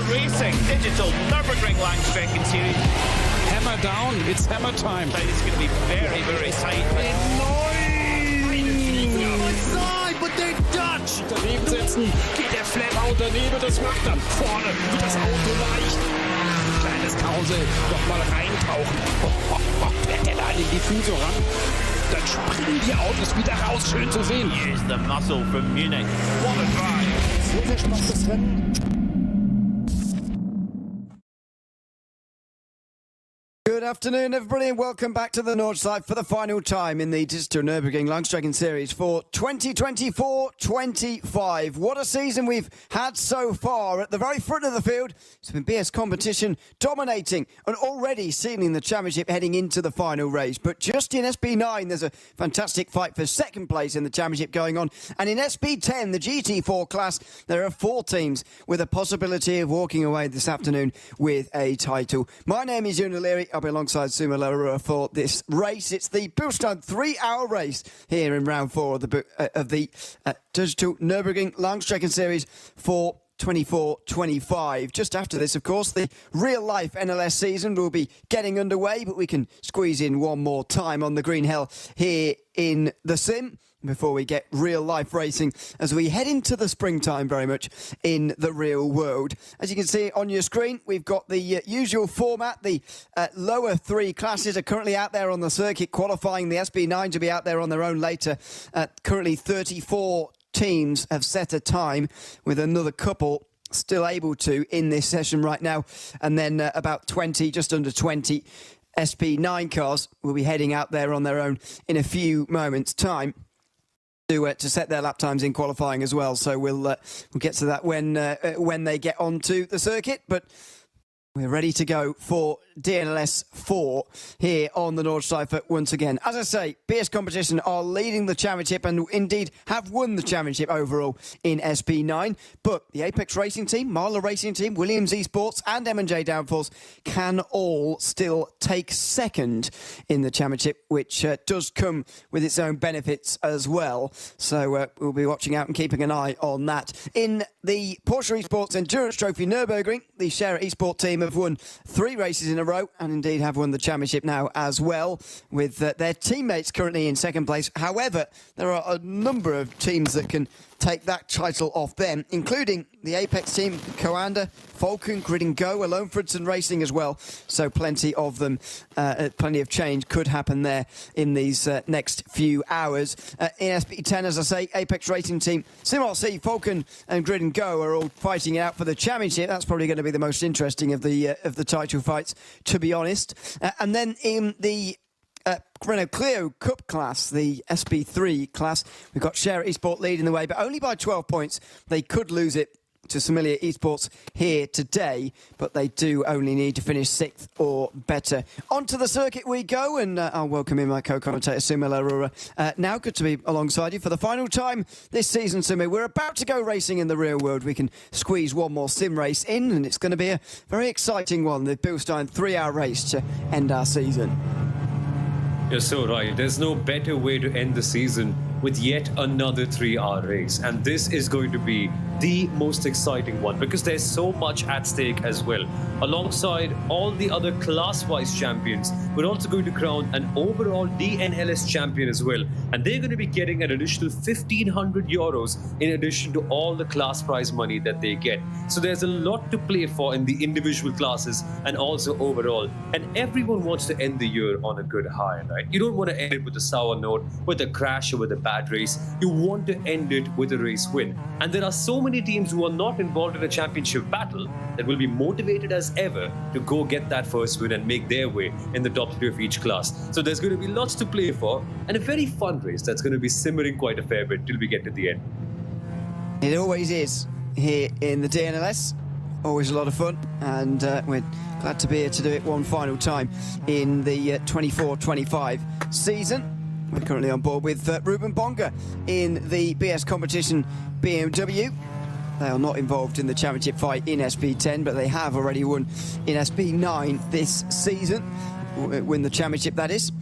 racing. Digital Nürburgring Langstrecken-Serie. Hammer down, it's hammer time. It's going to be very, very tight. But they're Dutch! Daneben setzen, geht der Flapper daneben, das macht dann vorne, wird das Auto leicht. Kleines Kausel, doch mal reintauchen. Fährt der da in die Füße ran? Dann springen die Autos wieder raus, schön zu sehen. Here's the muscle from Munich. What a drive! Sehr, sehr spannendes Rennen. Good afternoon, everybody, and welcome back to the Nordside for the final time in the Digital Nürburgring Langstrecken Series for 2024-25. What a season we've had so far. At the very front of the field, it's been BS competition dominating and already sealing the championship heading into the final race. But just in SB9, there's a fantastic fight for second place in the championship going on. And in SB10, the GT4 class, there are 4 teams with a possibility of walking away this afternoon with a title. My name is Ewan O'Leary. I'll be alongside Suma Larua for this race. It's the Bilstein 3-hour race here in round 4 of the Digital Nürburgring Langstrecken Series for 24-25. Just after this, of course, the real-life NLS season will be getting underway, but we can squeeze in one more time on the green hell here in the sim before we get real-life racing as we head into the springtime very much in the real world. As you can see on your screen, we've got the usual format. The lower 3 classes are currently out there on the circuit qualifying. The SB9 to be out there on their own later. Currently 34 teams have set a time, with another couple still able to in this session right now. And then about 20, just under 20 SP9 cars will be heading out there on their own in a few moments' time to set their lap times in qualifying as well. So we'll get to that when they get onto the circuit. But we're ready to go for DNLS 4 here on the Nordside once again. As I say, BS Competition are leading the championship and indeed have won the championship overall in SB9. But the Apex Racing Team, Marla Racing Team, Williams Esports and M&J Downforce can all still take second in the championship, which does come with its own benefits as well. So we'll be watching out and keeping an eye on that. In the Porsche Esports Endurance Trophy Nürburgring, the Scherer Esport team have won 3 races in a row and indeed have won the championship now as well, with their teammates currently in second place. However, there are a number of teams that can take that title off them, including the Apex team, Coanda, Falcon, Grid and Go, Alone Fridson Racing as well. So plenty of them, plenty of change could happen there in these next few hours. In SB10, as I say, Apex Racing Team, SimRC, Falcon and Grid and Go are all fighting it out for the championship. That's probably going to be the most interesting of the title fights, to be honest. And then in the Renault Clio Cup class, the SB3 class, we've got Scherer Esport leading the way, but only by 12 points. They could lose it to Similia Esports here today, but they do only need to finish 6th or better. Onto the circuit we go, and I'll welcome in my co-commentator, Suma Larura. Now, good to be alongside you for the final time this season, Suma. We're about to go racing in the real world. We can squeeze one more sim race in, and it's going to be a very exciting one, the Bilstein 3-hour race to end our season. You're so right. There's no better way to end the season with yet another 3-hour race. And this is going to be the most exciting one because there's so much at stake as well. Alongside all the other class-wise champions, we're also going to crown an overall DNLS champion as well. And they're going to be getting an additional 1,500 euros in addition to all the class prize money that they get. So there's a lot to play for in the individual classes and also overall. And everyone wants to end the year on a good high, right? You don't want to end it with a sour note, with a crash or with a bad race. You want to end it with a race win. And there are so many teams who are not involved in a championship battle that will be motivated as ever to go get that first win and make their way in the top 3 of each class. So there's going to be lots to play for and a very fun race that's going to be simmering quite a fair bit till we get to the end. It always is here in the DNLS. Always a lot of fun, and we're glad to be here to do it one final time in the 24-25 season. We're currently on board with Ruben Bonga in the BS competition BMW. They are not involved in the championship fight in SB10, but they have already won in SB9 this season. Win the championship, that is.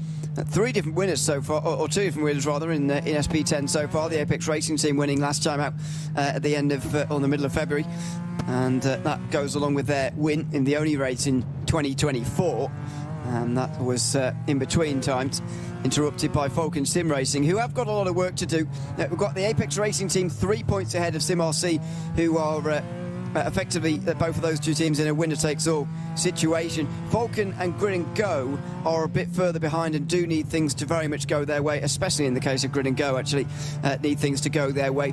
Three different winners so far, or two different winners rather, in SP10 so far. The Apex Racing team winning last time out at the end of, or the middle of February. And that goes along with their win in the only race in 2024. And that was in between times interrupted by Falcon Sim Racing, who have got a lot of work to do. We've got the Apex Racing team 3 points ahead of Sim RC, who are effectively both of those two teams in a winner-takes-all situation. Falcon and Grid and Go are a bit further behind and do need things to very much go their way, especially in the case of Grid and Go, actually need things to go their way.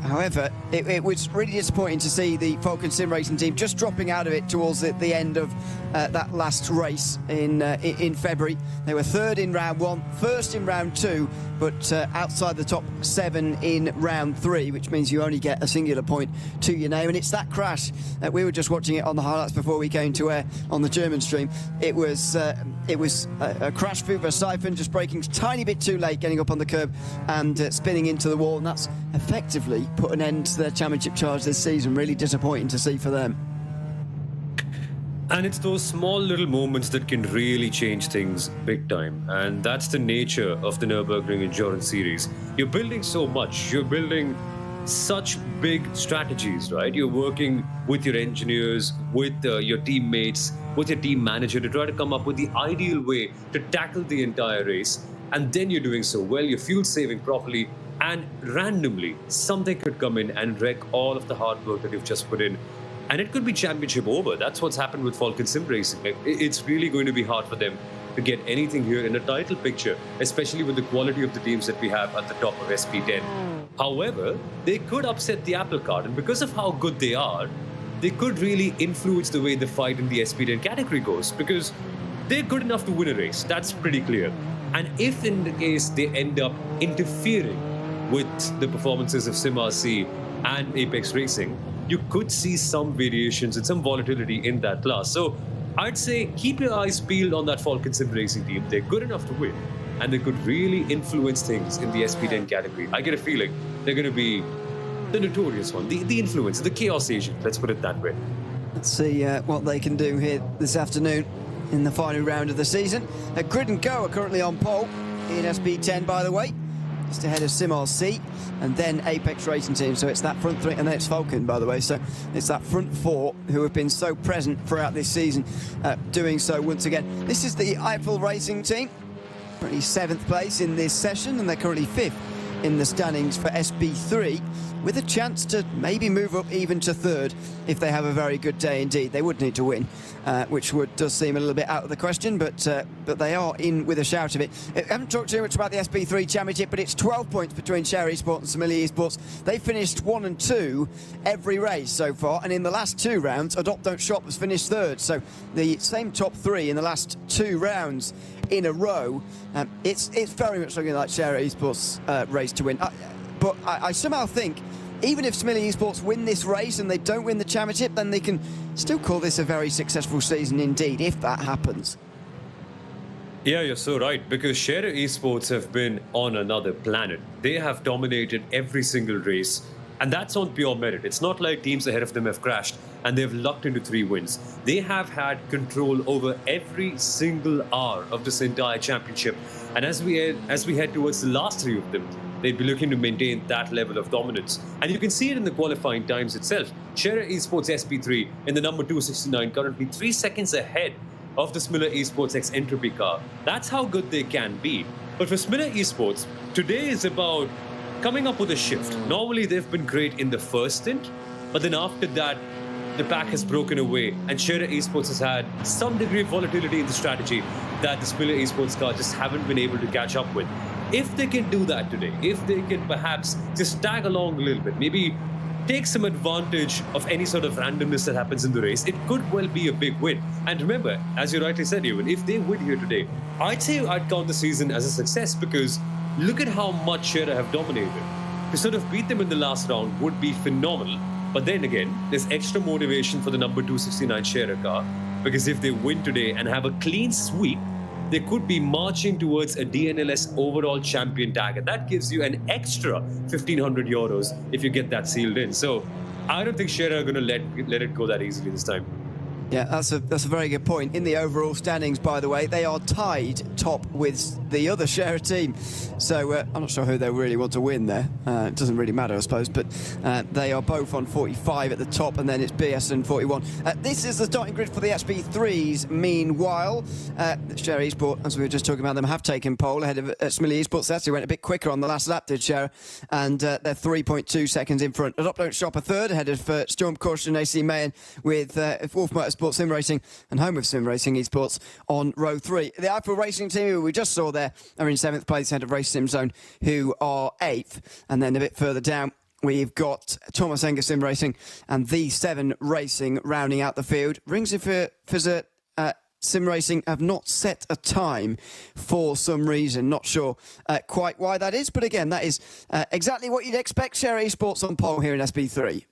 However, it was really disappointing to see the Falcon Sim Racing team just dropping out of it towards the end of that last race in February. They were third in round one, first in round two, but outside the top 7 in round 3, which means you only get a singular point to your name. And it's that crash. We were just watching it on the highlights before we came to air on the German stream. It was a crash through Verstappen, just braking a tiny bit too late, getting up on the curb and spinning into the wall. And that's effectively put an end to their championship charge this season. Really disappointing to see for them. And it's those small little moments that can really change things big time. And that's the nature of the Nürburgring Endurance Series. You're building so much. You're building such big strategies, right? You're working with your engineers, with your teammates, with your team manager to try to come up with the ideal way to tackle the entire race. And then you're doing so well, you're fuel saving properly, and randomly something could come in and wreck all of the hard work that you've just put in. And it could be championship over. That's what's happened with Falcon Sim Racing. It's really going to be hard for them to get anything here in a title picture, especially with the quality of the teams that we have at the top of SP10. However, they could upset the apple cart, and because of how good they are, they could really influence the way the fight in the SP10 category goes, because they're good enough to win a race. That's pretty clear. And if in the case they end up interfering with the performances of Sim RC and Apex Racing, you could see some variations and some volatility in that class. So I'd say keep your eyes peeled on that Falcon Sim Racing team. They're good enough to win, and they could really influence things in the SP10 category. I get a feeling they're going to be the notorious one, the influencer, the chaos agent, let's put it that way. Let's see what they can do here this afternoon in the final round of the season. Grid and Go are currently on pole in SP10, by the way, just ahead of Sim RC, and then Apex Racing team. So it's that front 3, and then it's Falcon, by the way. So it's that front 4 who have been so present throughout this season, doing so once again. This is the Eiffel Racing team, currently 7th place in this session, and they're currently 5th in the standings for SP3, with a chance to maybe move up even to 3rd if they have a very good day indeed. They would need to win, which does seem a little bit out of the question, but they are in with a shout of it. I haven't talked too much about the SP3 Championship, but it's 12 points between Share Esports and Similia Esports. They finished 1 and 2 every race so far, and in the last 2 rounds, Adopt Don't Shop has finished 3rd. So the same top 3 in the last 2 rounds in a row. It's very much looking like Share Esports' race to win. But I somehow think even if Similia Esports win this race and they don't win the championship, then they can still call this a very successful season indeed, if that happens. Yeah, you're so right, because Share Esports have been on another planet. They have dominated every single race, and that's on pure merit. It's not like teams ahead of them have crashed and they've lucked into 3 wins. They have had control over every single hour of this entire championship. And as we head towards the last 3 of them, they'd be looking to maintain that level of dominance. And you can see it in the qualifying times itself. Share Esports SP3 in the number 269, currently 3 seconds ahead of the Similar Esports X Entropy car. That's how good they can be. But for Similar Esports, today is about coming up with a shift. Normally they've been great in the first stint, but then after that, the pack has broken away, and Share Esports has had some degree of volatility in the strategy that the Similar Esports car just haven't been able to catch up with. If they can do that today, if they can perhaps just tag along a little bit, maybe take some advantage of any sort of randomness that happens in the race, it could well be a big win. And remember, as you rightly said, Ewan, if they win here today, I'd say I'd count the season as a success, because look at how much Share have dominated. To sort of beat them in the last round would be phenomenal. But then again, there's extra motivation for the number 269 Share car, because if they win today and have a clean sweep, they could be marching towards a DNLS overall champion tag, and that gives you an extra 1,500 euros if you get that sealed in. So I don't think Share are going to let it go that easily this time. Yeah, that's a very good point. In the overall standings, by the way, they are tied top with the other share team. So I'm not sure who they really want to win there. It doesn't really matter, I suppose. But they are both on 45 at the top, and then it's BS and 41. This is the starting grid for the SB3s. Meanwhile, Share Esport, as we were just talking about them, have taken pole ahead of Smiley Esports. They actually went a bit quicker on the last lap, did Share, and they're 3.2 seconds in front. Adopt Don't Shop a third ahead of Storm Caution AC Mayen with Wolf Motorsport Sim Racing and Home of Sim Racing Esports on row 3. The Eiffel Racing team, who we just saw there, are in 7th place ahead of Race Sim Zone, who are 8th. And then a bit further down, we've got Thomas Enger Sim Racing and The 7 Racing rounding out the field. Rings of Fizzer Sim Racing have not set a time for some reason. Not sure quite why that is. But again, that is exactly what you'd expect. Share Esports on pole here in SB3.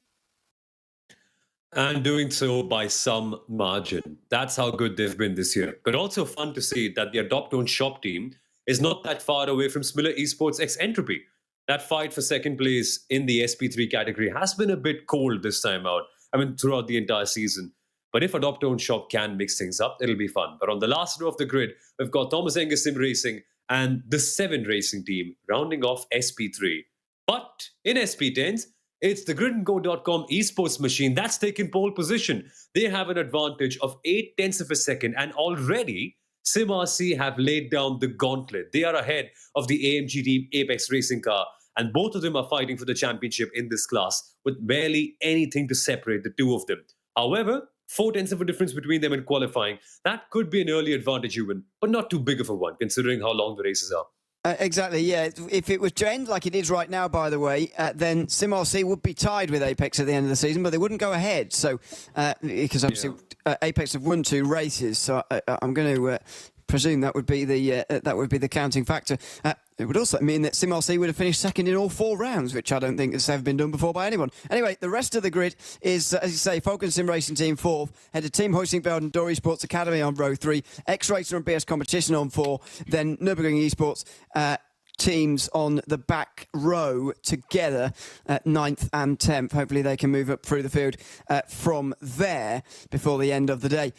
And doing so by some margin. That's how good they've been this year. But also fun to see that the Adopt Own Shop team is not that far away from Smiller Esports X Entropy. That fight for second place in the SP3 category has been a bit cold this time out. I mean, throughout the entire season. But if Adopt Own Shop can mix things up, it'll be fun. But on the last row of the grid, we've got Thomas Enger Sim Racing and the 7 Racing team rounding off SP3. But in SP10s, it's the gridandgo.com esports machine that's taken pole position. They have an advantage of 0.8 of a second, and already SimRC have laid down the gauntlet. They are ahead of the AMG team Apex Racing car, and both of them are fighting for the championship in this class with barely anything to separate the two of them. However, 0.4 of a difference between them in qualifying, that could be an early advantage, Ewan, but not too big of a one considering how long the races are. Exactly, yeah. If it was to end like it is right now, by the way, then SimRC would be tied with Apex at the end of the season, but they wouldn't go ahead. So, because obviously Apex have won 2 races, so I'm going to presume that would be the counting factor. It would also mean that SimRC would have finished second in all 4 rounds, which I don't think has ever been done before by anyone. Anyway, the rest of the grid is, as you say, Falcon Sim Racing Team 4th, head of Team Hoisingveld and Dory Sports Academy on row 3, X-Racer and BS Competition on 4, then Nürburgring Esports teams on the back row together at 9th and 10th. Hopefully they can move up through the field from there before the end of the day.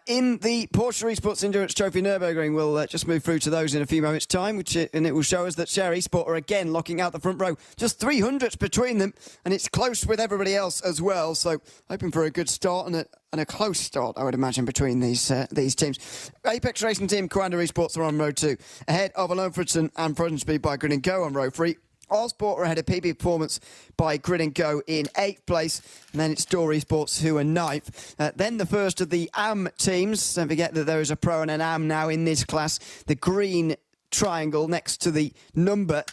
In the Porsche Esports Endurance Trophy Nürburgring, we'll just move through to those in a few moments' time, and it will show us that Share Esport are again locking out the front row. Just 300s between them, and it's close with everybody else as well. So hoping for a good start and a close start, I would imagine, between these teams. Apex Racing Team Coanda Esports are on row 2, ahead of Alone Fridson and Frozen Speed by Grid & Go on row 3. Allsport are ahead of PB Performance by Grid & Go in 8th place. And then it's Dory Sports who are 9th. Then the first of the AM teams. Don't forget that there is a Pro and an AM now in this class. The green triangle next to the number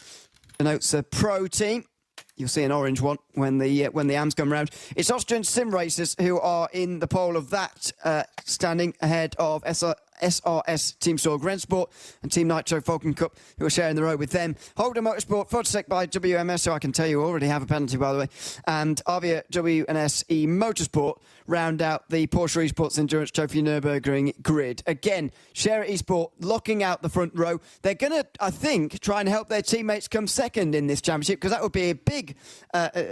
denotes a Pro team. You'll see an orange one when the AMs come round. It's Austrian sim racers who are in the pole of that standing ahead of SRS Team Store Grandsport and Team Nitro Falcon Cup, who are sharing the road with them. Holder Motorsport, Fodtech by WMS, who I can tell you already have a penalty, by the way, and Avia WNSE Motorsport round out the Porsche Esports Endurance Trophy Nürburgring grid. Again, Share Esport locking out the front row. They're going to, I think, try and help their teammates come second in this championship, because that would be a big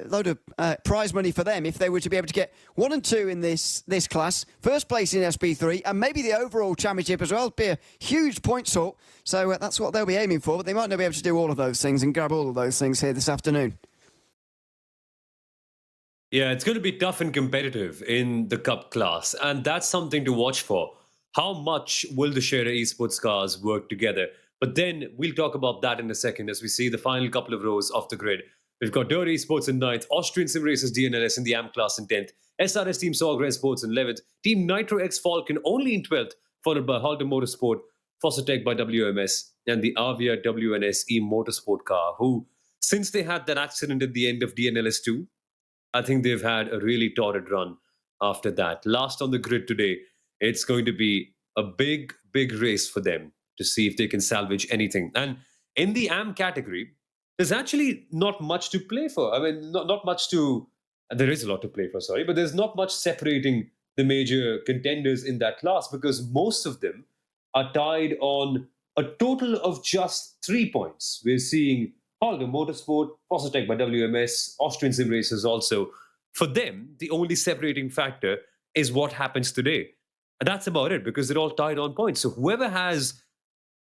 load of prize money for them if they were to be able to get 1 and 2 in this class, first place in SB3, and maybe the overall championship as well. It'd be a huge point sort. So that's what they'll be aiming for, but they might not be able to do all of those things and grab all of those things here this afternoon. Yeah, it's going to be tough and competitive in the Cup class, and that's something to watch for. How much will the Share Esports cars work together? But then we'll talk about that in a second as we see the final couple of rows of the grid. We've got Dory Esports in 9th, Austrian Sim Racers DNLS in the AM class in 10th, SRS Team Sawgrass Sports in 11th, Team Nitro X Falcon only in 12th, followed by Halter Motorsport, Fossetech by WMS, and the Avia WNSE Motorsport car, who, since they had that accident at the end of DNLS 2, I think they've had a really torrid run after that. Last on the grid today, it's going to be a big, big race for them to see if they can salvage anything. And in the AM category, there's actually not much to play for. I mean, not much to... There is a lot to play for, sorry, but there's not much separating the major contenders in that class, because most of them are tied on a total of just 3 points. We're seeing Holger Motorsport, Fossetech by WMS, Austrian Sim Racers also. For them, the only separating factor is what happens today. And that's about it, because they're all tied on points. So whoever has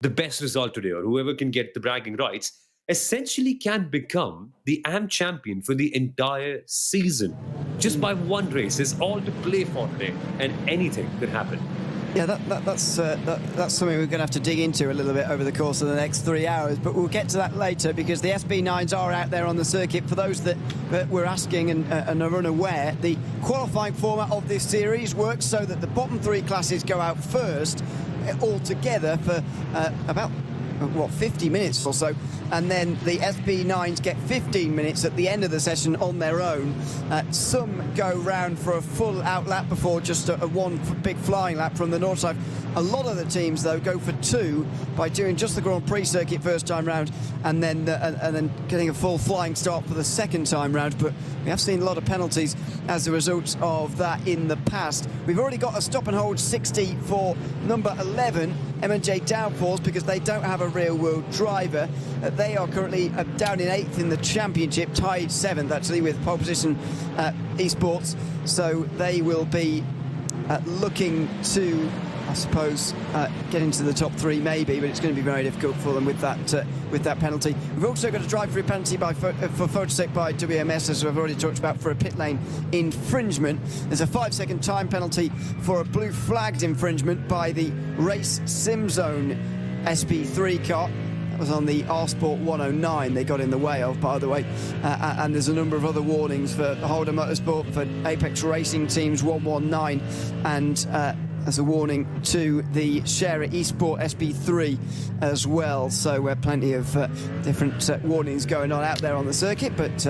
the best result today, or whoever can get the bragging rights, essentially can become the AM champion for the entire season. Just by one race. There's all to play for today, and anything could happen. Yeah, that's something we're going to have to dig into a little bit over the course of the next 3 hours, but we'll get to that later, because the SB9s are out there on the circuit. For those that were asking and are unaware, the qualifying format of this series works so that the bottom 3 classes go out first altogether for about 50 minutes or so, and then the SB9s get 15 minutes at the end of the session on their own. Some go round for a full out lap before just a one big flying lap from the north side. A lot of the teams, though, go for 2 by doing just the Grand Prix circuit first time round, and then getting a full flying start for the second time round. But we have seen a lot of penalties as a result of that in the past. We've already got a stop and hold 60 for number 11, M&J Downforce, because they don't have a real world driver. They are currently down in 8th in the championship, tied 7th actually with pole position esports. So they will be looking to, I suppose, get into the top 3 maybe, but it's going to be very difficult for them with that penalty. We've also got a drive-through penalty for Photosec by WMS, as we've already talked about, for a pit lane infringement. There's a 5-second time penalty for a blue flagged infringement by the Race Sim Zone SP3 car. That was on the R-Sport 109 they got in the way of, by the way. And there's a number of other warnings for Holder Motorsport, for Apex Racing Teams 119, and as a warning to the Sharer Esport SP3 as well. So plenty of different warnings going on out there on the circuit, but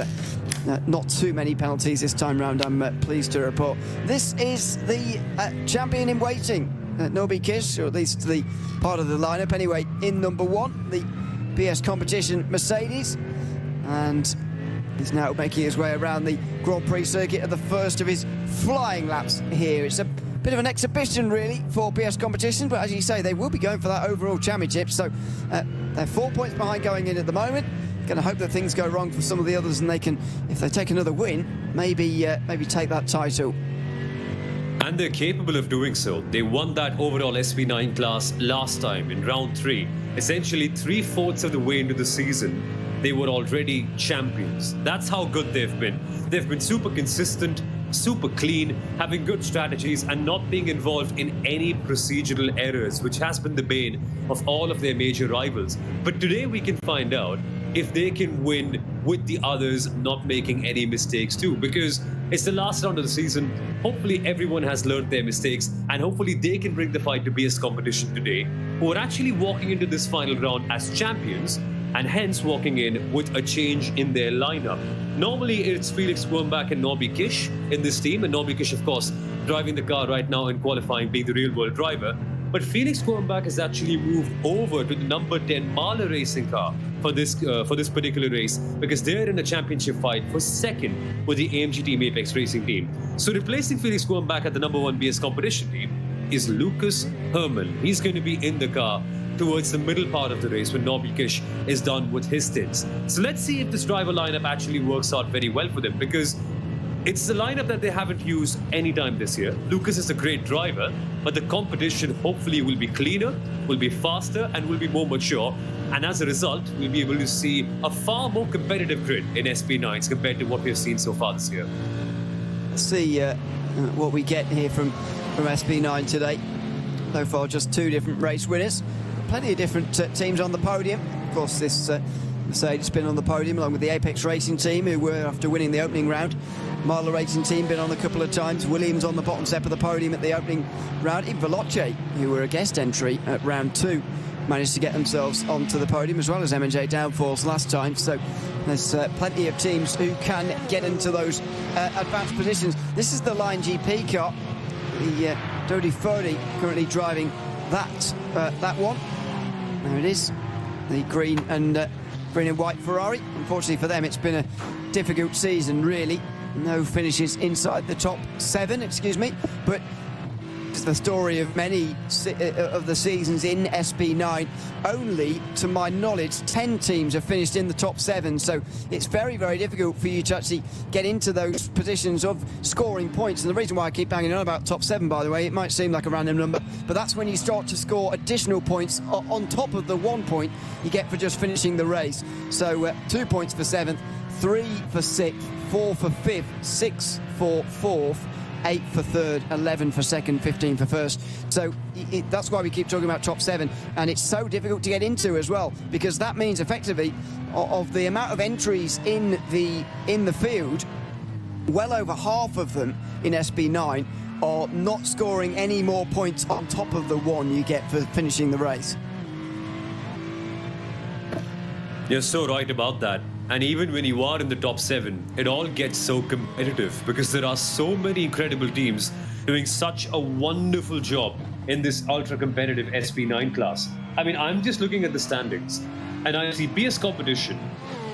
not too many penalties this time round, I'm pleased to report. This is the champion in waiting, Nobi Kish, or at least the part of the lineup anyway, in number 1, the BS Competition Mercedes, and he's now making his way around the Grand Prix circuit at the first of his flying laps here. It's a bit of an exhibition really for BS Competition, but as you say, they will be going for that overall championship. So they're 4 points behind going in at the moment. Going to hope that things go wrong for some of the others, and they can, if they take another win, maybe take that title. And they're capable of doing so. They won that overall SB9 class last time in round 3. Essentially 3/4 of the way into the season, they were already champions. That's how good they've been. They've been super consistent, super clean, having good strategies, and not being involved in any procedural errors, which has been the bane of all of their major rivals. But today we can find out if they can win with the others not making any mistakes too, because it's the last round of the season. Hopefully everyone has learned their mistakes, and hopefully they can bring the fight to BS Competition today, who are actually walking into this final round as champions, and hence walking in with a change in their lineup. Normally it's Felix Wormbach and Norby Kish in this team, and Norby Kish, of course, driving the car right now in qualifying, being the real world driver. But Felix Wormbach has actually moved over to the number 10 Mahler racing car for this particular race, because they're in a championship fight for second with the AMG Team Apex Racing team. So replacing Felix Wormbach at the number 1 BS Competition team is Lucas Herman. He's going to be in the car towards the middle part of the race when Norby Kish is done with his stints. So let's see if this driver lineup actually works out very well for them, because it's the lineup that they haven't used any time this year. Lucas is a great driver, but the competition hopefully will be cleaner, will be faster, and will be more mature. And as a result, we'll be able to see a far more competitive grid in SP9s compared to what we've seen so far this year. Let's see what we get here from SP9 today. So far, just 2 different race winners. Plenty of different teams on the podium. Of course, this Mercedes been on the podium along with the Apex Racing team, who were after winning the opening round. Mahler Racing team been on a couple of times. Williams on the bottom step of the podium at the opening round. Even Veloce, who were a guest entry at round 2, managed to get themselves onto the podium, as well as M&J Downforce last time. So there's plenty of teams who can get into those advanced positions. This is the Line GP car, the Dodi Fodi currently driving that one. There it is, the green and white Ferrari. Unfortunately for them, it's been a difficult season, really. No finishes inside the top 7, but It's the story of many of the seasons in SB9. Only, to my knowledge, 10 teams have finished in the top 7, so it's very, very difficult for you to actually get into those positions of scoring points. And the reason why I keep banging on about top 7, by the way, it might seem like a random number, but that's when you start to score additional points on top of the 1 point you get for just finishing the race. So 2 points for 7th, 3 for 6th, 4 for 5th, 6 for 4th, 8 for 3rd, 11 for 2nd, 15 for 1st. So that's why we keep talking about top 7, and it's so difficult to get into as well, because that means effectively of the amount of entries in the field, well over half of them in SB9 are not scoring any more points on top of the 1 you get for finishing the race. You're so right about that. And even when you are in the top 7, it all gets so competitive because there are so many incredible teams doing such a wonderful job in this ultra-competitive SB9 class. I mean, I'm just looking at the standings and I see BS competition.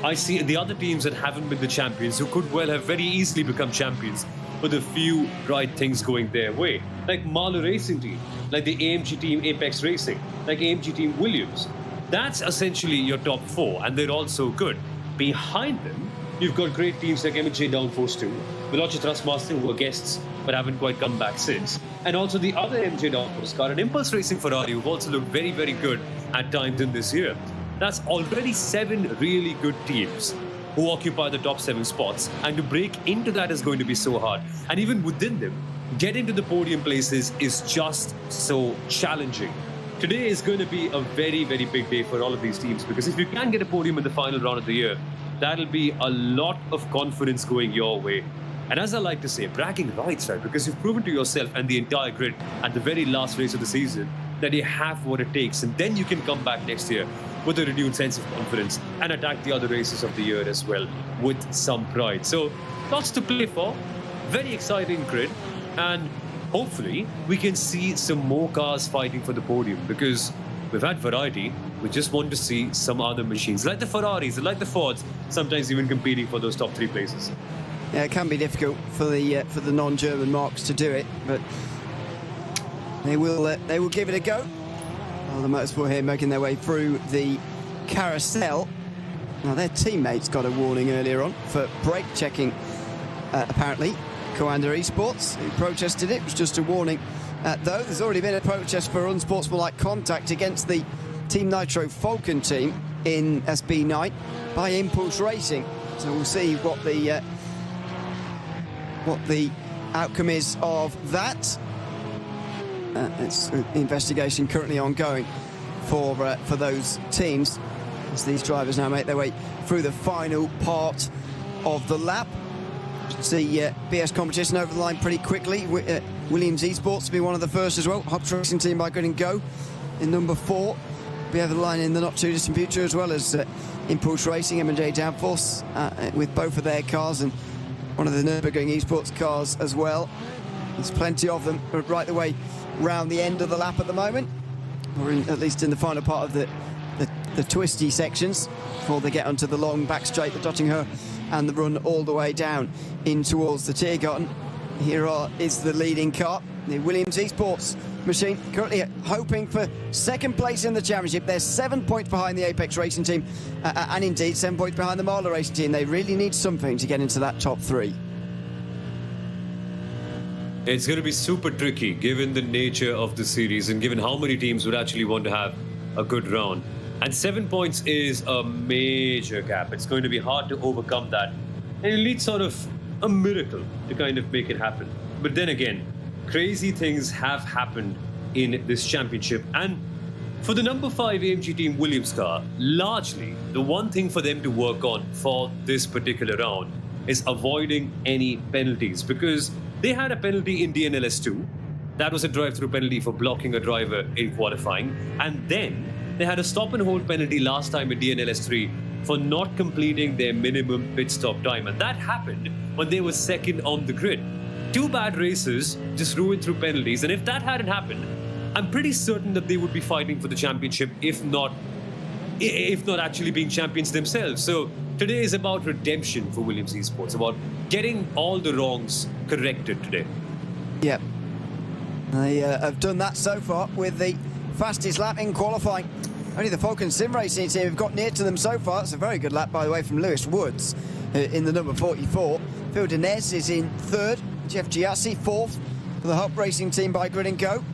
I see the other teams that haven't been the champions who could well have very easily become champions with a few right things going their way. Like Marler Racing Team, like the AMG team Apex Racing, like AMG team Williams. That's essentially your top 4, and they're all so good. Behind them, you've got great teams like MJ Downforce 2, Veloci Thrustmaster, who are guests but haven't quite come back since, and also the other MJ Downforce car and Impulse Racing Ferrari, who've also looked very, very good at times in this year. That's already 7 really good teams who occupy the top 7 spots, and to break into that is going to be so hard. And even within them, getting to the podium places is just so challenging. Today is going to be a very, very big day for all of these teams, because if you can get a podium in the final round of the year, that'll be a lot of confidence going your way. And as I like to say, bragging rights, right? Because you've proven to yourself and the entire grid at the very last race of the season that you have what it takes, and then you can come back next year with a renewed sense of confidence and attack the other races of the year as well with some pride. So lots to play for, very exciting grid, and hopefully we can see some more cars fighting for the podium, because we've had variety. We just want to see some other machines like the Ferraris, like the Fords, sometimes even competing for those top 3 places. Yeah, it can be difficult for the non-German marques to do it, but they will give it a go. Well, the motorsport here making their way through the carousel. Now their teammates got a warning earlier on for brake checking, apparently. Coanda Esports, who protested it. It was just a warning. Though there's already been a protest for unsportsmanlike contact against the Team Nitro Falcon team in SB9 by Impulse Racing. So we'll see what the outcome is of that. It's an investigation currently ongoing for those teams as these drivers now make their way through the final part of the lap. See BS competition over the line pretty quickly. Williams Esports will be one of the first as well. Hobbs Racing Team by Good and Go in number 4. Be over the line in the not too distant future, as well as Impulse Racing, M&J Downforce with both of their cars, and one of the Nürburgring Esports cars as well. There's plenty of them right the way round the end of the lap at the moment, or at least in the final part of the twisty sections before they get onto the long back straight, the Dottingher, and the run all the way down in towards the Tiergarten. Here is the leading car, the Williams Esports machine, currently hoping for 2nd place in the championship. They're 7 points behind the Apex Racing team, and indeed 7 points behind the Marler Racing team. They really need something to get into that top 3. It's going to be super tricky given the nature of the series and given how many teams would actually want to have a good round. And 7 points is a major gap. It's going to be hard to overcome that. And you'll need sort of a miracle to kind of make it happen. But then again, crazy things have happened in this championship. And for the number 5 AMG Team Williams car, largely the one thing for them to work on for this particular round is avoiding any penalties, because they had a penalty in DNLS 2. That was a drive-through penalty for blocking a driver in qualifying. And then they had a stop-and-hold penalty last time in DNLS 3 for not completing their minimum pit stop time. And that happened when they were 2nd on the grid. 2 bad races just ruined through penalties. And if that hadn't happened, I'm pretty certain that they would be fighting for the championship, if not actually being champions themselves. So today is about redemption for Williams Esports, about getting all the wrongs corrected today. Yeah. They have done that so far with the fastest lap in qualifying. Only the Falcon Sim Racing team have got near to them so far. It's a very good lap, by the way, from Lewis Woods in the number 44. Phil Denez is in third. Jeff Giassi fourth for the Hub Racing team by Grid & Go.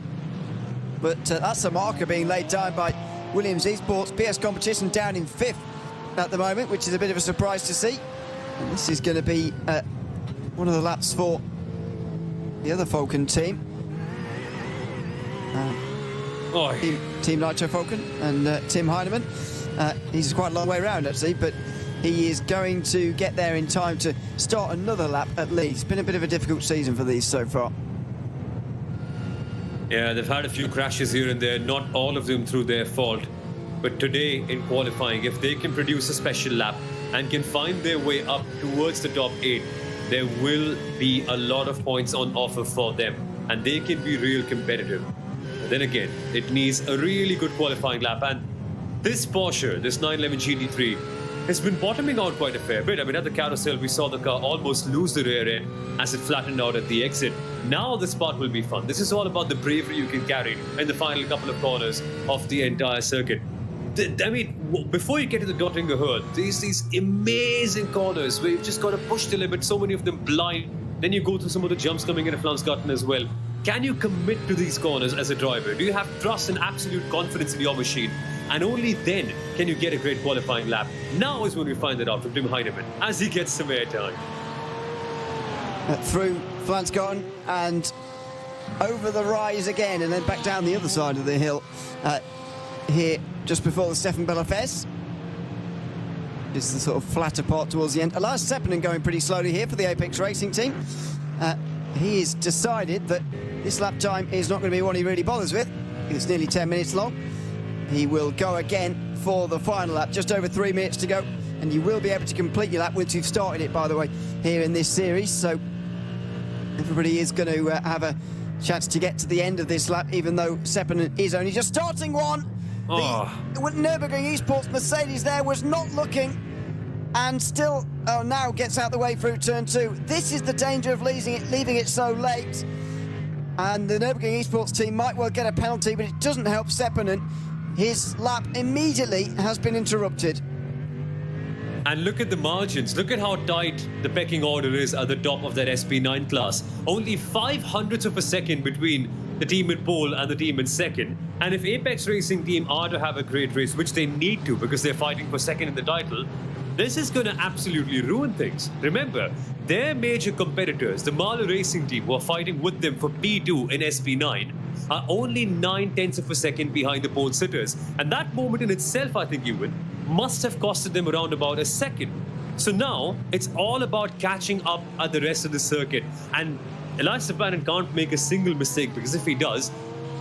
But that's a marker being laid down by Williams Esports. BS Competition down in fifth at the moment, which is a bit of a surprise to see. And this is going to be one of the laps for the other Falcon team. Team Nitro Falcon and Tim Heinemann. He's quite a long way around, actually, but he is going to get there in time to start another lap at least. It's been a bit of a difficult season for these so far. Yeah, they've had a few crashes here and there, not all of them through their fault. But today in qualifying, if they can produce a special lap and can find their way up towards the top 8, there will be a lot of points on offer for them, and they can be real competitive. Then again, it needs a really good qualifying lap, and this Porsche, this 911 GT3, has been bottoming out quite a fair bit. I mean, at the carousel, we saw the car almost lose the rear end as it flattened out at the exit. Now this part will be fun. This is all about the bravery you can carry in the final couple of corners of the entire circuit. I mean, before you get to the Dottinger Herd, there's these amazing corners where you've just got to push the limit, so many of them blind. Then you go through some of the jumps coming in at Flansgarten as well. Can you commit to these corners as a driver? Do you have trust and absolute confidence in your machine? And only then can you get a great qualifying lap. Now is when we find that out from Tim Heinemann as he gets some airtime. Through Flansgarten and over the rise again, and then back down the other side of the hill here just before the Stefan Bellafes. It's the sort of flatter part towards the end. Elias Seppänen going pretty slowly here for the Apex Racing team. He has decided that this lap time is not going to be one he really bothers with. It's nearly 10 minutes long. He will go again for the final lap, just over 3 minutes to go, and you will be able to complete your lap once you've started it, by the way, here in this series. So everybody is going to have a chance to get to the end of this lap, even though Seppänen is only just starting one. The Nürburgring Esports Mercedes there was not looking, and still now gets out the way through turn 2. This is the danger of leaving it so late, and the Nürburgring Esports team might well get a penalty, but it doesn't help Seppänen. His lap immediately has been interrupted. And look at the margins. Look at how tight the pecking order is at the top of that SP9 class. Only 0.05 of a second between the team in pole and the team in second. And if Apex Racing team are to have a great race, which they need to because they're fighting for second in the title, this is going to absolutely ruin things. Remember, their major competitors, the Mahler Racing team, who are fighting with them for P2 in SP9, are only 0.9 of a second behind the pole sitters. And that moment in itself, I think, Ewan, must have costed them around about a second. So now, it's all about catching up at the rest of the circuit. And Elias Seppänen can't make a single mistake, because if he does,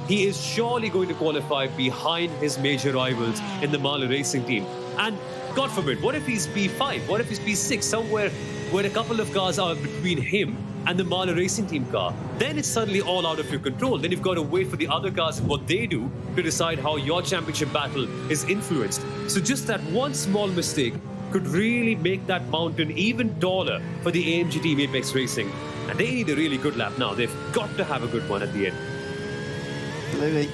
he is surely going to qualify behind his major rivals in the Mahler Racing team. And God forbid, what if he's P5? What if he's P6? Somewhere where a couple of cars are between him and the Mahler Racing team car. Then it's suddenly all out of your control. Then you've got to wait for the other cars and what they do to decide how your championship battle is influenced. So just that one small mistake could really make that mountain even taller for the AMG team Apex Racing. And they need a really good lap now. They've got to have a good one at the end. Absolutely.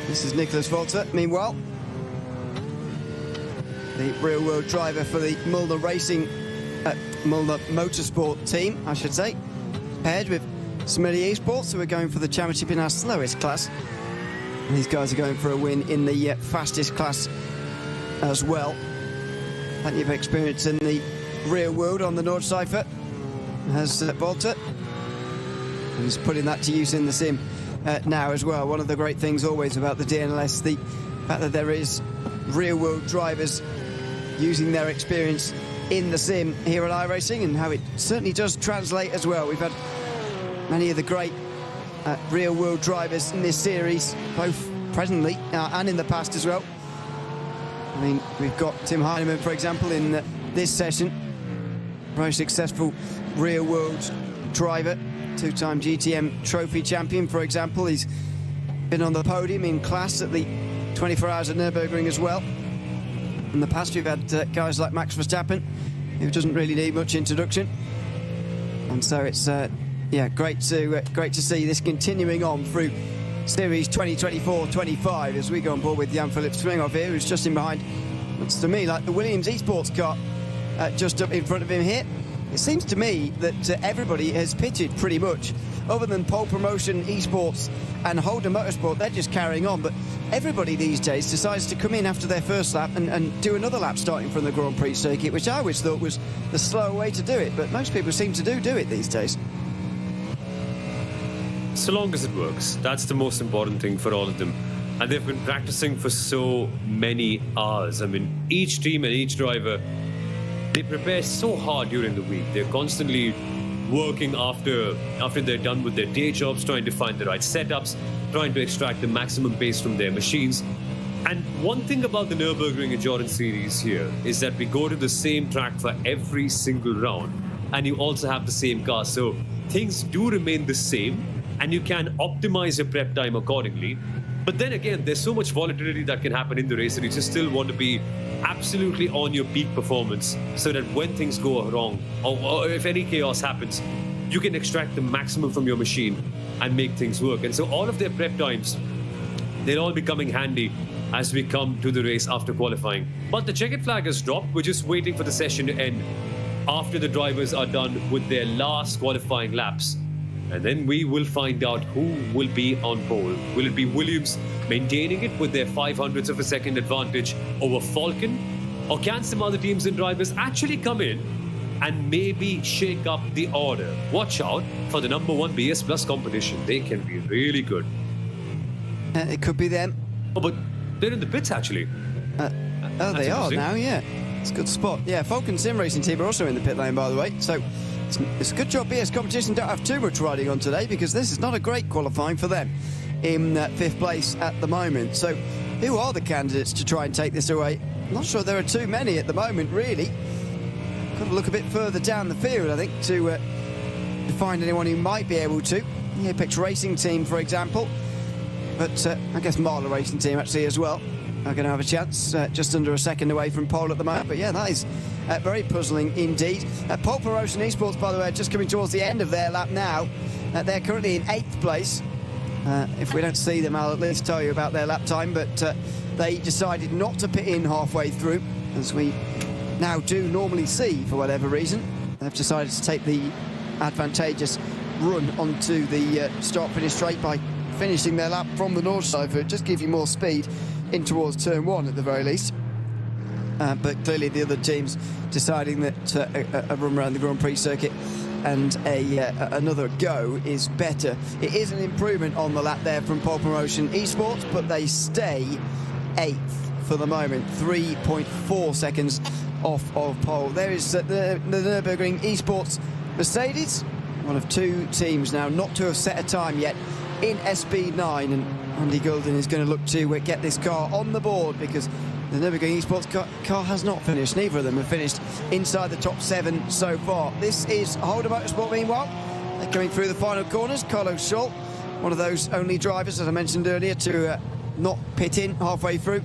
This is Nicholas Walter. Meanwhile, the real-world driver for the Mulder Motorsport team, I should say, paired with Smelly Esports, who are going for the championship in our slowest class. And these guys are going for a win in the fastest class as well. Plenty of experience in the real world on the Nordschleife has Walter. And he's putting that to use in the sim now as well. One of the great things always about the DNLS, the fact that there is real-world drivers using their experience in the sim here at iRacing, and how it certainly does translate as well. We've had many of the great real-world drivers in this series, both presently and in the past as well. I mean, we've got Tim Heinemann, for example, in this session. Very successful real-world driver, two-time GTM trophy champion, for example. He's been on the podium in class at the 24 Hours at Nürburgring as well. In the past, we've had guys like Max Verstappen, who doesn't really need much introduction. And so it's Yeah, great to see this continuing on through Series 2024-25 as we go on board with Jan-Philipp Springhoff here, who's just in behind. Looks to me like the Williams Esports car just up in front of him here. It seems to me that everybody has pitted pretty much, other than Pole Promotion, Esports and Holden Motorsport. They're just carrying on, but everybody these days decides to come in after their first lap and do another lap starting from the Grand Prix circuit, which I always thought was the slow way to do it, but most people seem to do it these days. So long as it works, that's the most important thing for all of them. And they've been practicing for so many hours. I mean, each team and each driver, they prepare so hard during the week. They're constantly working after they're done with their day jobs, trying to find the right setups, trying to extract the maximum pace from their machines. And one thing about the Nürburgring Endurance Series here is that we go to the same track for every single round, and you also have the same car. So things do remain the same, and you can optimize your prep time accordingly. But then again, there's so much volatility that can happen in the race, and you just still want to be absolutely on your peak performance so that when things go wrong, or if any chaos happens, you can extract the maximum from your machine and make things work. And so all of their prep times, they'll all be coming handy as we come to the race after qualifying. But the checkered flag has dropped. We're just waiting for the session to end after the drivers are done with their last qualifying laps. And then we will find out who will be on pole. Will it be Williams maintaining it with their 0.05 of a second advantage over Falcon? Or can some other teams and drivers actually come in and maybe shake up the order? Watch out for the #1 BS Plus competition. They can be really good. It could be them. Oh, but they're in the pits actually. They are now, yeah. It's a good spot. Yeah, Falcon Sim Racing team are also in the pit lane, by the way. So it's a good job BS Competition don't have too much riding on today, because this is not a great qualifying for them in 5th place at the moment. So who are the candidates to try and take this away? I'm not sure there are too many at the moment, really. Got to look a bit further down the field, I think, to find anyone who might be able to. The Apex Racing team, for example. But I guess Marla Racing team actually as well are going to have a chance, just under a second away from pole at the moment. But yeah, that is very puzzling indeed. Pole Promotion Esports, by the way, just coming towards the end of their lap now. They're currently in 8th place. If we don't see them, I'll at least tell you about their lap time. But they decided not to pit in halfway through, as we now do normally see for whatever reason. They've decided to take the advantageous run onto the start-finish straight by finishing their lap from the north side, for it just give you more speed in towards turn 1 at the very least. But clearly the other teams deciding that a run around the Grand Prix circuit and another go is better. It is an improvement on the lap there from Pole Promotion Esports, but they stay 8th for the moment, 3.4 seconds off of pole. There is the Nürburgring Esports Mercedes, one of 2 teams now not to have set a time yet in SB9, and Andy Goulden is going to look to get this car on the board, because the Nürburgring Esports car has not finished. Neither of them have finished inside the top 7 so far. This is Holden Motorsport, meanwhile. They're coming through the final corners. Carlos Scholl, one of those only drivers, as I mentioned earlier, to not pit in halfway through.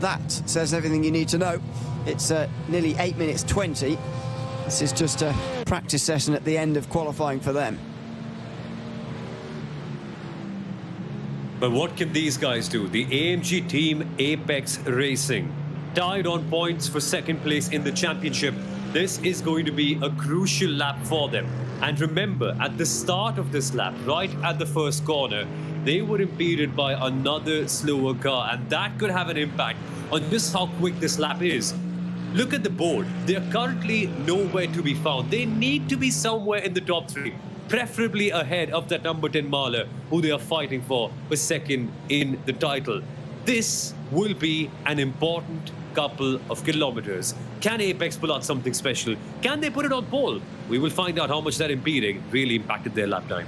That says everything you need to know. It's nearly 8 minutes 20. This is just a practice session at the end of qualifying for them. But what can these guys do? The AMG team Apex Racing, tied on points for 2nd place in the championship. This is going to be a crucial lap for them. And remember, at the start of this lap, right at the first corner, they were impeded by another slower car, and that could have an impact on just how quick this lap is. Look at the board. They're currently nowhere to be found. They need to be somewhere in the top 3. Preferably ahead of that #10 Mahler, who they are fighting for 2nd in the title. This will be an important couple of kilometers. Can Apex pull out something special? Can they put it on pole? We will find out how much that impeding really impacted their lap time.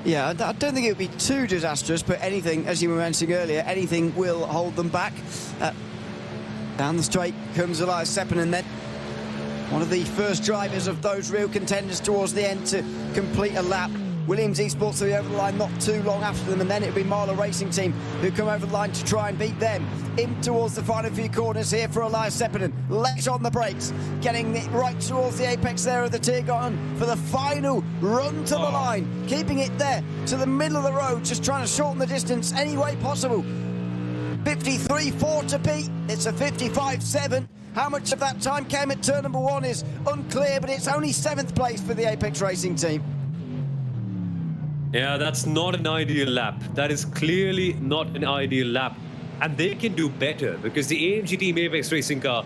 Yeah, I don't think it would be too disastrous, but anything, as you were mentioning earlier, anything will hold them back. Down the straight comes Elias Seppänen then. One of the first drivers of those real contenders towards the end to complete a lap Williams Esports will be over the line not too long after them, and then it'll be Marler Racing Team who come over the line to try and beat them. In towards the final few corners here for Elias Sepinen. Legs on the brakes, getting it right towards the apex there of the Tiergarten for the final run to the line, keeping it there to the middle of the road, just trying to shorten the distance any way possible. 53.4 to beat. It's a 55.7. How much of that time came at turn number 1 is unclear, but it's only 7th place for the Apex Racing Team. Yeah, that's not an ideal lap. That is clearly not an ideal lap. And they can do better because the AMG Team Apex Racing car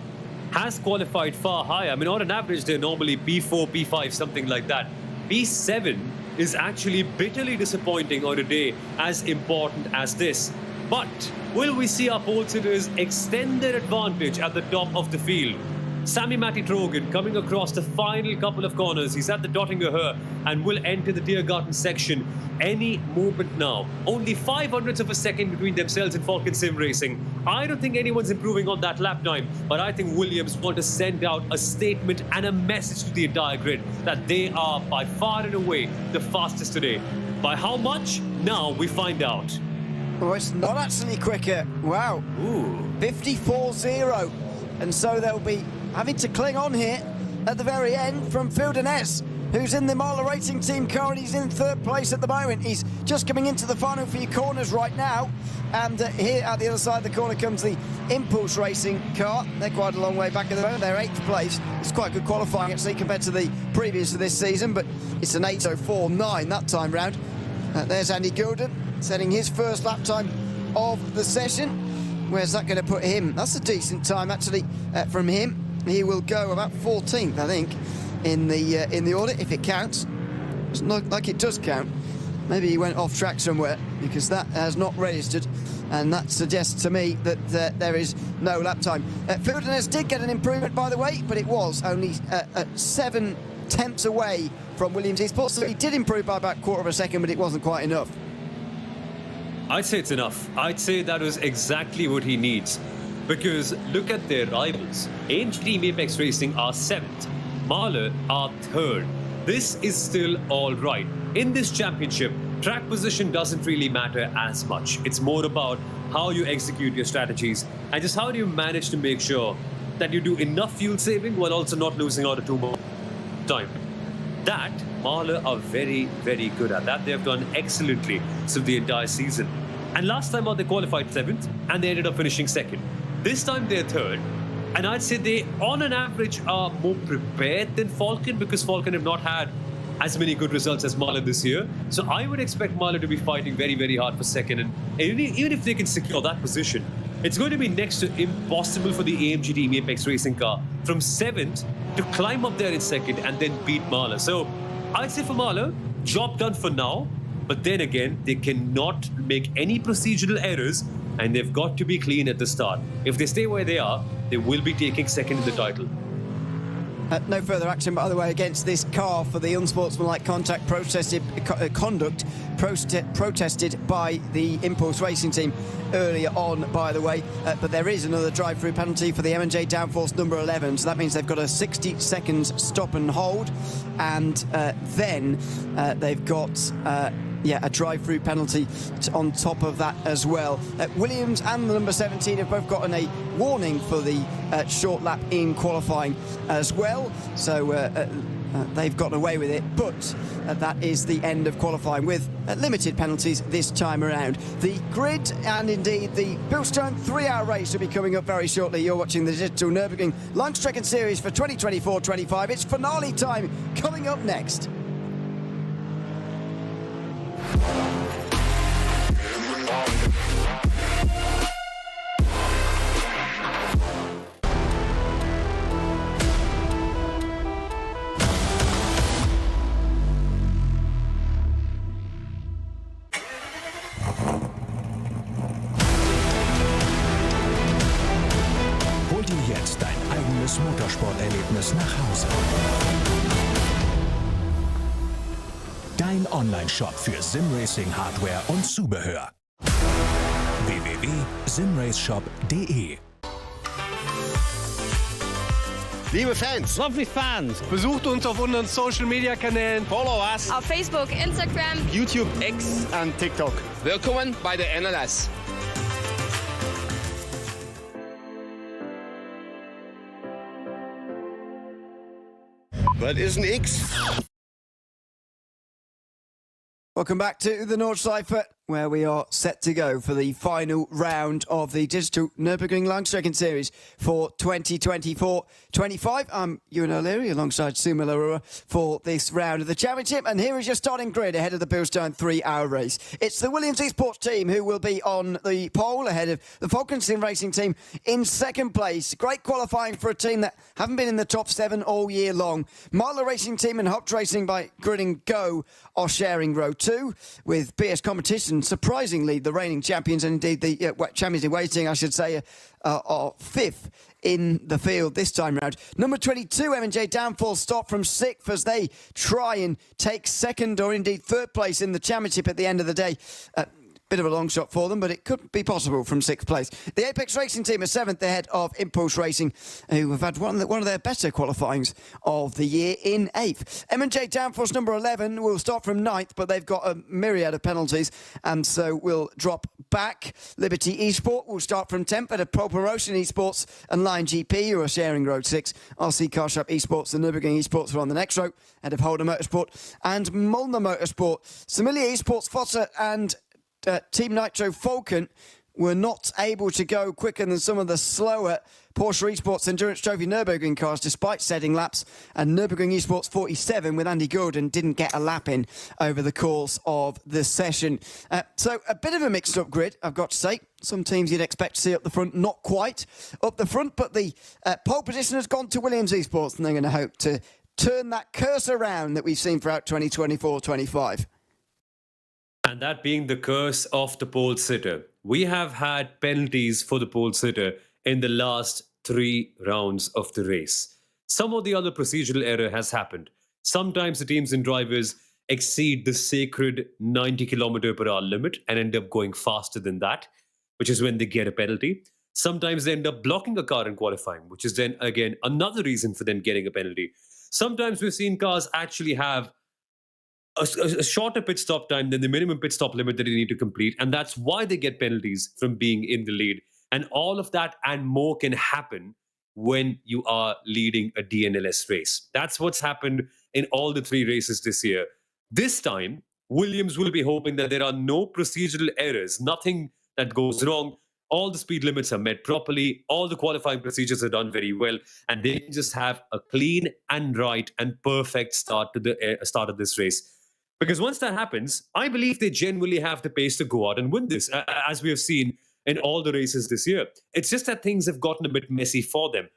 has qualified far higher. I mean, on an average, they're normally P4, P5, something like that. P7 is actually bitterly disappointing on a day as important as this. But will we see our pole sitters extend their advantage at the top of the field? Sami Matti Trogen coming across the final couple of corners. He's at the Dottinger Höhe and will enter the Tiergarten section any moment now. Only 500ths of a second between themselves and Falcon Sim Racing. I don't think anyone's improving on that lap time, but I think Williams want to send out a statement and a message to the entire grid that they are by far and away the fastest today. By how much? Now we find out. Oh, it's not actually quicker. Wow. Ooh. 54.0. And so they'll be having to cling on here at the very end from Phil Deness, who's in the Marler Racing Team car, and he's in 3rd place at the moment. He's just coming into the final few corners right now. And here at the other side of the corner comes the Impulse Racing car. They're quite a long way back at the moment. They're 8th place. It's quite good qualifying, actually, compared to the previous of this season, but it's an 8:04.9 that time round. There's Andy Gilden setting his first lap time of the session. Where's that going to put him? That's a decent time, actually, from him. He will go about 14th, I think, in the order, if it counts. It's not like it does count. Maybe he went off track somewhere, because that has not registered, and that suggests to me that there is no lap time. Phil Deness did get an improvement, by the way, but it was only 7/10 away from Williams Esports, so he did improve by about 1/4 of a second, but it wasn't quite enough. I'd say it's enough. I'd say that was exactly what he needs. Because look at their rivals. AMG Team Apex Racing are 7th. Marler are 3rd. This is still all right. In this championship, track position doesn't really matter as much. It's more about how you execute your strategies and just how do you manage to make sure that you do enough fuel saving while also not losing out too much time. That Marler are very, very good at. That they've done excellently through the entire season. And last time out they qualified 7th and they ended up finishing 2nd. This time they're 3rd, and I'd say they, on an average, are more prepared than Falcon because Falcon have not had as many good results as Marler this year. So I would expect Marler to be fighting very, very hard for 2nd, and even if they can secure that position, it's going to be next to impossible for the AMG Team Apex Racing car from 7th to climb up there in 2nd and then beat Marler. So I'd say for Marler, job done for now, but then again, they cannot make any procedural errors and they've got to be clean at the start. If they stay where they are, they will be taking 2nd in the title. No further action, by the way, against this car for the unsportsmanlike conduct protested by the Impulse Racing Team earlier on, by the way. But there is another drive-through penalty for the M&J downforce number 11, so that means they've got a 60 seconds stop and hold, and then they've got a drive-through penalty on top of that as well. Williams and the number 17 have both gotten a warning for the short lap in qualifying as well, so they've gotten away with it, but that is the end of qualifying with limited penalties this time around. The grid and indeed the Bilstone 3-hour race will be coming up very shortly. You're watching the Digital Nürburgring Langstrecken-Series for 2024-25. It's finale time coming up next. Hol dir jetzt dein eigenes Motorsporterlebnis nach Hause. Dein Online-Shop für Simracing-Hardware und Zubehör. www.simraceshop.de Liebe Fans, Lovely fans. Besucht uns auf unseren Social-Media-Kanälen. follow us, Auf Facebook, Instagram. YouTube, X und TikTok. Willkommen bei der DNLS. Was ist ein X? Welcome back to the Nordschleife, where we are set to go for the final round of the Digital Nürburgring Langstrecken-Series for 2024-25. I'm Ewan O'Leary alongside Suma Larua for this round of the championship, and here is your starting grid ahead of the Bilstein 3-hour race. It's the Williams Esports team who will be on the pole ahead of the Falkenstein Racing team in second place. Great qualifying for a team that haven't been in the top 7 all year long. Marler Racing team and Hopt Racing by Grid and Go are sharing row 2 with BS Competition. Surprisingly, the reigning champions and indeed the champions in waiting, I should say, are 5th in the field this time round. Number 22, M&J Downfall, stop from 6th as they try and take 2nd or indeed 3rd place in the championship at the end of the day. Bit of a long shot for them, but it could be possible from 6th place. The Apex Racing team are 7th ahead of Impulse Racing, who have had one of their better qualifyings of the year in 8th. M&J Downforce number 11 will start from 9th, but they've got a myriad of penalties, and so will drop back. Liberty Esport will start from 10th at a Pro Promotion Esports and Lion GP, who are sharing road 6. RC Car Shop Esports and Nürburgring Esports are on the next row, ahead of Holder Motorsport and Molnar Motorsport. Sommelier Esports, Fossa and Team Nitro Falcon were not able to go quicker than some of the slower Porsche Esports Endurance Trophy Nürburgring cars despite setting laps, and Nürburgring Esports 47 with Andy Gordon didn't get a lap in over the course of the session. So a bit of a mixed up grid, I've got to say. Some teams you'd expect to see up the front, not quite up the front, but the pole position has gone to Williams Esports, and they're going to hope to turn that curse around that we've seen throughout 2024-25. And that being the curse of the pole sitter. We have had penalties for the pole sitter in the last 3 rounds of the race. Some of the other procedural error has happened. Sometimes the teams and drivers exceed the sacred 90 km/h limit and end up going faster than that, which is when they get a penalty. Sometimes they end up blocking a car in qualifying, which is then again another reason for them getting a penalty. Sometimes we've seen cars actually have a shorter pit stop time than the minimum pit stop limit that they need to complete, and that's why they get penalties from being in the lead. And all of that and more can happen when you are leading a DNLS race. That's what's happened in all the 3 races this year. This time, Williams will be hoping that there are no procedural errors, nothing that goes wrong. All the speed limits are met properly, all the qualifying procedures are done very well, and they can just have a clean and right and perfect start to the start of this race. Because once that happens, I believe they genuinely have the pace to go out and win this, as we have seen in all the races this year. It's just that things have gotten a bit messy for them.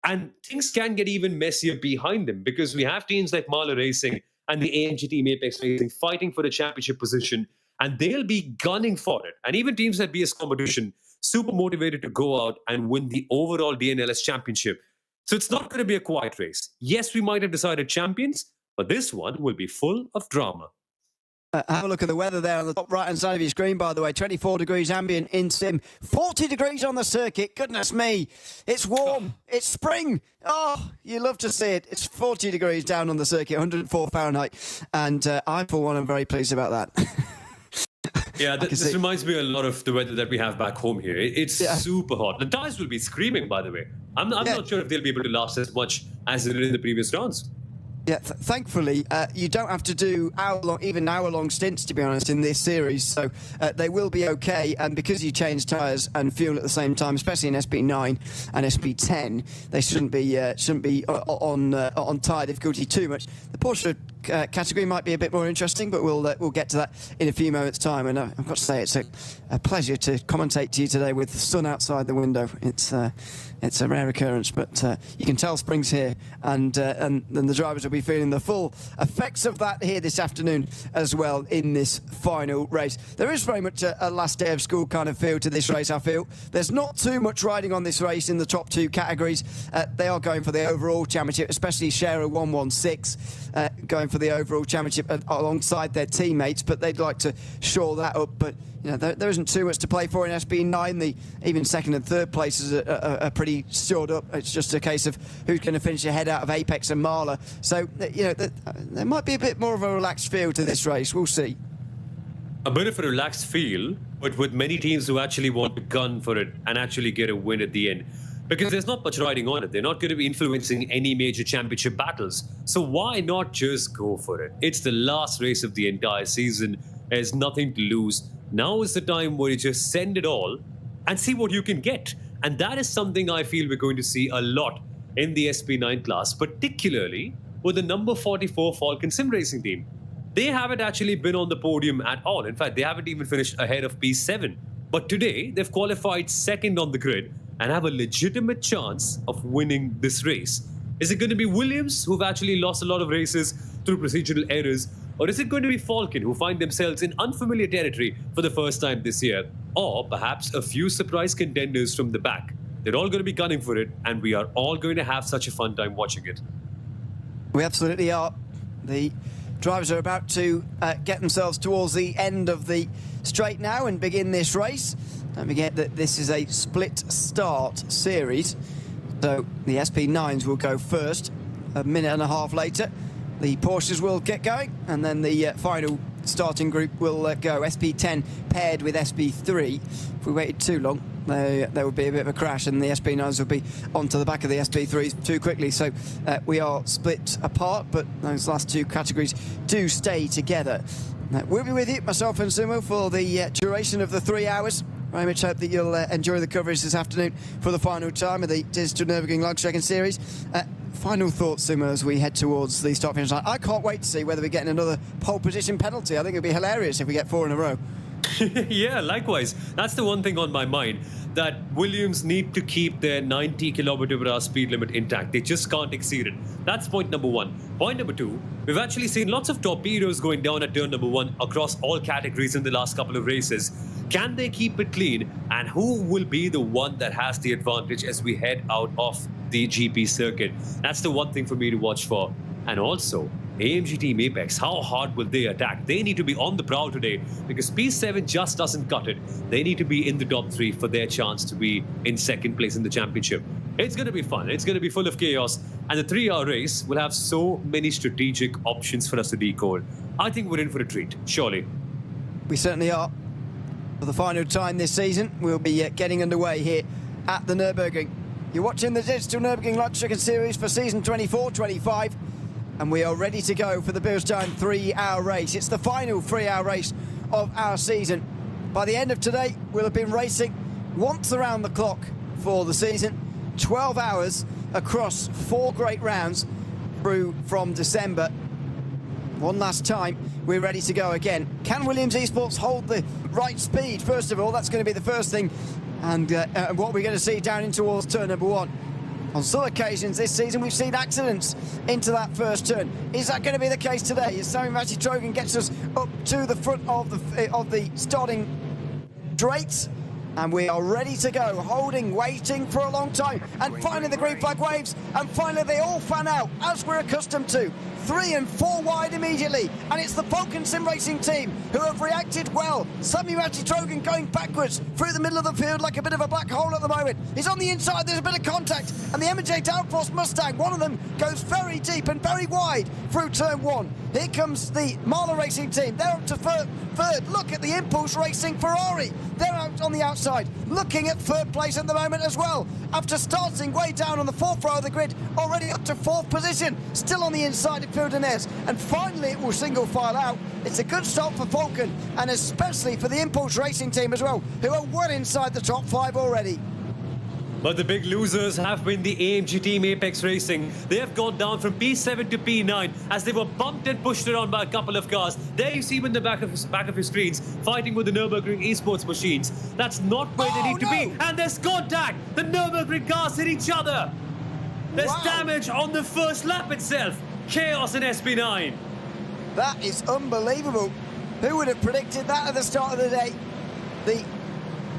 And things can get even messier behind them, because we have teams like Marler Racing and the AMG team Apex Racing fighting for the championship position, and they'll be gunning for it. And even teams like BS Competition, super motivated to go out and win the overall DNLS championship. So it's not going to be a quiet race. Yes, we might have decided champions, but this one will be full of drama. Have a look at the weather there on the top right-hand side of your screen, by the way. 24 degrees ambient in sim. 40 degrees on the circuit. Goodness me. It's warm. It's spring. Oh, you love to see it. It's 40 degrees down on the circuit, 104 Fahrenheit. And I, for one, am very pleased about that. Yeah, this reminds me a lot of the weather that we have back home here. It's super hot. The tires will be screaming, by the way. I'm not sure if they'll be able to last as much as they did in the previous rounds. Yeah, thankfully, you don't have to do hour-long stints, to be honest, in this series. So they will be okay. And because you change tyres and fuel at the same time, especially in SP9 and SP10, they shouldn't be on tyre difficulty too much. The Porsche category might be a bit more interesting, but we'll get to that in a few moments' time. And I've got to say, it's a pleasure to commentate to you today with the sun outside the window. It's a rare occurrence, but you can tell spring's here, and the drivers will be feeling the full effects of that here this afternoon as well in this final race. There is very much a last day of school kind of feel to this race, I feel. There's not too much riding on this race in the top 2 categories. They are going for the overall championship, especially Shara 116, going for for the overall championship alongside their teammates, but they'd like to shore that up. But you know, there isn't too much to play for in SB9. Even second and third places are pretty shored up. It's just a case of who's going to finish ahead out of Apex and Marla. So you know, there might be a bit more of a relaxed feel to this race. We'll see. A bit of a relaxed feel, but with many teams who actually want to gun for it and actually get a win at the end. Because there's not much riding on it. They're not going to be influencing any major championship battles. So why not just go for it? It's the last race of the entire season. There's nothing to lose. Now is the time where you just send it all and see what you can get. And that is something I feel we're going to see a lot in the SP9 class, particularly with the number 44 Falcon Sim Racing team. They haven't actually been on the podium at all. In fact, they haven't even finished ahead of P7. But today, they've qualified second on the grid and have a legitimate chance of winning this race. Is it going to be Williams, who've actually lost a lot of races through procedural errors? Or is it going to be Falcon, who find themselves in unfamiliar territory for the first time this year? Or perhaps a few surprise contenders from the back? They're all going to be gunning for it, and we are all going to have such a fun time watching it. We absolutely are. The drivers are about to get themselves towards the end of the straight now and begin this race. Don't forget that this is a split start series, so the SP9s will go first. A minute and a half later, the Porsches will get going, and then the final starting group will go. SP10 paired with SP3. If we waited too long, there would be a bit of a crash, and the SP9s will be onto the back of the SP3s too quickly. So we are split apart, but those last two categories do stay together. We'll be with you, myself and Sumo, for the duration of the 3 hours. Very much hope that you'll enjoy the coverage this afternoon for the final time of the Digital Nürburgring Langstrecken-Series. Final thoughts, Sumo, as we head towards the start finish line. I can't wait to see whether we're getting another pole position penalty. I think it'd be hilarious if we get 4 in a row. Yeah, likewise. That's the one thing on my mind, that Williams need to keep their 90 km/h speed limit intact. They just can't exceed it. That's point number one. Point number two, we've actually seen lots of torpedoes going down at turn number 1 across all categories in the last couple of races. Can they keep it clean? And who will be the one that has the advantage as we head out of the GP circuit? That's the one thing for me to watch for. And also, AMG Team Apex, how hard will they attack? They need to be on the prowl today, because P7 just doesn't cut it. They need to be in the top 3 for their chance to be in second place in the championship. It's going to be fun. It's going to be full of chaos. And the 3-hour race will have so many strategic options for us to decode. I think we're in for a treat, surely. We certainly are. For the final time this season, we'll be getting underway here at the Nürburgring. You're watching the Digital Nürburgring Langstrecken-Series for season 24-25. And we are ready to go for the Bilstein 3-hour race. It's the final 3-hour race of our season. By the end of today, we'll have been racing once around the clock for the season. 12 hours across 4 great rounds through from December. One last time, we're ready to go again. Can Williams Esports hold the right speed? First of all, that's going to be the first thing. And what we're going to see down in towards turn number 1. On some occasions this season, we've seen accidents into that first turn. Is that going to be the case today? As Sami Trogan gets us up to the front of the starting straight, and we are ready to go, holding, waiting for a long time, and finally the green flag waves, and finally they all fan out, as we're accustomed to. 3 and 4 wide immediately, and it's the Falcon Sim Racing team who have reacted well. Sami Trogan going backwards through the middle of the field like a bit of a black hole at the moment. He's on the inside, there's a bit of contact, and the M&J Downforce Mustang, one of them goes very deep and very wide through turn 1. Here comes the Marla Racing team, they're up to third. Look at the Impulse Racing Ferrari, they're out on the outside, looking at third place at the moment as well, after starting way down on the 4th row of the grid, already up to 4th position, still on the inside of Fildenez, and finally it will single file out. It's a good start for Falcon, and especially for the Impulse Racing team as well, who are well inside the top 5 already. But the big losers have been the AMG Team Apex Racing. They have gone down from P7 to P9 as they were bumped and pushed around by a couple of cars. There you see them in the back of your screens, fighting with the Nürburgring esports machines. That's not where they need to be. And there's contact! The Nürburgring cars hit each other! There's damage on the first lap itself. Chaos in SP9. That is unbelievable. Who would have predicted that at the start of the day? The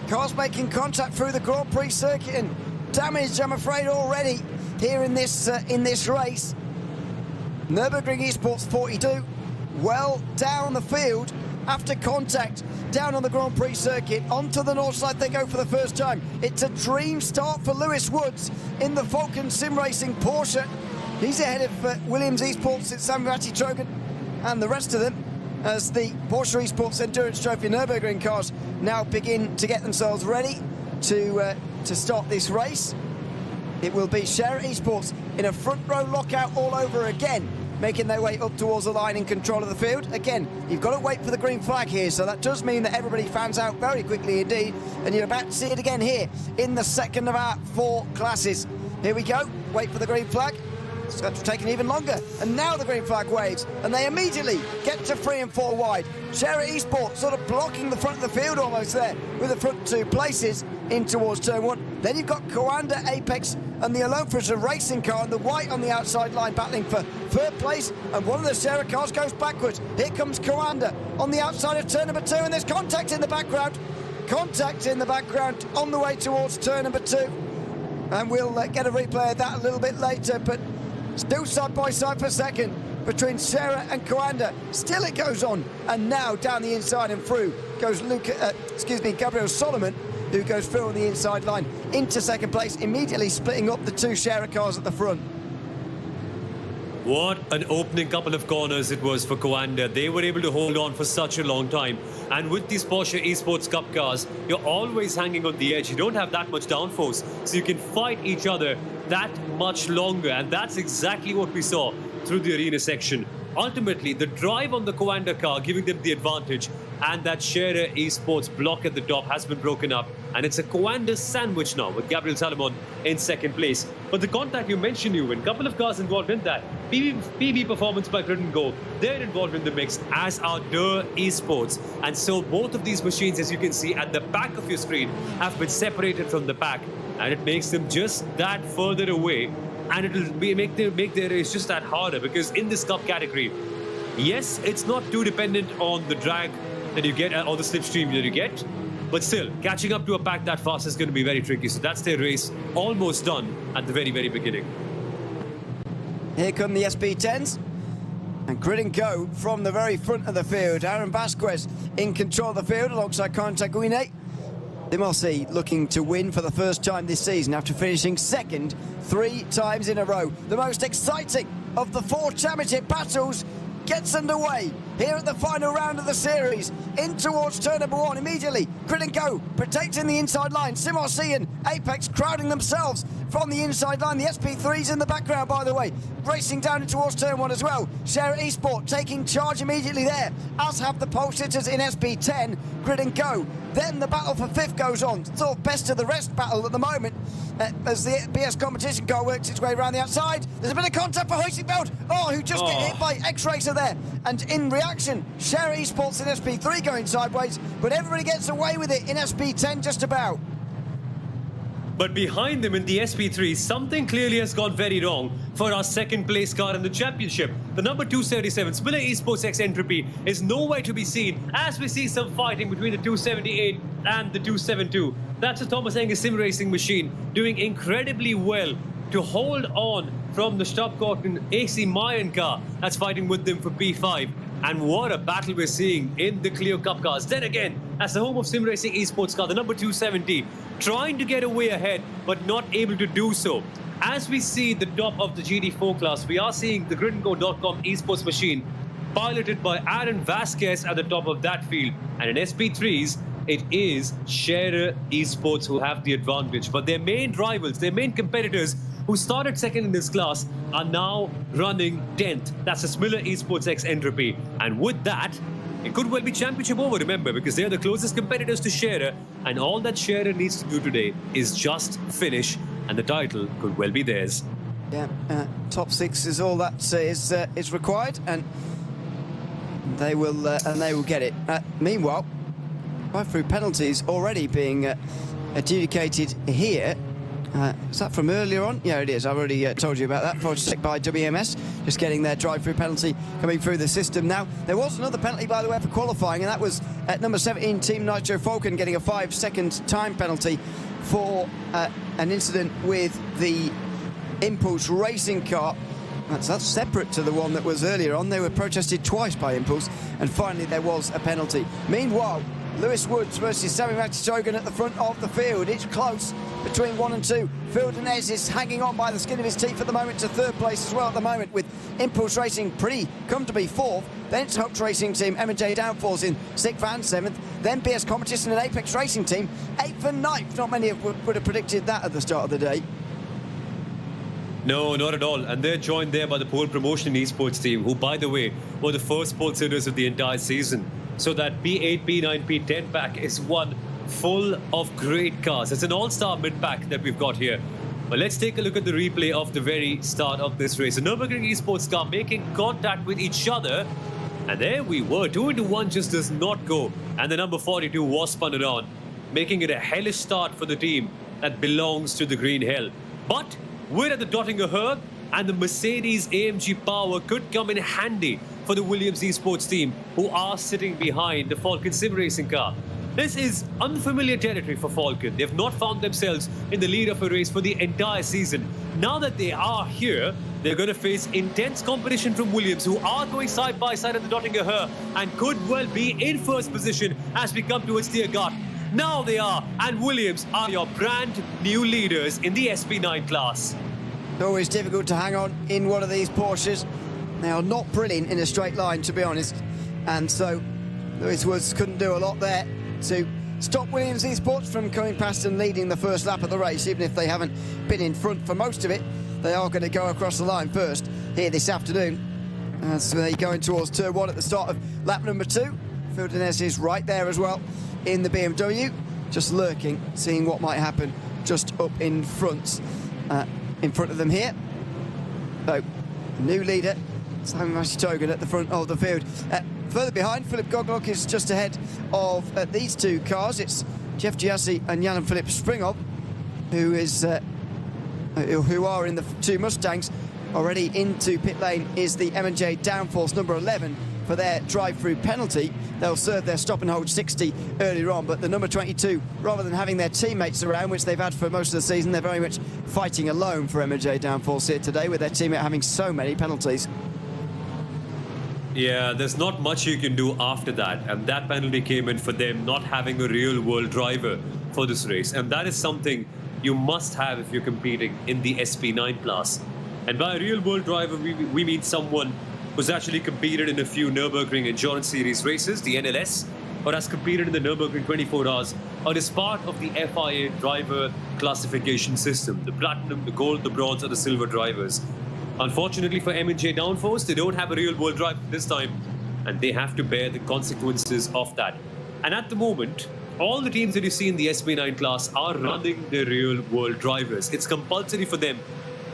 cars making contact through the Grand Prix circuit, and damage, I'm afraid, already here in this race. Nürburgring Esports 42, well down the field after contact down on the Grand Prix circuit. Onto the north side they go for the first time. It's a dream start for Lewis Woods in the Falcon Sim Racing Porsche. He's ahead of Williams Esports at Samurai Trogan and the rest of them as the Porsche Esports Endurance Trophy Nürburgring cars now begin to get themselves ready to start this race. It will be Scherer Esports in a front row lockout all over again, making their way up towards the line in control of the field. Again, you've got to wait for the green flag here, so that does mean that everybody fans out very quickly indeed, and you're about to see it again here in the second of our 4 classes. Here we go, wait for the green flag. It's going to take even longer, and now the green flag waves, and they immediately get to 3 and 4 wide. Scherer Esports sort of blocking the front of the field almost there with the front 2 places in towards turn 1. Then you've got Coanda, Apex and the Alonfrisa racing car and the white on the outside line battling for 3rd place, and one of the Scherer cars goes backwards. Here comes Coanda on the outside of turn number 2, and there's contact in the background. Contact in the background on the way towards turn number 2, and we'll get a replay of that a little bit later, but still side by side for second between Scherer and Coanda. Still it goes on, and now down the inside and through goes Gabriel Solomon, who goes through on the inside line into second place, immediately splitting up the 2 Scherer cars at the front. What an opening couple of corners it was for Coanda. They were able to hold on for such a long time. And with these Porsche Esports Cup cars, you're always hanging on the edge. You don't have that much downforce, so you can fight each other that much longer. And that's exactly what we saw through the arena section. Ultimately, the drive on the Coanda car giving them the advantage, and that Scherer Esports block at the top has been broken up, and it's a Coanda sandwich now with Gabriel Salomon in second place. But the contact you mentioned, Ewan, a couple of cars involved in that. PB Performance by Grid & Go, they're involved in the mix, as are Der Esports. And so both of these machines, as you can see at the back of your screen, have been separated from the pack, and it makes them just that further away. And it'll make their race just that harder, because in this cup category, yes, it's not too dependent on the drag that you get or the slipstream that you get, but still, catching up to a pack that fast is going to be very tricky. So that's their race almost done at the very, very beginning. Here come the SP10s. And Grid & Go from the very front of the field. Aaron Vasquez in control of the field alongside Contact Guine. Dimossi looking to win for the first time this season after finishing second 3 times in a row. The most exciting of the 4 championship battles gets underway here at the final round of the series. In towards turn number 1 immediately. Grid & Go protecting the inside line. Simorsi and Apex crowding themselves from the inside line. The SP3's in the background, by the way, racing down towards turn 1 as well. Scherer Esport taking charge immediately there, as have the pole sitters in SP10. Grid & Go. Then the battle for 5th goes on. Sort of best of the rest battle at the moment as the BS competition car works its way around the outside. There's a bit of contact for Huizenveld, who just get hit by X-Racer there. And in reaction, Scherer Esports in SP3 going sideways, but everybody gets away with it in SP10 just about. But behind them in the SP3, something clearly has gone very wrong for our second place car in the championship. The number 277, Spiller Esports X Entropy, is nowhere to be seen as we see some fighting between the 278 and the 272. That's a Thomas Engels sim racing machine doing incredibly well to hold on from the Stabkorten AC Mayan car that's fighting with them for P5. And what a battle we're seeing in the Clio Cup cars. Then again, as the home of sim racing esports car, the number 270, trying to get away ahead, but not able to do so. As we see the top of the GT4 class, we are seeing the gridandgo.com esports machine piloted by Aaron Vasquez at the top of that field. And in SP3s, it is Scherer Esports who have the advantage. But their main rivals, their main competitors who started second in this class are now running 10th. That's the Smiller Esports X Entropy. And with that, it could well be championship over, remember, because they're the closest competitors to Scherer. And all that Scherer needs to do today is just finish, and the title could well be theirs. Yeah, top 6 is all that is required, and they will get it. Meanwhile, drive-through penalties already being adjudicated here. Is that from earlier on? Yeah, it is. I've already told you about that. Forward check by WMS, just getting their drive-through penalty coming through the system now. There was another penalty, by the way, for qualifying, and that was at number 17, Team Nitro Falcon, getting a 5-second time penalty for an incident with the Impulse racing car. That's separate to the one that was earlier on. They were protested twice by Impulse, and finally there was a penalty. Meanwhile, Lewis Woods versus Sami Matitogan at the front of the field. It's close between 1 and 2. Phil Denez is hanging on by the skin of his teeth at the moment to third place as well at the moment, with Impulse Racing pretty comfortably fourth. Then it's Hope's Racing Team, M&J Downforce in 6th and 7th. Then BS Competition and Apex Racing Team, 8th and 9th. Not many would have predicted that at the start of the day. No, not at all. And they're joined there by the pole promotion esports team, who, by the way, were the first pole sitters of the entire season. So that P8, P9, P10 pack is one full of great cars. It's an all-star mid-pack that we've got here. But let's take a look at the replay of the very start of this race. The Nürburgring esports car making contact with each other. And there we were. 2 into 1 just does not go. And the number 42 was spun around, making it a hellish start for the team that belongs to the Green Hell. But we're at the Dottinger Herb, and the Mercedes AMG power could come in handy for the Williams esports team, who are sitting behind the Falcon sim racing car. This is unfamiliar territory for Falcon. They've not found themselves in the lead of a race for the entire season. Now that they are here, they're going to face intense competition from Williams, who are going side by side at the Dottinger Herb and could well be in first position as we come towards Tiergarten. Now they are, and Williams are your brand new leaders in the SP9 class. Always difficult to hang on in one of these Porsches. They are not brilliant in a straight line, to be honest. And so Lewis Woods couldn't do a lot there to stop Williams Esports from coming past and leading the first lap of the race. Even if they haven't been in front for most of it, they are going to go across the line first here this afternoon. As they go in towards turn 1 at the start of lap number 2. Phil Denez is right there as well in the BMW, just lurking, seeing what might happen just up in front of them here. So, new leader, Sami Matitogan at the front of the field. Further behind, Philip Goglock is just ahead of these two cars. It's Jeff Giassi and Jan-Philipp Springhoff, who are in the two Mustangs. Already into pit lane is the M&J Downforce number 11 for their drive-through penalty. They'll serve their stop and hold 60 earlier on, but the number 22, rather than having their teammates around, which they've had for most of the season, they're very much fighting alone for M&J Downforce here today, with their teammate having so many penalties. Yeah, there's not much you can do after that, and that penalty came in for them not having a real-world driver for this race, and that is something you must have if you're competing in the SP9 class. And by a real-world driver, we mean someone who's actually competed in a few Nürburgring Endurance Series races, the DNLS, or has competed in the Nürburgring 24 Hours, or is part of the FIA driver classification system, the platinum, the gold, the bronze, or the silver drivers. Unfortunately for M&J Downforce, they don't have a real-world driver this time, and they have to bear the consequences of that. And at the moment, all the teams that you see in the SP9 class are running their real-world drivers. It's compulsory for them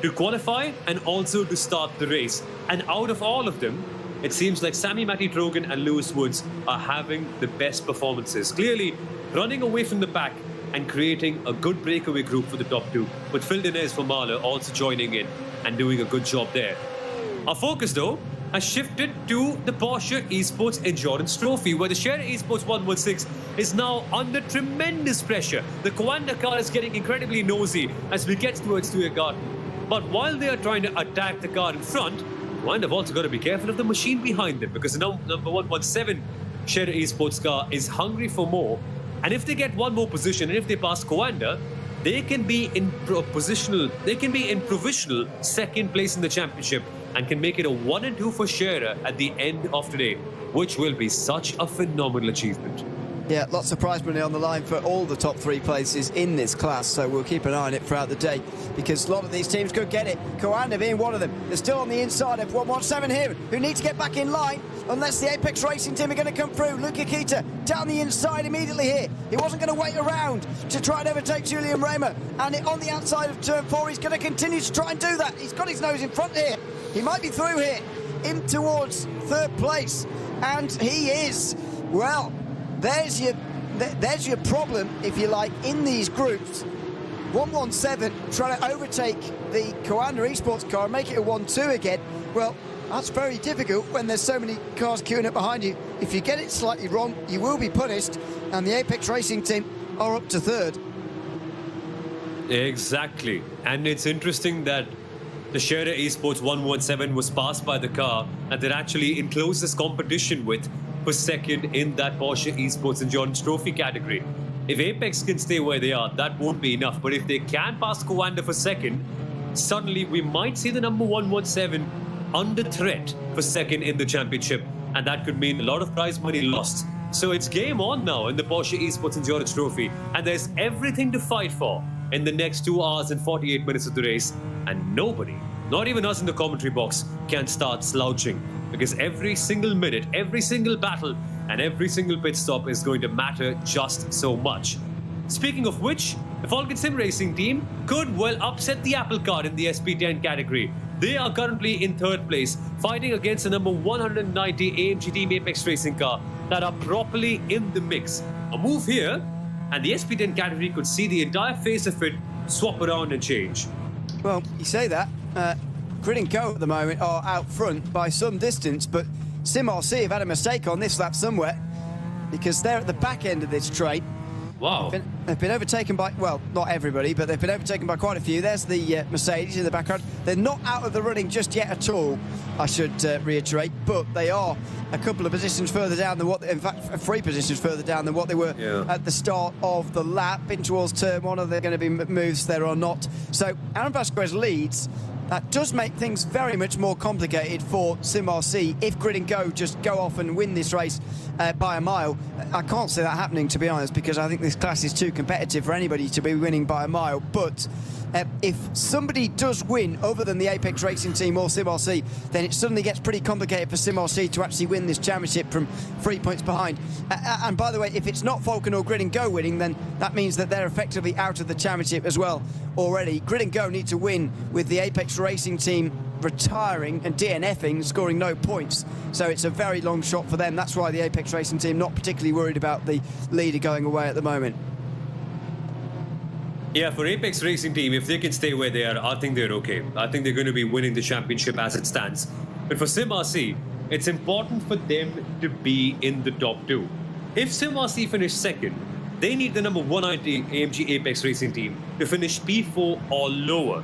to qualify and also to start the race. And out of all of them, it seems like Sami Matitogan and Lewis Woods are having the best performances. Clearly, running away from the pack and creating a good breakaway group for the top two, with Phil Denez for Mahler also joining in and doing a good job there. Our focus, though, has shifted to the Porsche Esports Endurance Trophy, where the Scherer Esports 116 is now under tremendous pressure. The Coanda car is getting incredibly nosy as we get towards Tiergarten. But while they are trying to attack the car in front, Coanda have also got to be careful of the machine behind them, because the number 117 Scherer Esports car is hungry for more. And if they get one more position, and if they pass Coanda, they can be in provisional second place in the championship and can make it a 1 and 2 for Scherer at the end of today, which will be such a phenomenal achievement. Yeah, lots of prize money on the line for all the top 3 places in this class, so we'll keep an eye on it throughout the day, because a lot of these teams could get it. Coanda being one of them. They're still on the inside of 117 here, who need to get back in line unless the Apex Racing team are going to come through. Luca Kita down the inside immediately here. He wasn't going to wait around to try and overtake Julian Raymer, and on the outside of turn 4, he's going to continue to try and do that. He's got his nose in front here. He might be through here, in towards 3rd place, and he is. Well, there's your problem, if you like, in these groups. 117 trying to overtake the Coanda Esports car and make it a 1-2 again. Well, that's very difficult when there's so many cars queuing up behind you. If you get it slightly wrong, you will be punished, and the Apex Racing team are up to 3rd. Exactly. And it's interesting that the Scherer Esports 117 was passed by the car and they're actually in closest competition with for second in that Porsche Esports Endurance Trophy category. If Apex can stay where they are, that won't be enough. But if they can pass Coanda for second, suddenly we might see the number 117 under threat for second in the championship. And that could mean a lot of prize money lost. So it's game on now in the Porsche Esports Endurance Trophy. And there's everything to fight for in the next 2 hours and 48 minutes of the race. And nobody, not even us in the commentary box, can start slouching. Because every single minute, every single battle, and every single pit stop is going to matter just so much. Speaking of which, the Falcon Sim Racing team could well upset the apple cart in the SP10 category. They are currently in third place, fighting against the number 190 AMG Team Apex Racing car that are properly in the mix. A move here, and the SP10 category could see the entire face of it swap around and change. Well, you say that. Grid and Go at the moment are out front by some distance, but Sim RC have had a mistake on this lap somewhere because they're at the back end of this train. Wow. They've been overtaken by, well, not everybody, but they've been overtaken by quite a few. There's the Mercedes in the background. They're not out of the running just yet at all, I should reiterate, but they are a couple of positions further down than what, in fact, 3 positions further down than what they were at the start of the lap. In towards turn 1, are there going to be moves there or not? So Aaron Vasquez leads. That does make things very much more complicated for Sim RC if Grid and Go just go off and win this race by a mile. I can't see that happening, to be honest, because I think this class is too competitive for anybody to be winning by a mile. But if somebody does win other than the Apex Racing team or Sim RC, then it suddenly gets pretty complicated for Sim RC to actually win this championship from 3 points behind. And by the way, if it's not Falcon or Grid and Go winning, then that means that they're effectively out of the championship as well already. Grid and Go need to win with the Apex Racing team retiring and DNFing, scoring no points. So it's a very long shot for them. That's why the Apex Racing team not particularly worried about the leader going away at the moment. Yeah, for Apex Racing team, if they can stay where they are, I think they're okay. I think they're going to be winning the championship as it stands. But for Sim RC, it's important for them to be in the top 2. If Sim RC finish second, they need the number 190 AMG Apex Racing team to finish P4 or lower.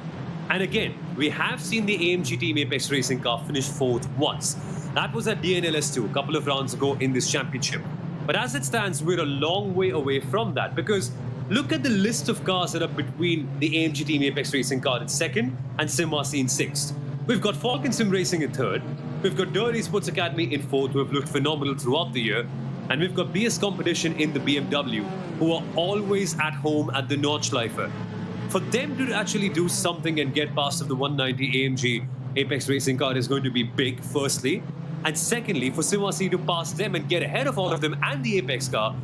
And again, we have seen the AMG Team Apex Racing car finish 4th once. That was at DNLS 2 a couple of rounds ago in this championship. But as it stands, we're a long way away from that, because look at the list of cars that are between the AMG Team Apex Racing car in second and Sim RC in 6th. We've got Falcon Sim Racing in 3rd. We've got Dirty Sports Academy in 4th, who have looked phenomenal throughout the year. And we've got BS Competition in the BMW, who are always at home at the Nordschleife. For them to actually do something and get past of the 190 AMG Apex Racing car is going to be big, firstly. And secondly, for Sim RC to pass them and get ahead of all of them and the Apex car,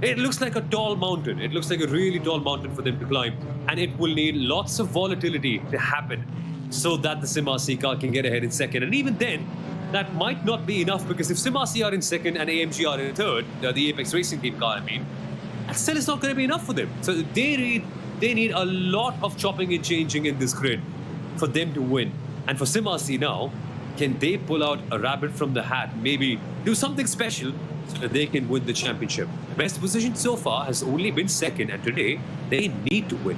it looks like a tall mountain. It looks like a really tall mountain for them to climb. And it will need lots of volatility to happen so that the Sim RC car can get ahead in second. And even then, that might not be enough, because if Sim RC are in second and AMG are in 3rd, the Apex Racing team car, I mean, that still is not going to be enough for them. So they need a lot of chopping and changing in this grid for them to win. And for Sim RC now, can they pull out a rabbit from the hat, maybe do something special so that they can win the championship? The best position so far has only been second, and today they need to win.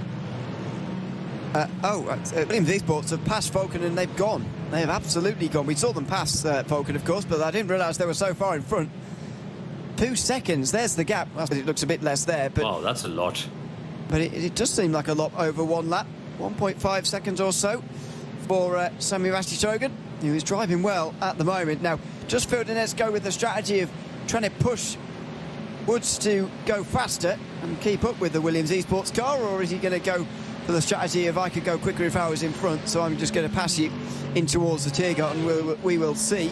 Williams Esports have passed Falcon and they've gone. They have absolutely gone. We saw them pass Falcon, of course, but I didn't realise they were so far in front. 2 seconds, there's the gap. Well, it looks a bit less there, but Wow, that's a lot. But it does seem like a lot over 1 lap. 1.5 seconds or so for Sami Rastichogan, who is driving well at the moment. Now, just Fildinez go with the strategy of trying to push Woods to go faster and keep up with the Williams Esports car, or is he going to go for the strategy of I could go quicker if I was in front, so I'm just going to pass you in towards the Tiergarten? We will see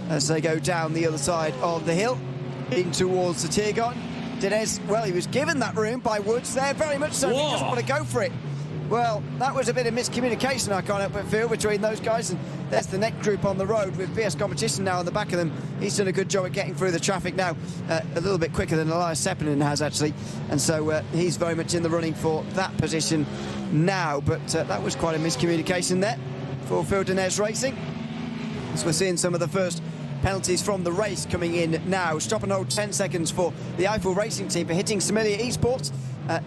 as they go down the other side of the hill in towards the Tiergarten. Dinez, well, he was given that room by Woods there, very much so. He doesn't want to go for it. Well, that was a bit of miscommunication, I can't help but feel, between those guys. And there's the next group on the road with BS Competition now on the back of them. He's done a good job at getting through the traffic now, a little bit quicker than Elias Sepinen has, actually. And so he's very much in the running for that position now. But that was quite a miscommunication there for Fildinez Racing. So we're seeing some of the first penalties from the race coming in now. Stop and hold 10 seconds for the Eiffel Racing team for hitting Similia Esports.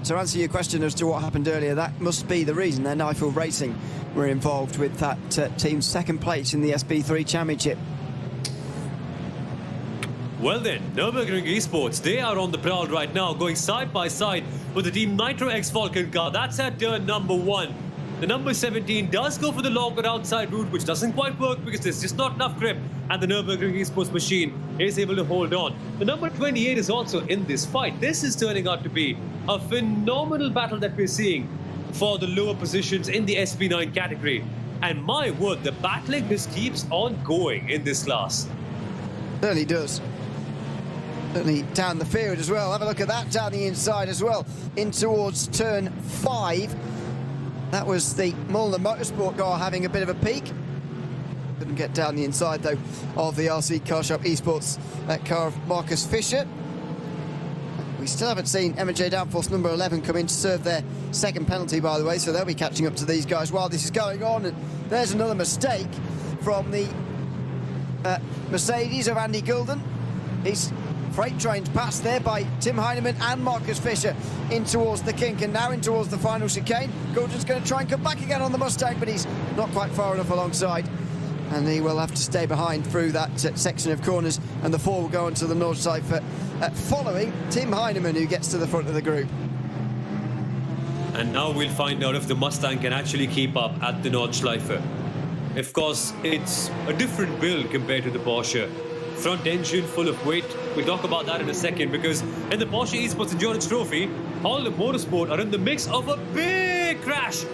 To answer your question as to what happened earlier, that must be the reason then Eiffel Racing were involved with that team's second place in the SB3 Championship. Well then, Nürburgring Esports, they are on the prowl right now, going side by side with the Team Nitro X Falcon car. That's at turn number 1. The number 17 does go for the longer outside route, which doesn't quite work because there's just not enough grip, and the Nürburgring Esports machine is able to hold on. The number 28 is also in this fight. This is turning out to be a phenomenal battle that we're seeing for the lower positions in the SB9 category. And my word, the battling just keeps on going in this class. Certainly does. Certainly down the field as well. Have a look at that down the inside as well, in towards turn 5. That was the Mulner Motorsport car having a bit of a peak. Couldn't get down the inside though of the RC Car Shop Esports car of Marcus Fisher. We still haven't seen M&J Downforce number 11 come in to serve their second penalty, by the way, so they'll be catching up to these guys while this is going on. And there's another mistake from the Mercedes of Andy Gulden. He's freight trained past there by Tim Heinemann and Marcus Fisher in towards the kink, and now in towards the final chicane. Gulden's going to try and come back again on the Mustang, but he's not quite far enough alongside, and he will have to stay behind through that section of corners, and the 4 will go onto the north side for following Tim Heinemann, who gets to the front of the group. And now we'll find out if the Mustang can actually keep up at the Nordschleife. Of course, it's a different build compared to the Porsche. Front engine full of weight. We'll talk about that in a second, because in the Porsche Esports Endurance Trophy, Holland Motorsport are in the mix of a big crash.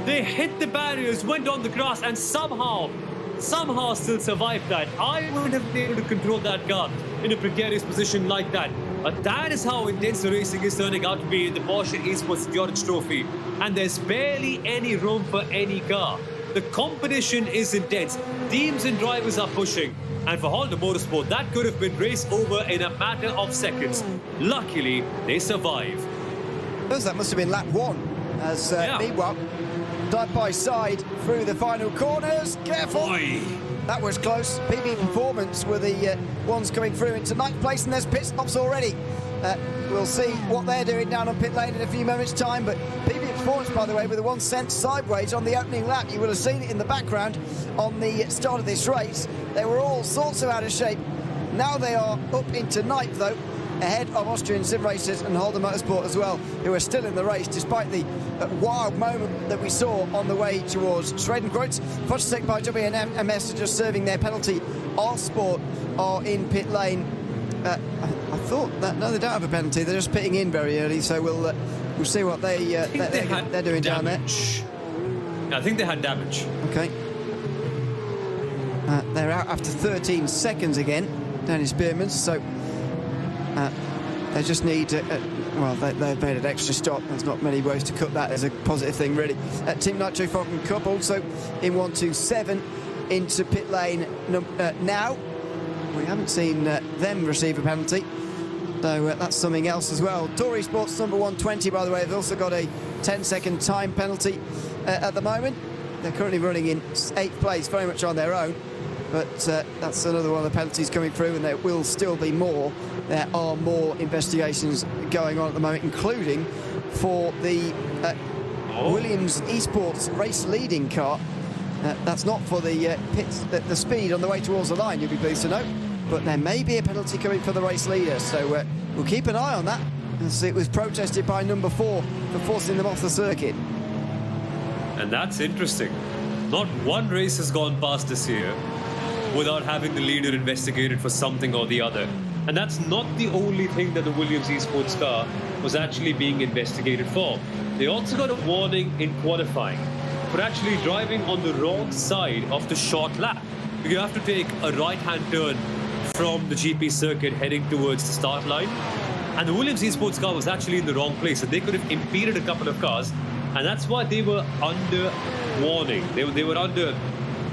They hit the barriers, went on the grass, and somehow still survived that. I wouldn't have been able to control that car in a precarious position like that. But that is how intense the racing is turning out to be in the Porsche Esports Endurance Trophy. And there's barely any room for any car. The competition is intense. Teams and drivers are pushing. And for Honda Motorsport, that could have been raced over in a matter of seconds. Luckily, they survive. That must have been lap 1 as Meanwhile, side by side through the final corners. Careful! Oy. That was close. PB Performance were the ones coming through into 9th place, and there's pit stops already. We'll see what they're doing down on pit lane in a few moments' time. But PB Performance, by the way, with the one sent sideways on the opening lap. You will have seen it in the background on the start of this race. They were all sorts of out of shape. Now they are up into 9th, though, ahead of Austrian sim racers and Holden Motorsport as well, who are still in the race, despite the wild moment that we saw on the way towards Schwedenkreuz. Fudgesec by WNMS are just serving their penalty. R Sport are in pit lane. I thought that no, they don't have a penalty. They're just pitting in very early, so we'll see what they're doing down there. I think they had damage. Okay. They're out after 13 seconds again, Danny Spearman, so they just need well, they've made an extra stop. There's not many ways to cut that as a positive thing, really. Team Nitro Falcon Cup also in 127 into pit lane now. We haven't seen them receive a penalty, so that's something else as well. Tory Sports number 120, by the way, they've also got a 10-second time penalty at the moment. They're currently running in 8th place, very much on their own, but that's another one of the penalties coming through, and there will still be more. There are more investigations going on at the moment, including for the Williams Esports race leading car. That's not for the the speed on the way towards the line, you'll be pleased to know, but there may be a penalty coming for the race leader, so we'll keep an eye on that. As it was protested by number 4 for forcing them off the circuit. And that's interesting. Not one race has gone past this year without having the leader investigated for something or the other. And that's not the only thing that the Williams Esports car was actually being investigated for. They also got a warning in qualifying for actually driving on the wrong side of the short lap. You have to take a right-hand turn from the GP circuit heading towards the start line. And the Williams Esports car was actually in the wrong place, so they could have impeded a couple of cars. And that's why they were under warning. They were under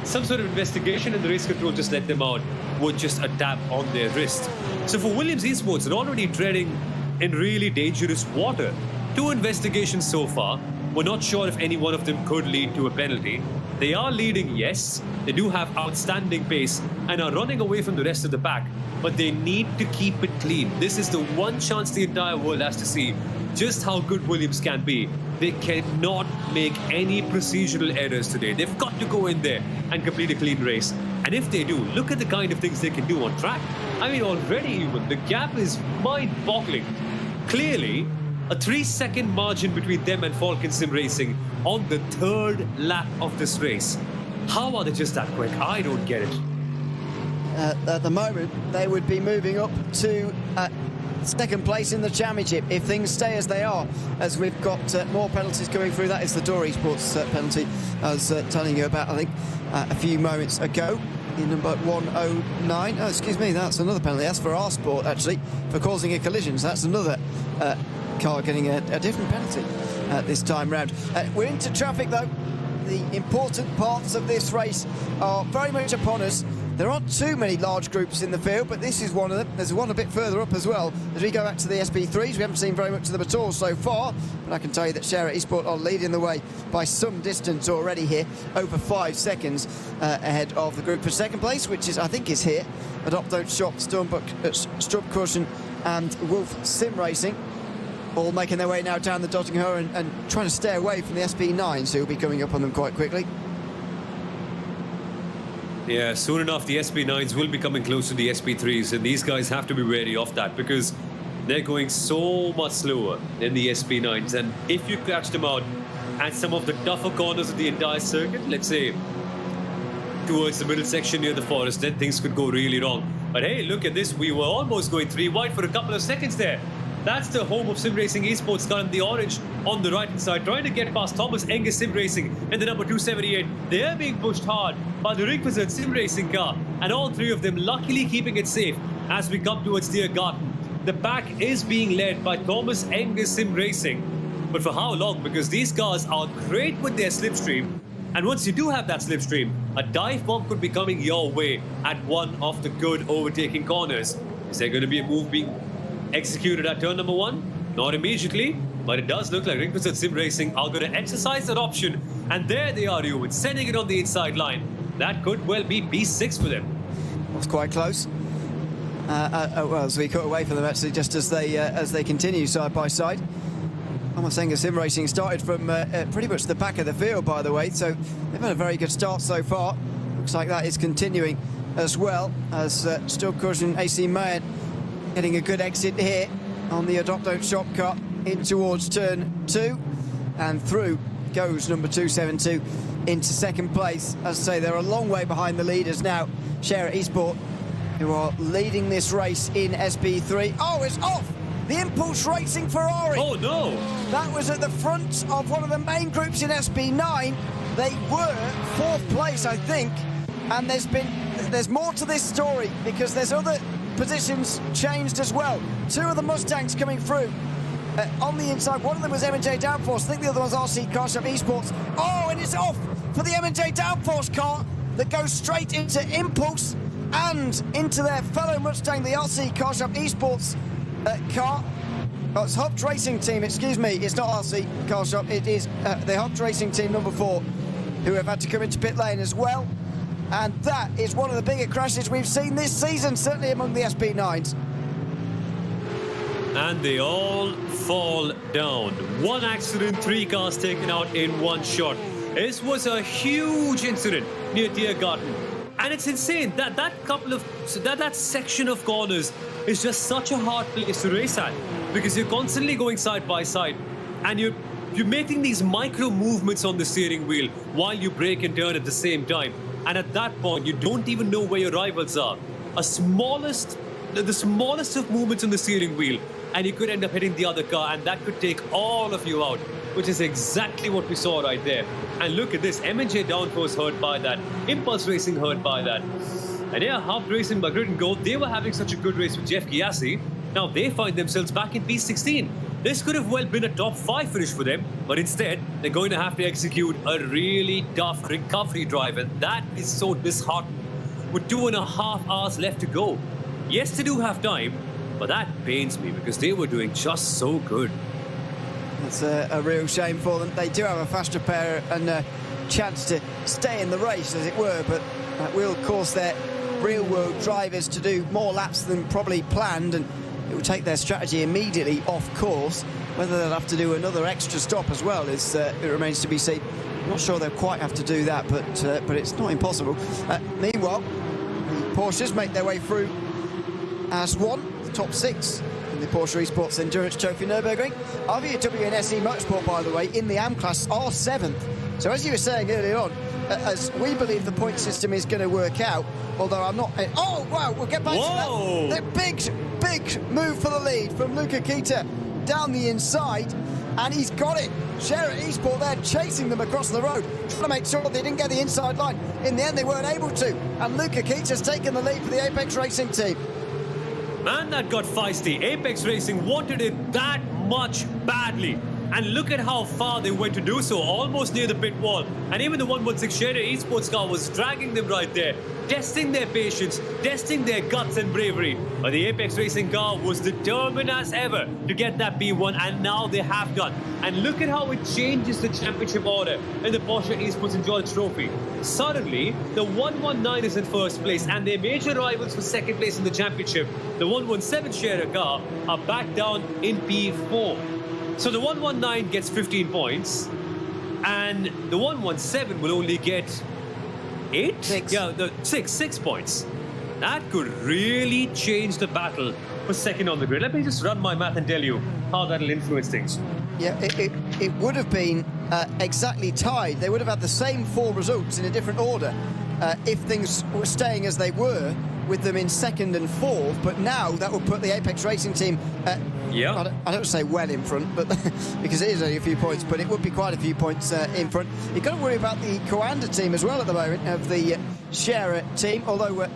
some sort of investigation, and the race control just let them out with just a tap on their wrist. So for Williams Esports, they're already treading in really dangerous water. 2 investigations so far. We're not sure if any one of them could lead to a penalty. They are leading, yes. They do have outstanding pace and are running away from the rest of the pack. But they need to keep it clean. This is the one chance the entire world has to see just how good Williams can be. They cannot make any procedural errors today. They've got to go in there and complete a clean race. And if they do, look at the kind of things they can do on track. I mean, already even, the gap is mind-boggling. Clearly, a 3-second margin between them and Falcon Sim Racing on the third lap of this race. How are they just that quick? I don't get it. At the moment, they would be moving up to second place in the championship if things stay as they are, as we've got more penalties coming through. That is the Dory Sports penalty I was telling you about, I think, a few moments ago. In number 109. Oh, excuse me, that's another penalty. That's for our sport, actually, for causing a collision. So that's another car getting a different penalty this time round. We're into traffic, though. The important parts of this race are very much upon us. There aren't too many large groups in the field, but this is one of them. There's one a bit further up as well. As we go back to the SP3s, we haven't seen very much of them at all so far, but I can tell you that Share Esport are leading the way by some distance already here, over 5 seconds ahead of the group for second place, which is, I think, is here. Adopt Don't Shop, Strupp Cushion and Wolf Sim Racing, all making their way now down the Dottinghoe and trying to stay away from the SP9s, who will be coming up on them quite quickly. Yeah, soon enough the SP9s will be coming close to the SP3s, and these guys have to be wary of that because they're going so much slower than the SP9s. And if you catch them out at some of the tougher corners of the entire circuit, let's say towards the middle section near the forest, then things could go really wrong. But hey, look at this, we were almost going 3 wide for a couple of seconds there. That's the home of Sim Racing Esports car in the orange on the right hand side, trying to get past Thomas Engels Sim Racing in the number 278. They're being pushed hard by the Ring Wizard Sim Racing car, and all three of them luckily keeping it safe as we come towards Tiergarten. The pack is being led by Thomas Engels Sim Racing. But for how long? Because these cars are great with their slipstream. And once you do have that slipstream, a dive bomb could be coming your way at one of the good overtaking corners. Is there going to be a move being executed at turn number 1? Not immediately, but it does look like Ring Wizard Sim Racing are going to exercise that option. And there they are, Ewan, sending it on the inside line. That could well be B6 for them. That's quite close. Well, as we cut away from them, actually, just as they continue side by side. Thomas Engels Sim Racing started from pretty much the back of the field, by the way, so they've had a very good start so far. Looks like that is continuing as well, as Stubbs and AC Mayen getting a good exit here on the Adopt Don't Shop car in towards turn 2, and through goes number 272 into second place. As I say, they're a long way behind the leaders now. Share Esport, who are leading this race in SP3. Oh, it's off! The Impulse Racing Ferrari. Oh no! That was at the front of one of the main groups in SP9. They were 4th place, I think, and there's more to this story because there's other positions changed as well. 2 of the Mustangs coming through on the inside. One of them was M&J Downforce. I think the other one's RC Car Shop Esports. Oh, and it's off for the M&J Downforce car that goes straight into Impulse and into their fellow Mustang, the RC Car Shop Esports car. Oh, it's Hobbs Racing Team, excuse me. It's not RC Car Shop. It is the Hobbs Racing Team number 4, who have had to come into pit lane as well. And that is one of the bigger crashes we've seen this season, certainly among the SP9s. And they all fall down. 1 accident, 3 cars taken out in 1 shot. This was a huge incident near Tiergarten. And it's insane that that section of corners is just such a hard place to race at, because you're constantly going side by side and you're making these micro movements on the steering wheel while you brake and turn at the same time. And at that point, you don't even know where your rivals are. The smallest of movements on the steering wheel, and you could end up hitting the other car, and that could take all of you out, which is exactly what we saw right there. And look at this, M&J Downforce hurt by that, Impulse Racing hurt by that. And yeah, Hobbs Racing by Grid and Gold, they were having such a good race with Jeff Gyasi. Now they find themselves back in P16. This could have well been a top 5 finish for them, but instead, they're going to have to execute a really tough recovery drive, and that is so disheartening. With 2.5 hours left to go. Yes, they do have time, but that pains me because they were doing just so good. That's a real shame for them. They do have a faster pair, and chance to stay in the race, as it were, but that will cause their real-world drivers to do more laps than probably planned, and it will take their strategy immediately off course. Whether they'll have to do another extra stop as well is it remains to be seen. I'm not sure they'll quite have to do that, but it's not impossible. Meanwhile, the Porsches make their way through as one, the top 6 in the Porsche Esports Endurance Trophy Nürburgring. RVW and SE Motorsport, by the way, in the AM class are 7th. So as you were saying earlier on, as we believe the point system is going to work out, although I'm not... Oh, wow, we'll get back to that. The big move for the lead from Luca Kita down the inside, and he's got it. Share Esport there chasing them across the road, trying to make sure they didn't get the inside line. In the end, they weren't able to, and Luca Kita's taken the lead for the Apex Racing team. Man, that got feisty. Apex Racing wanted it that much badly. And look at how far they went to do so, almost near the pit wall. And even the 116 Shader Esports car was dragging them right there, testing their patience, testing their guts and bravery. But the Apex Racing car was determined as ever to get that P1, and now they have done. And look at how it changes the championship order in the Porsche Esports Endurance Trophy. Suddenly, the 119 is in first place, and their major rivals for second place in the championship, the 117 Shader car, are back down in P4. So the 119 gets 15 points, and the 117 will only get 8? 6. Yeah, 6 points. That could really change the battle for second on the grid. Let me just run my math and tell you how that'll influence things. Yeah, it would have been exactly tied. They would have had the same 4 results in a different order if things were staying as they were, with them in second and fourth, but now that will put the Apex Racing team, I don't say well in front, but because it is only a few points, but it would be quite a few points in front. You've got to worry about the Coanda team as well at the moment, of the Scherer team, although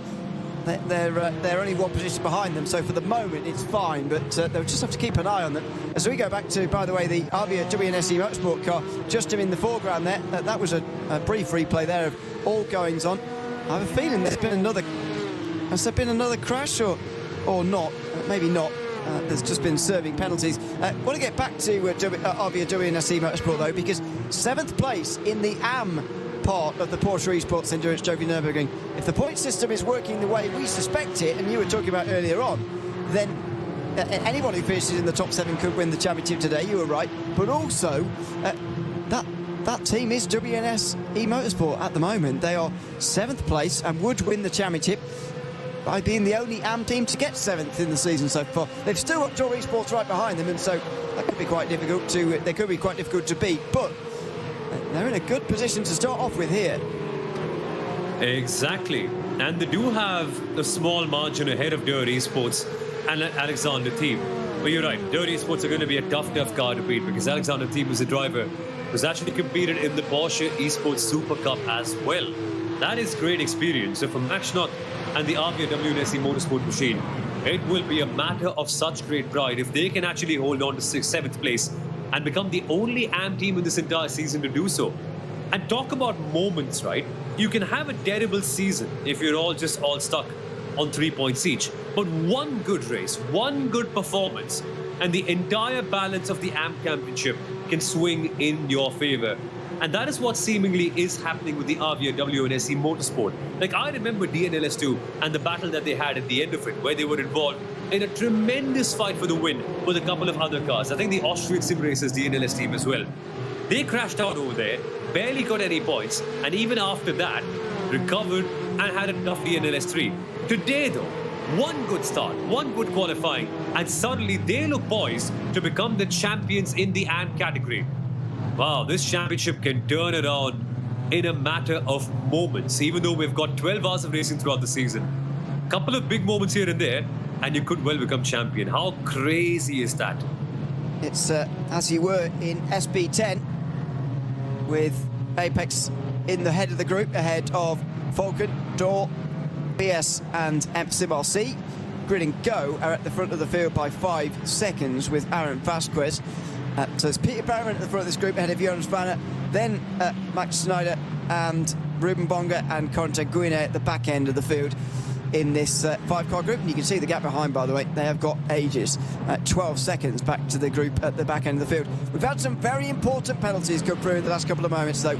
they're only 1 position behind them, so for the moment it's fine, but they'll just have to keep an eye on them. As we go back to, by the way, the RVW and SE Motorsport car, just in the foreground there, that was a brief replay there of all goings on. I have a feeling there's been another... Has there been another crash or not? Maybe not. There's just been serving penalties. Want to get back to RVW and SE Motorsport, though, because 7th place in the AM part of the Porsche Esports Endurance Trophy Nürburgring. If the point system is working the way we suspect it, and you were talking about earlier on, then anyone who finishes in the top 7 could win the championship today. You were right. But also, that team is WNS eMotorsport at the moment. They are 7th place and would win the championship by being the only AM team to get 7th in the season so far. They've still got Tour Esports right behind them, and so that could be quite difficult to. They could be quite difficult to beat, but they're in a good position to start off with here. Exactly, and they do have a small margin ahead of Dirt Esports and Alexander Team. But you're right, Dirt Esports are going to be a tough car to beat, because Alexander Team is a driver who's actually competed in the Porsche Esports Super Cup as well. That is great experience. So for Max Schnock and the RVW and SE Motorsport machine, it will be a matter of such great pride if they can actually hold on to 7th place and become the only AM team in this entire season to do so. And talk about moments, right? You can have a terrible season if you're all stuck on 3 points each. But one good race, one good performance, and the entire balance of the AM championship can swing in your favor. And that is what seemingly is happening with the RVW and SE Motorsport. Like, I remember DNLS 2 and the battle that they had at the end of it, where they were involved in a tremendous fight for the win with a couple of other cars. I think the Austrian Sim Racers DNLS team as well. They crashed out over there, barely got any points, and even after that, recovered and had a tough DNLS 3. Today though, one good start, one good qualifying, and suddenly they look poised to become the champions in the AM category. Wow, this championship can turn around in a matter of moments, even though we've got 12 hours of racing throughout the season. Couple of big moments here and there, and you could well become champion. How crazy is that? It's as you were in SB10, with Apex in the head of the group, ahead of Falcon, Dor, BS and Sim RC. Grid and Go are at the front of the field by 5 seconds with Aaron Vasquez. So it's Peter Barron at the front of this group, ahead of Jonas Vanner, then Max Snyder and Ruben Bonga and Conte Guine at the back end of the field in this 5-car group. And you can see the gap behind, by the way. They have got ages, 12 seconds back to the group at the back end of the field. We've had some very important penalties come through in the last couple of moments, though.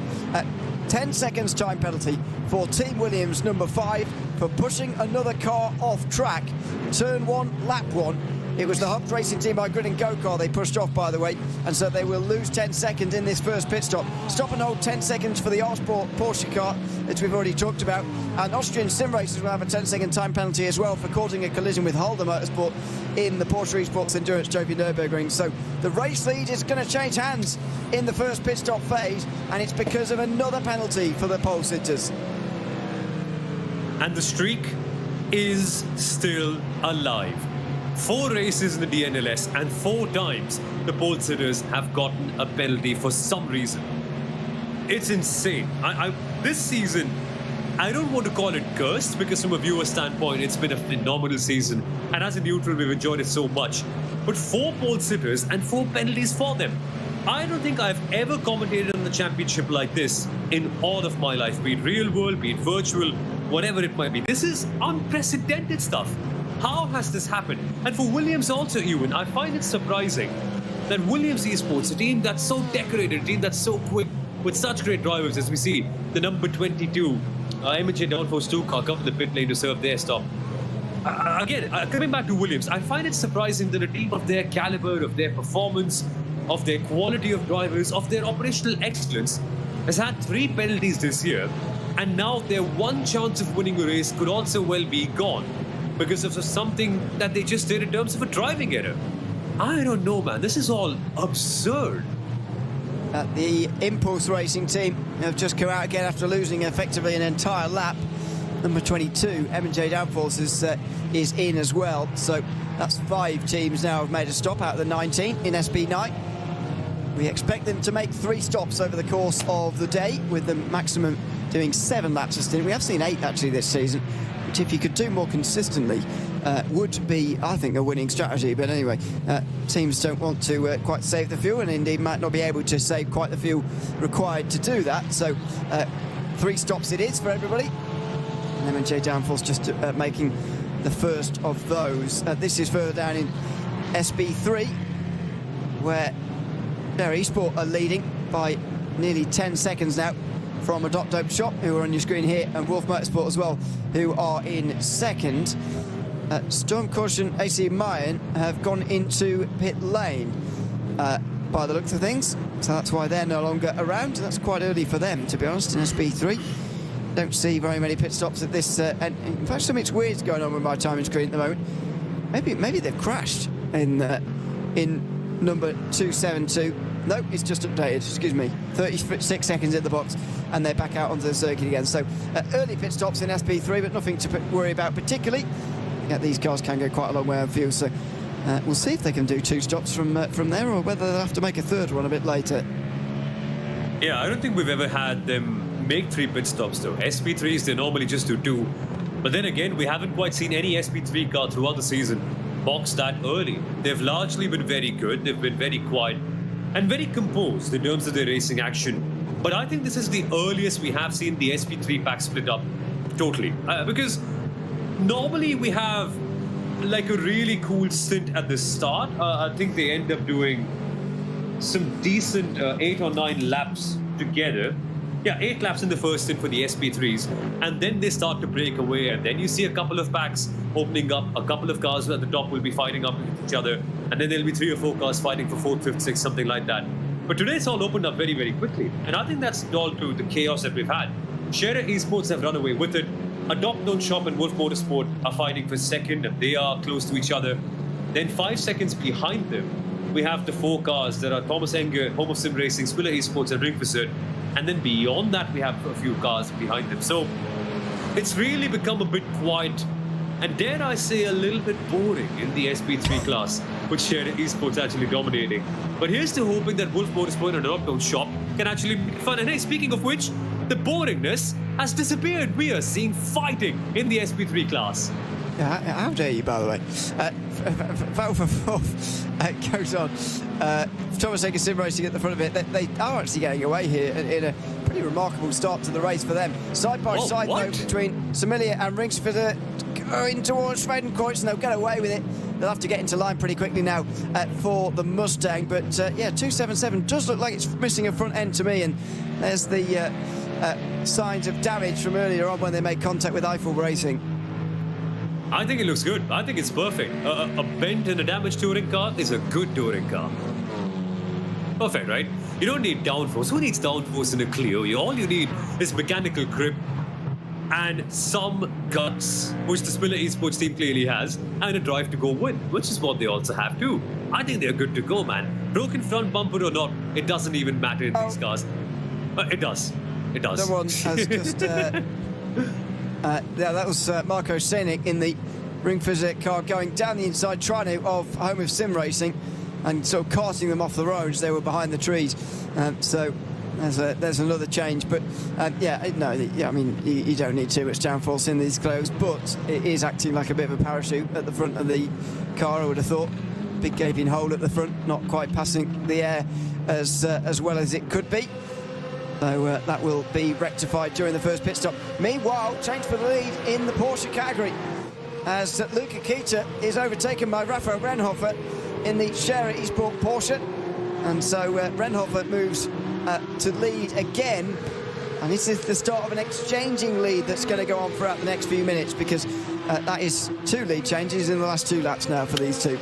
10 seconds time penalty for Team Williams number 5 for pushing another car off track. Turn 1, lap 1. It was the Hub Racing team by Grid and Go car they pushed off, by the way, and so they will lose 10 seconds in this first pit stop. Stop and hold 10 seconds for the R-Sport Porsche car, which we've already talked about. And Austrian sim racers will have a 10-second time penalty as well for causing a collision with Holder Motorsport in the Porsche Esports Endurance Trophy Nürburgring. So the race lead is going to change hands in the first pit stop phase, and it's because of another penalty for the pole sitters. And the streak is still alive. 4 races in the DNLS, and 4 times the pole sitters have gotten a penalty for some reason. It's insane. This season, I don't want to call it cursed, because from a viewer standpoint, it's been a phenomenal season, and as a neutral, we've enjoyed it so much. But 4 pole sitters and 4 penalties for them. I don't think I've ever commentated on the championship like this in all of my life, be it real world, be it virtual, whatever it might be. This is unprecedented stuff. How has this happened? And for Williams also, Ewan, I find it surprising that Williams Esports, a team that's so decorated, a team that's so quick, with such great drivers as we see, the number 22, MJ Downforce 2 car come to the pit lane to serve their stop. Again, coming back to Williams, I find it surprising that a team of their caliber, of their performance, of their quality of drivers, of their operational excellence, has had 3 penalties this year, and now their one chance of winning a race could also well be gone because of something that they just did in terms of a driving error. I don't know, man. This is all absurd. The Impulse Racing team have just come out again after losing effectively an entire lap. Number 22, M&J Downforce, is in as well. So that's 5 teams now have made a stop out of the 19 in SB9. We expect them to make 3 stops over the course of the day, with the maximum doing 7 laps a stint. We have seen 8 actually this season, which if you could do more consistently would be, I think, a winning strategy. But anyway, teams don't want to quite save the fuel, and indeed might not be able to save quite the fuel required to do that. So 3 stops it is for everybody. And M&J Downforce just making the first of those. This is further down in SB3, where Dare Esport are leading by nearly 10 seconds now from Adopt Dope Shop, who are on your screen here, and Wolf Motorsport as well, who are in second. Storm Caution AC Mayen have gone into pit lane by the looks of things, so that's why they're no longer around. That's quite early for them, to be honest, in SB3. Don't see very many pit stops at this, and in fact something weird's going on with my timing screen at the moment. Maybe they've crashed in number 272. Nope, it's just updated, excuse me. 36 seconds in the box, and they're back out onto the circuit again. So early pit stops in SP3, but nothing to worry about particularly. Yeah, these cars can go quite a long way on fuel, so we'll see if they can do 2 stops from there, or whether they'll have to make a 3rd one a bit later. Yeah, I don't think we've ever had them make 3 pit stops though. SP3s, they normally just do 2. But then again, we haven't quite seen any SP3 car throughout the season box that early. They've largely been very good, they've been very quiet and very composed in terms of their racing action. But I think this is the earliest we have seen the SP3 pack split up totally. Because normally we have like a really cool stint at the start. I think they end up doing some decent 8 or 9 laps together. Yeah, 8 laps in the first stint for the SP3s, and then they start to break away, and then you see a couple of packs opening up, a couple of cars at the top will be fighting up with each other, and then there'll be 3 or 4 cars fighting for 4th, 5th, 6th, something like that. But today it's all opened up very, very quickly, and I think that's all to the chaos that we've had. Scherer Esports have run away with it. Adopt Dope Shop and Wolf Motorsport are fighting for 2nd, and they are close to each other. Then 5 seconds behind them, we have the 4 cars that are Thomas Enger, Home of Sim Racing, Spiller Esports, and Ring Wizard. And then beyond that, we have a few cars behind them. So it's really become a bit quiet, and dare I say a little bit boring in the SP3 class, with Scherer Esports actually dominating. But here's to hoping that Wolf Motorsport and Adopt Dope Shop can actually be fun. And hey, speaking of which, the boringness has disappeared. We are seeing fighting in the SP3 class. Yeah, how dare you, by the way. Battle for 4th goes on. Thomas Eger Sim Racing at the front of it. They are actually getting away here in a pretty remarkable start to the race for them. Side by side, though, between Samilia and Ringsfitter going towards Schwedenkreuz, and they'll get away with it. They'll have to get into line pretty quickly now for the Mustang. But yeah, 277 does look like it's missing a front end to me, and there's the signs of damage from earlier on when they made contact with Eiffel Racing? I think it looks good. I think it's perfect. A bent and a damaged touring car is a good touring car. Perfect, right? You don't need downforce. Who needs downforce in a Clio? All you need is mechanical grip and some guts, which the Spiller Esports team clearly has, and a drive to go win, which is what they also have too. I think they're good to go, man. Broken front bumper or not, it doesn't even matter in these cars. It does. It does. Someone has just... that was Marco Scenic in the Ring Physic car going down the inside, trying to of home of sim racing and sort of carting them off the roads. They were behind the trees. So there's another change. But I mean, you don't need too much downforce in these clothes, but it is acting like a bit of a parachute at the front of the car, I would have thought. Big gaping hole at the front, not quite passing the air as well as it could be. So that will be rectified during the first pit stop. Meanwhile, change for the lead in the Porsche category as Luca Kita is overtaken by Rafael Renhofer in the Scherer Esport Porsche. And so Renhofer moves to lead again. And this is the start of an exchanging lead that's going to go on throughout the next few minutes, because that is 2 lead changes in the last 2 laps now for these two.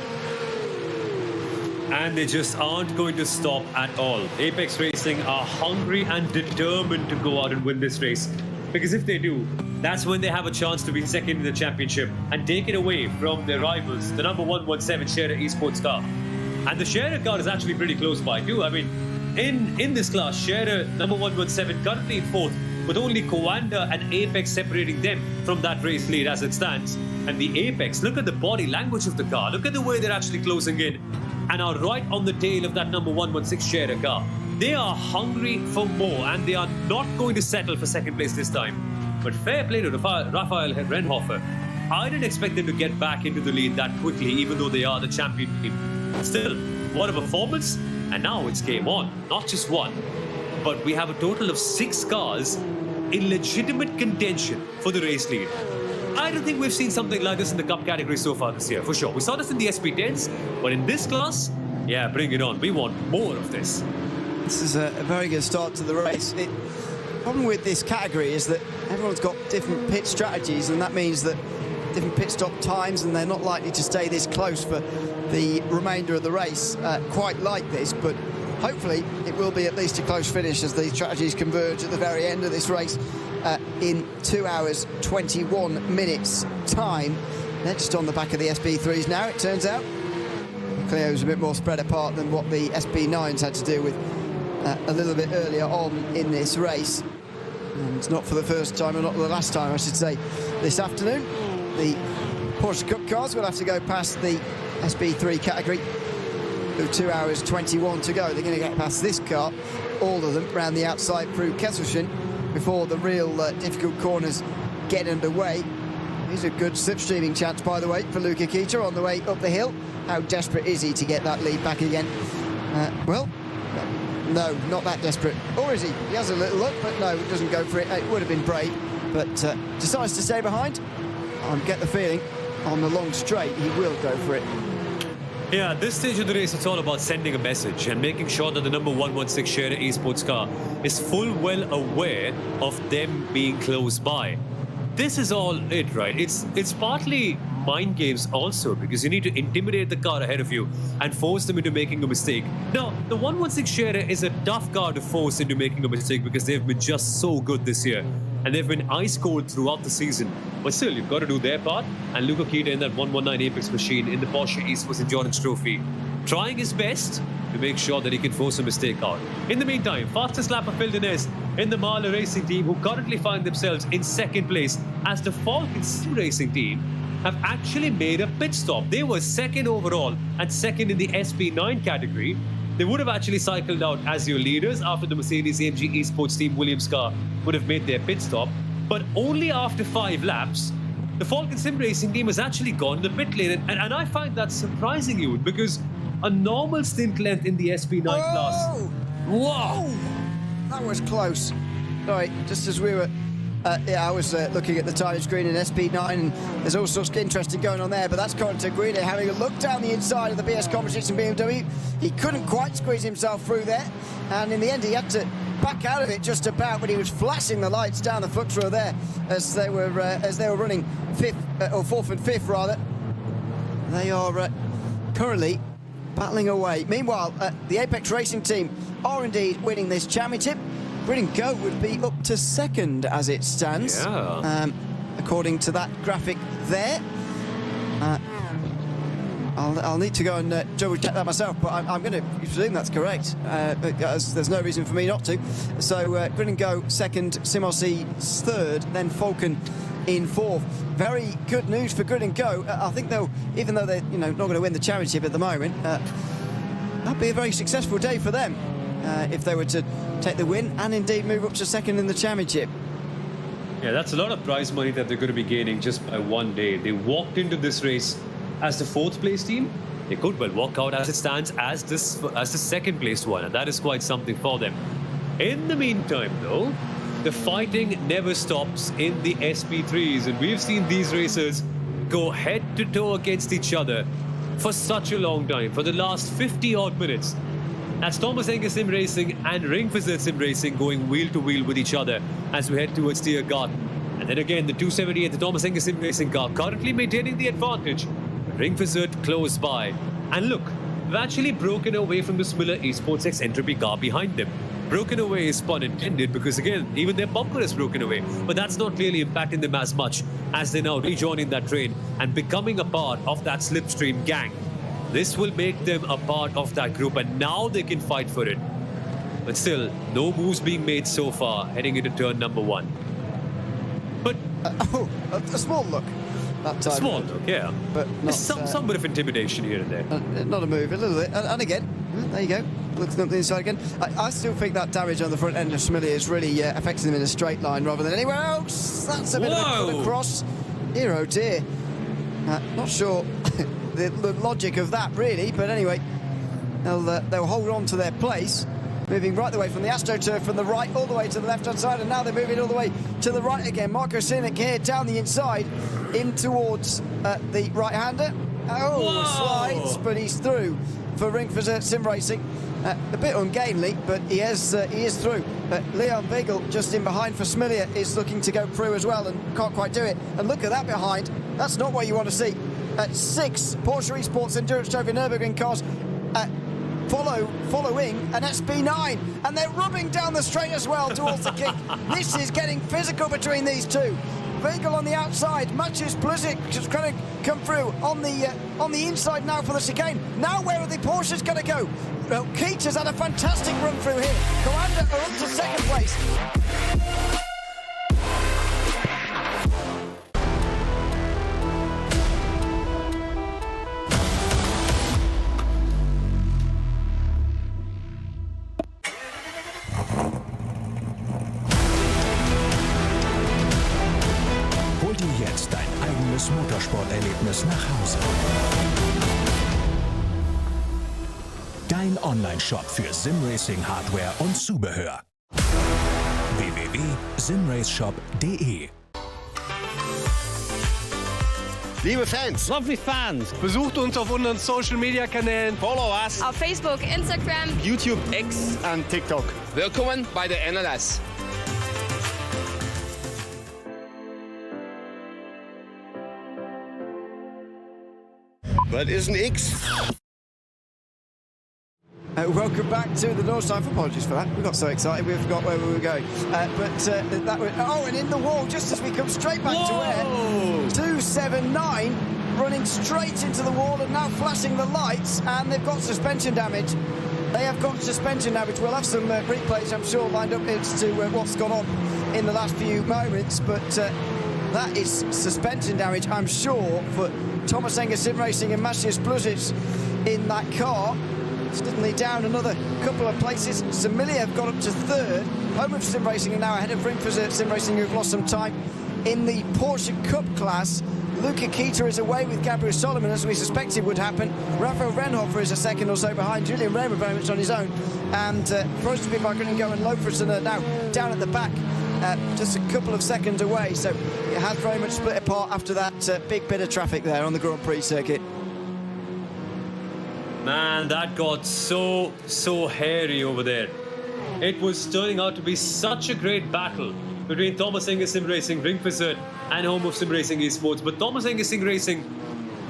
And they just aren't going to stop at all. Apex Racing are hungry and determined to go out and win this race. Because if they do, that's when they have a chance to be second in the championship and take it away from their rivals, the number 117 Scherer Esports car. And the Scherer car is actually pretty close by too. I mean, in this class, Scherer, number 117, currently in 4th, with only Coanda and Apex separating them from that race lead as it stands. And the Apex, look at the body language of the car. Look at the way they're actually closing in and are right on the tail of that number 116 Scherer car. They are hungry for more, and they are not going to settle for second place this time. But fair play to Rafael Renhofer. I didn't expect them to get back into the lead that quickly, even though they are the champion team. Still, what a performance. And now it's game on. Not just one, but we have a total of 6 cars in legitimate contention for the race lead. I don't think we've seen something like this in the Cup category so far this year, for sure. We saw this in the SP10s, but in this class, yeah, bring it on. We want more of this. This is a very good start to the race. The problem with this category is that everyone's got different pit strategies, and that means that different pit stop times, and they're not likely to stay this close for the remainder of the race quite like this, but hopefully it will be at least a close finish as the strategies converge at the very end of this race in 2 hours 21 minutes time. They're just on the back of the SB3s now, it turns out. Clio's a bit more spread apart than what the SB9s had to deal with a little bit earlier on in this race. And it's not for the first time, or not the last time I should say, this afternoon. The Porsche Cup cars will have to go past the SB3 category with 2 hours 21 to go. They're going to get past this car, all of them, around the outside through Kesselchen before the real difficult corners get underway. Here's a good slipstreaming chance, by the way, for Luca Kita on the way up the hill. How desperate is he to get that lead back again? Well, no, not that desperate. Or is he? He has a little look, but no, doesn't go for it. It would have been brave, but decides to stay behind. I get the feeling on the long straight he will go for it. Yeah, at this stage of the race, it's all about sending a message and making sure that the number 116 Scherer Esports car is full well aware of them being close by. This is all it, right? It's partly mind games also, because you need to intimidate the car ahead of you and force them into making a mistake. Now, the 116 Scherer is a tough car to force into making a mistake because they've been just so good this year. And they've been ice cold throughout the season. But still, you've got to do their part. And Luca Kita in that 119 Apex machine in the Porsche Esports Endurance Trophy, trying his best to make sure that he can force a mistake out. In the meantime, fastest lap of Phil Denez in the Mahler Racing team, who currently find themselves in second place, as the Falcon Sim Racing team have actually made a pit stop. They were second overall and second in the SP9 category. They would have actually cycled out as your leaders after the Mercedes-AMG Esports Team Williams car would have made their pit stop. But only after 5 laps, the Falcon Sim Racing team has actually gone to the pit lane. And I find that surprising, you, because a normal stint length in the SP9 class. Whoa! That was close. Sorry, just as we were... I was looking at the tyre screen in SP9, and there's all sorts of interesting going on there, but that's Corentin Guida having a look down the inside of the BS Competition BMW. He couldn't quite squeeze himself through there, and in the end he had to back out of it just about, but he was flashing the lights down the foot row there as they were running fourth and fifth rather. They are currently battling away. Meanwhile, the Apex Racing team are indeed winning this championship. Grid & Go would be up to second as it stands, according to that graphic there. I'll need to go and double check that myself, but I'm going to presume that's correct, because there's no reason for me not to. So Grid & Go second, SimRC third, then Falcon in fourth. Very good news for Grid & Go. I think they'll, even though they're not going to win the championship at the moment, that'd be a very successful day for them if they were to take the win and indeed move up to second in the championship. Yeah, that's a lot of prize money that they're going to be gaining just by one day. They walked into this race as the fourth place team. They could well walk out as it stands as the second placed one, and that is quite something for them. In the meantime, though, the fighting never stops in the SP3s, and we've seen these racers go head to toe against each other for such a long time, for the last 50-odd minutes. That's Thomas Enger Sim Racing and Ringfizzer Sim Racing going wheel to wheel with each other as we head towards Tiergarten. And then again, the 278, the Thomas Enger Sim Racing car currently maintaining the advantage. Ringfizzer close by. And look, they've actually broken away from the Smiller Esports X Entropy car behind them. Broken away is pun intended, because again, even their bumper is broken away. But that's not really impacting them as much as they're now rejoining that train and becoming a part of that Slipstream gang. This will make them a part of that group, and now they can fight for it. But still, no moves being made so far, heading into turn number one. But a small look. That time. Small look, yeah. But not, some bit of intimidation here and there. Not a move, a little bit. And again, there you go. Looks up the inside again. I still think that damage on the front end of Schmilly is really affecting them in a straight line rather than anywhere else. That's a bit of a cut across. Dear, oh dear. Not sure the logic of that really, but anyway, they'll hold on to their place. Moving right the way from the AstroTurf from the right all the way to the left-hand side, and now they're moving all the way to the right again. Marco Sinic here down the inside in towards the right-hander. Slides, but he's through for Ringfizzer Sim Racing. A bit ungainly, but he is through. Leon Weigel just in behind for Smilia is looking to go through as well and can't quite do it. And look at that behind. That's not what you want to see. 6 Porsche Esports Endurance Trophy Nürburgring cars following an SB9, and they're rubbing down the straight as well towards the kick. This is getting physical between these two. Weigel on the outside, Maciej Bluzik just going to come through on the inside now for the chicane. Now where are the Porsches going to go? Well, Keats has had a fantastic run through here. Coanda are up to second place. Hol dir jetzt dein eigenes Motorsporterlebnis nach Hause. Dein Online-Shop für Simracing-Hardware und Zubehör. www.simraceshop.de. Liebe Fans, Lovely fans. besucht uns auf unseren Social-Media-Kanälen. Follow us. Auf Facebook, Instagram, YouTube, X und TikTok. Willkommen bei der DNLS. Was ist ein X? Welcome back to the North Side. Apologies for that. We got so excited we forgot where we were going. That was, and in the wall, just as we come straight back to where 279 running straight into the wall and now flashing the lights, and they've got suspension damage. They have got suspension damage. We'll have some replays, I'm sure, lined up as to what's gone on in the last few moments, but that is suspension damage, I'm sure, for Thomas Enger Sim Racing and Maciej Bluzik in that car. Suddenly down another couple of places. Similia have got up to third. Home of Sim Racing are now ahead of Ringfizzer Sim Racing, who've lost some time in the Porsche Cup class. Luca Kita is away with Gabriel Solomon, as we suspected would happen. Rafael Renhofer is a second or so behind. Julian Raymer very much on his own. And Frostenby by Grinningo and Loferson are now down at the back, just a couple of seconds away. So it has very much split apart after that big bit of traffic there on the Grand Prix circuit. Man, that got so hairy over there. It was turning out to be such a great battle between Thomas Enger Sim Racing, Ring Fizard, and home of Sim Racing Esports. But Thomas Enger Sim Racing,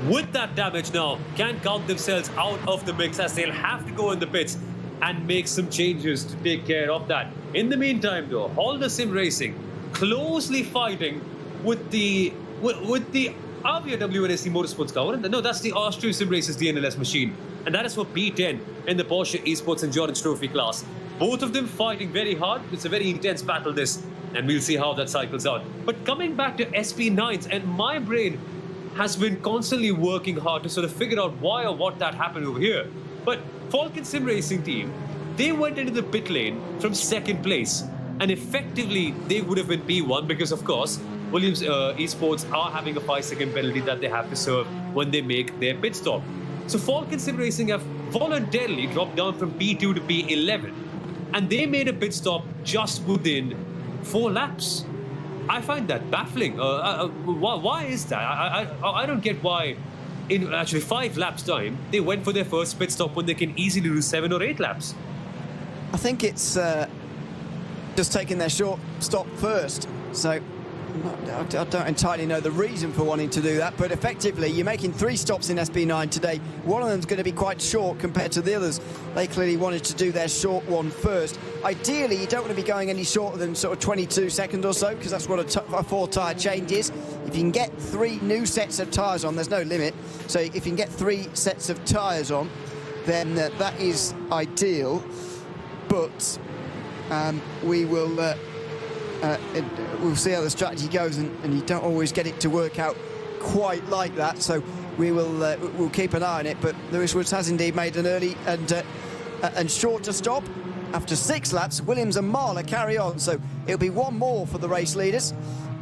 with that damage now, can count themselves out of the mix, as they'll have to go in the pits and make some changes to take care of that. In the meantime, though, Holder Sim Racing closely fighting with the Avia WNSC Motorsports car. No, that's the Austrian Sim Racers DNLS machine, and that is for P10 in the Porsche Esports Endurance Trophy class. Both of them fighting very hard. It's a very intense battle, this, and we'll see how that cycles out. But coming back to SP9s, and my brain has been constantly working hard to sort of figure out why or what that happened over here. But Falcon Sim Racing team, they went into the pit lane from second place, and effectively they would have been P1 because, of course, Williams Esports are having a 5-second penalty that they have to serve when they make their pit stop. So Falcon Sim Racing have voluntarily dropped down from P2 to P11, and they made a pit stop just within 4 laps. I find that baffling. Why is that? I don't get why in actually 5 laps time they went for their first pit stop when they can easily do 7 or 8 laps. I think it's just taking their short stop first. So I don't entirely know the reason for wanting to do that, but effectively you're making 3 stops in SB9 today. One of them's going to be quite short compared to the others. They clearly wanted to do their short one first. Ideally, you don't want to be going any shorter than sort of 22 seconds or so, because that's what a 4-tyre change is. If you can get 3 new sets of tyres on, there's no limit. So if you can get 3 sets of tyres on, then that is ideal. But we will... we'll see how the strategy goes, and you don't always get it to work out quite like that. So we'll keep an eye on it. But Lewis Woods has indeed made an early and shorter stop. After 6 laps, Williams and Mahler carry on. So it'll be 1 more for the race leaders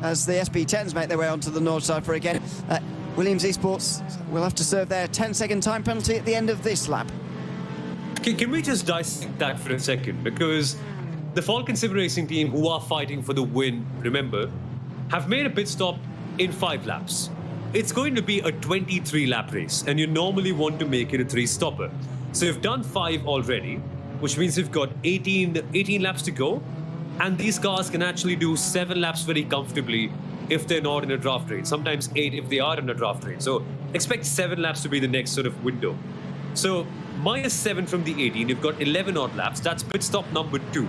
as the SP10s make their way onto the north side for again. Williams Esports will have to serve their 10-second time penalty at the end of this lap. Can we just dissect that for a second? Because the Falcon Sim Racing team, who are fighting for the win, remember, have made a pit stop in 5 laps. It's going to be a 23-lap race, and you normally want to make it a 3-stopper. So you've done 5 already, which means you've got 18 laps to go, and these cars can actually do 7 laps very comfortably if they're not in a draft race. Sometimes 8 if they are in a draft race. So expect 7 laps to be the next sort of window. So minus 7 from the 18, you've got 11 odd laps. That's pit stop number 2.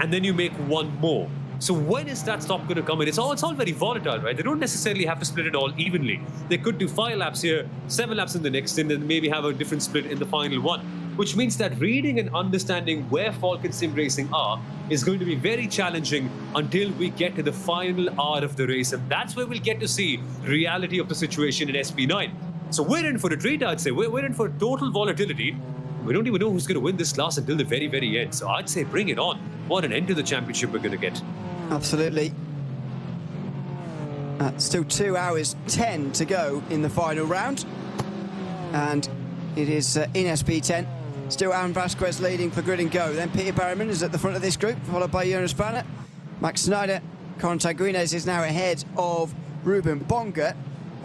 And then you make 1 more. So when is that stop going to come in? It's all very volatile, right? They don't necessarily have to split it all evenly. They could do 5 laps here, 7 laps in the next, and then maybe have a different split in the final one. Which means that reading and understanding where Falcon Sim Racing are is going to be very challenging until we get to the final hour of the race. And that's where we'll get to see the reality of the situation in SP9. So we're in for a treat, I'd say. We're in for total volatility. We don't even know who's going to win this class until the very, very end. So I'd say bring it on. What an end to the championship we're going to get. Absolutely. Still 2 hours 10 to go in the final round. And it is in SP10. Still Aaron Vasquez leading for Grid and Go. Then Peter Barryman is at the front of this group, followed by Jonas Banner. Max Snyder, Corin Taguines is now ahead of Ruben Bonga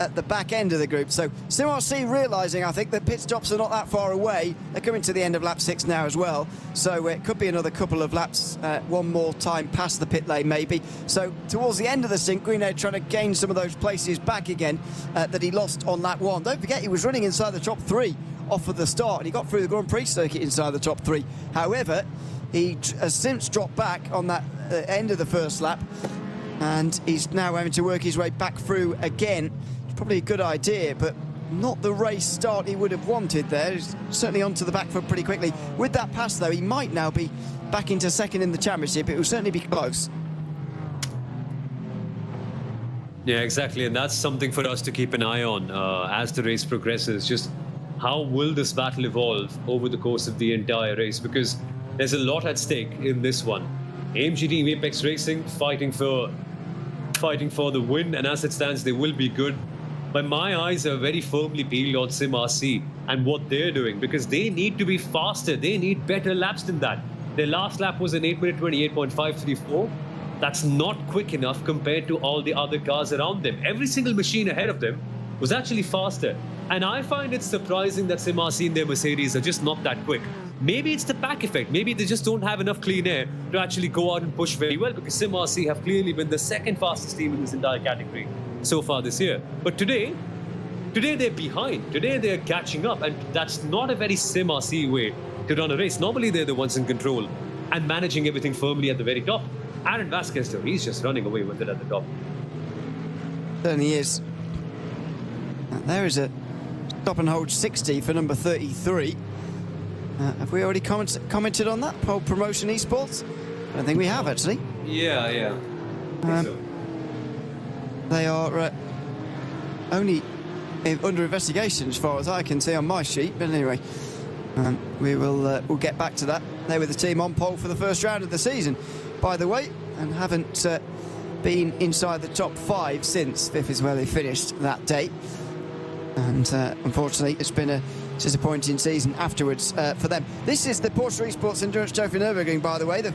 at the back end of the group. So SimRC realising, I think, that pit stops are not that far away. They're coming to the end of lap 6 now as well. So it could be another couple of laps, 1 more time past the pit lane maybe. So towards the end of the stint, Greenhead trying to gain some of those places back again that he lost on lap 1. Don't forget, he was running inside the top 3 off of the start, and he got through the Grand Prix circuit inside the top 3. However, he has since dropped back on that end of the first lap, and he's now having to work his way back through again. It's probably a good idea, but not the race start he would have wanted there. He's certainly onto the back foot pretty quickly. With that pass, though, he might now be back into second in the championship. It will certainly be close. Yeah, exactly, and that's something for us to keep an eye on as the race progresses. Just how will this battle evolve over the course of the entire race? Because there's a lot at stake in this one. AMG Team Apex Racing fighting for the win, and as it stands, they will be good. But my eyes are very firmly peeled on SimRC and what they're doing, because they need to be faster. They need better laps than that. Their last lap was an 8-minute 28.534. That's not quick enough compared to all the other cars around them. Every single machine ahead of them was actually faster. And I find it surprising that SimRC and their Mercedes are just not that quick. maybe it's the back effect. Maybe they just don't have enough clean air to actually go out and push very well, because Sim RC have clearly been the second fastest team in this entire category so far this year. But today they're behind. Today they're catching up, and that's not a very Sim RC way to run a race. Normally they're the ones in control and managing everything firmly at the very top. Aaron Vasquez, though, he's just running away with it at the top. Certainly is. There is a stop and hold 60 for number 33. Have we already commented on that? Pole Promotion Esports? I don't think we have, actually. Yeah. I think so. They are only under investigation as far as I can see on my sheet. But anyway, we'll get back to that. They were the team on pole for the first round of the season, by the way, and haven't been inside the top 5 since. 5th is where they finished that day. And unfortunately, it's been a disappointing season afterwards for them. This is the Porsche Esports Endurance Trophy Nürburgring, by the way. The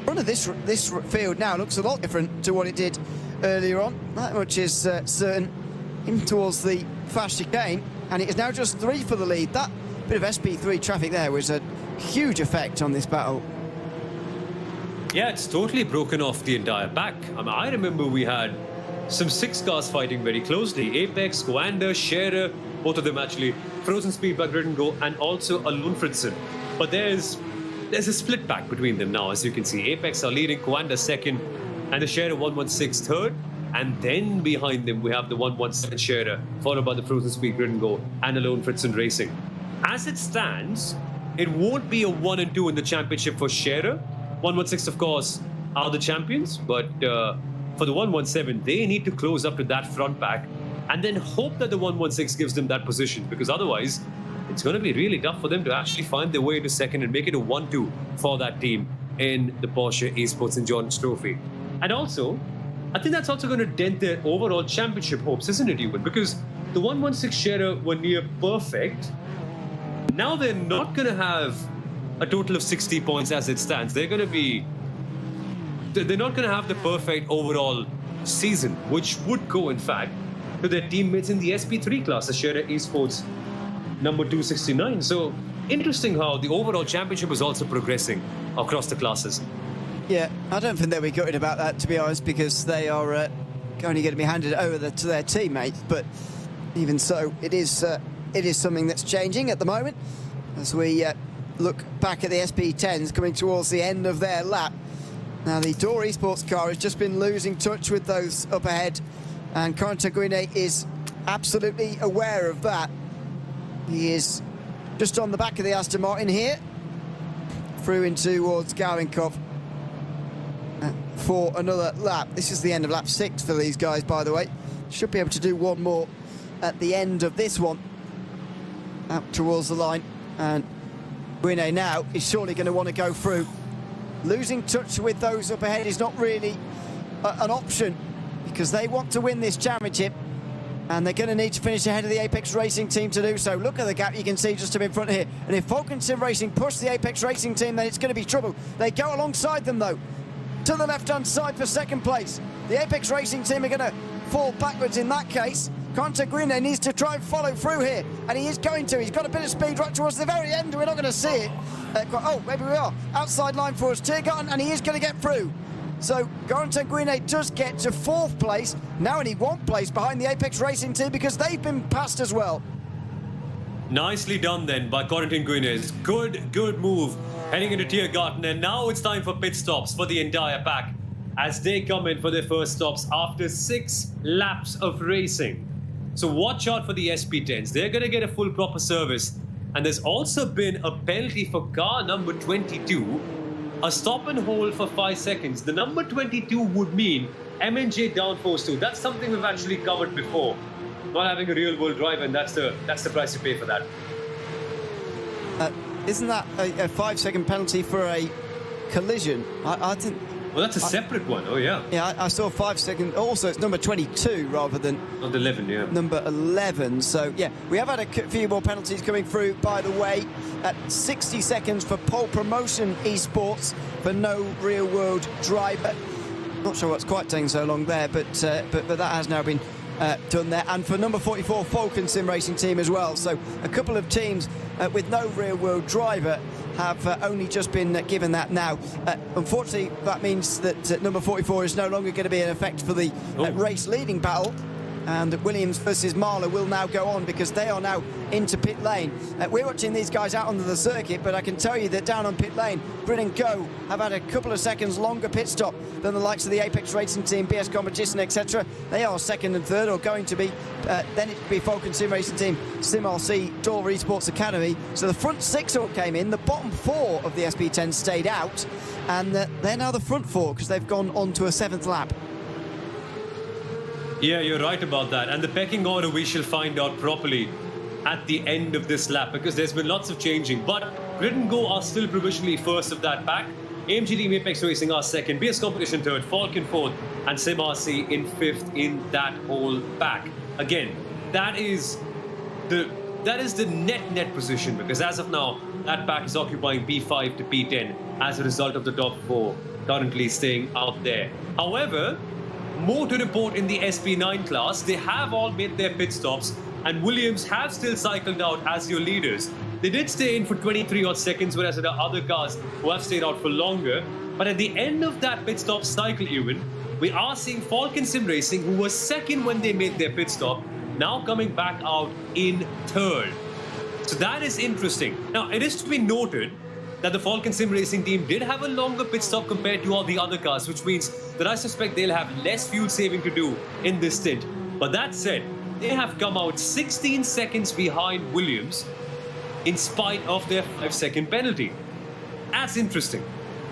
front of this field now looks a lot different to what it did earlier on. That much is certain. In towards the fast chicane, and it is now just 3 for the lead. That bit of SP3 traffic there was a huge effect on this battle. Yeah, it's totally broken off the entire pack. I remember we had some 6 cars fighting very closely. Apex, Coanda, Scherer, both of them actually. Frozen Speed by Grid and Go, and also Alun Fritzen. But there's a split pack between them now, as you can see. Apex are leading, Coanda second, and the Scherer 116 third. And then behind them, we have the 117 Scherer, followed by the Frozen Speed Grid and Go and Alun Fritzen Racing. As it stands, it won't be a 1 and 2 in the championship for Scherer. 116, of course, are the champions, but for the 117, they need to close up to that front pack and then hope that the 116 gives them that position, because otherwise it's going to be really tough for them to actually find their way into second and make it a 1-2 for that team in the Porsche Esports Endurance Trophy. And also, I think that's also going to dent their overall championship hopes, isn't it, Ewan? Because the 116 Scherer were near perfect. Now they're not going to have a total of 60 points as it stands. They're not going to have the perfect overall season, which would go, in fact, to their teammates in the SP3 class, the Scherer Esports number 269. So interesting how the overall championship is also progressing across the classes. Yeah, I don't think they'll be gutted about that, to be honest, because they are only going to be handed over to their teammates. But even so, it is something that's changing at the moment. As we look back at the SP10s coming towards the end of their lap. Now, the Door Esports car has just been losing touch with those up ahead, and Corentin Guinet is absolutely aware of that. He is just on the back of the Aston Martin here, through in towards Gaulinkov for another lap. This is the end of lap 6 for these guys, by the way. Should be able to do one more at the end of this one, out towards the line, and Guinet now is surely going to want to go through. Losing touch with those up ahead is not really an option, because they want to win this championship, and they're going to need to finish ahead of the Apex Racing team to do so. Look at the gap you can see just in front here, and if Falcon Sim Racing push the Apex Racing team, then it's going to be trouble. They go alongside them, though, to the left-hand side for second place. The Apex Racing team are going to fall backwards in that case. Corentin Guinet needs to try and follow through here, and he is going to. He's got a bit of speed right towards the very end. We're not going to see it. Oh, maybe we are. Outside line for us, Tiergarten, and he is going to get through. So Corentin Guinet does get to 4th place, now only 1 place behind the Apex Racing team, because they've been passed as well. Nicely done then by Corentin Guinet. Good move heading into Tiergarten, and now it's time for pit stops for the entire pack as they come in for their first stops after 6 laps of racing. So watch out for the SP10s. They're going to get a full proper service. And there's also been a penalty for car number 22, a stop and hold for 5 seconds. The number 22 would mean MNJ downforce 2. That's something we've actually covered before. Not having a real world driver, and that's the price you pay for that. Isn't that a 5-second penalty for a collision? I think. Well, that's a separate one. Oh, yeah. Yeah, I saw 5 seconds. Also, it's number 22 rather than not 11, yeah. Number 11. So, yeah, we have had a few more penalties coming through, by the way. At 60 seconds for Pole Promotion Esports for no real-world driver. Not sure what's quite taking so long there, but that has now been done there. And for number 44, Falcon Sim Racing team as well. So, a couple of teams with no real-world driver have only just been given that now. Unfortunately, that means that number 44 is no longer going to be in effect for the race leading battle. And Williams versus Marler will now go on because they are now into pit lane. We're watching these guys out onto the circuit, but I can tell you that down on pit lane, Brit and Go have had a couple of seconds longer pit stop than the likes of the Apex Racing Team, BS Competition, etc. They are second and third, or going to be. Then it could be Falcon Sim Racing Team, Sim RC, Dover Esports Academy. So the front six all came in. The bottom four of the SP10 stayed out, and they're now the front four because they've gone on to a seventh lap. Yeah, you're right about that. And the pecking order we shall find out properly at the end of this lap, because there's been lots of changing. But Grid and Go are still provisionally first of that pack. AMG Team Apex Racing are second, BS Competition third, Falcon fourth, and Sim RC in fifth in that whole pack. Again, that is the net position, because as of now, that pack is occupying P5 to P10 as a result of the top four currently staying out there. However, more to report in the SP9 class. They have all made their pit stops, and Williams have still cycled out as your leaders. They did stay in for 23 odd seconds, whereas there are other cars who have stayed out for longer. But at the end of that pit stop cycle, even, we are seeing Falcon Sim Racing, who was second when they made their pit stop, now coming back out in third. So that is interesting. Now, it is to be noted that the Falcon Sim Racing team did have a longer pit stop compared to all the other cars, which means that I suspect they'll have less fuel saving to do in this stint. But that said, they have come out 16 seconds behind Williams in spite of their 5-second penalty. That's interesting.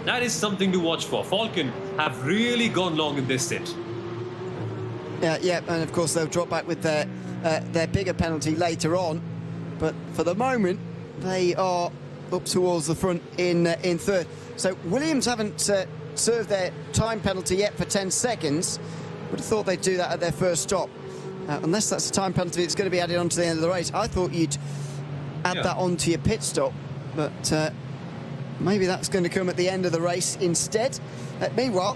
That is something to watch for. Falcon have really gone long in this stint. Yeah, and of course they'll drop back with their bigger penalty later on. But for the moment, they are up towards the front in third. So Williams haven't served their time penalty yet for 10 seconds. Would have thought they'd do that at their first stop. Unless that's a time penalty that's going to be added on to the end of the race. I thought you'd add that on to your pit stop, but maybe that's going to come at the end of the race instead. Meanwhile,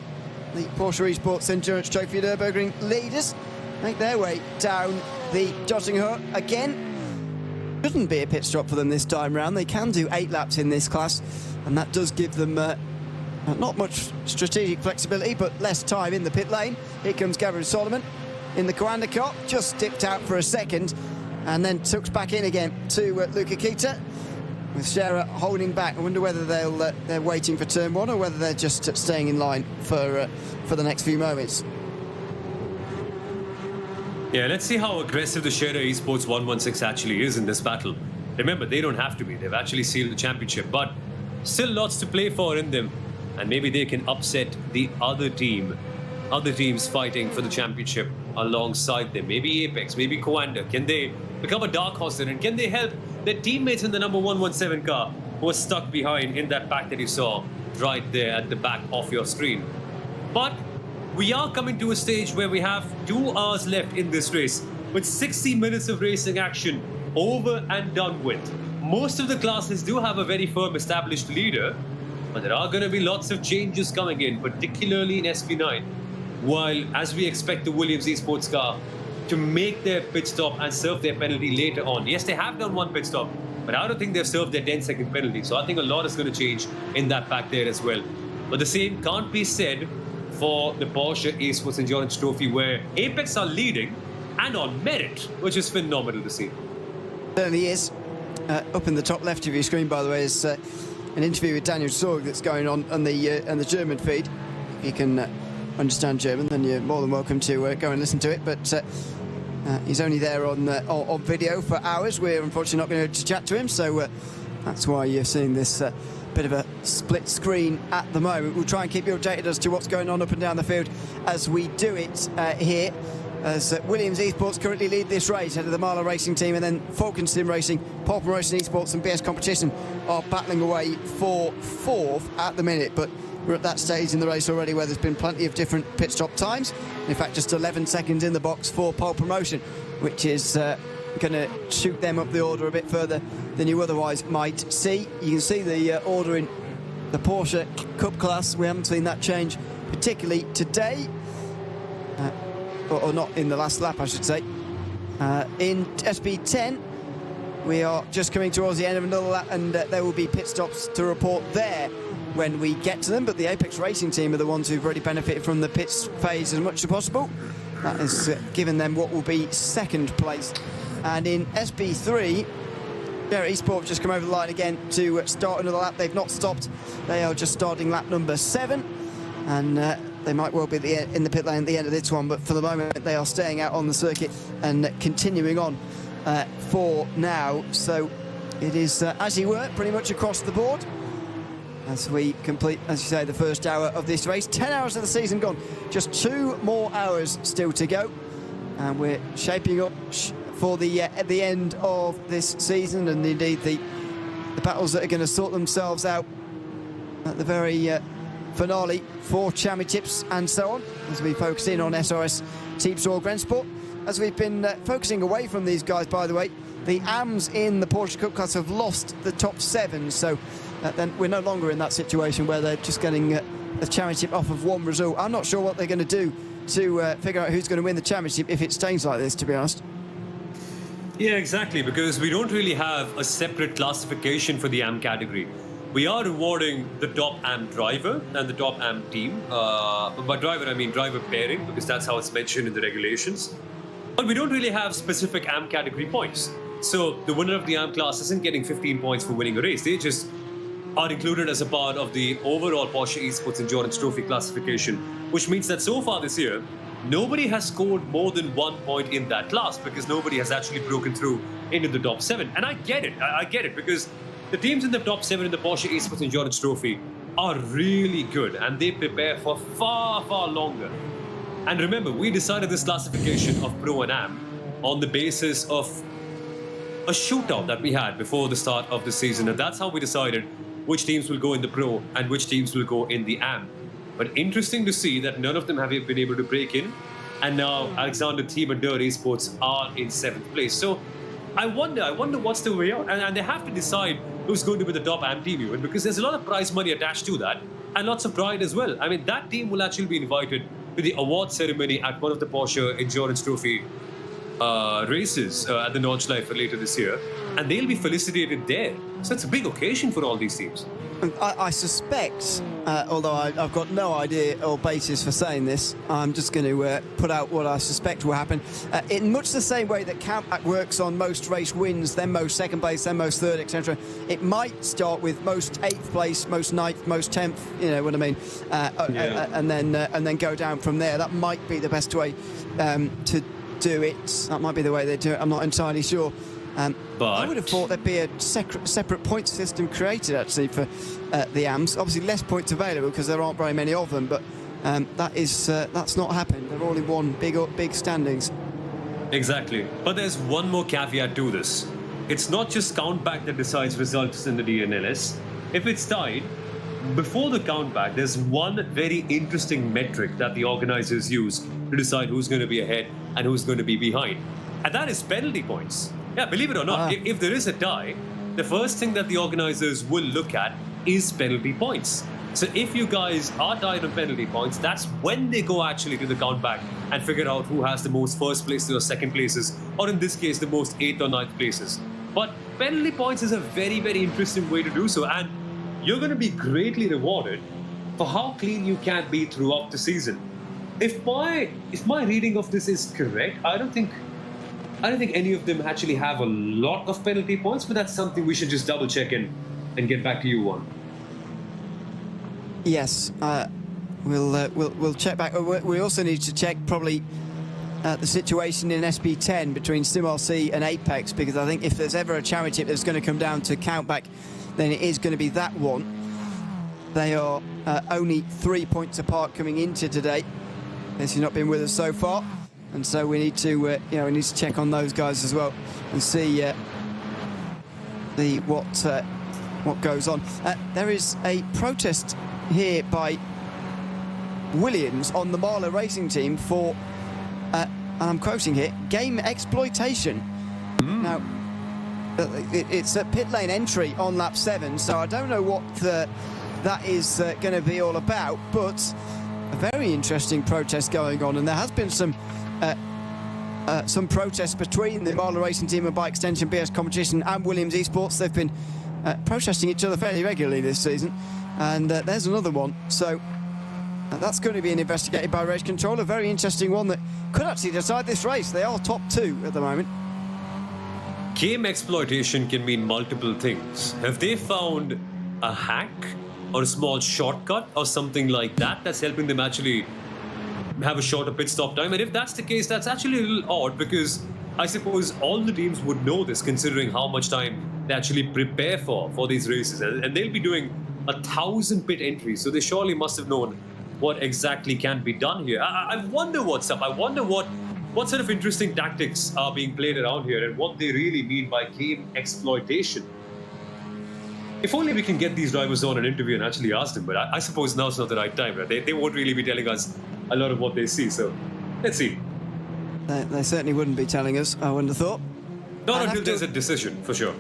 the Porsche Esports Endurance Trophy Nürburgring leaders make their way down the Dottinghoe again. Shouldn't be a pit stop for them this time round. They can do 8 laps in this class, and that does give them not much strategic flexibility, but less time in the pit lane. Here comes Gabriel Solomon in the Coanda car, just dipped out for a second and then tucks back in again to Luca Kita, with Scherer holding back. I wonder whether they're waiting for turn one or whether they're just staying in line for the next few moments. Yeah, let's see how aggressive the Scherer Esports 116 actually is in this battle. Remember, they don't have to be. They've actually sealed the championship, but still lots to play for in them. And maybe they can upset the other teams fighting for the championship alongside them. Maybe Apex, maybe Coanda. Can they become a dark horse there? And can they help their teammates in the number 117 car who was stuck behind in that pack that you saw right there at the back of your screen? But we are coming to a stage where we have 2 hours left in this race, with 60 minutes of racing action over and done with. Most of the classes do have a very firm established leader, but there are going to be lots of changes coming in, particularly in SP9. While, as we expect the Williams Esports car to make their pit stop and serve their penalty later on. Yes, they have done 1 pit stop, but I don't think they've served their 10-second penalty. So I think a lot is going to change in that pack there as well. But the same can't be said for the Porsche Esports Endurance Trophy, where Apex are leading and on merit, which is phenomenal to see. Certainly is. Up in the top left of your screen, by the way, is an interview with Daniel Sorg that's going on the German feed. If you can understand German, then you're more than welcome to go and listen to it. But he's only there on video for hours. We're unfortunately not going to be able to chat to him, so that's why you're seeing this bit of a split screen at the moment. We'll try and keep you updated as to what's going on up and down the field as we do it here, as Williams Esports currently lead this race ahead of the Marler Racing Team, and then Falcon Sim Racing, Pole Promotion Esports and BS Competition are battling away for 4th at the minute. But we're at that stage in the race already where there's been plenty of different pit stop times. In fact, just 11 seconds in the box for Pole Promotion, which is going to shoot them up the order a bit further than you otherwise might see. You can see the order in the Porsche Cup class. We haven't seen that change particularly today, or not in the last lap, I should say. In SP10, we are just coming towards the end of another lap, and there will be pit stops to report there when we get to them. But the Apex Racing team are the ones who've already benefited from the pits phase as much as possible. That has given them what will be second place. And in SB3, Barrett Esports just come over the line again to start another lap. They've not stopped. They are just starting lap number 7. And they might well be in the pit lane at the end of this one. But for the moment, they are staying out on the circuit and continuing on for now. So it is, as you were, pretty much across the board as we complete, as you say, the first hour of this race. 10 hours of the season gone. Just 2 more hours still to go. And we're shaping up for the at the end of this season, and indeed the battles that are going to sort themselves out at the very finale for championships and so on, as we focus in on SRS Team Soil Grandsport. As we've been focusing away from these guys, by the way, the AMs in the Porsche Cup class have lost the top 7, so then we're no longer in that situation where they're just getting the championship off of one result. I'm not sure what they're going to do to figure out who's going to win the championship if it stays like this, to be honest. Yeah, exactly, because we don't really have a separate classification for the AM category. We are rewarding the top AM driver and the top AM team. By driver, I mean driver pairing, because that's how it's mentioned in the regulations. But we don't really have specific AM category points. So the winner of the AM class isn't getting 15 points for winning a race. They just are included as a part of the overall Porsche Esports Endurance Trophy classification, which means that so far this year, nobody has scored more than 1 point in that class because nobody has actually broken through into the top 7. And I get it. I get it, because the teams in the top 7 in the Porsche Esports Endurance Trophy are really good and they prepare for far, far longer. And remember, we decided this classification of Pro and Am on the basis of a shootout that we had before the start of the season. And that's how we decided which teams will go in the Pro and which teams will go in the Am. But interesting to see that none of them have been able to break in. And now Alexander Team and Dirt Esports are in 7th place. So I wonder what's the way out. And they have to decide who's going to be the top AM team even, because there's a lot of prize money attached to that and lots of pride as well. I mean, that team will actually be invited to the award ceremony at one of the Porsche Endurance Trophy races at the Nordschleife later this year. And they'll be felicitated there. So it's a big occasion for all these teams. I suspect, although I've got no idea or basis for saying this, I'm just going to put out what I suspect will happen. In much the same way that countback works on most race wins, then most second place, then most third, etc. It might start with most 8th place, most 9th, most 10th. You know what I mean? And then go down from there. That might be the best way to do it. That might be the way they do it. I'm not entirely sure. But I would have thought there'd be a separate point system created actually for the AMs. Obviously less points available because there aren't very many of them, but that's not happened. They're all in one big standings. Exactly. But there's one more caveat to this. It's not just countback that decides results in the DNLS. If it's tied, before the countback, there's one very interesting metric that the organizers use to decide who's going to be ahead and who's going to be behind. And that is penalty points. Yeah, believe it or not, if there is a tie, the first thing that the organizers will look at is penalty points. So if you guys are tied on penalty points, that's when they go actually to the countback and figure out who has the most first places or second places, or in this case, the most 8th or 9th places. But penalty points is a very, very interesting way to do so, and you're going to be greatly rewarded for how clean you can be throughout the season. If my reading of this is correct, I don't think any of them actually have a lot of penalty points, but that's something we should just double check and get back to you on. Yes, we'll check back. We also need to check probably the situation in SP10 between SimRC and Apex, because I think if there's ever a championship that's going to come down to countback, then it is going to be that one. They are only 3 points apart coming into today. This has not been with us so far. And so we need to, we need to check on those guys as well and see what goes on. There is a protest here by Williams on the Marla Racing team for, and I'm quoting here, game exploitation. Now, it's a pit lane entry on lap 7, so I don't know what that is going to be all about, but a very interesting protest going on, and there has been some some protests between the Marler Racing Team and Bike Extension BS Competition and Williams Esports. They've been protesting each other fairly regularly this season, and there's another one. So that's going to be investigated by Race Control. A very interesting one that could actually decide this race. They are top 2 at the moment. Game exploitation can mean multiple things. Have they found a hack or a small shortcut or something like that that's helping them actually have a shorter pit stop time? And if that's the case, that's actually a little odd, because I suppose all the teams would know this, considering how much time they actually prepare for these races. And they'll be doing 1,000 pit entries, so they surely must have known what exactly can be done here. I wonder what's up. I wonder what sort of interesting tactics are being played around here and what they really mean by game exploitation. If only we can get these drivers on an interview and actually ask them, but I suppose now's not the right time. Right? They won't really be telling us a lot of what they see, so let's see. They certainly wouldn't be telling us, I wouldn't have thought. Not until there's a decision, for sure.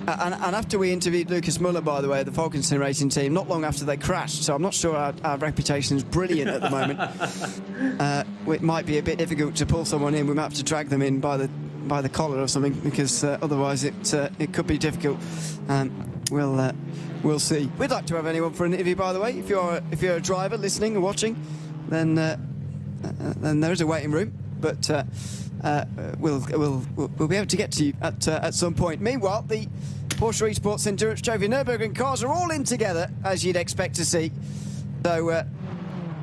And after we interviewed Lucas Muller, by the way, the Falkenstein Racing Team, not long after they crashed, so I'm not sure our reputation is brilliant at the moment. It might be a bit difficult to pull someone in. We might have to drag them in by the collar or something, because otherwise it could be difficult. We'll see. We'd like to have anyone for an interview, by the way. If you're a driver listening or watching, then there is a waiting room, but we'll be able to get to you at some point. Meanwhile, the Porsche Esports Endurance Trophy Nürburgring cars are all in together, as you'd expect to see. So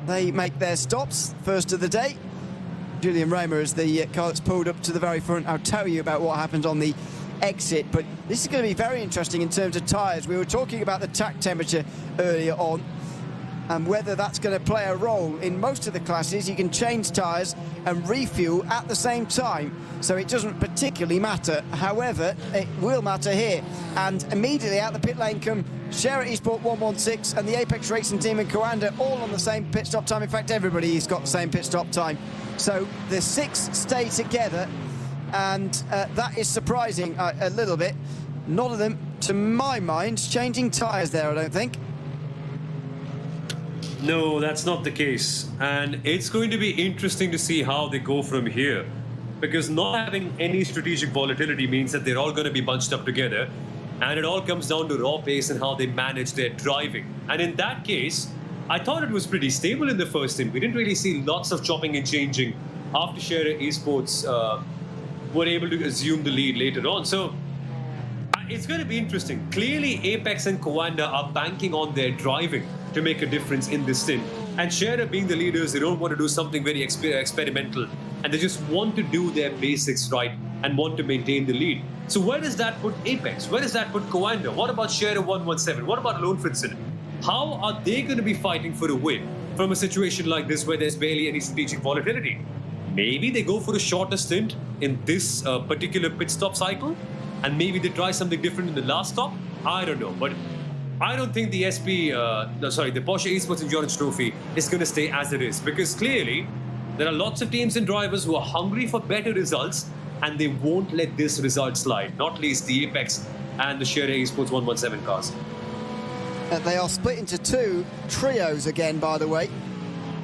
they make their stops, first of the day. Julian Raymer is the car that's pulled up to the very front. I'll tell you about what happened on the exit, but this is going to be very interesting in terms of tyres. We were talking about the track temperature earlier on, and whether that's going to play a role. In most of the classes, you can change tyres and refuel at the same time, so it doesn't particularly matter. However, it will matter here. And immediately out the pit lane come Share Esport 116 and the Apex Racing Team and Coanda, all on the same pit stop time. In fact, everybody's got the same pit stop time. So the 6 stay together, and that is surprising a little bit. None of them, to my mind, changing tyres there, I don't think. No, that's not the case. And it's going to be interesting to see how they go from here. Because not having any strategic volatility means that they're all going to be bunched up together. And it all comes down to raw pace and how they manage their driving. And in that case, I thought it was pretty stable in the first stint. We didn't really see lots of chopping and changing after Share Esports were able to assume the lead later on. So it's going to be interesting. Clearly, Apex and Coanda are banking on their driving to make a difference in this stint. And Share, being the leaders, they don't want to do something very experimental, and they just want to do their basics right and want to maintain the lead. So where does that put Apex? Where does that put Coanda? What about Share 117? What about Lone Fritson? How are they going to be fighting for a win from a situation like this where there's barely any strategic volatility? Maybe they go for a shorter stint in this particular pit stop cycle, and maybe they try something different in the last stop. I don't know, but I don't think the the Porsche Esports Endurance Trophy is going to stay as it is, because clearly there are lots of teams and drivers who are hungry for better results, and they won't let this result slide, not least the Apex and the Share Esports 117 cars. They are split into 2 trios again, by the way.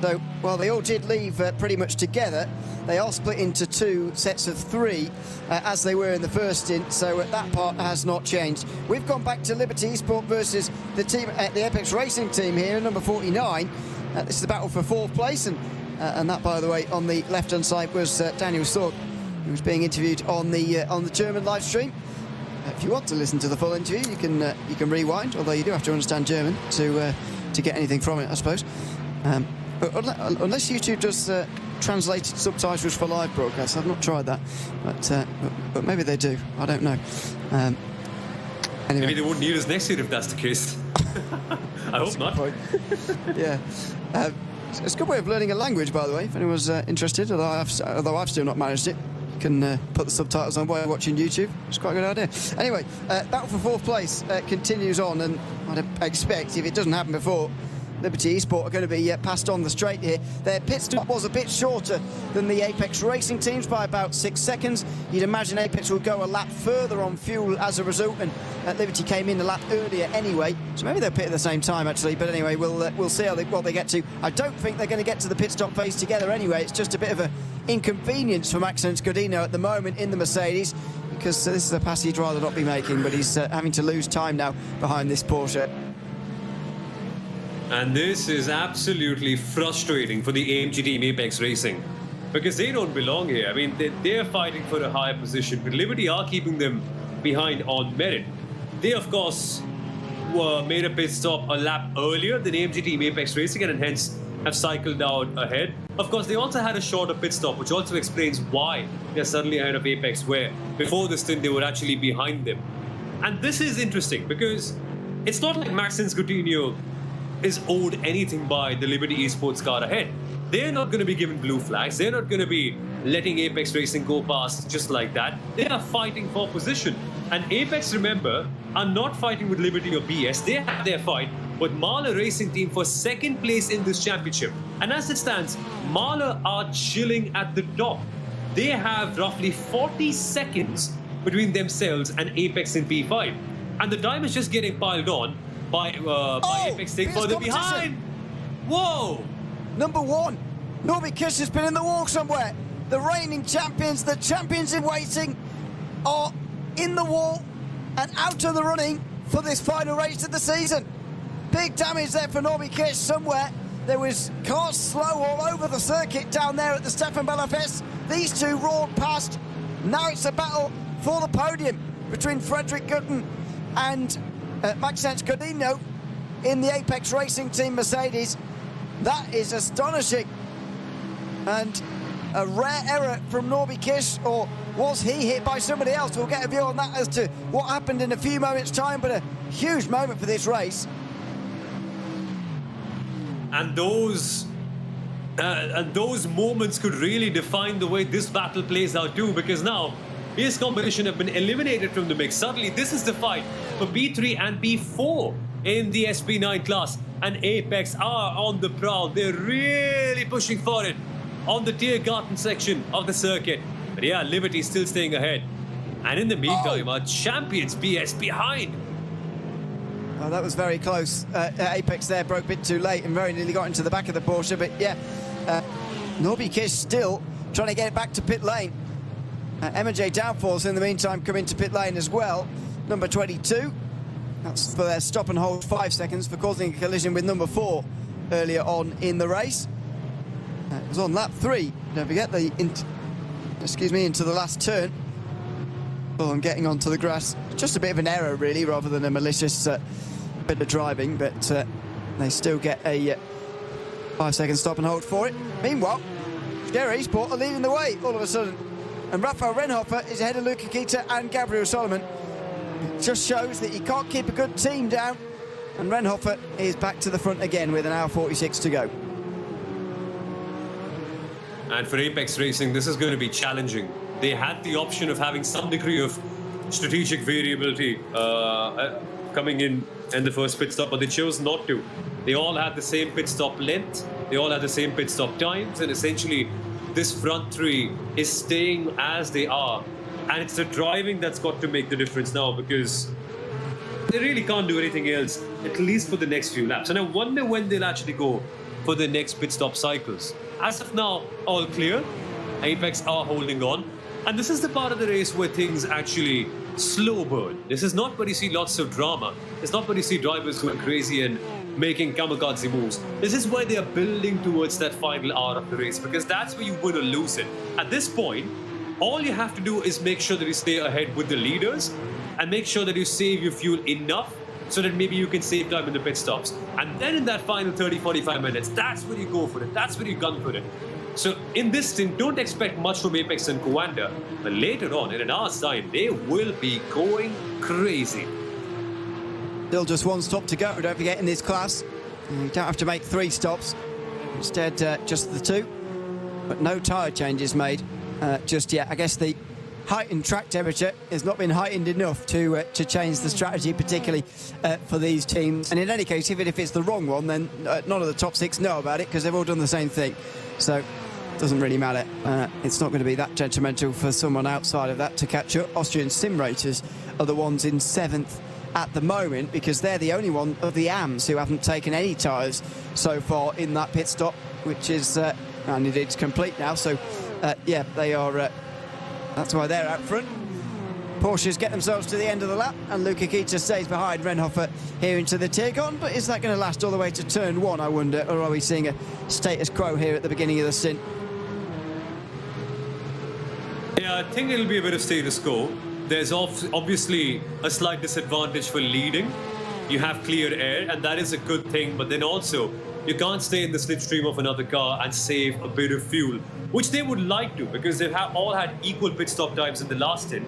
So, while they all did leave pretty much together, they are split into 2 sets of 3, as they were in the first stint, so that part has not changed. We've gone back to Liberty Esport versus the team at the Apex Racing Team here, number 49. This is the battle for 4th place, and that, by the way, on the left-hand side was Daniel Sorg, who was being interviewed on the German live stream. If you want to listen to the full interview, you can rewind, although you do have to understand German to get anything from it, I suppose. But unless YouTube does translated subtitles for live broadcasts, I've not tried that, but maybe they do. I don't know. Anyway. Maybe they won't need us next year if that's the case. I hope not. Yeah. It's a good way of learning a language, by the way, if anyone's interested, although I've still not managed it. You can put the subtitles on while watching YouTube. It's quite a good idea. Anyway, battle for 4th place continues on, and I'd expect, if it doesn't happen before, Liberty Esport are going to be passed on the straight here. Their pit stop was a bit shorter than the Apex Racing teams by about 6 seconds. You'd imagine Apex would go a lap further on fuel as a result, and Liberty came in a lap earlier anyway, so maybe they'll pit at the same time actually. But anyway, we'll see what they get to. I don't think they're going to get to the pit stop phase together anyway. It's just a bit of an inconvenience for Maxence Godinho at the moment in the Mercedes, because this is a pass he'd rather not be making, but he's having to lose time now behind this Porsche. And this is absolutely frustrating for the AMG team Apex Racing, because they don't belong here. I mean, they're fighting for a higher position, but Liberty are keeping them behind on merit. They, of course, made a pit stop a lap earlier than AMG team Apex Racing, and hence have cycled out ahead. Of course, they also had a shorter pit stop, which also explains why they're suddenly ahead of Apex, where before this stint they were actually behind them. And this is interesting because it's not like Maxence Coutinho is owed anything by the Liberty Esports car ahead. They're not going to be given blue flags. They're not going to be letting Apex Racing go past just like that. They are fighting for position. And Apex, remember, are not fighting with Liberty or BS. They have their fight with Mahler Racing Team for second place in this championship. And as it stands, Mahler are chilling at the top. They have roughly 40 seconds between themselves and Apex in P5. And the time is just getting piled on by Apex staying further behind. Whoa! Number one, Norby Kish has been in the wall somewhere. The reigning champions, the champions in waiting, are in the wall and out of the running for this final race of the season. Big damage there for Norby Kish somewhere. There was cars slow all over the circuit down there at the Stefan Bellafest. These two roared past. Now it's a battle for the podium between Frederick Gutten and Maxence Godinho in the Apex Racing Team Mercedes. That is astonishing. And a rare error from Norby Kish, or was he hit by somebody else? We'll get a view on that as to what happened in a few moments' time, but a huge moment for this race. And those moments could really define the way this battle plays out too, because now BS Competition have been eliminated from the mix. Suddenly, this is the fight for P3 and P4 in the SP9 class. And Apex are on the prowl. They're really pushing for it on the Tiergarten section of the circuit. But yeah, Liberty still staying ahead. And in the meantime, our champions BS behind. Oh, that was very close. Apex there broke a bit too late and very nearly got into the back of the Porsche. But yeah, Norby Kish still trying to get it back to pit lane. Emma-J Downforce in the meantime come into pit lane as well. Number 22. That's for their stop and hold 5 seconds for causing a collision with number 4 earlier on in the race. It was on lap 3. Don't forget into the last turn. Well, I'm getting onto the grass. Just a bit of an error really, rather than a malicious bit of driving, but they still get a 5 second stop and hold for it. Meanwhile, Gera Esport are leading the way all of a sudden. And Rafael Renhofer is ahead of Luca Kita and Gabriel Solomon. It just shows that you can't keep a good team down. And Renhofer is back to the front again with an hour 46 to go. And for Apex Racing, this is going to be challenging. They had the option of having some degree of strategic variability coming in the first pit stop, but they chose not to. They all had the same pit stop length, they all had the same pit stop times, and essentially this front three is staying as they are. And it's the driving that's got to make the difference now, because they really can't do anything else, at least for the next few laps. And I wonder when they'll actually go for the next pit stop cycles. As of now, all clear. Apex are holding on. And this is the part of the race where things actually slow burn. This is not where you see lots of drama. It's not where you see drivers going crazy and making kamikaze moves. This is where they are building towards that final hour of the race, because that's where you win or lose it. At this point, all you have to do is make sure that you stay ahead with the leaders and make sure that you save your fuel enough so that maybe you can save time in the pit stops. And then in that final 30-45 minutes, that's where you go for it. That's where you gun for it. So in this stint, don't expect much from Apex and Coanda, but later on, in an hour's time, they will be going crazy. Still just one stop to go, don't forget, in this class. You don't have to make 3 stops. Instead, just the 2. But no tyre changes made just yet. I guess the heightened track temperature has not been heightened enough to change the strategy, particularly for these teams. And in any case, even if it's the wrong one, then none of the top 6 know about it because they've all done the same thing. So it doesn't really matter. It's not going to be that detrimental for someone outside of that to catch up. Austrian sim racers are the ones in 7th at the moment because they're the only one of the AMs who haven't taken any tyres so far in that pit stop, which is, and it's complete now. So, yeah, they are... that's why they're out front. Porsches get themselves to the end of the lap, and Luca Kita stays behind Renhofer here into the Tirgon. But is that going to last all the way to turn 1, I wonder? Or are we seeing a status quo here at the beginning of the stint? Yeah, I think it'll be a bit of status quo. There's obviously a slight disadvantage for leading. You have clear air, and that is a good thing. But then also, you can't stay in the slipstream of another car and save a bit of fuel, which they would like to, because they've all had equal pit stop times in the last stint.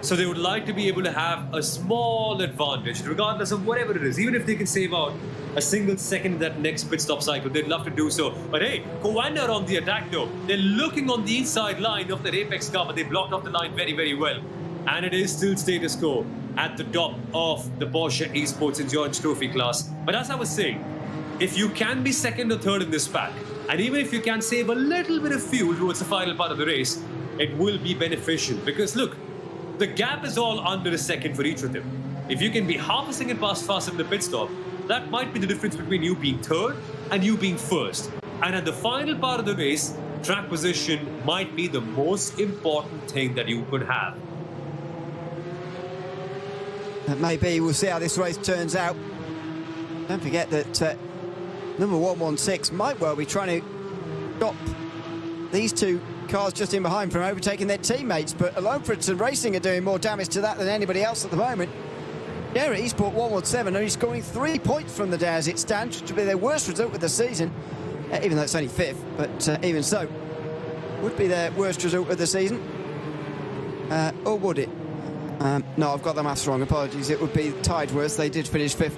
So they would like to be able to have a small advantage, regardless of whatever it is. Even if they can save out a single second in that next pit stop cycle, they'd love to do so. But hey, Coanda are on the attack though. They're looking on the inside line of that Apex car, but they blocked off the line very, very well. And it is still status quo at the top of the Porsche Esports Endurance Trophy class. But as I was saying, if you can be second or third in this pack, and even if you can save a little bit of fuel towards the final part of the race, it will be beneficial. Because look, the gap is all under a second for each of them. If you can be half a second faster in the pit stop, that might be the difference between you being third and you being first. And at the final part of the race, track position might be the most important thing that you could have. Maybe we'll see how this race turns out. Don't forget that number 116 might well be trying to stop these two cars just in behind from overtaking their teammates, but Alonfredson Racing are doing more damage to that than anybody else at the moment. Yeah, at Esport 117 only scoring 3 points from the day as it stands, which would be their worst result of the season, even though it's only 5th, but even so, would be their worst result of the season. Or would it? No, I've got the maths wrong, apologies. It would be tied worse. They did finish 5th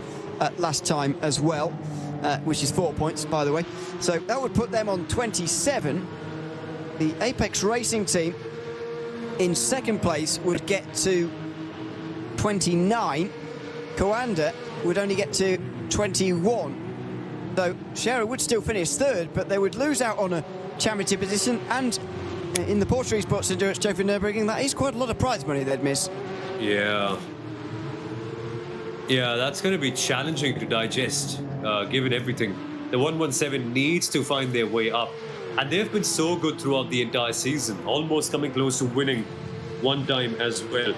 last time as well, which is 4 points, by the way. So that would put them on 27. The Apex Racing team in 2nd place would get to 29. Coanda would only get to 21. So Scherer would still finish 3rd, but they would lose out on a championship position, and in the Porsche Esports Endurance Trophy Nürburgring, that is quite a lot of prize money they'd miss. Yeah, that's going to be challenging to digest, given everything. The 117 needs to find their way up. And they've been so good throughout the entire season, almost coming close to winning one time as well.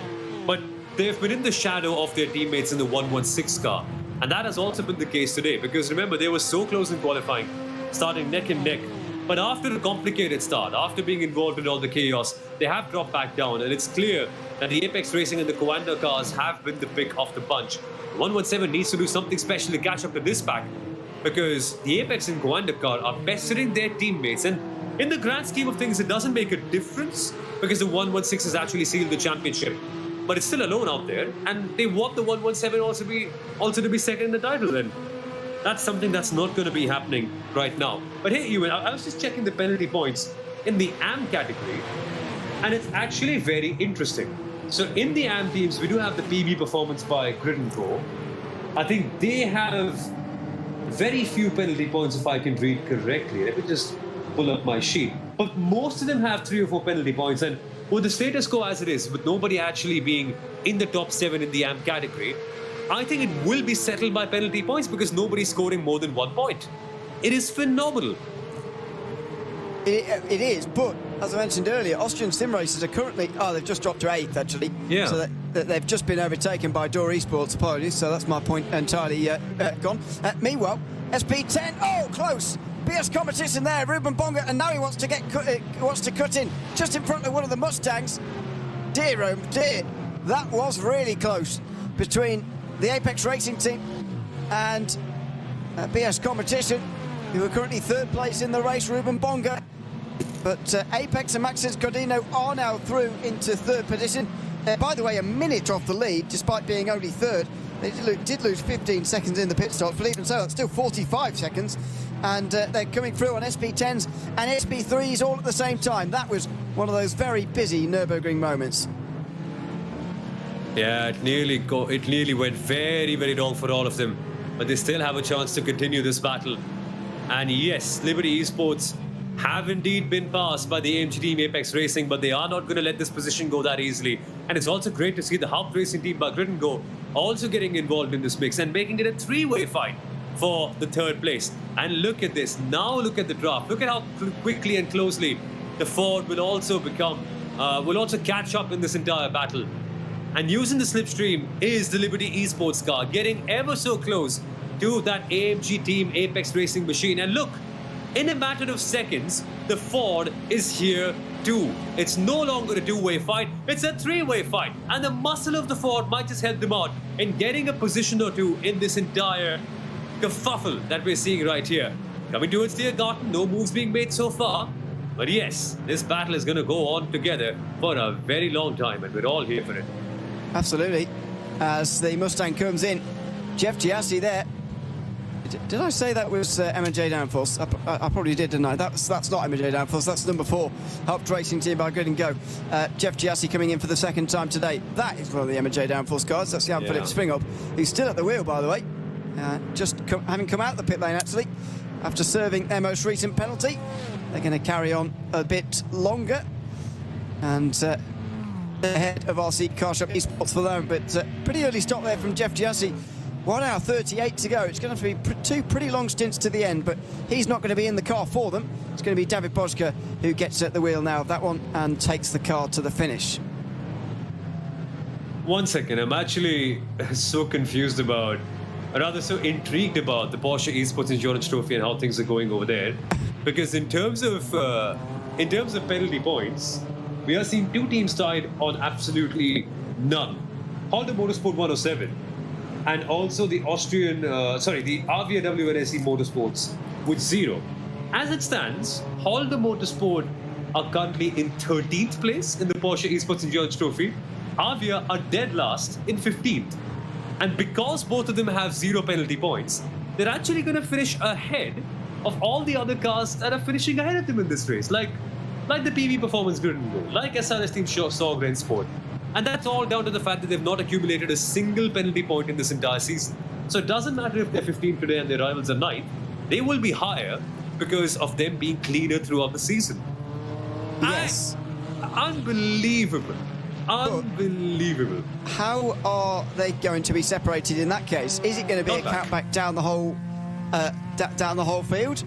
But they've been in the shadow of their teammates in the 116 car. And that has also been the case today, because remember, they were so close in qualifying, starting neck and neck. But after a complicated start, after being involved in all the chaos, they have dropped back down. And it's clear that the Apex Racing and the Coanda cars have been the pick of the bunch. The 117 needs to do something special to catch up to this pack, because the Apex and Coanda car are pestering their teammates. And in the grand scheme of things, it doesn't make a difference, because the 116 has actually sealed the championship. But it's still alone out there, and they want the 117 also to be second in the title then. That's something that's not going to be happening right now. But hey, Ewan, I was just checking the penalty points in the AM category, and it's actually very interesting. So in the AM teams, we do have the PB performance by Grid & Go. I think they have very few penalty points, if I can read correctly. Let me just pull up my sheet. But most of them have 3 or 4 penalty points, and with the status quo as it is, with nobody actually being in the top 7 in the AM category, I think it will be settled by penalty points, because nobody's scoring more than 1 point. It is phenomenal. It is, but as I mentioned earlier, Austrian sim racers are currently... Oh, they've just dropped to 8th, actually. Yeah. So they've just been overtaken by Door Esports, apologies, so that's my point entirely gone. Meanwhile, SP10, oh, close! BS competition there, Ruben Bonga, and now he wants to cut in just in front of one of the Mustangs. Dear, oh dear, that was really close between the Apex Racing team and BS competition, who are currently 3rd place in the race, Ruben Bonga. But Apex and Maxis Godino are now through into 3rd position. By the way, a minute off the lead, despite being only 3rd, They did lose 15 seconds in the pit stops, but even so, it's still 45 seconds. And they're coming through on SP10s and SP3s all at the same time. That was one of those very busy Nürburgring moments. Yeah, it nearly went very, very wrong for all of them. But they still have a chance to continue this battle. And yes, Liberty Esports have indeed been passed by the AMG team Apex Racing, but they are not going to let this position go that easily. And it's also great to see the Haupt Racing team by Grid & Go also getting involved in this mix and making it a three-way fight for the third place. And look at this. Now look at the draft. Look at how quickly and closely the Ford will also catch up in this entire battle. And using the slipstream is the Liberty Esports car, getting ever so close to that AMG team Apex Racing machine. And look, in a matter of seconds, the Ford is here too. It's no longer a two-way fight, it's a three-way fight. And the muscle of the Ford might just help them out in getting a position or two in this entire kerfuffle that we're seeing right here. Coming towards Tiergarten, no moves being made so far. But yes, this battle is going to go on together for a very long time, and we're all here for it. Absolutely. As the Mustang comes in, Jeff Giassi there. Did I say that was M&J Downforce? I probably did, didn't I? That's not M&J Downforce. That's number 4, Haupt Racing team by Grid & Go. Jeff Giassi coming in for the second time today. That is one of the M&J Downforce cars. That's Jan Philipp Svingop, who's still at the wheel, by the way. Having come out the pit lane, actually, after serving their most recent penalty. They're going to carry on a bit longer. And ahead of RC Car Shop Esports for them. But pretty early stop there from Jeff Giassi. 1 hour 38 to go. It's going to be two pretty long stints to the end, but he's not going to be in the car for them. It's going to be David Boschke who gets at the wheel now of that one and takes the car to the finish. 1 second, I'm actually so confused about, or rather so intrigued about the Porsche Esports Endurance Trophy and how things are going over there. Because in terms of penalty points, we are seeing 2 teams tied on absolutely none. Honda Motorsport 107. And also the the Avia WNSE Motorsports with 0. As it stands, Honda Motorsport are currently in 13th place in the Porsche Esports Endurance Trophy. Avia are dead last in 15th. And because both of them have 0 penalty points, they're actually going to finish ahead of all the other cars that are finishing ahead of them in this race. Like the PV Performance Grid & Go, like SRS Team Saw Grand Sport. And that's all down to the fact that they've not accumulated a single penalty point in this entire season. So it doesn't matter if they're 15th today and their rivals are 9th. They will be higher because of them being cleaner throughout the season. Yes. Unbelievable. Unbelievable. How are they going to be separated in that case? Is it going to be a countback down the whole field,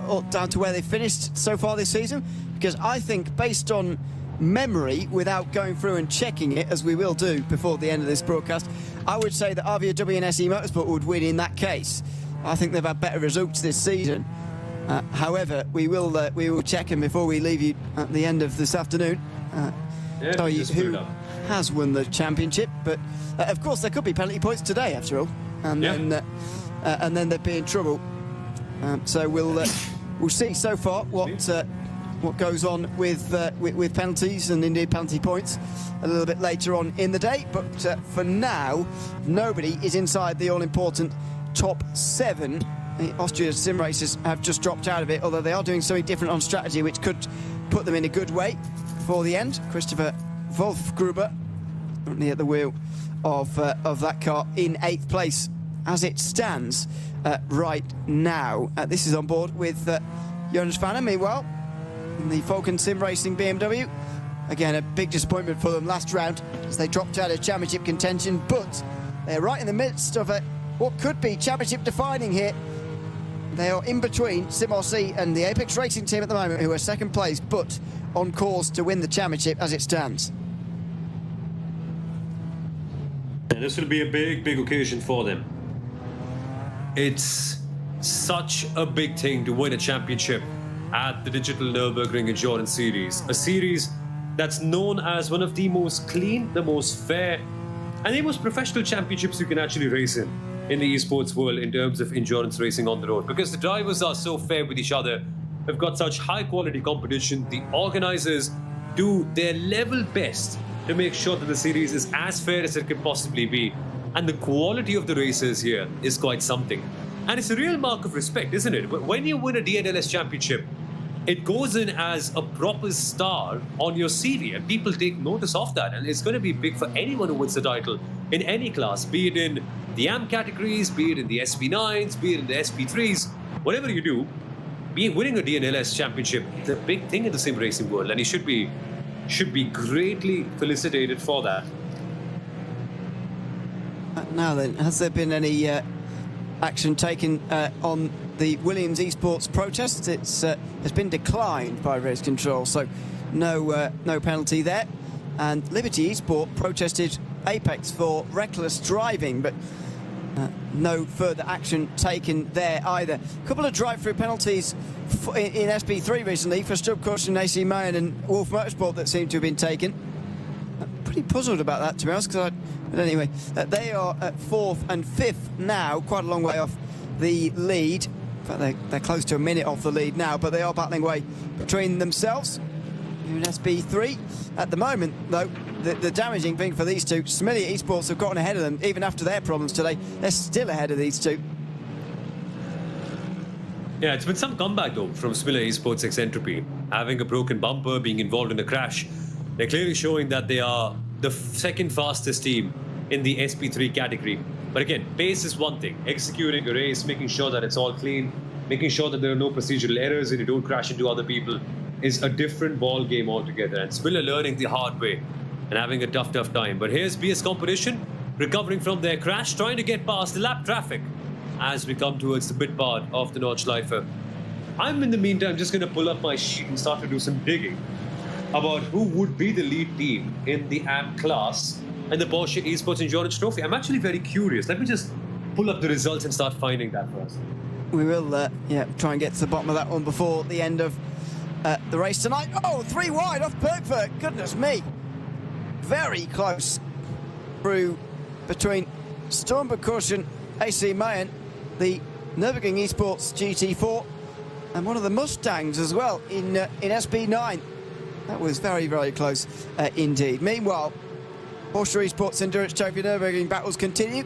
or down to where they finished so far this season? Because I think, based on memory, without going through and checking it, as we will do before the end of this broadcast, I would say that Avia WNSE Motorsport would win in that case. I think they've had better results this season. However, we will check them before we leave you at the end of this afternoon. Tell you who has won the championship. But of course, there could be penalty points today, after all, and then they'd be in trouble. So we'll see so far what goes on with penalties and indeed penalty points a little bit later on in the day. But for now, nobody is inside the all-important top 7. The Austria sim racers have just dropped out of it, although they are doing something different on strategy, which could put them in a good way for the end. Christopher Wolfgruber currently at the wheel of that car in 8th place as it stands right now. This is on board with Jonas Fanner. Meanwhile, in the Falcon Sim Racing BMW, again a big disappointment for them last round as they dropped out of championship contention, but they're right in the midst of what could be championship defining here. They are in between Sim RC and the Apex Racing team at the moment, who are 2nd place, but on course to win the championship as it stands. And this will be a big occasion for them. It's such a big thing to win a championship at the Digital Nürburgring Endurance Series, a series that's known as one of the most clean, the most fair, and the most professional championships you can actually race in the esports world in terms of endurance racing on the road, because the drivers are so fair with each other. We've got such high quality competition. The organizers do their level best to make sure that the series is as fair as it can possibly be. And the quality of the racers here is quite something. And it's a real mark of respect, isn't it? When you win a DNLS championship, it goes in as a proper star on your CV, and people take notice of that. And it's going to be big for anyone who wins the title in any class, be it in the AM categories, be it in the SP9s, be it in the SP3s, whatever you do. Winning a DNLS championship is a big thing in the sim racing world, and he should be greatly felicitated for that. Now then, has there been any action taken on the Williams Esports protest? It's has been declined by race control, so no penalty there. And Liberty Esport protested Apex for reckless driving, but no further action taken there either. A couple of drive-through penalties in SP3 recently for Stub Caution, AC Mayan and Wolf Motorsport that seem to have been taken. I'm pretty puzzled about that, to be honest, but anyway, they are at 4th and 5th now, quite a long way off the lead. In fact, they're close to a minute off the lead now, but they are battling away between themselves. In SP3 at the moment, though, the damaging thing for these two, Smilia Esports have gotten ahead of them even after their problems today. They're still ahead of these two. Yeah, it's been some comeback though from Smilia Esports X Entropy, having a broken bumper, being involved in a crash. They're clearly showing that they are the second fastest team in the SP3 category. But again, pace is one thing. Executing a race, making sure that it's all clean, making sure that there are no procedural errors and you don't crash into other people is a different ball game altogether. And Smilia learning the hard way and having a tough time. But here's BS Competition recovering from their crash, trying to get past the lap traffic as we come towards the pit part of the Nordschleife. I'm in the meantime just going to pull up my sheet and start to do some digging about who would be the lead team in the AM class and the Porsche Esports Endurance Trophy. I'm actually very curious. Let me just pull up the results and start finding that first. We will try and get to the bottom of that one before the end of the race tonight. Oh, 3 wide off Perkford. Goodness me. Very close through between Stormberg-Caution, AC Mayan, the Nürburgring Esports GT4, and one of the Mustangs as well in SP9. That was very, very close indeed. Meanwhile, Porsche Esports Endurance Trophy Nürburgring battles continue.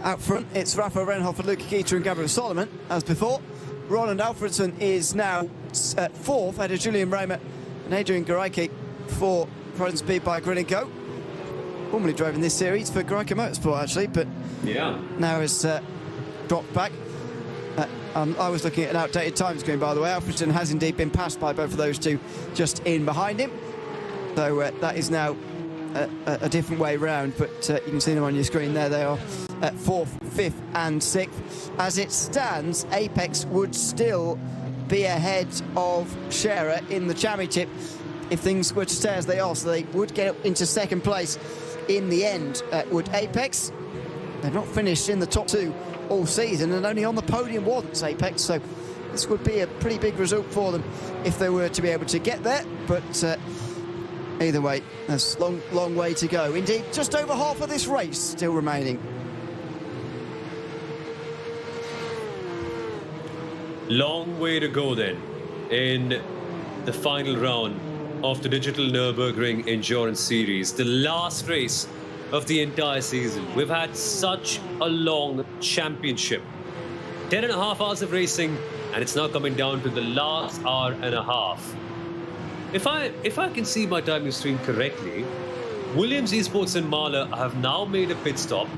Out front, it's Rafa Renhoff, Luca Keita and Gabriel Solomon, as before. Roland Alfredson is now 4th, ahead of Julian Raymer and Adrian Gareike for Frozen Speed by Grinnico. Formerly driving this series for Gareike Motorsport, actually, but now has dropped back. I was looking at an outdated time screen, by the way. Alfredson has indeed been passed by both of those two just in behind him. So that is now a different way round, but you can see them on your screen there. They are at 4th, 5th and 6th. As it stands, Apex would still be ahead of Scherer in the championship if things were to stay as they are, so they would get up into 2nd place in the end, would Apex. They've not finished in the top 2 all season and only on the podium once, Apex, so this would be a pretty big result for them if they were to be able to get there, but either way, there's a long way to go. Indeed, just over half of this race still remaining. Long way to go then in the final round of the Digital Nürburgring Endurance Series, the last race of the entire season. We've had such a long championship. 10.5 hours of racing, and it's now coming down to the last hour and a half. If I can see my timing screen correctly, Williams Esports and Mahler have now made a pit stop.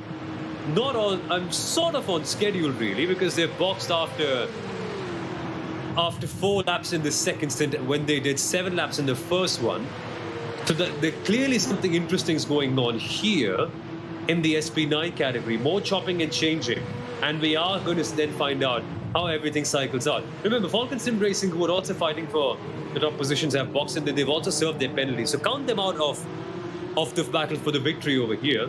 I'm sort of on schedule really, because they're boxed after 4 laps in the second stint when they did 7 laps in the first one. So there clearly something interesting is going on here in the SP9 category. More chopping and changing. And we are going to then find out how everything cycles out. Remember, Falcon Sim Racing, who are also fighting for the top positions, have boxed and they've also served their penalties. So count them out of the battle for the victory over here.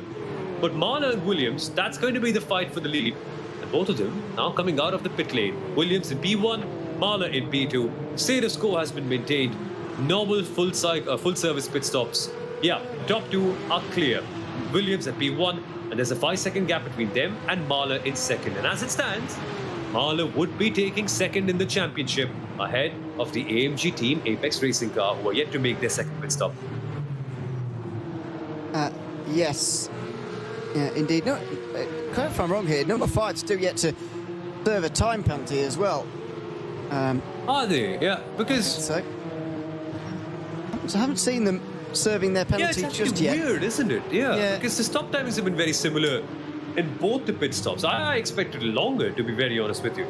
But Mahler and Williams, that's going to be the fight for the lead. And both of them now coming out of the pit lane. Williams in P1, Mahler in P2. Status quo has been maintained. Normal full service pit stops. Yeah, top 2 are clear. Williams at P1, and there's a 5-second gap between them and Mahler in 2nd. And as it stands, Mahler would be taking 2nd in the championship ahead of the AMG team Apex Racing car, who are yet to make their 2nd pit stop. Yes. Yeah, indeed. No, correct if I'm wrong here. Number 5 still yet to serve a time penalty as well. Are they? Yeah, because... So I haven't seen them serving their penalty just yet. Weird, isn't it? Yeah, because the stop timings have been very similar in both the pit stops. I expected longer, to be very honest with you.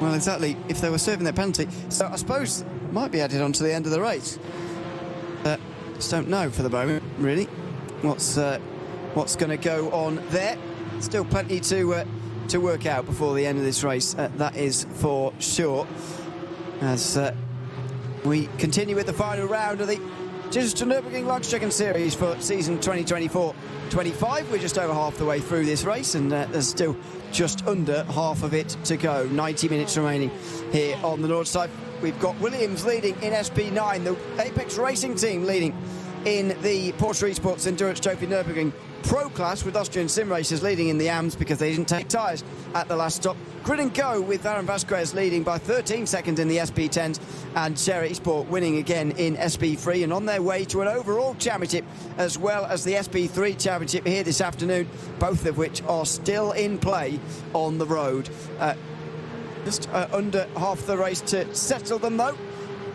Well, exactly. If they were serving their penalty, so I suppose it might be added on to the end of the race. Just don't know for the moment, really. What's going to go on there? Still plenty to work out before the end of this race. That is for sure. As we continue with the final round of the Digital Nürburgring Langstrecken-Series for season 2024-25. We're just over half the way through this race, and there's still just under half of it to go. 90 minutes remaining here on the north side. We've got Williams leading in SP9, the Apex Racing team leading in the Porsche Esports Endurance Trophy Nürburgring Pro Class, with Austrian sim racers leading in the AMS because they didn't take tyres at the last stop. Grid and Go with Aaron Vasquez leading by 13 seconds in the SP10s, and Sierra Esport winning again in SP3, and on their way to an overall championship as well as the SP3 championship here this afternoon, both of which are still in play on the road. Just under half the race to settle them though,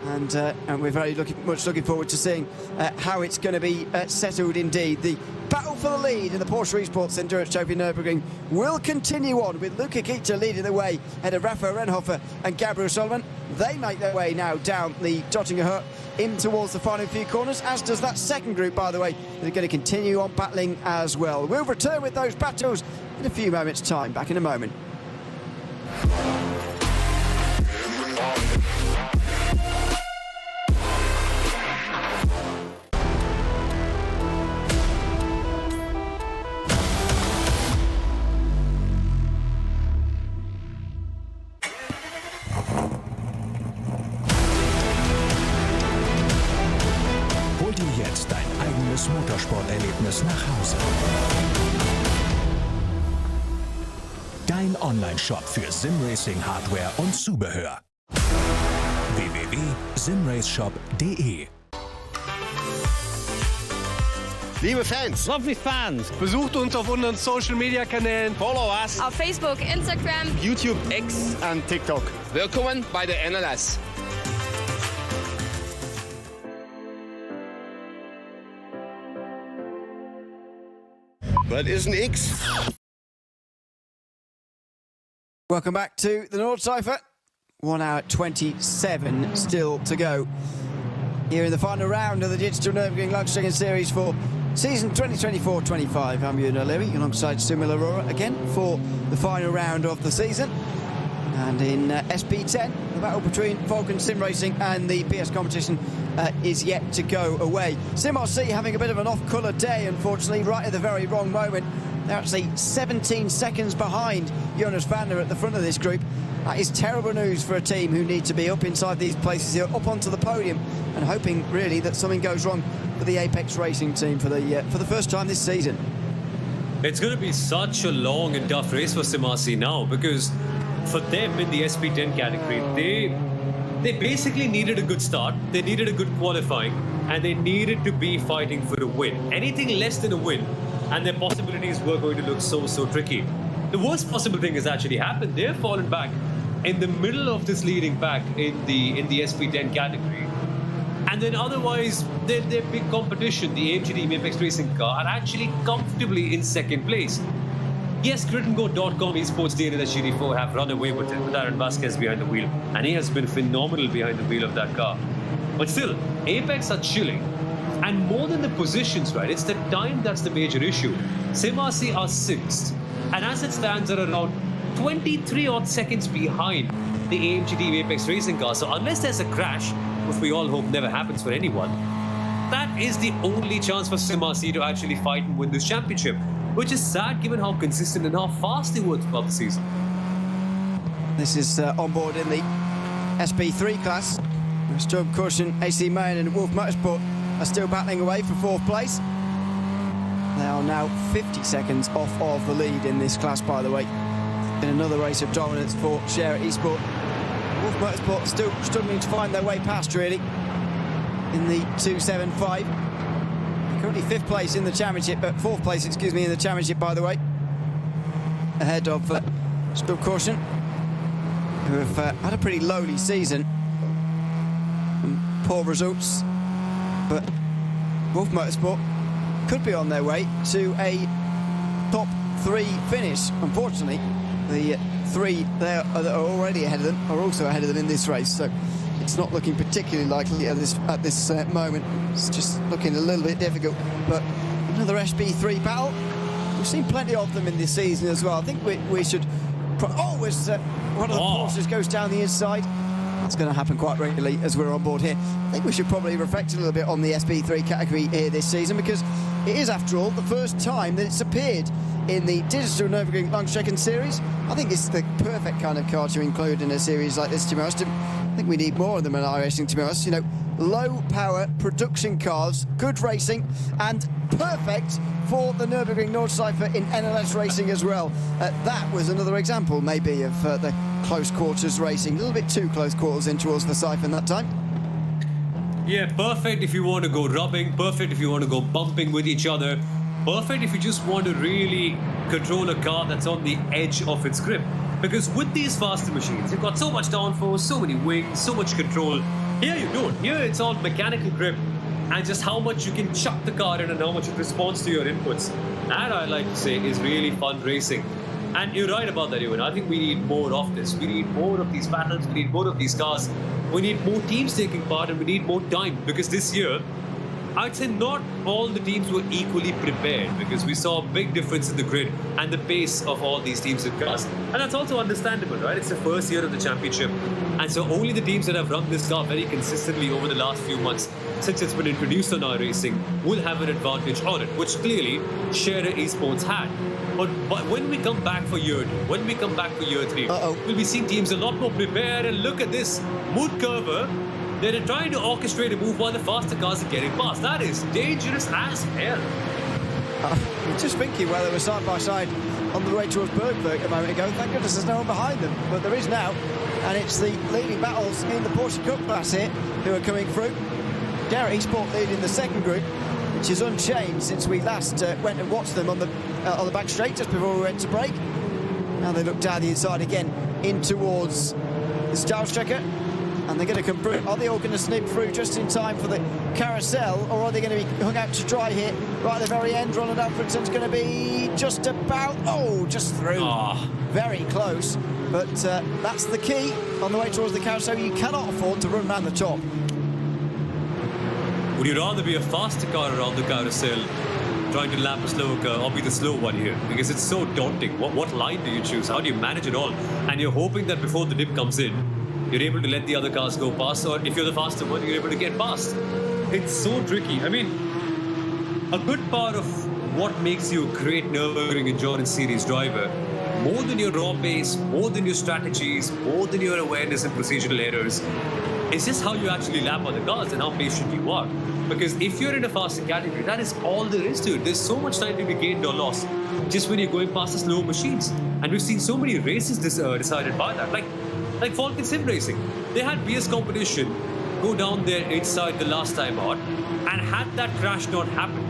and we're very much looking forward to seeing how it's going to be settled indeed. The battle for the lead in the Porsche Esports Endurance Trophy Nürburgring will continue on, with Luca Kita leading the way ahead of Rafa Renhofer and Gabriel Solomon. They make their way now down the Dottinger Hut in towards the final few corners, as does that second group, by the way. They're going to continue on battling as well. We'll return with those battles in a few moments' time. Back in a moment. Hol dir jetzt dein eigenes Motorsporterlebnis nach Hause. Dein Online-Shop für Simracing-Hardware und Zubehör. www.simraceshop.de. Liebe Fans, Lovely fans. besucht uns auf unseren Social-Media-Kanälen. Follow us. Auf Facebook, Instagram, YouTube, X und TikTok. Willkommen bei der DNLS. Was ist ein X? Welcome back to the Nordschleife. 1 hour 27 still to go here in the final round of the Digital Nürburgring Langstrecken Series for season 2024-25. I'm Ewan O'Leary alongside Simil Aurora again for the final round of the season. And in SP10, the battle between Vulcan Sim Racing and the PS competition is yet to go away. Sim RC having a bit of an off-colour day, unfortunately, right at the very wrong moment. They're actually 17 seconds behind Jonas Vander at the front of this group. That is terrible news for a team who need to be up inside these places here, up onto the podium, and hoping really that something goes wrong for the Apex Racing team for the first time this season. It's going to be such a long and tough race for Sim RC now, because for them in the SP10 category, they basically needed a good start, they needed a good qualifying, and they needed to be fighting for a win. Anything less than a win, and their possibilities were going to look so tricky. The worst possible thing has actually happened. They've fallen back in the middle of this leading pack in the SP10 category. And then otherwise, their big competition, the AMG Apex Racing car, are actually comfortably in second place. Yes, GridandGo.com Esports DNLS GT4 have run away with it, with Aaron Vasquez behind the wheel, and he has been phenomenal behind the wheel of that car. But still, Apex are chilling. And more than the positions, right, it's the time that's the major issue. Sim RC are 6th, and as it stands are around 23 odd seconds behind the AMG Apex Racing car. So unless there's a crash, which we all hope never happens for anyone, that is the only chance for Sim RC to actually fight and win this championship, which is sad given how consistent and how fast they were throughout the season. This is on board in the SP3 class. Sturm Caution, AC Mayen and Wolf Motorsport are still battling away for 4th place. They are now 50 seconds off of the lead in this class, by the way. In another race of dominance for Sierra Esport. Wolf Motorsport still struggling to find their way past, really, in the 275. Currently 5th place in the championship, 4th place, excuse me, in the championship, by the way. Ahead of Spill Caution, who have had a pretty lowly season. Poor results, but Wolf Motorsport could be on their way to a top 3 finish. Unfortunately, the 3 there that are already ahead of them are also ahead of them in this race, so it's not looking particularly likely at this moment. It's just looking a little bit difficult, but another SB3 battle. We've seen plenty of them in this season as well. I think we should... one of the Porsches goes down the inside. That's going to happen quite regularly as we're on board here. I think we should probably reflect a little bit on the SB3 category here this season, because it is, after all, the first time that it's appeared in the Digital Nürburgring Langstrecken-Series. I think it's the perfect kind of car to include in a series like this, to be honest. I think we need more of them in iRacing, to be honest. You know, low-power production cars, good racing, and perfect for the Nürburgring Nordschleife in NLS racing as well. That was another example, maybe, of the close quarters racing. A little bit too close quarters in towards the siphon that time. Yeah, perfect if you want to go rubbing, perfect if you want to go bumping with each other, perfect if you just want to really control a car that's on the edge of its grip. Because with these faster machines, you've got so much downforce, so many wings, so much control. Here you don't. Here it's all mechanical grip and just how much you can chuck the car in and how much it responds to your inputs. That, I like to say, is really fun racing. And you're right about that, Ewan. I think we need more of this. We need more of these battles. We need more of these cars. We need more teams taking part, and we need more time. Because this year, I'd say not all the teams were equally prepared, because we saw a big difference in the grid and the pace of all these teams and cars. And that's also understandable, right? It's the first year of the championship. And so only the teams that have run this car very consistently over the last few months since it's been introduced on iRacing will have an advantage on it, which clearly Scherer Esports had. But when we come back for year 2, when we come back for year 3, we'll be seeing teams a lot more prepared. And look at this, Mood Curver. They're trying to orchestrate a move while the faster cars are getting past. That is dangerous as hell. I was just thinking where they were side by side on the way towards Bergberg a moment ago. Thank goodness there's no one behind them, but there is now. And it's the leading battles in the Porsche Cup class here who are coming through. Garrett Esport leading the second group, which is unchanged since we last went and watched them on the back straight just before we went to break. Now they look down the inside again in towards the Stahlstrecke. And they're going to come through. Are they all going to snip through just in time for the carousel, or are they going to be hung out to dry here right at the very end? Ronald Alfredson's going to be just about, just through. Very close. But that's the key on the way towards the carousel. You cannot afford to run around the top. Would you rather be a faster car around the carousel, trying to lap a slower car, or be the slow one here? Because it's so daunting. What line do you choose? How do you manage it all? And you're hoping that before the dip comes in, you're able to let the other cars go past, or if you're the faster one, you're able to get past. It's so tricky. I mean, a good part of what makes you a great Nürburgring Endurance Series driver, more than your raw pace, more than your strategies, more than your awareness and procedural errors, is just how you actually lap on the cars and how patient you are. Because if you're in a faster category, that is all there is to it. There's so much time to be gained or lost just when you're going past the slow machines. And we've seen so many races decided by that. Like Falcon Sim Racing. They had BS competition go down there inside the last time out, and had that crash not happened,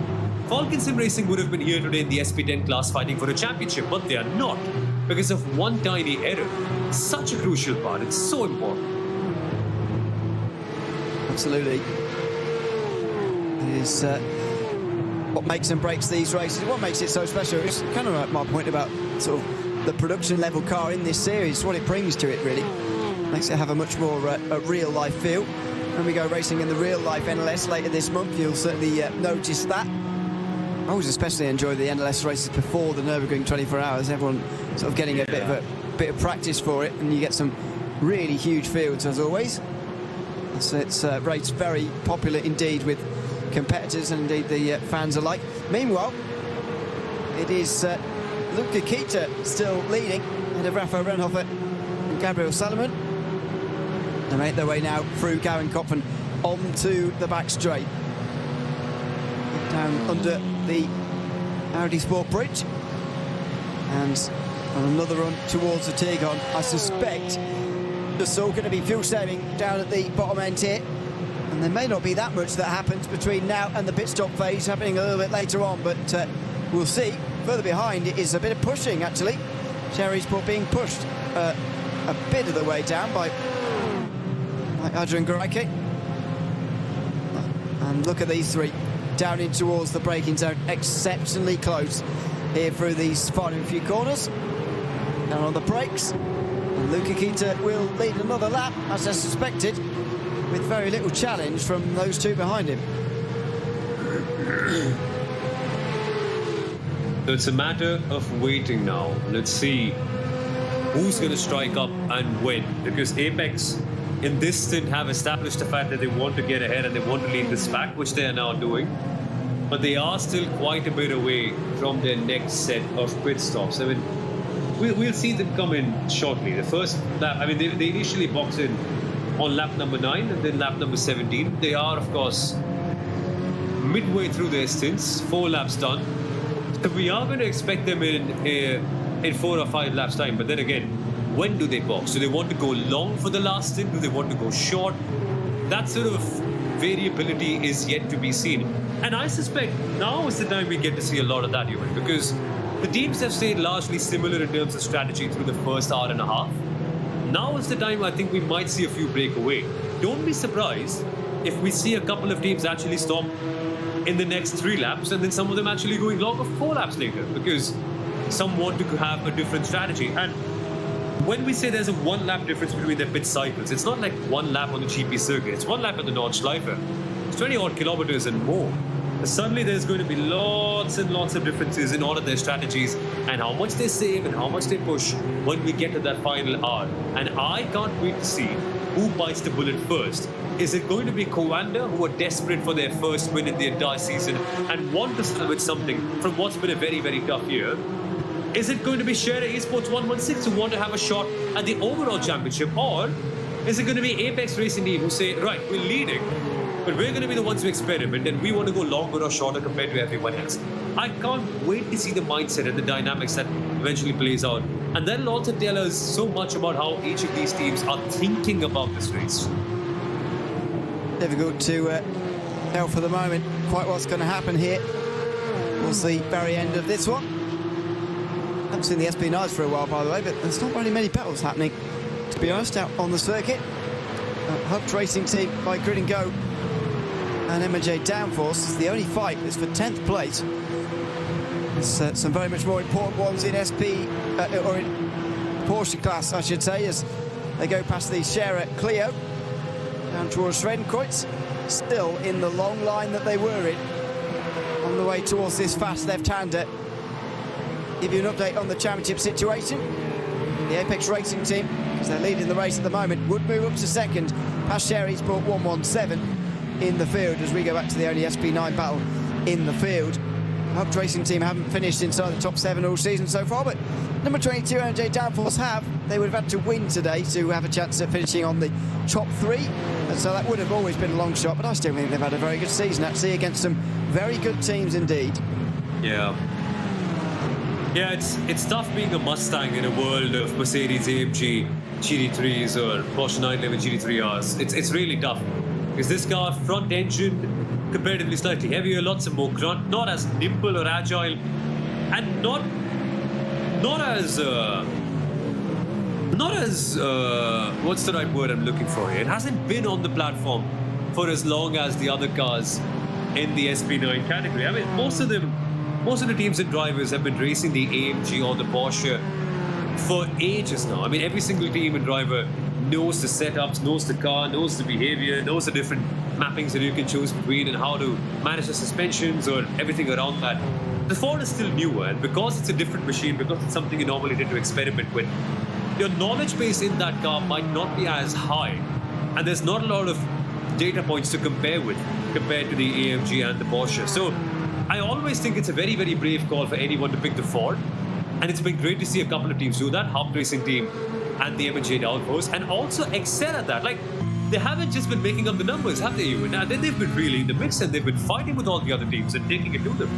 Falcon Sim Racing would have been here today in the SP10 class fighting for a championship, but they are not because of one tiny error. Such a crucial part. It's so important. Absolutely. It is what makes and breaks these races. What makes it so special is kind of like my point about sort of the production level car in this series, what it brings to it really. Makes it have a much more real life feel. When we go racing in the real life NLS later this month, you'll certainly notice that. I always especially enjoy the NLS races before the Nürburgring 24 hours. Everyone sort of getting a bit of practice for it, and you get some really huge fields as always. So it's raced very popular indeed with competitors and indeed the fans alike. Meanwhile, it is Luca Kita still leading ahead of Rafa Renhofer and Gabriel Salomon. They make their way now through Gouwenkopf onto the back straight. Down under the Audi Sport Bridge. And on another run towards the Tirgon. I suspect there's still going to be fuel saving down at the bottom end here. And And there may not be that much that happens between now and the pit stop phase happening a little bit later on, but we'll see. Further behind, it is a bit of pushing, actually. Sherrysport being pushed a bit of the way down by Adrian Goraike. And look at these three down in towards the braking zone, exceptionally close here through these final few corners. Down on the brakes, and Luca Kita will lead another lap, as I suspected, with very little challenge from those two behind him. So it's a matter of waiting now. Let's see who's going to strike up and when, because Apex in this stint have established the fact that they want to get ahead and they want to lead this pack, which they are now doing. But they are still quite a bit away from their next set of pit stops. I mean, we'll see them come in shortly. The first lap, I mean, they initially boxed in on lap number 9 and then lap number 17. They are, of course, midway through their stints, 4 laps done. So we are going to expect them in 4 or 5 laps time. But then again, when do they box? Do they want to go long for the last stint? Do they want to go short? That sort of variability is yet to be seen. And I suspect now is the time we get to see a lot of that, even, because the teams have stayed largely similar in terms of strategy through the first hour and a half. Now is the time I think we might see a few break away. Don't be surprised if we see a couple of teams actually stop in the next 3 laps and then some of them actually going long of 4 laps later, because some want to have a different strategy. And when we say there's a 1 lap difference between their pit cycles, it's not like 1 lap on the GP circuit, it's 1 lap on the Nordschleife. It's 20 odd kilometers and more. Suddenly there's going to be lots and lots of differences in all of their strategies and how much they save and how much they push when we get to that final hour. And I can't wait to see who bites the bullet first. Is it going to be Coanda, who are desperate for their first win in the entire season and want to salvage something from what's been a very, very tough year? Is it going to be Share Esports 116 who want to have a shot at the overall championship? Or is it going to be Apex Racing Team who say, right, we're leading, but we're going to be the ones who experiment and we want to go longer or shorter compared to everyone else? I can't wait to see the mindset and the dynamics that eventually plays out. And that'll also tell us so much about how each of these teams are thinking about this race. Difficult to tell for the moment quite what's going to happen here. We'll see very end of this one. Haven't seen the SP9s for a while, by the way, but there's not very many battles happening, to be honest, out on the circuit. Hunt Racing Team by Grid and Go and M&J Downforce is the only fight that's for 10th place. There's some very much more important ones in SP, or in Porsche class, I should say, as they go past the Scherer Clio down towards Schwedenkreuz, still in the long line that they were in on the way towards this fast left-hander. Give you an update on the championship situation. The Apex Racing Team, as they're leading the race at the moment, would move up to second past Share Esports 117 in the field as we go back to the only SP9 battle in the field. Hunt Racing Team haven't finished inside the top 7 all season so far, but number 22 MJ Downforce have. They would have had to win today to have a chance at finishing on the top 3, and so that would have always been a long shot, but I still think they've had a very good season actually against some very good teams indeed. Yeah, it's tough being a Mustang in a world of Mercedes AMG GT3s or Porsche 911 GT3Rs. It's really tough because this car, front engine, comparatively slightly heavier, lots of more grunt, not as nimble or agile, and not as what's the right word I'm looking for here? It hasn't been on the platform for as long as the other cars in the SP9 category. I mean, most of the teams and drivers have been racing the AMG or the Porsche for ages now. I mean, every single team and driver knows the setups, knows the car, knows the behavior, knows the different mappings that you can choose between and how to manage the suspensions or everything around that. The Ford is still newer, and because it's a different machine, because it's something you normally did to experiment with, your knowledge base in that car might not be as high, and there's not a lot of data points to compare with compared to the AMG and the Porsche. So I always think it's a very, very brave call for anyone to pick the Ford, and it's been great to see a couple of teams do that, Hunt Racing Team and the M&J Downforce, and also excel at that. Like, they haven't just been making up the numbers, have they, even? They've been really in the mix, and they've been fighting with all the other teams and taking it to them.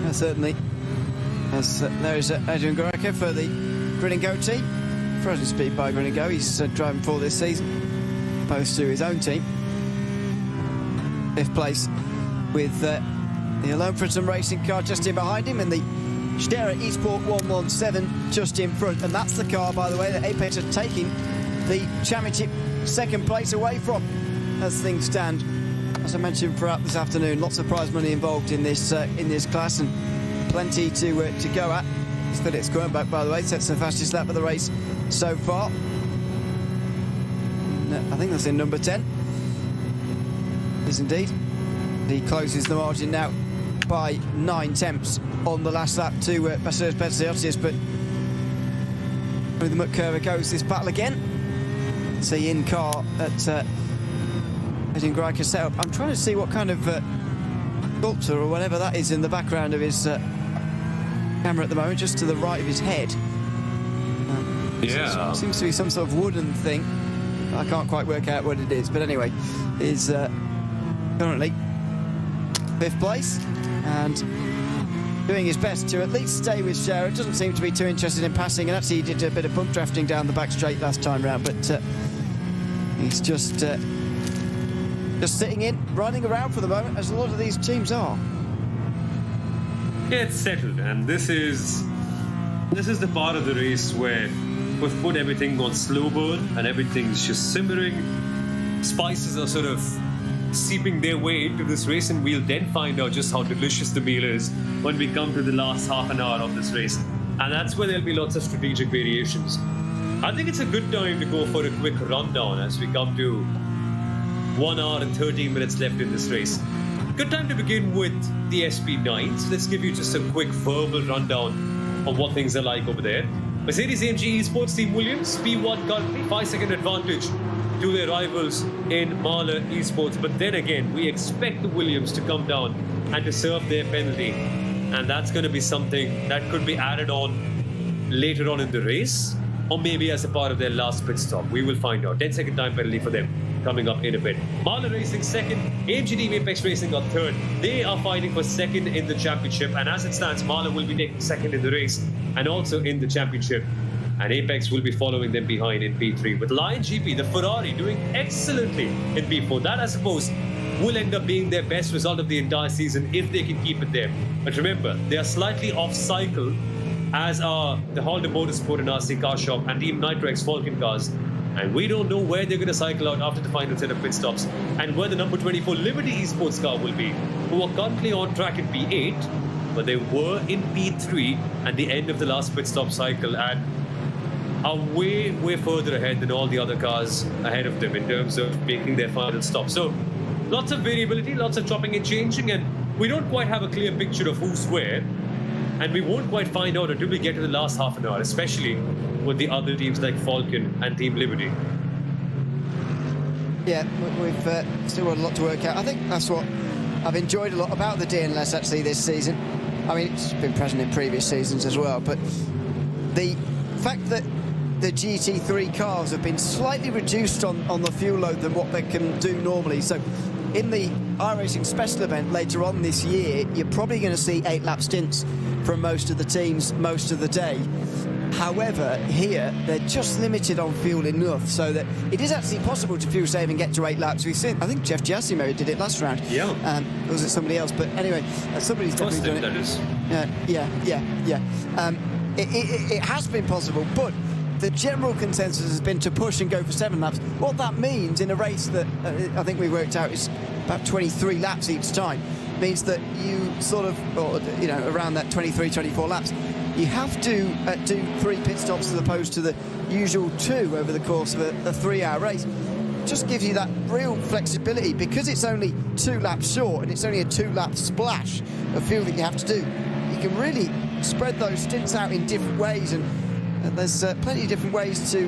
Yeah, certainly. As there is Adrian Goraike for the Grid and Go team. Frozen speed by Grid and Go. He's driving for this season, opposed to his own team. fifth place, with the Alone for some racing car just in behind him, and the Steyr Esport 117 just in front. And that's the car, by the way, that Apex are taking the championship second place away from, as things stand. As I mentioned throughout this afternoon, lots of prize money involved in this class, and plenty to go at. Felix Kernbach, by the way, sets the fastest lap of the race so far. I think that's in number 10. It is indeed. He closes the margin now by 9 tenths on the last lap to Mercedes Petsiotis, but with the McCurva goes this battle again. It's the in-car at Edin Greiker setup. I'm trying to see what kind of sculpture or whatever that is in the background of his camera at the moment, just to the right of his head. Yeah. Seems to be some sort of wooden thing. I can't quite work out what it is, but anyway, is currently 5th place and doing his best to at least stay with Steyr. Doesn't seem to be too interested in passing, and actually he did a bit of bump drafting down the back straight last time round, but he's just sitting in, riding around for the moment, as a lot of these teams are. Yeah, it's settled, and this is the part of the race where we've put everything on slow burn and everything's just simmering. Spices are sort of seeping their way into this race, and we'll then find out just how delicious the meal is when we come to the last half an hour of this race. And that's where there'll be lots of strategic variations. I think it's a good time to go for a quick rundown as we come to 1 hour and 13 minutes left in this race. Good time to begin with the SP9s. Let's give you just a quick verbal rundown of what things are like over there. Mercedes-AMG Esports Team Williams, P1 currently 5-second advantage to their rivals in Mahler Esports. But then again, we expect the Williams to come down and to serve their penalty. And that's going to be something that could be added on later on in the race, or maybe as a part of their last pit stop. We will find out. 10-second time penalty for them coming up in a bit. Mahler Racing second, AMG Team Apex Racing on third. They are fighting for second in the championship, and as it stands, Mahler will be taking second in the race and also in the championship, and Apex will be following them behind in P3, with Lion GP, the Ferrari, doing excellently in P4. That, I suppose, will end up being their best result of the entire season if they can keep it there. But remember, they are slightly off cycle, as are the Honda Motorsport and RC Car Shop and Team Nitrox Falcon cars. And we don't know where they're going to cycle out after the final set of pit stops, and where the number 24 Liberty Esports car will be, who are currently on track in P8, but they were in P3 at the end of the last pit stop cycle and are way further ahead than all the other cars ahead of them in terms of making their final stop. So lots of variability, lots of chopping and changing, and we don't quite have a clear picture of who's where, and we won't quite find out until we get to the last half an hour, especially with the other teams like Falcon and Team Liberty. Yeah, we've still got a lot to work out. I think that's what I've enjoyed a lot about the DNLS actually this season. I mean, it's been present in previous seasons as well, but the fact that the GT3 cars have been slightly reduced on the fuel load than what they can do normally. So in the iRacing special event later on this year, you're probably going to see 8-lap stints from most of the teams most of the day. However, here, they're just limited on fuel enough so that it is actually possible to fuel save and get to 8 laps. We've seen, I think Jeff Jassy maybe did it last round. Yeah. Or was it somebody else? But anyway, somebody's definitely done it. Yeah. It has been possible, but the general consensus has been to push and go for 7 laps. What that means in a race that I think we worked out is about 23 laps each time, means that you sort of, or, you know, around that 23, 24 laps, you have to do 3 pit stops as opposed to the usual 2 over the course of a 3-hour race. Just gives you that real flexibility, because it's only 2 laps short and it's only a 2-lap splash of fuel that you have to do. You can really spread those stints out in different ways, and there's plenty of different ways to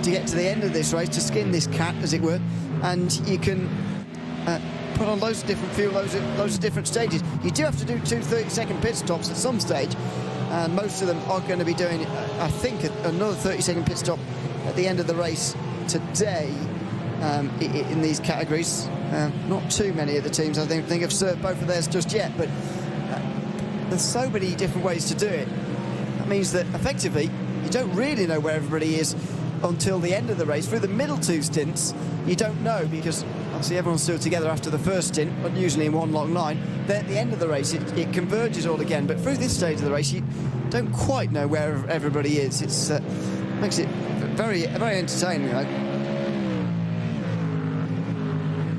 get to the end of this race, to skin this cat, as it were, and you can put on loads of different fuel, loads of different stages. You do have to do 2 30-second pit stops at some stage, and most of them are going to be doing, I think, another 30-second pit stop at the end of the race today in these categories. Not too many of the teams, I think, have served both of theirs just yet, but there's so many different ways to do it. That means that, effectively, you don't really know where everybody is until the end of the race. Through the middle 2 stints, you don't know, because I see everyone's still together after the first stint, but usually in one long line. Then at the end of the race, it converges all again. But through this stage of the race, you don't quite know where everybody is. It's makes it very entertaining, though.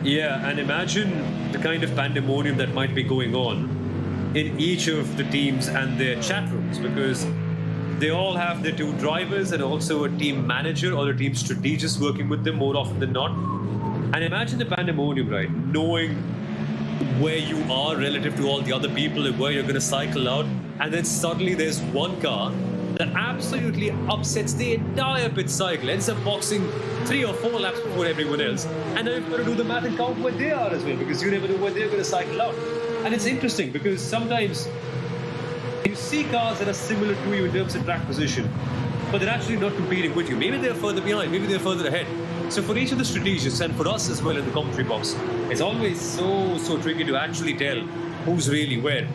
Yeah, and imagine the kind of pandemonium that might be going on in each of the teams and their chat rooms, because they all have their two drivers and also a team manager or a team strategist working with them more often than not. And imagine the pandemonium, right? Knowing where you are relative to all the other people and where you're going to cycle out, and then suddenly there's one car that absolutely upsets the entire pit cycle, ends up boxing 3 or 4 laps before everyone else, and then you've got to do the math and count where they are as well, because you never know where they're going to cycle out. And it's interesting because sometimes you see cars that are similar to you in terms of track position, but they're actually not competing with you. Maybe they're further behind, maybe they're further ahead. So for each of the strategists, and for us as well in the commentary box, it's always so tricky to actually tell who's really where.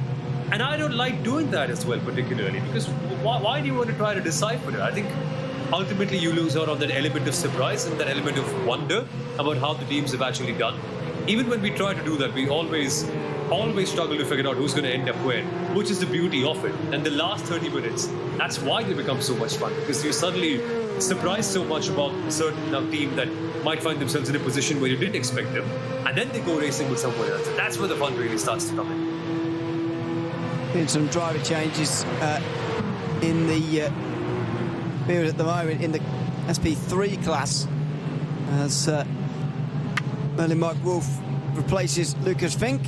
And I don't like doing that as well, particularly, because why do you want to try to decipher it? I think ultimately you lose out on that element of surprise and that element of wonder about how the teams have actually done. Even when we try to do that, we always struggle to figure out who's going to end up where, which is the beauty of it. And the last 30 minutes, that's why they become so much fun, because you're suddenly surprised so much about a certain team that might find themselves in a position where you didn't expect them, and then they go racing with someone else. And that's where the fun really starts to come in. Some driver changes in the field at the moment in the SP3 class, as Merlin Mike Wolf replaces Lucas Fink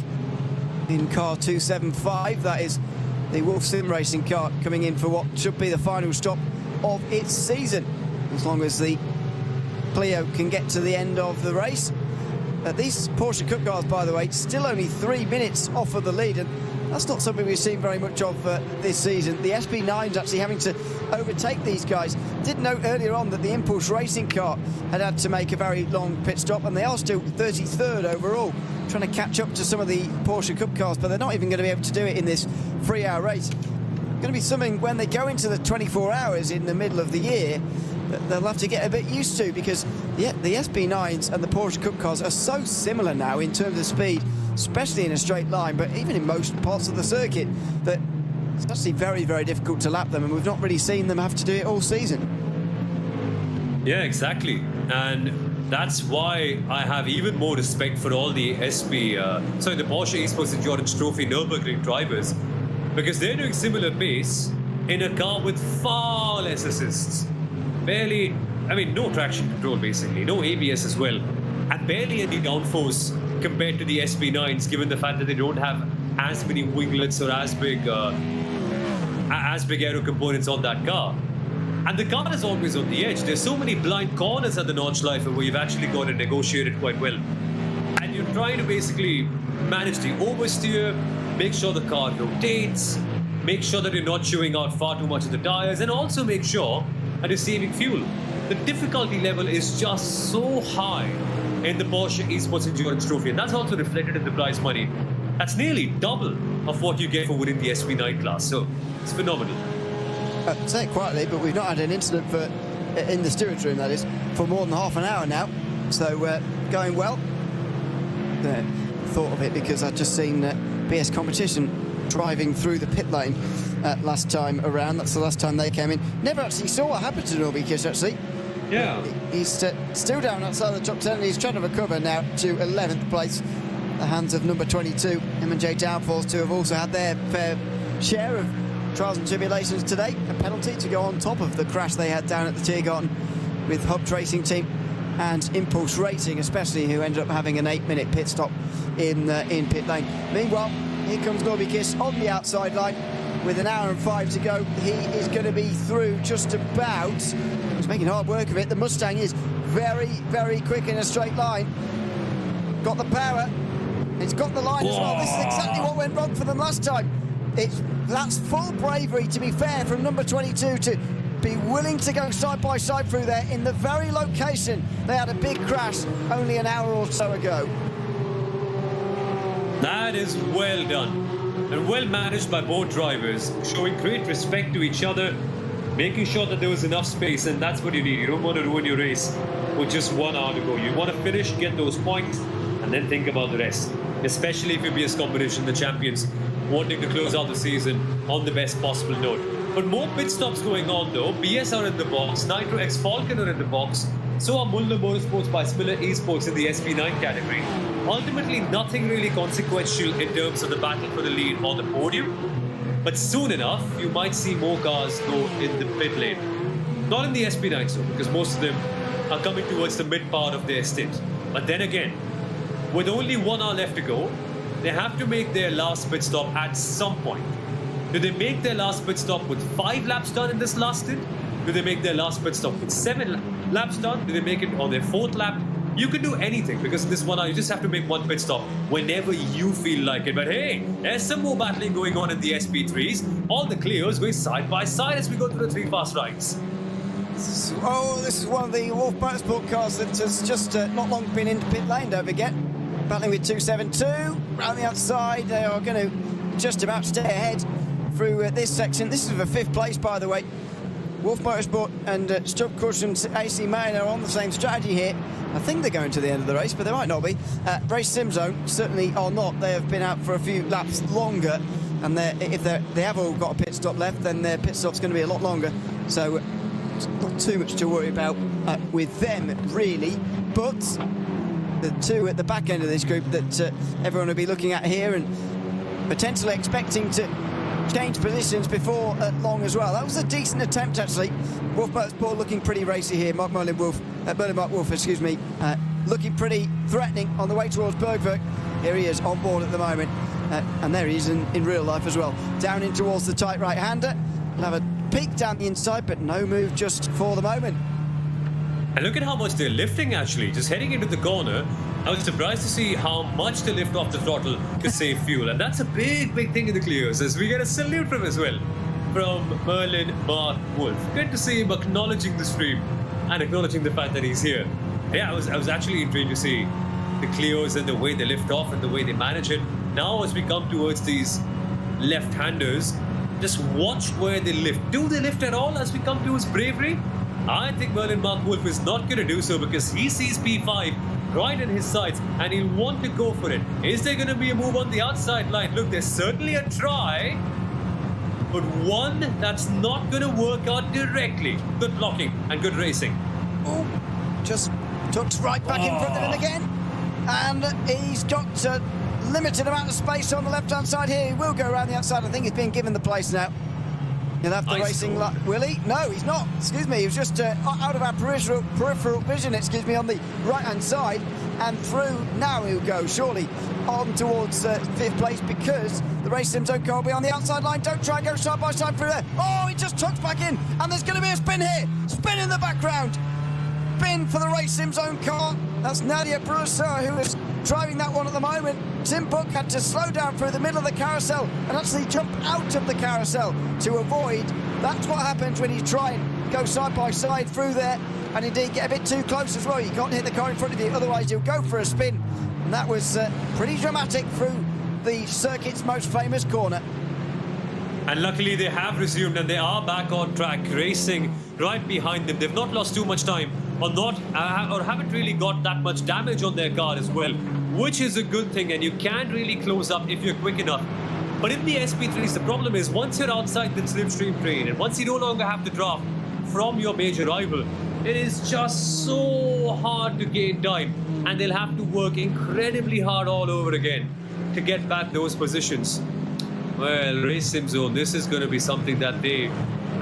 in car 275. That is the Wolf Sim Racing car coming in for what should be the final stop of its season, as long as the Clio can get to the end of the race. These Porsche Cup cars, by the way, still only 3 minutes off of the lead, and that's not something we've seen very much of this season. The SB9's actually having to overtake these guys. Did note earlier on that the Impulse Racing car had to make a very long pit stop, and they are still 33rd overall, trying to catch up to some of the Porsche Cup cars, but they're not even going to be able to do it in this 3-hour race. Going to be something when they go into the 24 hours in the middle of the year that they'll have to get a bit used to, because the SB9s and the Porsche Cup cars are so similar now in terms of speed, especially in a straight line, but even in most parts of the circuit, that it's actually very difficult to lap them, and we've not really seen them have to do it all season. Yeah, exactly. And that's why I have even more respect for all the the Porsche Esports Endurance Trophy Nürburgring drivers, because they're doing similar pace in a car with far less assists. Barely, no traction control basically, no ABS as well, and barely any downforce compared to the SB9s, given the fact that they don't have as many winglets or as big aero components on that car. And the car is always on the edge. There's so many blind corners at the Nordschleife where you've actually got to negotiate it quite well. And you're trying to basically manage the oversteer, make sure the car rotates, make sure that you're not chewing out far too much of the tires, and also make sure that you're saving fuel. The difficulty level is just so high in the Porsche Esports Endurance Trophy, and that's also reflected in the prize money. That's nearly double of what you get for winning the SB9 class, so it's phenomenal. Say it quietly, but we've not had an incident in the steerage room, that is, for more than half an hour now, so going well. Thought of it because I'd just seen BS Competition driving through the pit lane last time around. That's the last time they came in. Never actually saw what happened to Norbikic, actually. Yeah. He's still down outside the top 10, and he's trying to recover now to 11th place. The hands of number 22, M&J Downfalls, who have also had their fair share of trials and tribulations today. A penalty to go on top of the crash they had down at the Tiergarten with Hubs Racing Team and Impulse Racing, especially, who ended up having an 8-minute pit stop in pit lane. Meanwhile, here comes Norbikic on the outside line with an hour and 5 to go. He is going to be through just about. He's making hard work of it. The Mustang is very quick in a straight line. Got the power. It's got the line as well. This is exactly what went wrong for them last time. That's full bravery, to be fair, from number 22 to be willing to go side by side through there in the very location they had a big crash only an hour or so ago. That is well done and well managed by both drivers, showing great respect to each other, making sure that there was enough space, and that's what you need. You don't want to ruin your race with just 1 hour to go. You want to finish, get those points, and then think about the rest. Especially if you BS competition, the champions, wanting to close out the season on the best possible note. But more pit stops going on though. BS are in the box, Nitro X Falcon are in the box, so are Muller Motorsports by Spiller Esports in the SP9 category. Ultimately, nothing really consequential in terms of the battle for the lead or the podium. But soon enough, you might see more cars go in the pit lane. Not in the SP9 so, because most of them are coming towards the mid part of their stint. But then again, with only 1 hour left to go, they have to make their last pit stop at some point. Do they make their last pit stop with 5 laps done in this last stint? Do they make their last pit stop with 7 laps done? Do they make it on their 4th lap? You can do anything because in this 1 hour you just have to make 1 pit stop whenever you feel like it. But hey, there's some more battling going on in the SP3s. All the Clios going side by side as we go through the 3 fast rides. Oh, this is one of the Wolf Motorsport cars that has just not long been into pit lane, don't forget. Battling with 272, round the outside, they are going to just about stay ahead through this section. This is for 5th place, by the way. Wolf Motorsport and Stubb Cushions AC Main are on the same strategy here. I think they're going to the end of the race, but they might not be. Race Sim Zone certainly are not. They have been out for a few laps longer, and if they have all got a pit stop left, then their pit stop's going to be a lot longer. So not too much to worry about with them, really. But the 2 at the back end of this group that everyone will be looking at here and potentially expecting to change positions before long as well. That was a decent attempt, actually. Wolf Motorsport looking pretty racy here. Mark Wolf, looking pretty threatening on the way towards Bergwerk. Here he is on board at the moment. And there he is in real life as well. Down in towards the tight right-hander. He'll have a peek down the inside, but no move just for the moment. And look at how much they're lifting, actually. Just heading into the corner, I was surprised to see how much they lift off the throttle to save fuel. And that's a big, big thing in the Clios, as we get a salute from as well. From Merlin Mark Wolf. Good to see him acknowledging the stream and acknowledging the fact that he's here. Yeah, I was actually intrigued to see the Clios and the way they lift off and the way they manage it. Now, as we come towards these left-handers, just watch where they lift. Do they lift at all as we come towards Bravery? I think Merlin Mark Wolf is not going to do so because he sees P5 right in his sights and he'll want to go for it. Is there going to be a move on the outside line? Look, there's certainly a try, but one that's not going to work out directly. Good blocking and good racing. Oh, just tucks right back in front of him again. And he's got a limited amount of space on the left-hand side here. He will go around the outside. I think he's being given the place now. He'll have the racing luck. Will he? No, he's not. Excuse me. He was just out of our peripheral vision, on the right-hand side. And through now he'll go, surely, on towards 5th place because the race sim zone car will be on the outside line. Don't try and go side by side through there. Oh, he just tucks back in. And there's going to be a spin here. Spin in the background. Spin for the race sim zone car. That's Nadia Broussard who is driving that one at the moment. Tim Buck had to slow down through the middle of the carousel and actually jump out of the carousel to avoid. That's what happens when you try and go side by side through there and indeed get a bit too close as well. You can't hit the car in front of you, otherwise you'll go for a spin. And that was pretty dramatic through the circuit's most famous corner. And luckily they have resumed and they are back on track, racing right behind them. They've not lost too much time or haven't really got that much damage on their car as well, which is a good thing, and you can really close up if you're quick enough. But in the SP3s, the problem is once you're outside the slipstream train and once you no longer have to draft from your major rival, it is just so hard to gain time, and they'll have to work incredibly hard all over again to get back those positions. Well, Race Sim Zone, this is going to be something that they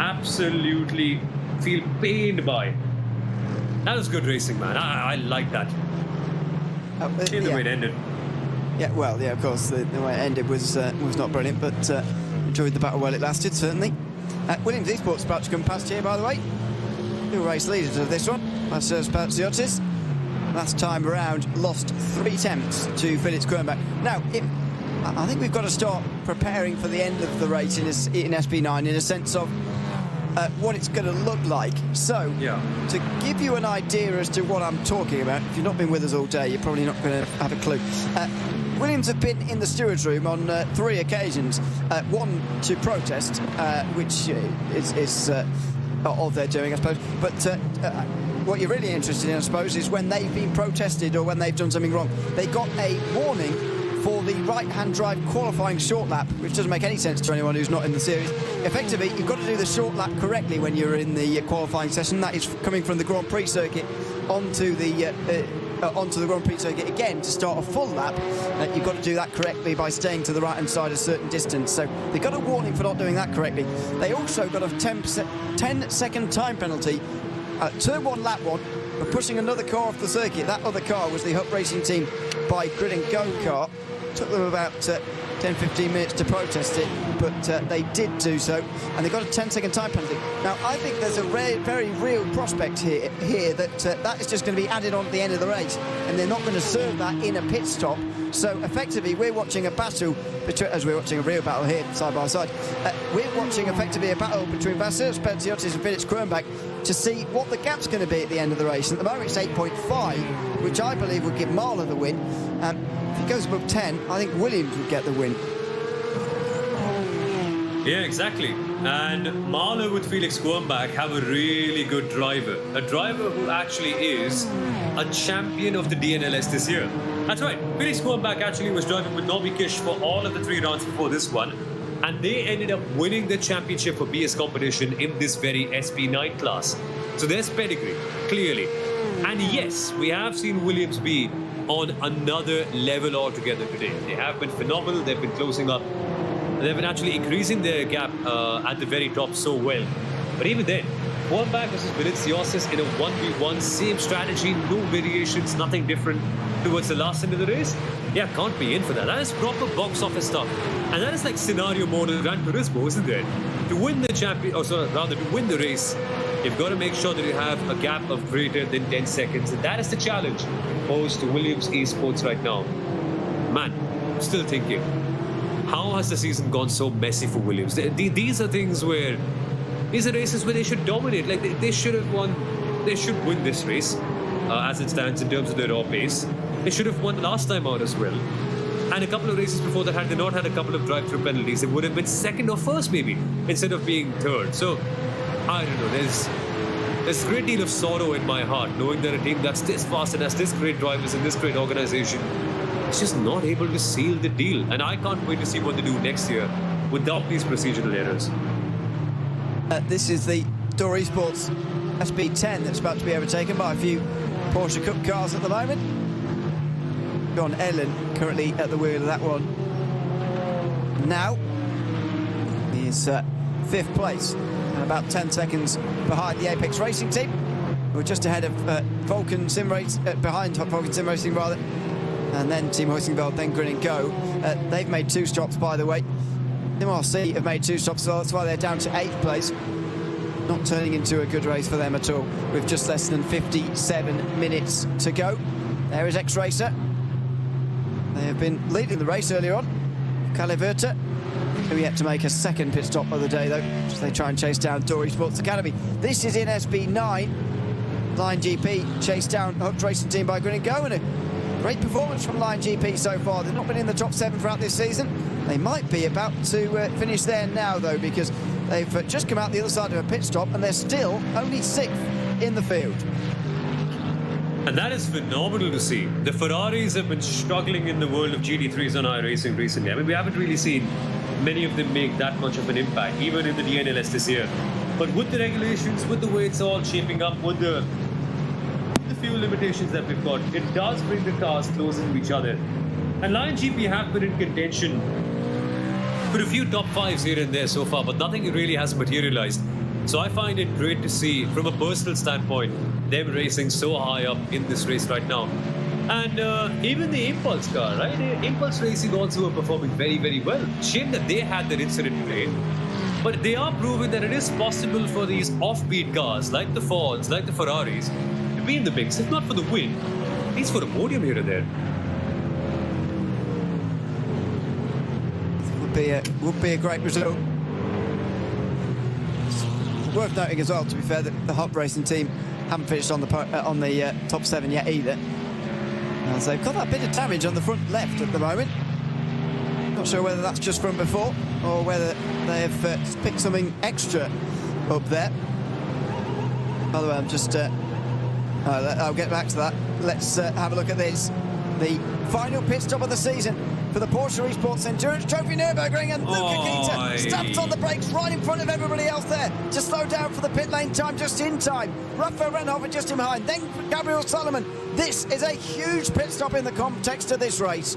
absolutely feel pained by. That was good racing, man. I like that. In the way it ended. Yeah, well, yeah, of course, the way it ended was not brilliant, but enjoyed the battle while it lasted, certainly. Williams Esports about to come past here, by the way. Two race leaders of this one. That's Spaziotis. Last time around, lost 3 attempts to Felix Quernbach. Now, I think we've got to start preparing for the end of the race in SP9 in a sense of what it's going to look like. So, to give you an idea as to what I'm talking about, if you've not been with us all day, you're probably not going to have a clue. Williams have been in the stewards' room on 3 occasions. One to protest, which is of their doing, I suppose. But what you're really interested in, I suppose, is when they've been protested or when they've done something wrong. They got a warning for the right-hand drive qualifying short lap, which doesn't make any sense to anyone who's not in the series. Effectively, you've got to do the short lap correctly when you're in the qualifying session. That is coming from the Grand Prix circuit onto the Grand Prix circuit again to start a full lap. You've got to do that correctly by staying to the right-hand side a certain distance. So they got a warning for not doing that correctly. They also got a 10-second time penalty, turn one, lap one, for pushing another car off the circuit. That other car was the Huck Racing Team by Grid and Go car. Took them about 10-15 minutes to protest it, but they did do so, and they got a 10-second time penalty. Now, I think there's a very real prospect here that that is just going to be added on at the end of the race, and they're not going to serve that in a pit stop. So effectively, we're watching a battle between, as we're watching a real battle here, side by side. We're watching effectively a battle between Vasilios Petsiotis and Felix Kronbach to see what the gap's going to be at the end of the race. At the moment, it's 8.5, which I believe would give Marler the win. If he goes above 10, I think Williams would get the win. Yeah, exactly. And Marler with Felix Kronbach have a really good driver. A driver who actually is a champion of the DNLS this year. That's right. Felix Kronbach actually was driving with Nobby Kish for all of the 3 rounds before this one. And they ended up winning the championship for BS competition in this very SP9 class. So there's pedigree, clearly. And yes, we have seen Williams be on another level altogether today. They have been phenomenal. They've been closing up. They've been actually increasing their gap at the very top so well. But even then, Kronbach versus Valenciosas in a 1v1, same strategy, no variations, nothing different towards the last end of the race. Yeah, can't be in for that. That is proper box office stuff. And that is like scenario mode in Gran Turismo, isn't it? To win the champion, or so rather to win the race, you've got to make sure that you have a gap of greater than 10 seconds. And that is the challenge posed to Williams Esports right now. Man, I'm still thinking, how has the season gone so messy for Williams? These are things where, these are races where they should dominate. Like they should have won, they should win this race as it stands in terms of their raw pace. They should have won last time out as well. And a couple of races before that, had they not had a couple of drive-through penalties, they would have been second or first maybe, instead of being third. So, I don't know, there's a great deal of sorrow in my heart, knowing that a team that's this fast and has this great drivers and this great organization is just not able to seal the deal. And I can't wait to see what they do next year without these procedural errors. This is the Door Esports SB10 that's about to be overtaken by a few Porsche Cup cars at the moment. John Ellen currently at the wheel of that one. Now, he is 5th place and about 10 seconds behind the Apex Racing team. We're just ahead of Vulcan Sim Race, behind Vulcan Sim Racing rather, and then Team Hoisingveld, then Grin and Go. They've made 2 stops, by the way. Team RC have made 2 stops, so that's why they're down to 8th place. Not turning into a good race for them at all, with just less than 57 minutes to go. There is X-Racer. They have been leading the race earlier on. Kalle Verter, who yet to make a 2nd pit stop of the day, though, as they try and chase down Dory Sports Academy. This is in SB9. Line GP chased down Huck Racing Team by Grin and Go, and a great performance from Line GP so far. They've not been in the top 7 throughout this season. They might be about to finish there now, though, because they've just come out the other side of a pit stop, and they're still only 6th in the field. And that is phenomenal to see. The Ferraris have been struggling in the world of GT3s on iRacing recently. I mean, we haven't really seen many of them make that much of an impact, even in the DNLS this year. But with the regulations, with the way it's all shaping up, with the fuel limitations that we've got, it does bring the cars closer to each other. And Lion GP have been in contention for a few top 5s here and there so far, but nothing really has materialized. So I find it great to see, from a personal standpoint, them racing so high up in this race right now. And even the Impulse car, right? Impulse Racing also are performing very well. Shame that they had that incident today. But they are proving that it is possible for these offbeat cars, like the Fords, like the Ferraris, to be in the mix, if not for the win, at least for a podium here and there. Would be a great result. It's worth noting as well, to be fair, that the Huck Racing team haven't finished on the top 7 yet either. As they've got that bit of damage on the front left at the moment. Not sure whether that's just from before or whether they have picked something extra up there. By the way, I'm just I'll get back to that. Let's have a look at this. The final pit stop of the season for the Porsche Esports Endurance Trophy Nürburgring, and Luca Kita stamps on the brakes right in front of everybody else there to slow down for the pit lane time just in time. Rafa Renhofer just in behind, then Gabriel Solomon. This is a huge pit stop in the context of this race.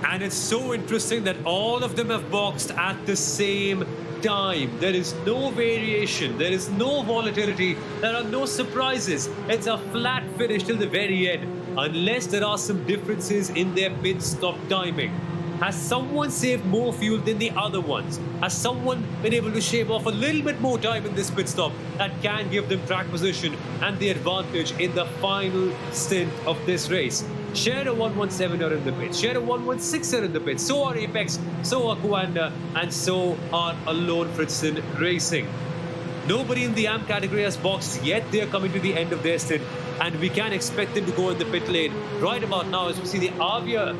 And it's so interesting that all of them have boxed at the same time. There is no variation, there is no volatility, there are no surprises. It's a flat finish till the very end, unless there are some differences in their pit stop timing. Has someone saved more fuel than the other ones? Has someone been able to shave off a little bit more time in this pit stop that can give them track position and the advantage in the final stint of this race? Share a 117 are in the pits, Share a 116 are in the pits, so are Apex, so are Coanda, and so are Alone Fritzen Racing. Nobody in the AM category has boxed yet. They are coming to the end of their stint, and we can expect them to go in the pit lane right about now as we see the Avia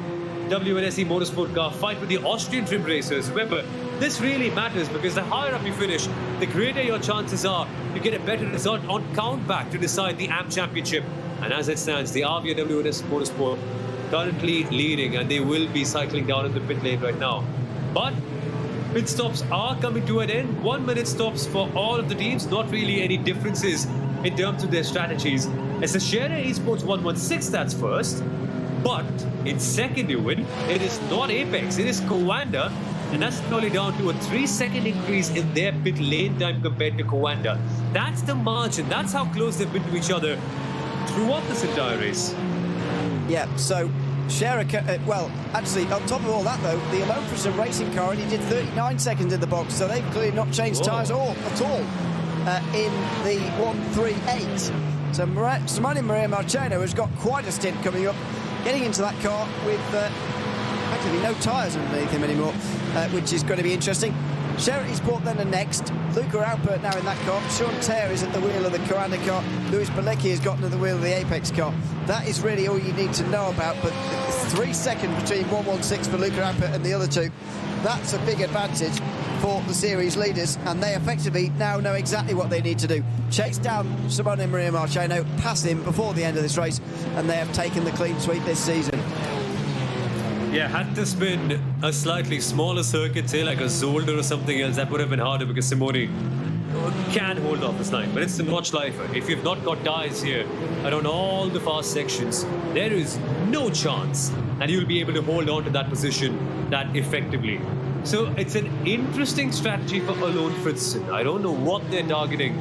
WNSE motorsport car fight with the Austrian trim racers. Remember, this really matters because the higher up you finish, the greater your chances are to get a better result on countback to decide the AM championship. And as it stands, the Avia WNSE motorsport currently leading, and they will be cycling down in the pit lane right now. But pit stops are coming to an end. 1 minute stops for all of the teams. Not really any differences in terms of their strategies. It's the Scherer Esports 116 that's first. But in second, you win. It is not Apex, it is Coanda. And that's probably down to a 3-second increase in their pit lane time compared to Coanda. That's the margin. That's how close they've been to each other throughout this entire race. Yeah, so Scherer, well, actually, on top of all that, though, the Alone Fritzen Racing car only did 39 seconds in the box, so they've clearly not changed tyres at all in the 138. So Simone Maria Marcheno has got quite a stint coming up, getting into that car with actually no tyres underneath him anymore, which is going to be interesting. Scherer Esports then are next. Luca Alpert now in that car. Sean Terre is at the wheel of the Coanda car. Lewis Balecki has gotten to the wheel of the Apex car. That is really all you need to know about, but it's 3 seconds between 116 for Luca Alpert and the other two. That's a big advantage for the series leaders, and they effectively now know exactly what they need to do. Chase down Simone Maria Marcheno, pass him before the end of this race, and they have taken the clean sweep this season. Yeah, had this been a slightly smaller circuit, say like a Zolder or something else, that would have been harder because Simone can hold off this line. But it's the Notchleifer. If you've not got tyres here around all the fast sections, there is no chance and you'll be able to hold on to that position that effectively. So it's an interesting strategy for Alone Fritzen. I don't know what they're targeting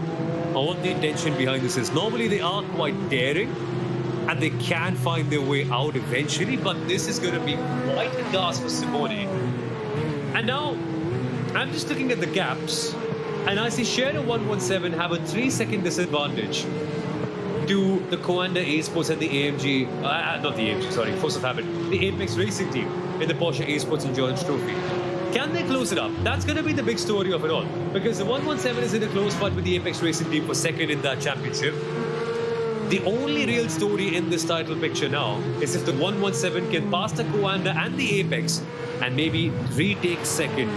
or what the intention behind this is. Normally they are quite daring and they can find their way out eventually, but this is going to be quite a task for Simone. And now, I'm just looking at the gaps, and I see Scherer 117 have a 3-second disadvantage to the Coanda Esports and the AMG, not the AMG, sorry, Force of Habit, the Apex Racing team in the Porsche Esports Endurance Trophy. Can they close it up? That's going to be the big story of it all, because the 117 is in a close fight with the Apex Racing team for second in that championship. The only real story in this title picture now is if the 117 can pass the Coanda and the Apex and maybe retake second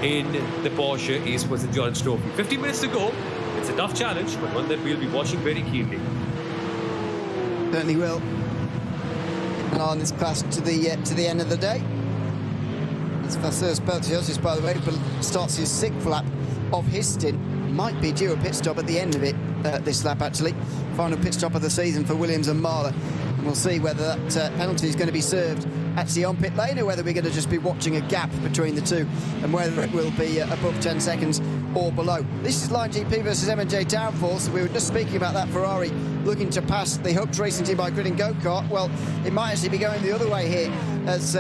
in the Porsche Esports Endurance Trophy. 50 minutes to go. It's a tough challenge, but one that we'll be watching very keenly. Certainly will. And on this class to the end of the day. It's Vasseurs Peltios, by the way, starts his 6th lap of his stint. Might be due a pit stop at the end of it, this lap actually. Final pit stop of the season for Williams and Mahler. And we'll see whether that penalty is going to be served actually on pit lane or whether we're going to just be watching a gap between the two and whether it will be above 10 seconds or below. This is Line GP versus M&J Downforce. We were just speaking about that Ferrari looking to pass the Hooks Racing team by grid and go-kart. Well, it might actually be going the other way here as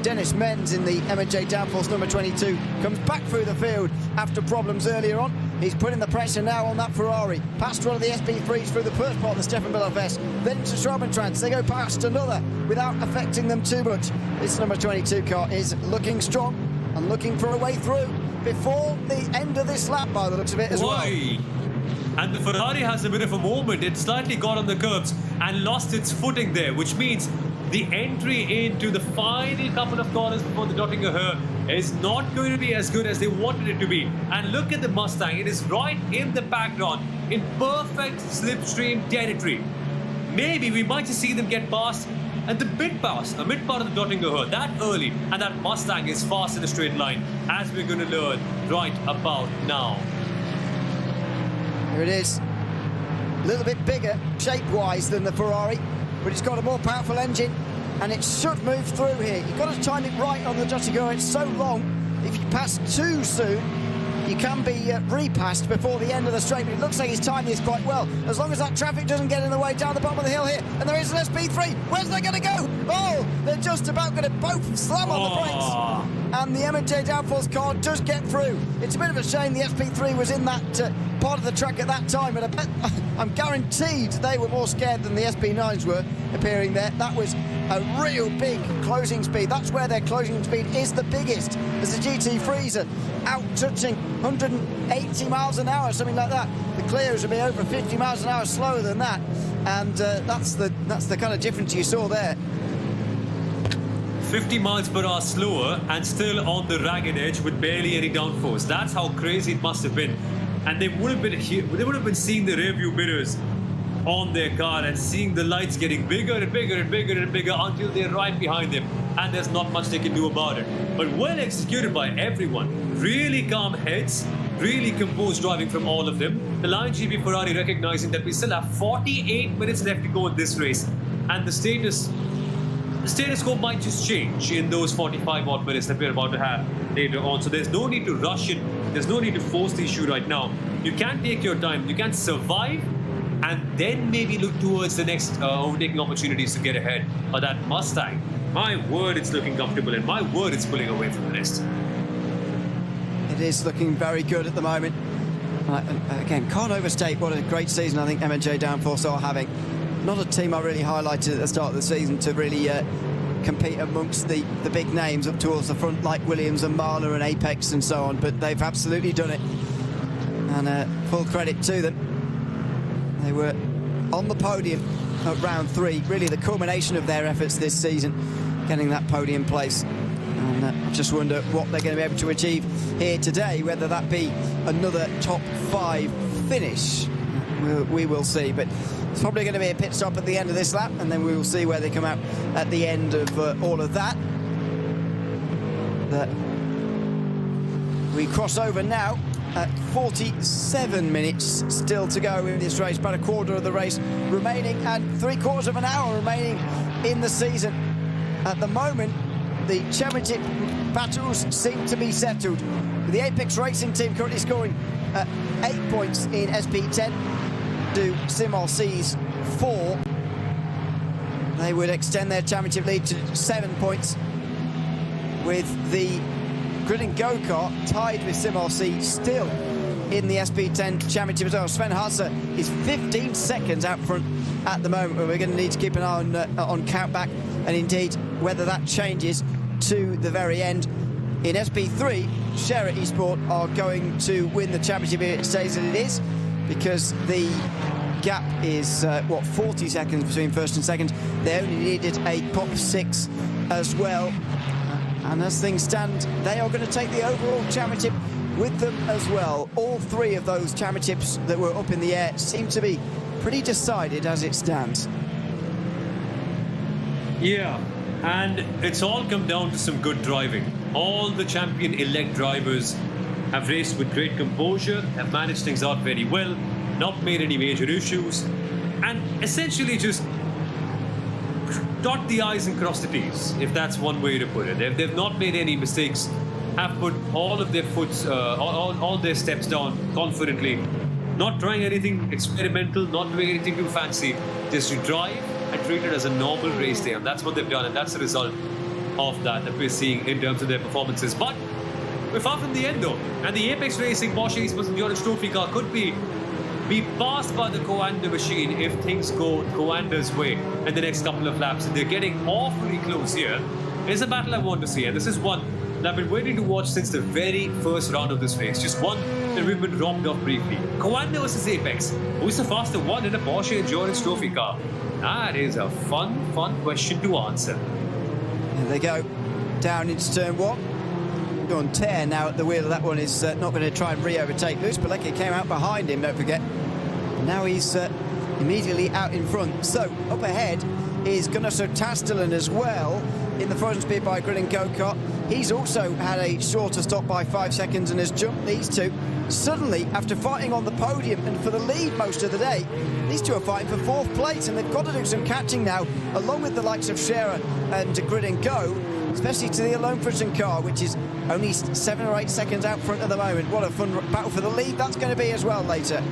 Dennis Menz in the M&J Downforce number 22 comes back through the field after problems earlier on. He's putting the pressure now on that Ferrari. Past one of the SP3s through the first part of the Stefan Billerfest. Then to Schrabentrans. They go past another without affecting them too much. This number 22 car is looking strong and looking for a way through before the end of this lap by the looks of it as well. And the Ferrari has a bit of a moment. It slightly got on the curbs and lost its footing there, which means the entry into the final couple of corners before the Dottinger Höhe is not going to be as good as they wanted it to be. And look at the Mustang. It is right in the background in perfect slipstream territory. Maybe we might just see them get past at the mid part of the Dottinger Herd that early, and that Mustang is fast in a straight line, as we're going to learn right about now. Here it is. A little bit bigger shape-wise than the Ferrari, but it's got a more powerful engine, and it should move through here. You've got to time it right on the Dottinger. It's so long. If you pass too soon, you can be repassed before the end of the straight, but it looks like he's timed this quite well. As long as that traffic doesn't get in the way down the bottom of the hill here. And there is an SP3. Where's they going to go? Oh, they're just about going to both slam on the brakes. And the M&J Downforce car does get through. It's a bit of a shame the SP3 was in that part of the track at that time, but I'm guaranteed they were more scared than the SP9s were appearing there. That was a real big closing speed. That's where their closing speed is the biggest, as the GT3s are out touching 180 miles an hour, something like that. The Clios will be over 50 miles an hour slower than that, and that's the kind of difference you saw there. 50 miles per hour slower and still on the ragged edge with barely any downforce. That's how crazy it must have been. And they would have been seeing the rearview mirrors on their car and seeing the lights getting bigger and bigger and bigger and bigger until they're right behind them, and there's not much they can do about it. But well executed by everyone. Really calm heads, really composed driving from all of them. The Lion GP Ferrari recognizing that we still have 48 minutes left to go in this race, and the status quo might just change in those 45 odd minutes that we're about to have later on. So there's no need to rush it. There's no need to force the issue right now. You can take your time. You can survive and then maybe look towards the next overtaking opportunities to get ahead. But that Mustang, my word, it's looking comfortable, and my word, it's pulling away from the rest. It is looking very good at the moment. Again, can't overstate what a great season I think M&J Downforce are having. Not a team I really highlighted at the start of the season to really compete amongst the big names up towards the front, like Williams and Marler and Apex and so on, but they've absolutely done it, and full credit to them. They were on the podium at round 3, really the culmination of their efforts this season, getting that podium place. And I just wonder what they're going to be able to achieve here today, whether that be another top 5 finish. We will see, but it's probably going to be a pit stop at the end of this lap, and then we will see where they come out at the end of all of that. We cross over now at 47 minutes still to go in this race, about a quarter of the race remaining and 3/4 of an hour remaining in the season. At the moment, the championship battles seem to be settled, with the Apex Racing team currently scoring 8 points in SP10 to SimRC's 4. They would extend their championship lead to 7 points, with the Grid and Go-Kart tied with SimRC still in the SP10 championship as well. Sven Hasse is 15 seconds out front at the moment, but we're going to need to keep an eye on countback, and indeed whether that changes to the very end. In SP3, Scherer Esport are going to win the championship if it stays as it is, because the gap is 40 seconds between first and second. They only needed a top 6 as well, and as things stand, they are going to take the overall championship with them as well. All 3 of those championships that were up in the air seem to be pretty decided as it stands. Yeah, and it's all come down to some good driving. All the champion-elect drivers have raced with great composure, have managed things out very well, not made any major issues, and essentially just dot the I's and cross the T's, if that's one way to put it. They've not made any mistakes, have put all of their all their steps down confidently, not trying anything experimental, not doing anything too fancy, just to drive and treat it as a normal race day, and that's what they've done, and that's the result of that we're seeing in terms of their performances. But we're far from the end though, and the Apex Racing Porsche Esports Endurance Trophy car could be passed by the Coanda machine if things go Coanda's way in the next couple of laps, and they're getting awfully close here. It's a battle I want to see, and this is one that I've been waiting to watch since the very first round of this race, just one that we've been robbed of briefly. Coanda versus Apex, who's the faster one in a Porsche Endurance Trophy car? That is a fun question to answer. There they go, down into turn 1. Sean Terre now at the wheel of that one is not going to try and re-overtake. Lewis Pilecki came out behind him, don't forget. Now he's immediately out in front. So up ahead is Gunnar Tastelen as well in the Frozen Speed by Grid and Go-Kart. He's also had a shorter stop by 5 seconds and has jumped these two. Suddenly, after fighting on the podium and for the lead most of the day, these two are fighting for 4th place, and they've got to do some catching now, along with the likes of Scherer and Grid and Go, especially to the Langstrecken car, which is only 7 or 8 seconds out front at the moment. What a fun battle for the lead that's going to be as well later.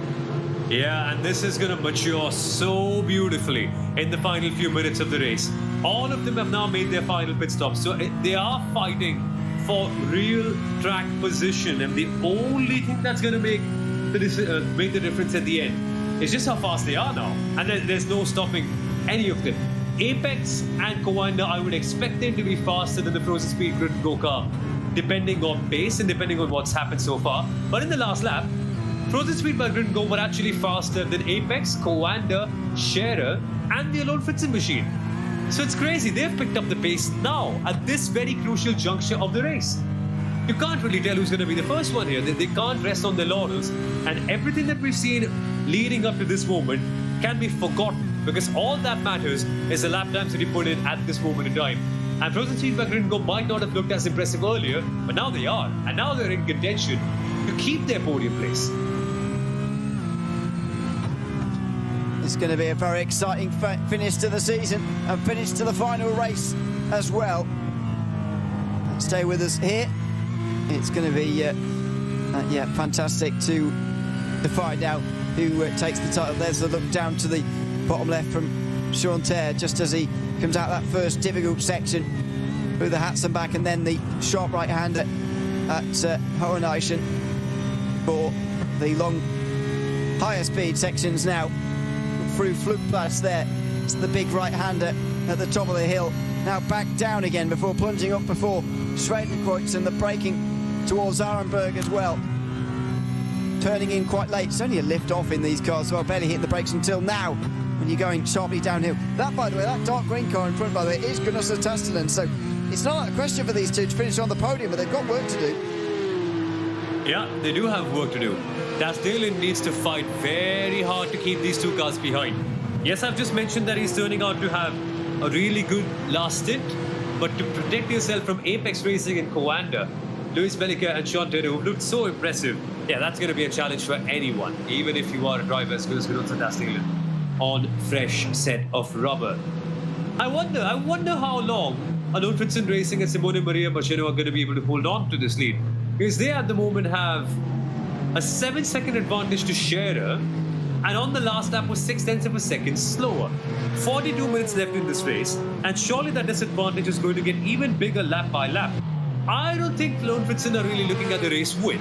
Yeah, and this is going to mature so beautifully in the final few minutes of the race. All of them have now made their final pit stops, so they are fighting for real track position, and the only thing that's going to make the difference at the end is just how fast they are now, and there's no stopping any of them. Apex and Coanda, I would expect them to be faster than the Frozen Speed Grid Go-Kart, depending on pace and depending on what's happened so far. But in the last lap, Frozen Speed by Grid and Go were actually faster than Apex, Coanda, Scherer, and the Alone Fritzen machine. So it's crazy, they've picked up the pace now at this very crucial juncture of the race. You can't really tell who's going to be the first one here. They can't rest on their laurels, and everything that we've seen leading up to this moment can be forgotten, because all that matters is the lap times that you put in at this moment in time. And Frozen Speed by Grid and Go might not have looked as impressive earlier, but now they are, and now they're in contention to keep their podium place. It's going to be a very exciting finish to the season and finish to the final race as well. Stay with us here. It's going to be fantastic to find out who takes the title. There's a look down to the bottom left from Sean Terre just as he comes out that first difficult section through the Hats and back, and then the sharp right-hander at Hoheneichen for the long higher speed sections now. Through Flugplatz there, it's the big right-hander at the top of the hill. Now back down again before plunging up before Schwedenkreuz, and the braking towards Arenberg as well. Turning in quite late. It's only a lift off in these cars, so I'll barely hit the brakes until now when you're going sharply downhill. That, by the way, that dark green car in front, by the way, is Gunnar Tastelen. So it's not a question for these two to finish on the podium, but they've got work to do. Yeah, they do have work to do. Tastelen needs to fight very hard to keep these two cars behind. Yes, I've just mentioned that he's turning out to have a really good last stint, but to protect yourself from Apex Racing and Coanda, Lewis Pilecki and Sean Terre, who've looked so impressive, yeah, that's going to be a challenge for anyone, even if you are a driver as good as Gunnar Tastelen on fresh set of rubber. I wonder how long Alone Fritzen Racing and Simone Maria Marchino are going to be able to hold on to this lead, because they at the moment have a 7-second advantage to Scherer, and on the last lap was 0.6 of a second slower. 42 minutes left in this race, and surely that disadvantage is going to get even bigger lap by lap. I don't think Alone Fritzen are really looking at the race win.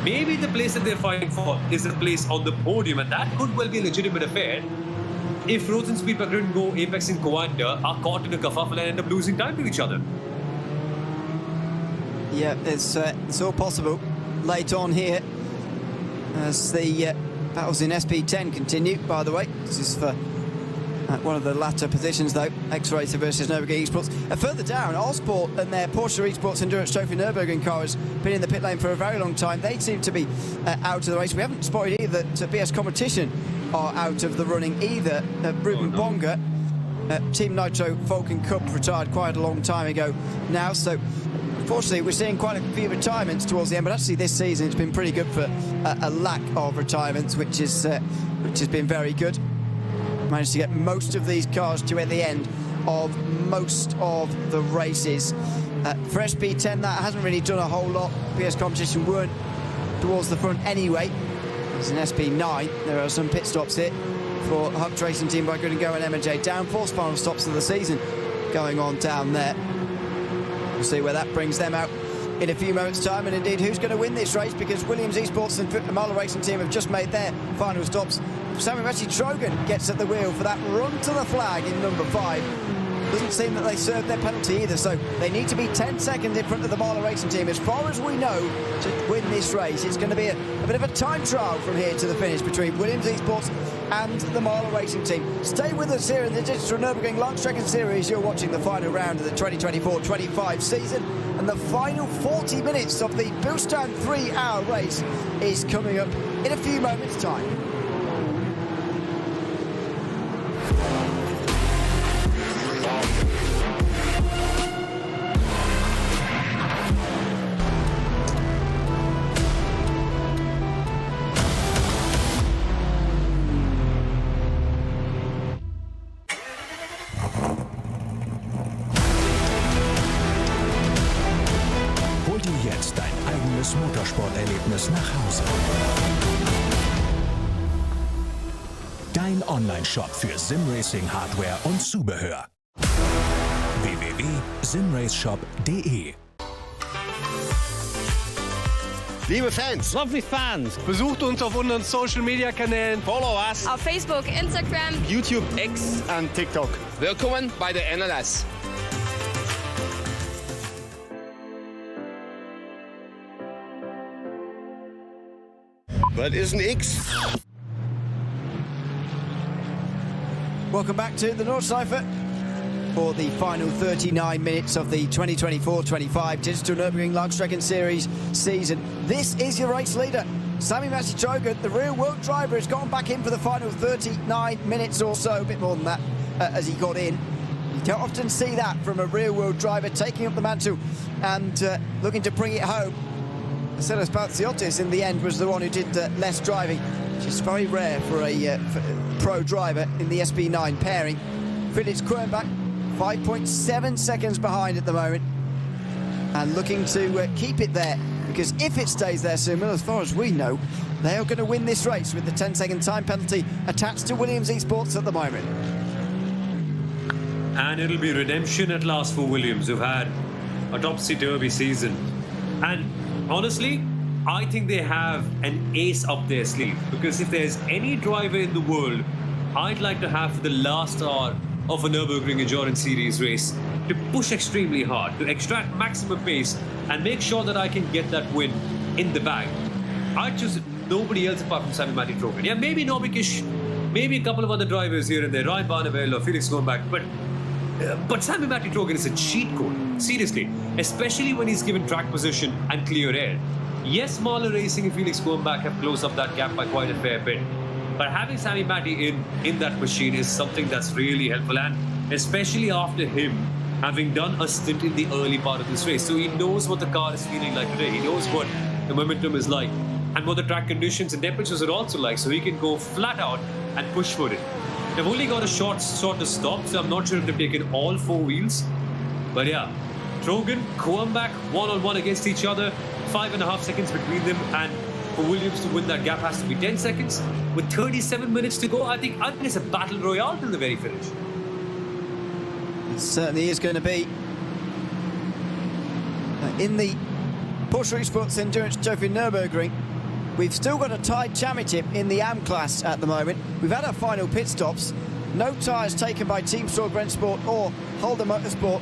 Maybe the place that they're fighting for is a place on the podium, and that could well be a legitimate affair if Frozen Speed by Grid and Go, Apex and Coanda are caught in a kerfuffle and end up losing time to each other. Yeah, it's all possible late on here as the battles in SP10 continue, by the way. This is for one of the latter positions, though. X-Racer versus Nürburgring Esports. Further down, Allsport and their Porsche Esports Endurance Trophy Nürburgring car has been in the pit lane for a very long time. They seem to be out of the race. We haven't spotted either that BS Competition are out of the running either. Ruben Bonga, Team Nitro Falcon Cup, retired quite a long time ago now, so unfortunately we're seeing quite a few retirements towards the end, but actually this season it's been pretty good for a lack of retirements, which has been very good. Managed to get most of these cars to at the end of most of the races. For SP10 that hasn't really done a whole lot. PS Competition weren't towards the front anyway. It's an SP9. There are some pit stops here for Huck's Racing Team by Grid and Go and M&J Downforce. Final stops of the season going on down there. We'll see where that brings them out in a few moments' time, and indeed who's going to win this race, because Williams Esports and Mahler Racing Team have just made their final stops. Sammy Trogan gets at the wheel for that run to the flag in number 5. Doesn't seem that they served their penalty either, so they need to be 10 seconds in front of the Marler Racing team. As far as we know, to win this race, it's going to be a bit of a time trial from here to the finish between Williams Esports and the Marler Racing team. Stay with us here in the Digital Nürburgring Langstrecken-Serie. You're watching the final round of the 2024-25 season, and the final 40 minutes of the Busan 3-hour race is coming up in a few moments' time. Hol dir jetzt dein eigenes Motorsporterlebnis nach Hause. Dein Online-Shop für Simracing-Hardware und Zubehör. www.simraceshop.de. Liebe Fans, Lovely fans. besucht uns auf unseren Social-Media-Kanälen. Follow us. Auf Facebook, Instagram, YouTube, X und TikTok. Willkommen bei der NLS. Was ist ein X? Welcome back to the Nordschleife for the final 39 minutes of the 2024-25 Digital Nürburgring Langstrecken-Series season. This is your race leader, Sami Trogan, the real-world driver, has gone back in for the final 39 minutes or so, a bit more than that, as he got in. You don't often see that from a real-world driver taking up the mantle and looking to bring it home. Marcelo Spaziotis in the end was the one who did less driving, which is very rare for a pro driver in the SB9 pairing. Felix Kruenbach 5.7 seconds behind at the moment and looking to keep it there, because if it stays there, Sumo, as far as we know, they are going to win this race with the 10-second time penalty attached to Williams Esports at the moment. And it'll be redemption at last for Williams, who've had a topsy-turvy season. And honestly, I think they have an ace up their sleeve, because if there's any driver in the world I'd like to have for the last hour of a Nürburgring Endurance Series race, to push extremely hard, to extract maximum pace and make sure that I can get that win in the bag, I'd choose nobody else apart from Sami Trogan. Yeah, maybe Nobikish, maybe a couple of other drivers here and there, Ryan Barneveld or Felix Kruenbach, but Sami Trogan is a cheat code, seriously, especially when he's given track position and clear air. Yes, Marler Racing and Felix Kruenbach have closed up that gap by quite a fair bit, but having Sami in that machine is something that's really helpful, and especially after him having done a stint in the early part of this race. So he knows what the car is feeling like today. He knows what the momentum is like and what the track conditions and temperatures are also like, so he can go flat out and push for it. They've only got a shorter stop, so I'm not sure if they've taken all four wheels. But yeah, Trogan, Kruenbach, one-on-one against each other, 5.5 seconds between them, and for Williams to win that gap has to be 10 seconds. With 37 minutes to go, I think it's a battle royale till the very finish. It certainly is going to be. In the Porsche Esports Endurance Trophy Nürburgring, we've still got a tied championship in the AM class at the moment. We've had our final pit stops. No tyres taken by Team Sorg Rennsport or Holder Motorsport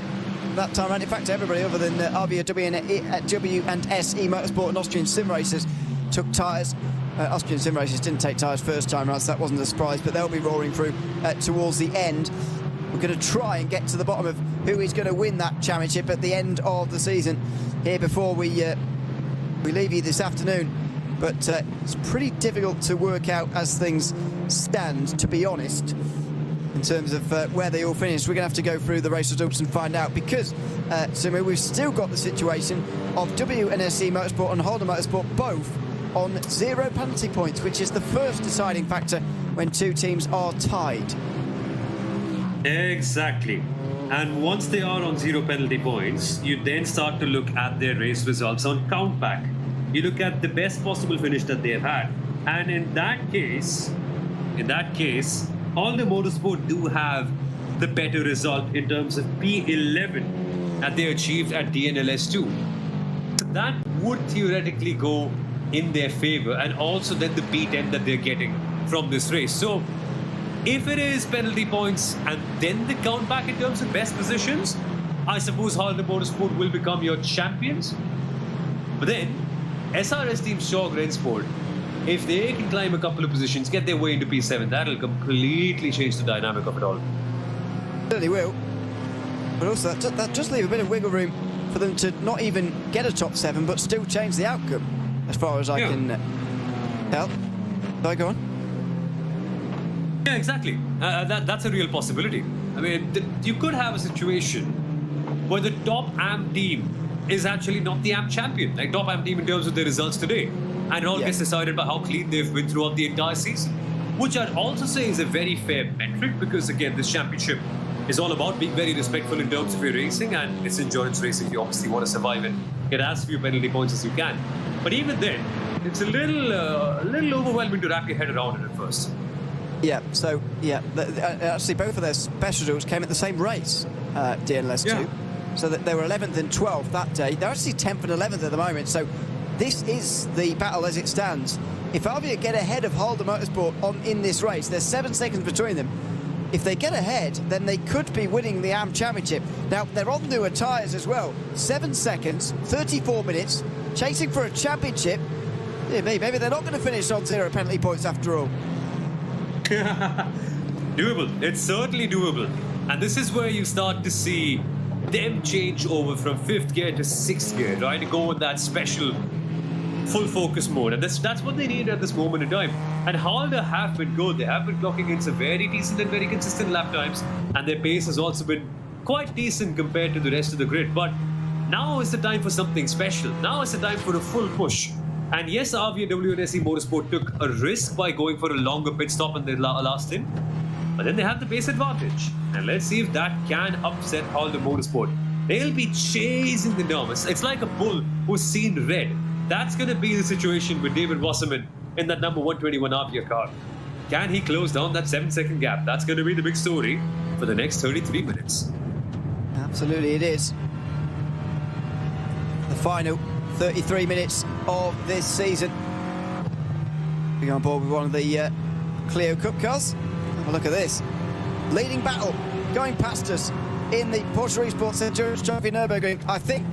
that time around. In fact, everybody other than RBW and SE Motorsport and Austrian Sim Racers took tyres. Austrian Sim Racers didn't take tyres first time around, so that wasn't a surprise, but they'll be roaring through towards the end. We're going to try and get to the bottom of who is going to win that championship at the end of the season here before we leave you this afternoon. But it's pretty difficult to work out as things stand, to be honest, in terms of where they all finished. We're going to have to go through the race results and find out, because Sumo, we've still got the situation of WNSE Motorsport and Holder Motorsport both on 0 penalty points, which is the first deciding factor when two teams are tied. Exactly. And once they are on 0 penalty points, you then start to look at their race results on countback. You look at the best possible finish that they have had. And in that case, Holder Motorsport do have the better result in terms of P11 that they achieved at DNLS 2. That would theoretically go in their favor, and also then the P10 that they're getting from this race. So If it is penalty points and then they count back in terms of best positions, I suppose Halder Motorsport will become your champions. But then, SRS Team Shock Rennsport, if they can climb a couple of positions, get their way into P7, that'll completely change the dynamic of it all. Certainly will. But also, that does leave a bit of wiggle room for them to not even get a top 7, but still change the outcome, as far as I can tell. Do I go on? Yeah, exactly. That's a real possibility. I mean, you could have a situation where the top AM team is actually not the AM champion, like top AM team in terms of their results today. And it all gets decided by how clean they've been throughout the entire season, which I'd also say is a very fair metric because, again, this championship is all about being very respectful in terms of your racing, and it's endurance racing. You obviously want to survive and get as few penalty points as you can. But even then, it's a little overwhelming to wrap your head around it at first. Yeah, so, actually both of their special results came at the same race, DNLS 2. So that they were 11th and 12th that day. They're actually 10th and 11th at the moment, so this is the battle as it stands. If Avia get ahead of Halder Motorsport in this race, there's 7 seconds between them. If they get ahead, then they could be winning the AM Championship. Now, they're on newer tyres as well. 7 seconds, 34 minutes, chasing for a championship. Yeah, maybe they're not going to finish on 0 penalty points after all. Doable. It's certainly doable. And this is where you start to see them change over from 5th gear to 6th gear, right? To go in that special full focus mode. And that's what they need at this moment in time. And Halder have been good. They have been clocking in some very decent and very consistent lap times. And their pace has also been quite decent compared to the rest of the grid. But now is the time for something special. Now is the time for a full push. And yes, Avia WNSE Motorsport took a risk by going for a longer pit stop in their last stint. But then they have the pace advantage. And let's see if that can upset Halder Motorsport. They'll be chasing the numbers. It's like a bull who's seen red. That's going to be the situation with David Wasserman in that number 121 Avia car. Can he close down that 7-second gap? That's going to be the big story for the next 33 minutes. Absolutely it is. The final 33 minutes of this season. Being on board with one of the Clio Cup cars. Have a look at this. Leading battle going past us in the Porsche Esports Endurance Trophy Nürburgring. I think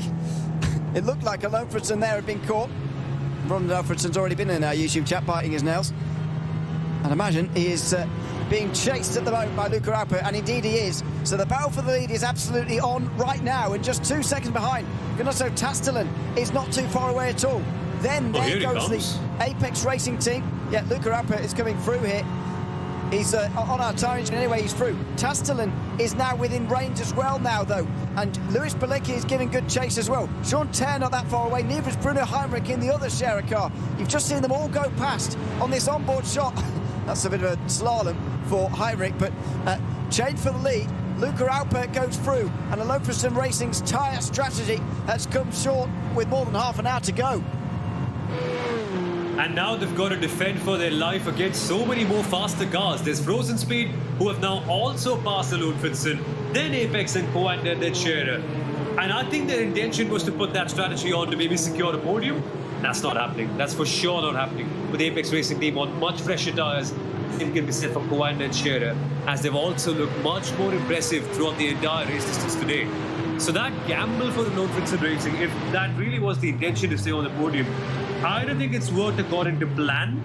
it looked like Alonfredson there had been caught. Ron Alfredson's already been in our YouTube chat biting his nails. And imagine he is being chased at the moment by Luca Alper, and indeed he is. So the battle for the lead is absolutely on right now, and just 2 seconds behind. Ganasso Tastelen is not too far away at all. Then there goes the Apex Racing team. Yeah, Luca Alper is coming through here. He's on our tyre engine anyway, he's through. Tastelen is now within range as well now, though. And Lewis Balecki is giving good chase as well. Sean Terre not that far away, neither is Bruno Heinrich in the other Scherer car. You've just seen them all go past on this onboard shot. That's a bit of a slalom for Heinrich, but change for the lead. Luca Alpert goes through, and Alonfredson Racing's tyre strategy has come short with more than half an hour to go. And now they've got to defend for their life against so many more faster cars. There's Frozen Speed, who have now also passed Alonfredson, then Apex and Coanda, then Scherer. And I think their intention was to put that strategy on to maybe secure a podium. That's not happening. That's for sure not happening. With Apex Racing team on much fresher tyres, it can be said for Coanda and Scherer, as they've also looked much more impressive throughout the entire race distance today. So that gamble for the Alonfredson Racing, if that really was the intention to stay on the podium, I don't think it's worked according to plan.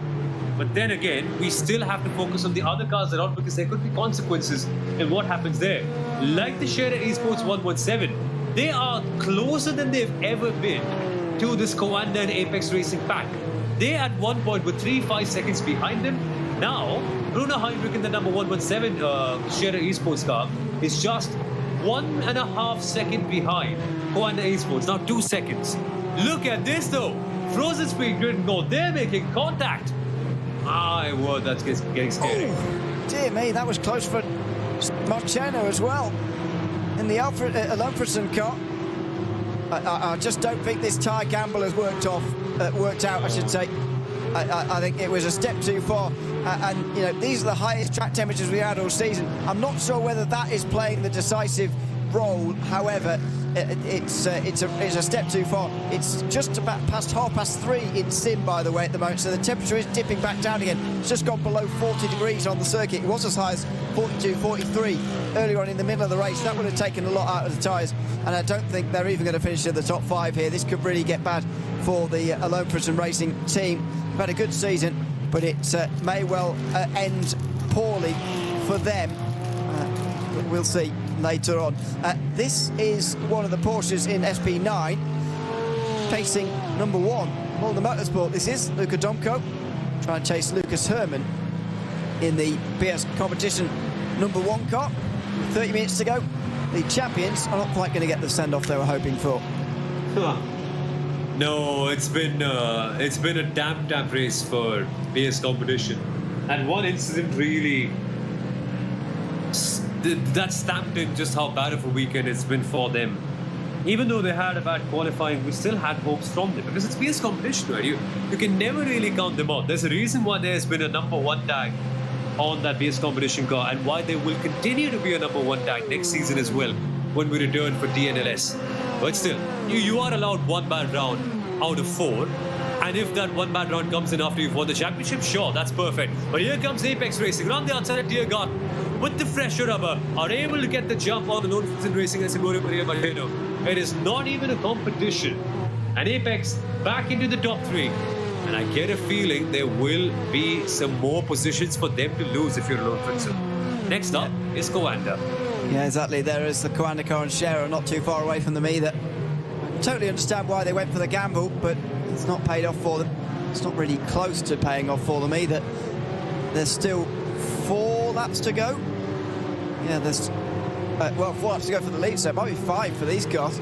But then again, we still have to focus on the other cars around, because there could be consequences in what happens there. Like the Scherer Esports 117, they are closer than they've ever been to this Coanda and Apex Racing pack. They at one point were 3-5 seconds behind them. Now, Bruno Heinrich in the number 117 Scherer Esports car is just 1.5 seconds behind Coanda Esports. Now 2 seconds. Look at this though. Frozen Speed didn't go. They're making contact. My word, that's getting scary. Oh, dear me, that was close for Marciano as well. In the Alonfredson car. I just don't think this tyre gamble has worked out, I should say. I think it was a step too far. And, you know, these are the highest track temperatures we had all season. I'm not sure whether that is playing the decisive roll. However, it's a step too far. It's just about past 3:30 in sim, by the way, at the moment, so the temperature is dipping back down again. It's just gone below 40 degrees on the circuit. It was as high as 42, 43 earlier on in the middle of the race. That would have taken a lot out of the tyres, and I don't think they're even going to finish in the top 5 here. This could really get bad for the Alone Britain Racing team. They've had a good season, but it may well end poorly for them. We'll see later on. This is one of the Porsches in SP9 chasing number 1 on the motorsport. This is Luca Domko trying to chase Lucas Herrmann in the BS competition number 1 car. 30 minutes to go. The champions are not quite going to get the send-off they were hoping for. No, it's been a damp race for BS competition, and one incident really that stamped in just how bad of a weekend it's been for them. Even though they had a bad qualifying, we still had hopes from them, because it's BS competition, right? You can never really count them out. There's a reason why there's been a number 1 tag on that BS competition car, and why there will continue to be a number 1 tag next season as well when we return for DNLS. But still, you are allowed 1 bad round out of 4. And if that 1 bad round comes in after you've won the championship, sure, that's perfect. But here comes Apex Racing, around the outside of Tiergarten, with the fresher rubber, are able to get the jump on the Lone Racing and Simone Maria Martino. It is not even a competition. And Apex back into the top 3. And I get a feeling there will be some more positions for them to lose if you're Lone Racing. Next up is Coanda. Yeah, exactly. There is the Coanda car and Scherer not too far away from them either. I totally understand why they went for the gamble, but it's not paid off for them. It's not really close to paying off for them either. There's still 4 laps to go. Yeah, there's 4 laps to go for the lead, so it might be 5 for these cars.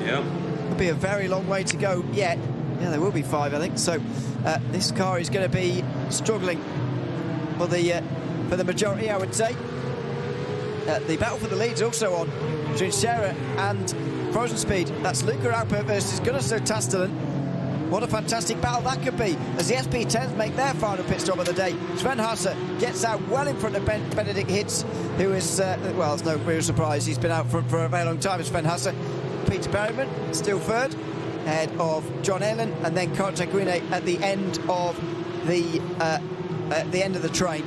Yeah. It'll be a very long way to go yet. Yeah, there will be 5, I think. So this car is going to be struggling for the majority, I would say. The battle for the lead is also on between Scherer and Frozen Speed. That's Luca Alpert versus Gunnar Tastelen. What a fantastic battle that could be as the SP10s make their final pit stop of the day. Sven Hasse gets out well in front of Benedict Hitz, who is, well, it's no real surprise. He's been out for a very long time, Sven Hasse. Peter Berryman still third, ahead of John Allen, and then Contact Guine at the end of the train.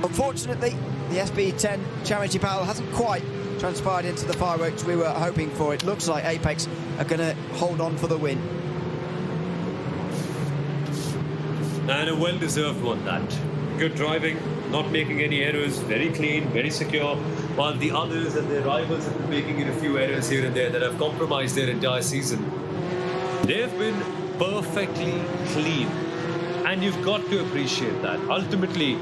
Unfortunately, the SP10 Championship battle hasn't quite transpired into the fireworks we were hoping for. It looks like Apex are going to hold on for the win. And a well-deserved one, that. Good driving, not making any errors, very clean, very secure, while the others and their rivals have been making it a few errors here and there that have compromised their entire season. They've been perfectly clean, and you've got to appreciate that. Ultimately,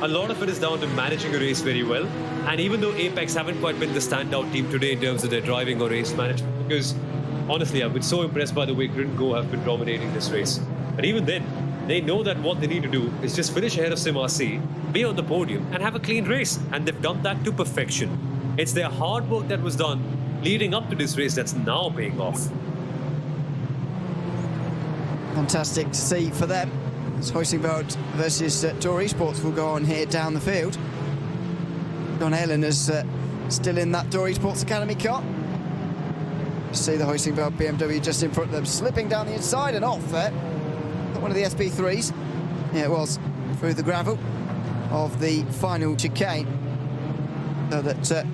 a lot of it is down to managing a race very well, and even though Apex haven't quite been the standout team today in terms of their driving or race management, because honestly, I've been so impressed by the way Grid & Go have been dominating this race. But even then, they know that what they need to do is just finish ahead of SimRC, be on the podium, and have a clean race. And they've done that to perfection. It's their hard work that was done leading up to this race that's now paying off. Fantastic to see for them. As Huizenveld versus Tour Esports will go on here down the field. John Allen is still in that Tour Esports Academy car. See the Huizenveld BMW just in front of them, slipping down the inside and off there. One of the SP3s. Yeah, it was through the gravel of the final chicane, so that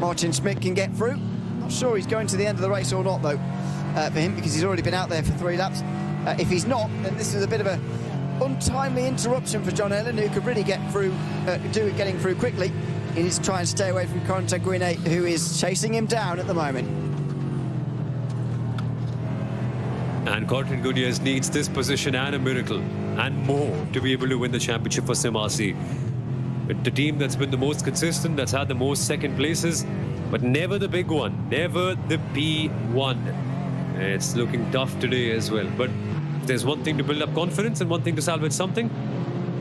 Martin Schmidt can get through. Not sure he's going to the end of the race or not, though, for him, because he's already been out there for 3 laps. If he's not, then this is a bit of a untimely interruption for John Allen, who could really get through, getting through quickly. He needs to try and stay away from Corentin Guine, who is chasing him down at the moment. And Corentin Guine needs this position and a miracle and more to be able to win the championship for SimRC. But the team that's been the most consistent, that's had the most second places, but never the big one, never the P1. It's looking tough today as well. But if there's one thing to build up confidence and one thing to salvage something,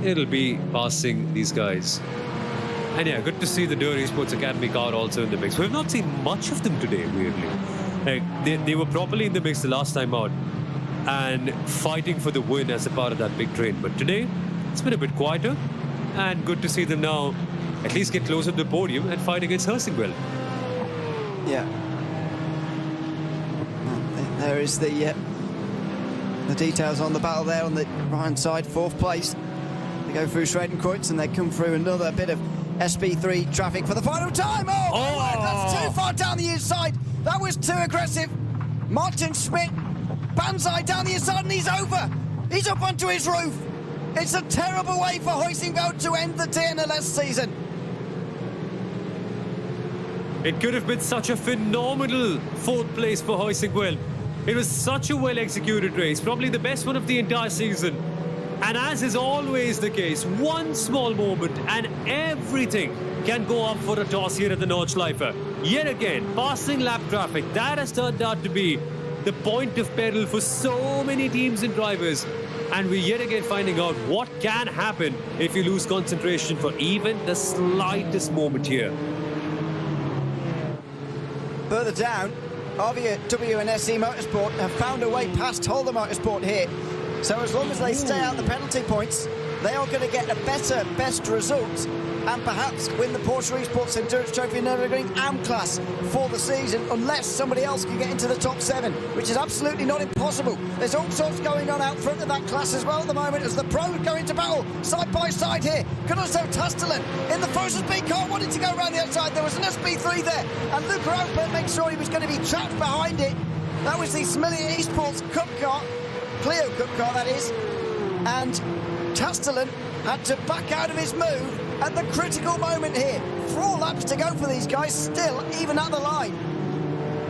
it'll be passing these guys. And yeah, good to see the Tour Esports Academy car also in the mix. We've not seen much of them today, weirdly. Like, they were properly in the mix the last time out and fighting for the win as a part of that big train. But today, it's been a bit quieter, and good to see them now at least get closer to the podium and fight against Huizenveld. Yeah. There is the details on the battle there on the right-hand side, 4th place. They go through Schredenkreuz and they come through another bit of SB3 traffic for the final time. Oh, my word, that's too far down the inside. That was too aggressive. Martin Schmidt, Banzai down the inside, and he's over. He's up onto his roof. It's a terrible way for Huizenveld to end the DNLS season. It could have been such a phenomenal 4th place for Huizenveld. It was such a well-executed race, probably the best one of the entire season. And as is always the case, one small moment and everything can go up for a toss here at the Nordschleife. Yet again, passing lap traffic, that has turned out to be the point of peril for so many teams and drivers. And we're yet again finding out what can happen if you lose concentration for even the slightest moment here. Further down, RVW and SE Motorsport have found a way past Holder Motorsport here. So as long as they stay out the penalty points, they are going to get a best result and perhaps win the Porsche Esports Endurance Trophy Nürburgring AM class for the season, unless somebody else can get into the top 7, which is absolutely not impossible. There's all sorts going on out front of that class as well at the moment as the pros go into battle side by side here. Gunnarsson Tastelen in the Frozen Speed car wanted to go around the outside. There was an SB3 there, and Luca Alpert made sure he was going to be trapped behind it. That was the Smilia Esports Cup car, Clio Cup car that is, and Tastelen had to back out of his move at the critical moment here. 4 laps to go for these guys, still even at the line.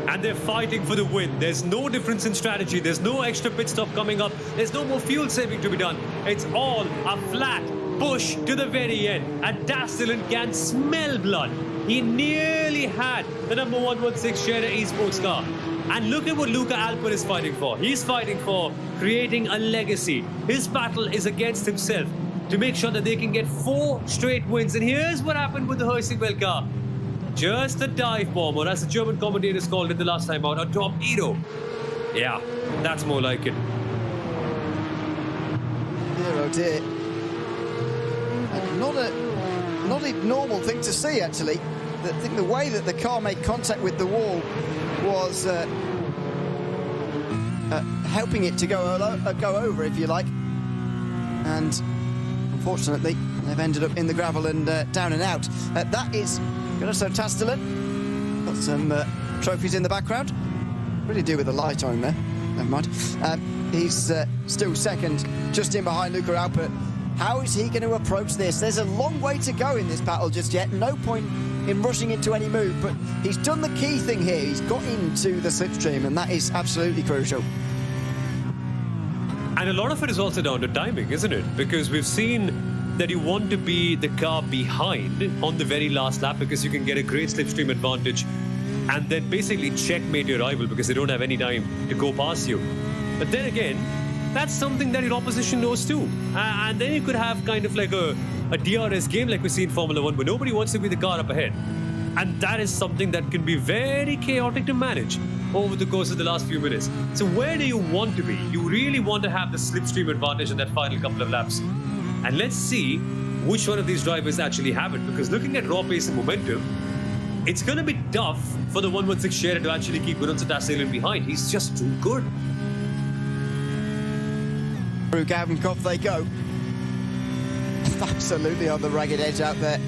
And they're fighting for the win. There's no difference in strategy. There's no extra pit stop coming up. There's no more fuel saving to be done. It's all a flat push to the very end. And Tastelen can smell blood. He nearly had the number 116 Scherer Esports car. And look at what Luca Alpert is fighting for. He's fighting for creating a legacy. His battle is against himself to make sure that they can get 4 straight wins. And here's what happened with the Huizenveld car. Just a dive bomb, or as the German commentators called it the last time out, a torpedo. Yeah, that's more like it. Dear, oh dear. Not a normal thing to see, actually. I think the way that the car made contact with the wall was helping it to go over, if you like. And unfortunately, they've ended up in the gravel and down and out. That is Gunnarsson Tastelen. Got some trophies in the background. Really do with the light on there. Never mind. He's still second, just in behind Luca Alpert. How is he going to approach this? There's a long way to go in this battle just yet. No point in rushing into any move, but he's done the key thing here. He's got into the slipstream, and that is absolutely crucial. And a lot of it is also down to timing, isn't it? Because we've seen that you want to be the car behind on the very last lap because you can get a great slipstream advantage and then basically checkmate your rival because they don't have any time to go past you. But then again, that's something that your opposition knows too. And then you could have kind of like a DRS game like we see in Formula 1 where nobody wants to be the car up ahead. And that is something that can be very chaotic to manage over the course of the last few minutes. So where do you want to be? You really want to have the slipstream advantage in that final couple of laps. And let's see which one of these drivers actually have it, because looking at raw pace and momentum, it's going to be tough for the 116 Scherer to actually keep Gunnarsson Tastelen behind. He's just too good. Through Gavin-Kopf they go. Absolutely on the ragged edge out there.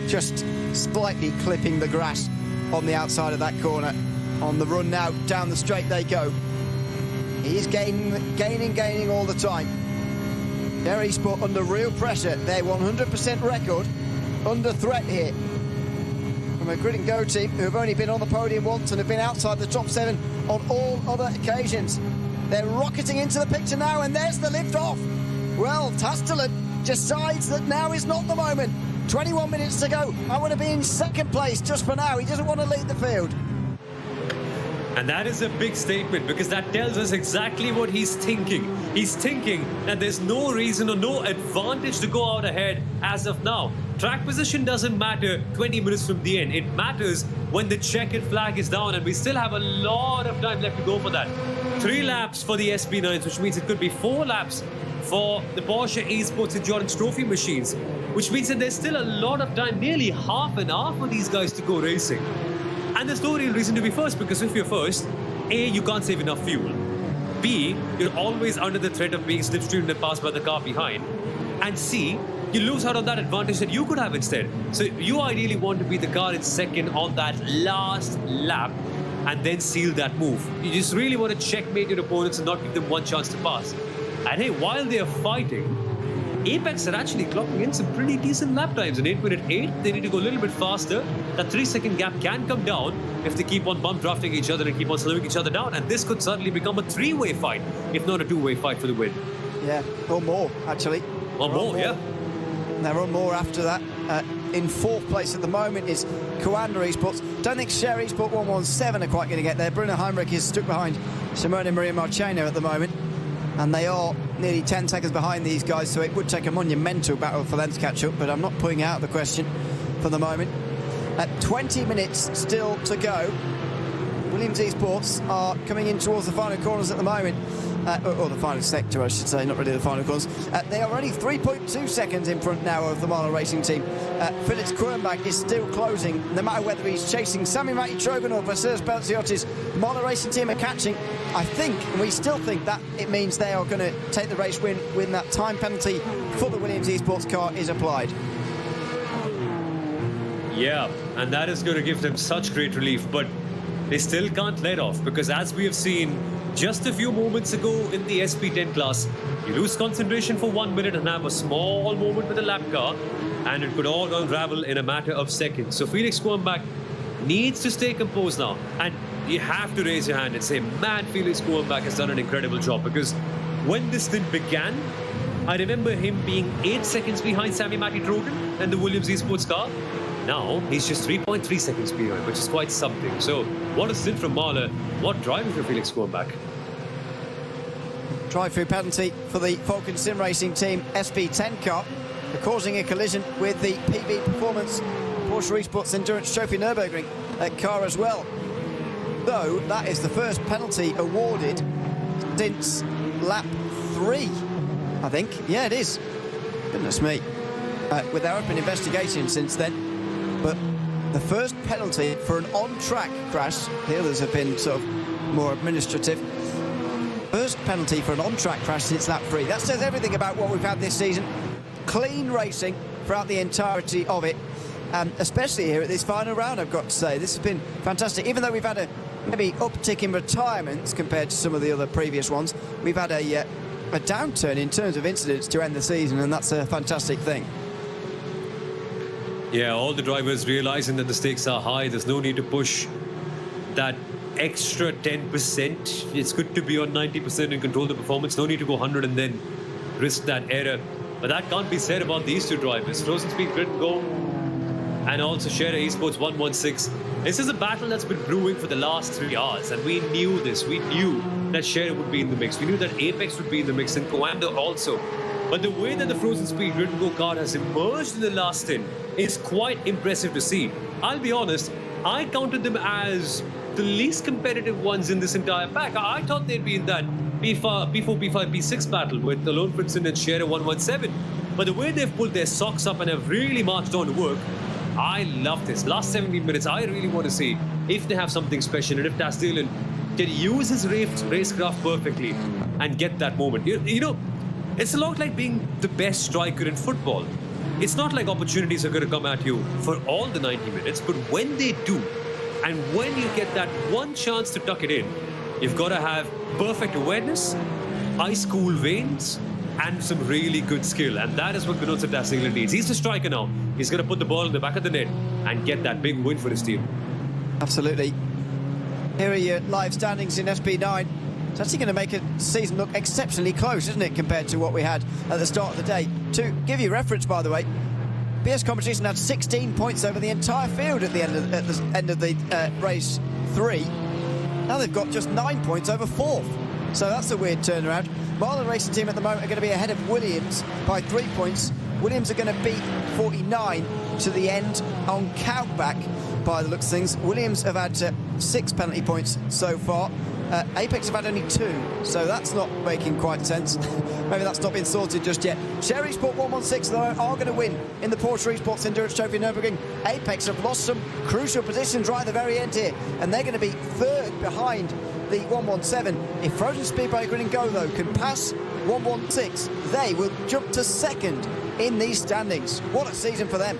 Just slightly clipping the grass on the outside of that corner. On the run now, down the straight they go. He is gaining all the time. Scherer Esports under real pressure. Their 100% record under threat here. From a Grid and Go team who have only been on the podium once and have been outside the top 7 on all other occasions. They're rocketing into the picture now, and there's the lift off. Well, Tastelen decides that now is not the moment. 21 minutes to go. I want to be in second place just for now. He doesn't want to lead the field. And that is a big statement because that tells us exactly what he's thinking. He's thinking that there's no reason or no advantage to go out ahead as of now. Track position doesn't matter 20 minutes from the end. It matters when the checkered flag is down, and we still have a lot of time left to go for that. 3 laps for the SB9s, which means it could be 4 laps for the Porsche Esports Endurance Trophy machines, which means that there's still a lot of time, nearly half an hour for these guys to go racing. And there's no real reason to be first, because if you're first, A, you can't save enough fuel. B, you're always under the threat of being slipstreamed and passed by the car behind. And C, you lose out on that advantage that you could have instead. So you ideally want to be the car in second on that last lap and then seal that move. You just really want to checkmate your opponents and not give them one chance to pass. And hey, while they are fighting, Apex are actually clocking in some pretty decent lap times. In 8 minute 8, they need to go a little bit faster. That 3-second gap can come down if they keep on bump drafting each other and keep on slowing each other down. And this could suddenly become a 3-way fight, if not a 2-way fight for the win. Yeah, or more, actually. Or more, yeah. There are more after that. In fourth place at the moment is Coanda Esports. Don't think Share Esport 117 are quite going to get there. Bruno Heinrich is stuck behind Simone Maria Marcheno at the moment. And they are nearly 10 seconds behind these guys, so it would take a monumental battle for them to catch up, but I'm not putting out the question for the moment. 20 minutes still to go. Williams Esports are coming in towards the final corners at the moment. Or the final sector, I should say, not really the final corners. They are only 3.2 seconds in front now of the Marlon Racing team. Felix Kruenbach is still closing, no matter whether he's chasing Sami Matti-Trogan or Vassilis Belziotis. The Marlon Racing team are catching. I think, and we still think, that it means they are going to take the race win when that time penalty for the Williams Esports car is applied. Yeah, and that is going to give them such great relief, but they still can't let off, because as we have seen just a few moments ago in the SP10 class, you lose concentration for 1 minute and have a small moment with a lap car, and it could all unravel in a matter of seconds. So Felix Kruenbach needs to stay composed now, and you have to raise your hand and say, man, Felix Kruenbach has done an incredible job, because when this thing began, I remember him being 8 seconds behind Sami Matti-Trogan and the Williams Esports car. Now, he's just 3.3 seconds behind, which is quite something. So, what a stint from Mahler. What driving for Felix Kruenbach. Drive-through penalty for the Falcon Sim Racing Team SP10 car. They're causing a collision with the PB Performance Porsche Esports Endurance Trophy Nürburgring car as well. Though, that is the first penalty awarded since lap 3, I think. Yeah, it is. Goodness me. There have been investigations since then. But the first penalty for an on-track crash, the others have been sort of more administrative. First penalty for an on-track crash since lap 3. That says everything about what we've had this season. Clean racing throughout the entirety of it, especially here at this final round, I've got to say. This has been fantastic. Even though we've had a maybe uptick in retirements compared to some of the other previous ones, we've had a downturn in terms of incidents to end the season, and that's a fantastic thing. Yeah, all the drivers realizing that the stakes are high. There's no need to push that extra 10%. It's good to be on 90% and control the performance. No need to go 100 and then risk that error. But that can't be said about these two drivers. Frozen Speed Grid and Go and also Share Esports 116. This is a battle that's been brewing for the last 3 hours, and we knew this. We knew that Share would be in the mix. We knew that Apex would be in the mix, and Coanda also. But the way that the Frozen Speed Grid and Go card has emerged in the last stint is quite impressive to see. I'll be honest, I counted them as the least competitive ones in this entire pack. I thought they'd be in that P4, P5, P6 battle with Alone Princeton and Share 117. But the way they've pulled their socks up and have really marched on to work, I love this. Last 17 minutes, I really want to see if they have something special and if Tasdalen can use his racecraft perfectly and get that moment. You know, it's a lot like being the best striker in football. It's not like opportunities are going to come at you for all the 90 minutes, but when they do, and when you get that one chance to tuck it in, you've got to have perfect awareness, ice cool veins, and some really good skill. And that is what Gunnar Tasdalen needs. He's the striker now. He's going to put the ball in the back of the net and get that big win for his team. Absolutely. Here are your live standings in SP9. It's actually going to make a season look exceptionally close, isn't it, compared to what we had at the start of the day. To give you reference, by the way, BS Competition had 16 points over the entire field at the end of the race 3. Now they've got just 9 points over 4th. So that's a weird turnaround. Marlon Racing Team at the moment are going to be ahead of Williams by 3 points. Williams are going to beat 49 to the end on countback. by the looks of things. Williams have had 6 penalty points so far. Apex have had only 2, so that's not making quite sense. Maybe that's not been sorted just yet. Share Esport 116 though are going to win in the Porsche Esports Endurance Trophy Nürburgring. Apex have lost some crucial positions right at the very end here, and they're going to be 3rd behind the 117. If Frozen Speedway Grid and Go though can pass 116, they will jump to 2nd in these standings. What a season for them.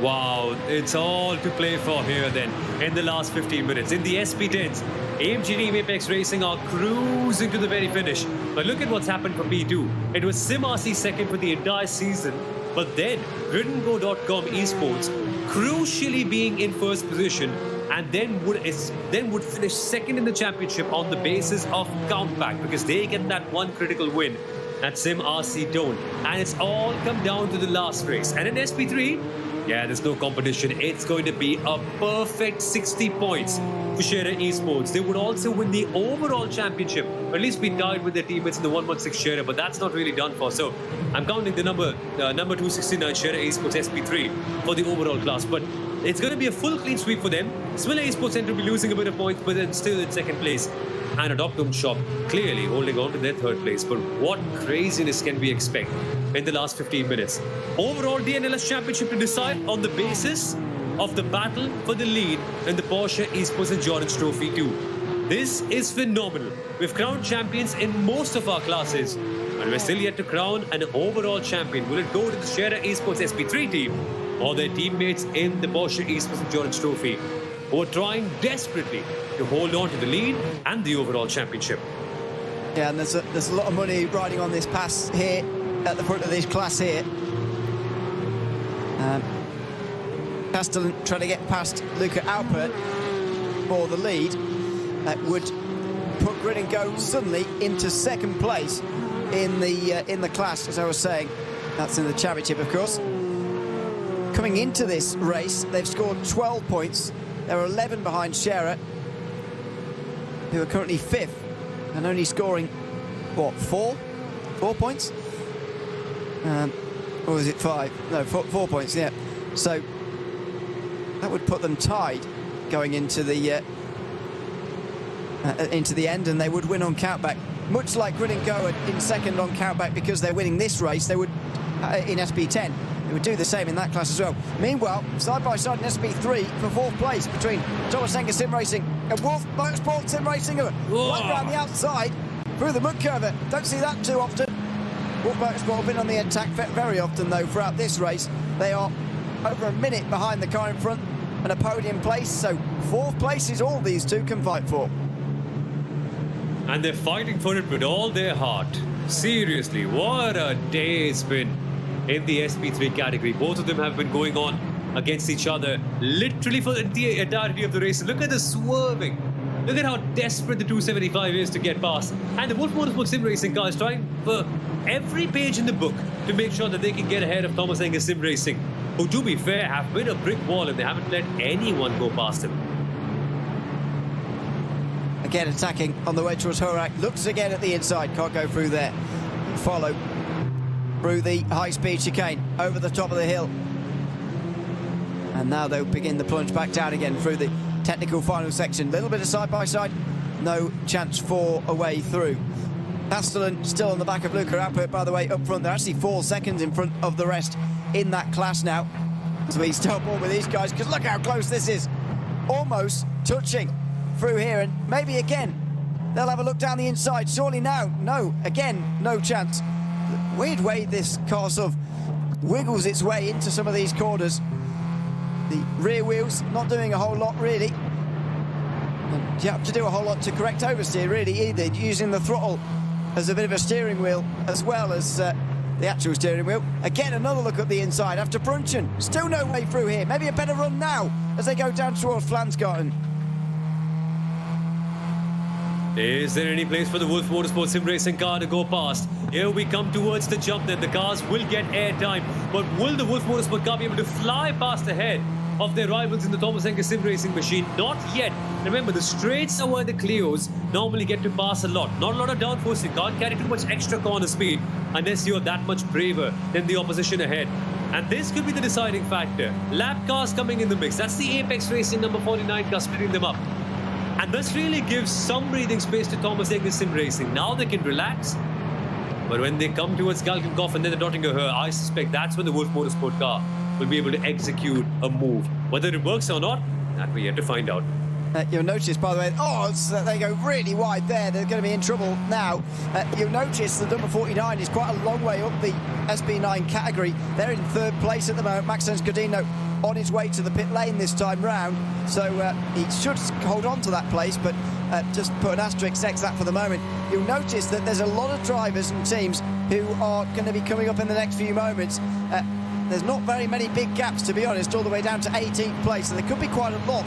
Wow, it's all to play for here then in the last 15 minutes. In the SP10s, AMG Team Apex Racing are cruising to the very finish. But look at what's happened for P2. It was SimRC second for the entire season, but then GridandGo.com Esports crucially being in 1st position, and then would finish 2nd in the championship on the basis of countback, because they get that one critical win at SimRC don't. And it's all come down to the last race. And in SP3, yeah, there's no competition. It's going to be a perfect 60 points for Shera Esports. They would also win the overall championship, or at least be tied with their teammates in the 116 Shera, but that's not really done for. So I'm counting the number 269 Shera Esports SP3 for the overall class. But it's going to be a full clean sweep for them. Swiller Esports tend to be losing a bit of points, but then still in 2nd place. And Adoptum Shop clearly holding on to their 3rd place. But what craziness can we expect in the last 15 minutes? Overall DNLS Championship to decide on the basis of the battle for the lead in the Porsche Esports Endurance Trophy 2. This is phenomenal. We've crowned champions in most of our classes, and we're still yet to crown an overall champion. Will it go to the Shera Esports SP3 team or their teammates in the Porsche Esports Endurance Trophy, who are trying desperately to hold on to the lead and the overall championship? Yeah, and there's a lot of money riding on this pass here at the front of this class here. Castellan trying to get past Luca Alpert for the lead. That would put Grid and Go suddenly into 2nd place in the class, as I was saying. That's in the championship, of course. Coming into this race, they've scored 12 points. They're 11 behind Shera, who are currently 5th, and only scoring, what, 4 points? Or was it 5? No, 4 points, yeah. So that would put them tied going into the end, and they would win on countback. Much like Grid and Go are in 2nd on countback because they're winning this race, they would, in SP10, they would do the same in that class as well. Meanwhile, side-by-side in SP3 for 4th place between Thomas Senga Sim Racing and Wolf Motorsport Sim Racing, right around the outside through the mud curve. Don't see that too often. Wolf Motorsport have been on the attack very often, though, throughout this race. They are over a minute behind the car in front and a podium place, so 4th place is all these two can fight for. And they're fighting for it with all their heart. Seriously, what a day it's been in the SP3 category. Both of them have been going on against each other literally for the entirety of the race. Look at the swerving. Look at how desperate the 275 is to get past. And the Wolf Motorsport Sim Racing car is trying for every page in the book to make sure that they can get ahead of Thomas Enger Sim Racing, who, to be fair, have been a brick wall and they haven't let anyone go past him. Again attacking on the way towards Horak. Looks again at the inside. Can't go through there. Follow through the high-speed chicane over the top of the hill. And now they'll begin the plunge back down again through the technical final section. Little bit of side-by-side. No chance for a way through. Castellan still on the back of Luca Alpert, by the way, up front. They're actually 4 seconds in front of the rest in that class now. So he's still on with these guys, because look how close this is. Almost touching through here, and maybe again they'll have a look down the inside. Surely now, no, again, no chance. Weird way this car sort of wiggles its way into some of these corners. The rear wheels not doing a whole lot really, and you have to do a whole lot to correct oversteer really either, using the throttle as a bit of a steering wheel as well as the actual steering wheel. Again, another look at the inside after Brunchen. Still no way through here. Maybe a better run now as they go down towards Flansgarten. Is there any place for the Wolf Motorsport Sim Racing car to go past? Here we come towards the jump then. The cars will get airtime, but will the Wolf Motorsport car be able to fly past ahead of their rivals in the Thomas Enger Sim Racing machine? Not yet. Remember, the straights are where the Clios normally get to pass a lot. Not a lot of downforce. You can't carry too much extra corner speed unless you're that much braver than the opposition ahead. And this could be the deciding factor. Lap cars coming in the mix. That's the Apex Racing number 49 car splitting them up. And this really gives some breathing space to Thomas Sim Racing. Now they can relax. But when they come towards Galgenkoff and then the Nottingham, I suspect that's when the Wolf Motorsport car will be able to execute a move. Whether it works or not, that we're yet to find out. You'll notice, by the way, they go really wide there. They're going to be in trouble now. You'll notice the number 49 is quite a long way up the SB9 category. They're in third place at the moment. Maxence Godinho on his way to the pit lane this time round. So he should hold on to that place, but just put an asterisk next to that for the moment. You'll notice that there's a lot of drivers and teams who are going to be coming up in the next few moments. There's not very many big gaps, to be honest, all the way down to 18th place. So there could be quite a lot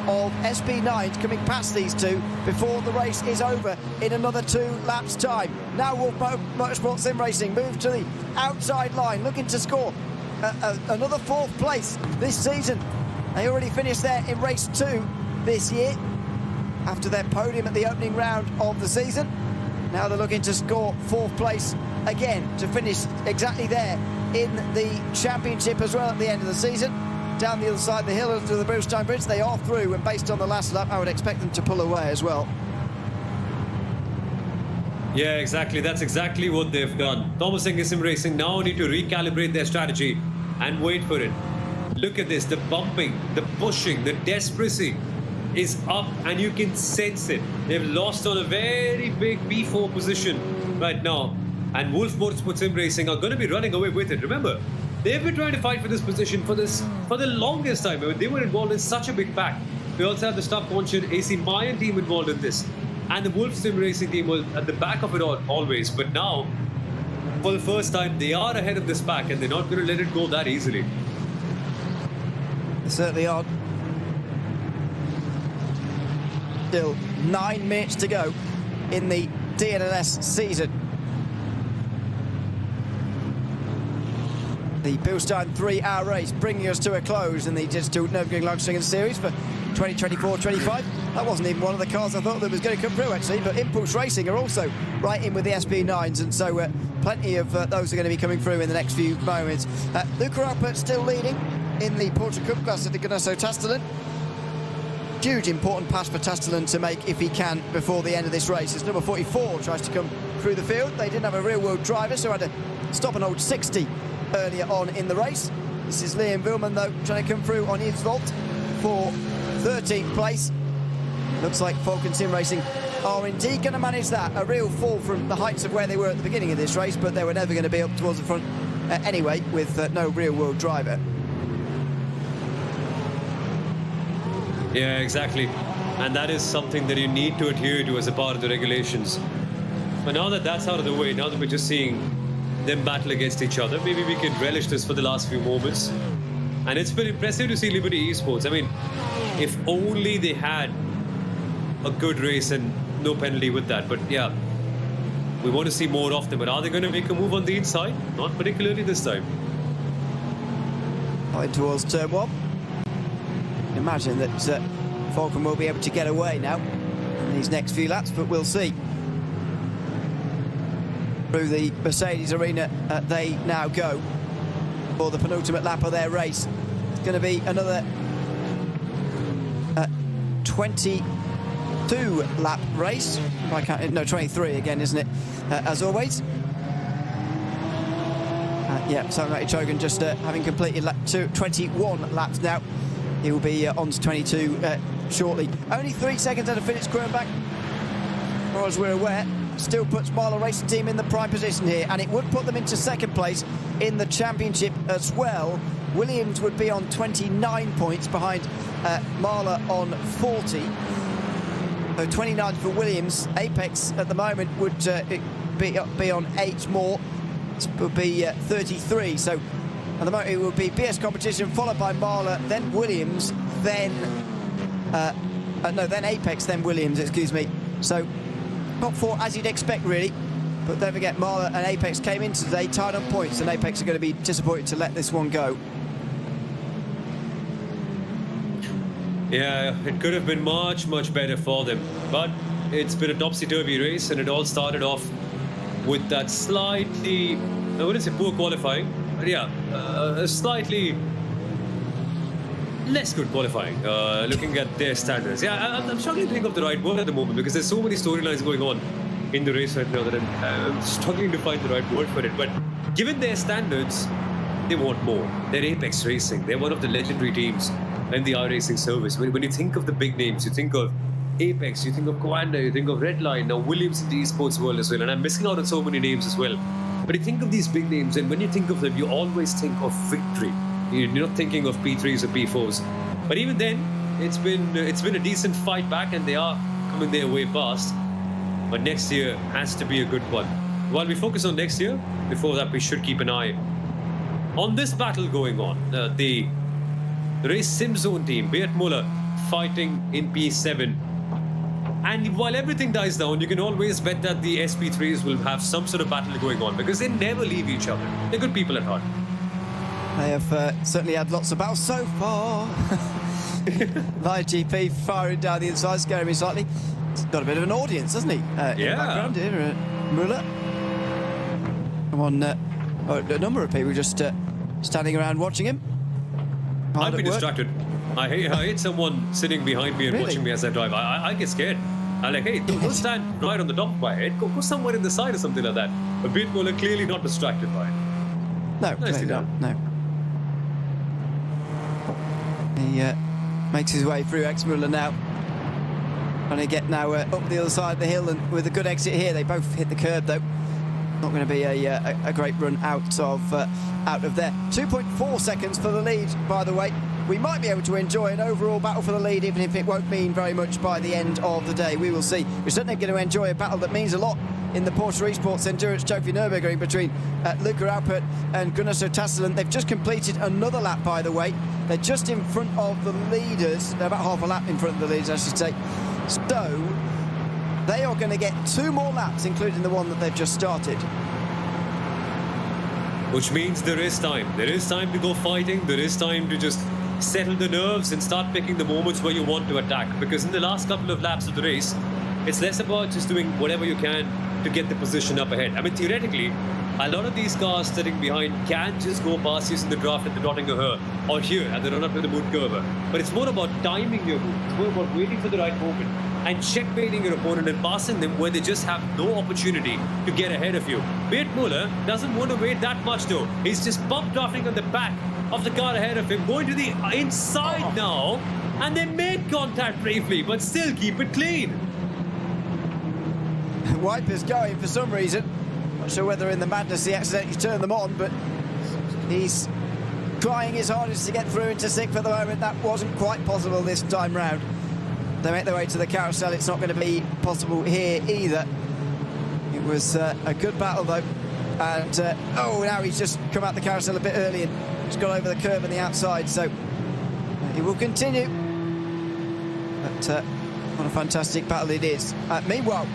of SB9s coming past these two before the race is over in another 2 laps time. Now Wolf Motorsport Sim Racing move to the outside line, looking to score another 4th place this season. They already finished there in race 2 this year after their podium at the opening round of the season. Now they're looking to score 4th place again to finish exactly there in the championship as well at the end of the season. Down the other side of the hill to the Brewstein Bridge, they are through, and based on the last lap, I would expect them to pull away as well. Yeah, exactly. That's exactly what they've done. Thomas Sim Racing now need to recalibrate their strategy and wait for it. Look at this, the bumping, the pushing, the desperacy is up, and you can sense it. They've lost on a very big P4 position right now, and Wolf Motorsport Sim Racing are going to be running away with it. Remember, they've been trying to fight for this position for the longest time. I mean, they were involved in such a big pack. We also have the Stuck Conscious AC Mayan team involved in this, and the Wolf Sim Racing team was at the back of it all, always. But now, for the first time, they are ahead of this pack, and they're not going to let it go that easily. They certainly are. Still 9 minutes to go in the DNLS season. The Bilstein 3-hour race bringing us to a close in the Digital Nürburgring Langstrecken Series for 2024-25. That wasn't even one of the cars I thought that was going to come through, actually, but Impulse Racing are also right in with the SB9s, and so plenty of those are going to be coming through in the next few moments. Luca Alpert still leading in the Porter Cup class at the Ganasso Tastelen. Huge important pass for Tastelen to make if he can before the end of this race as number 44 tries to come through the field. They didn't have a real-world driver, so had to stop an old 60 earlier on in the race. This is Liam Vilman, though, trying to come through on his vault for 13th place. Looks like Falcon Sim Racing are indeed going to manage that. A real fall from the heights of where they were at the beginning of this race, but they were never going to be up towards the front anyway with no real-world driver. Yeah, exactly. And that is something that you need to adhere to as a part of the regulations. But now that that's out of the way, now that we're just seeing them battle against each other, maybe we can relish this for the last few moments. And it's been impressive to see Liberty Esports. I mean, if only they had a good race and no penalty with that. But yeah, we want to see more of them. But are they going to make a move on the inside? Not particularly this time. Going towards turn 1. Imagine that Falcon will be able to get away now in these next few laps, but we'll see. Through the Mercedes arena they now go for the penultimate lap of their race. It's going to be another 22 lap race. I can't, no, 23 again, isn't it? As always. Yeah, so Chogan just having completed 21 laps now. He will be on to 22 shortly. Only 3 seconds out of Felix Kronbach, as far as we're aware. Still puts Marla Racing Team in the prime position here, and it would put them into second place in the championship as well. Williams would be on 29 points behind Marla on 40. So 29 for Williams. Apex at the moment would be on 8 more. It would be 33. So at the moment it would be BS Competition followed by Marla, then Williams, then then Apex, then Williams, excuse me. So top 4 as you'd expect, really. But don't forget, Marla and Apex came in today tied on points, and Apex are going to be disappointed to let this one go. Yeah, it could have been much, much better for them. But it's been a topsy-turvy race, and it all started off with that slightly, I wouldn't say poor qualifying, Slightly less good qualifying, looking at their standards. I'm struggling to think of the right word at the moment because there's so many storylines going on in the race right now that I'm struggling to find the right word for it. But given their standards, they want more. They're Apex Racing. They're one of the legendary teams in the iRacing service. When you think of the big names, you think of Apex, you think of Coanda, you think of Redline, now Williams in the esports world as well. And I'm missing out on so many names as well. But you think of these big names, and when you think of them, you always think of victory. You're not thinking of P3s or P4s. But even then, it's been a decent fight back, and they are coming their way past. But next year has to be a good one. While we focus on next year, before that we should keep an eye on this battle going on. The race sim zone team, Beat Muller, fighting in P7. And while everything dies down, you can always bet that the SP3s will have some sort of battle going on because they never leave each other. They're good people at heart. They have certainly had lots of battles so far. Live GP firing down the inside, scaring me slightly. He's got a bit of an audience, hasn't he? In the background here, Muller. Come on, a number of people just standing around watching him. I'd be distracted. I hate someone sitting behind me and watching me as I drive. I get scared. I'm like, hey, don't stand right on the top of my head. Go somewhere in the side or something like that. But Beat Muller clearly not distracted by it. No, clearly not. No. He makes his way through Muller now. Trying to get now up the other side of the hill, and with a good exit here, they both hit the curb though. Not going to be a great run out of there. 2.4 seconds for the lead, by the way. We might be able to enjoy an overall battle for the lead, even if it won't mean very much by the end of the day. We will see. We're certainly going to enjoy a battle that means a lot in the Porsche Esports Endurance Trophy Nürburgring between Luca Alpert and Gunnar Sotasalan. They've just completed another lap, by the way. They're just in front of the leaders. They're about half a lap in front of the leaders, I should say. So they are going to get 2 more laps, including the one that they've just started. Which means there is time. There is time to go fighting. There is time to just settle the nerves and start picking the moments where you want to attack. Because in the last couple of laps of the race, it's less about just doing whatever you can to get the position up ahead. I mean, theoretically, a lot of these cars sitting behind can just go past you in the draft at the Nottingham or here at the run-up to the Moot Curve. But it's more about timing your move. It's more about waiting for the right moment and checkmating your opponent and passing them where they just have no opportunity to get ahead of you. Beat Muller doesn't want to wait that much though. He's just pump drafting on the back of the car ahead of him, going to the inside now, and they made contact briefly, but still keep it clean. Wipers going for some reason. Not sure whether in the madness he accidentally turned them on, but he's trying his hardest to get through into 6th at the moment. That wasn't quite possible this time round. They make their way to the carousel. It's not going to be possible here either. It was a good battle though. And now he's just come out the carousel a bit early and just got over the curb on the outside, so he will continue. But what a fantastic battle it is. Meanwhile,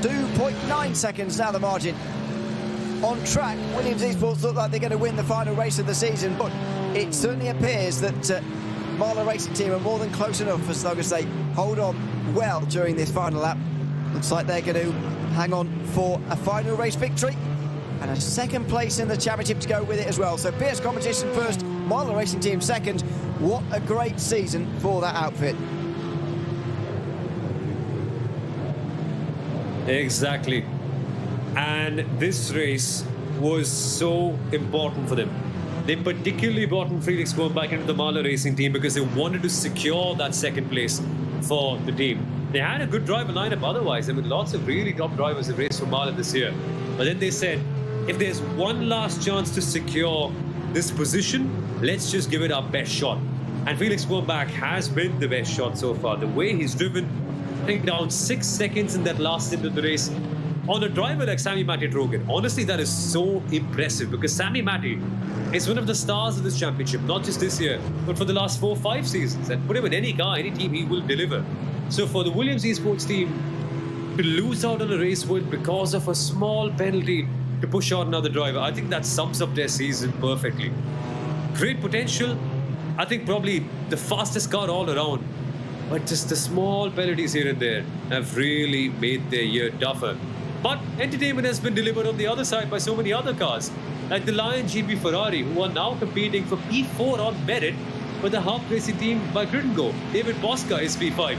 2.9 seconds now the margin. On track, Williams Esports look like they're going to win the final race of the season, but it certainly appears that Marlow Racing Team are more than close enough as long as they hold on well during this final lap. Looks like they're going to hang on for a final race victory and a second place in the championship to go with it as well. So PS competition first, Marlow Racing Team second. What a great season for that outfit. Exactly. And this race was so important for them. They particularly brought in Felix going back into the Marlow Racing Team because they wanted to secure that second place for the team. They had a good driver lineup otherwise. I mean, lots of really top drivers have raced for Marlow this year. But then they said, if there's one last chance to secure this position, let's just give it our best shot. And Felix Gombach has been the best shot so far. The way he's driven, I think down 6 seconds in that last stint of the race on a driver like Sami Matti-Trogen. Honestly, that is so impressive because Sami Matti is one of the stars of this championship, not just this year, but for the last 4 or 5 seasons. And put him in any car, any team, he will deliver. So for the Williams Esports team to lose out on a race win because of a small penalty to push out another driver, I think that sums up their season perfectly. Great potential. I think probably the fastest car all around. But just the small penalties here and there have really made their year tougher. But entertainment has been delivered on the other side by so many other cars. like the Lion GP Ferrari, who are now competing for P4 on merit, but the Hub Racing team by Grid&Go, David Bosca is P5.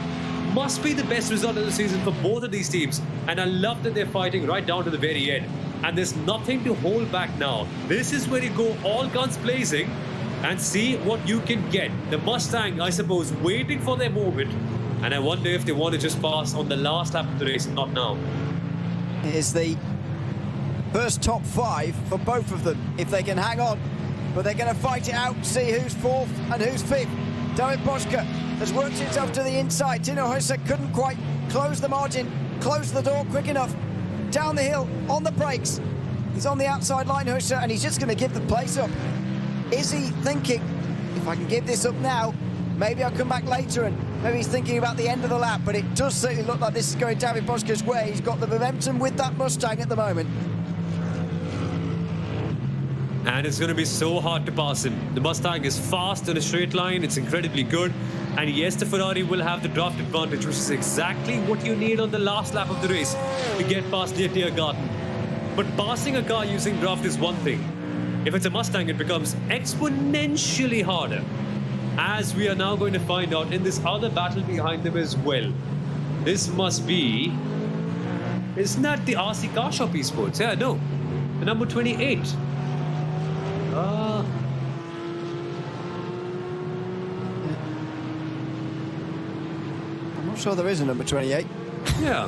Must be the best result of the season for both of these teams, and I love that they're fighting right down to the very end. And there's nothing to hold back now. This is where you go all guns blazing and see what you can get. The Mustang, I suppose, waiting for their moment, and I wonder if they want to just pass on the last lap of the race and not now. It is the first top 5 for both of them, if they can hang on. But they're going to fight it out, see who's 4th and who's 5th. David Bosca has worked himself to the inside. Tino Husa couldn't quite close the margin, close the door quick enough. Down the hill, on the brakes. He's on the outside line, Husa, and he's just going to give the place up. Is he thinking, if I can give this up now, maybe I'll come back later, and maybe he's thinking about the end of the lap, but it does certainly look like this is going David Bosca's way. He's got the momentum with that Mustang at the moment. And it's going to be so hard to pass him. The Mustang is fast on a straight line. It's incredibly good. And yes, the Ferrari will have the draft advantage, which is exactly what you need on the last lap of the race to get past the Tiergarten. But passing a car using draft is one thing. If it's a Mustang, it becomes exponentially harder, as we are now going to find out in this other battle behind them as well. This must be... Isn't that the RC Car Shop Esports? Yeah, no. The number 28. I'm not sure there is a number 28. Yeah.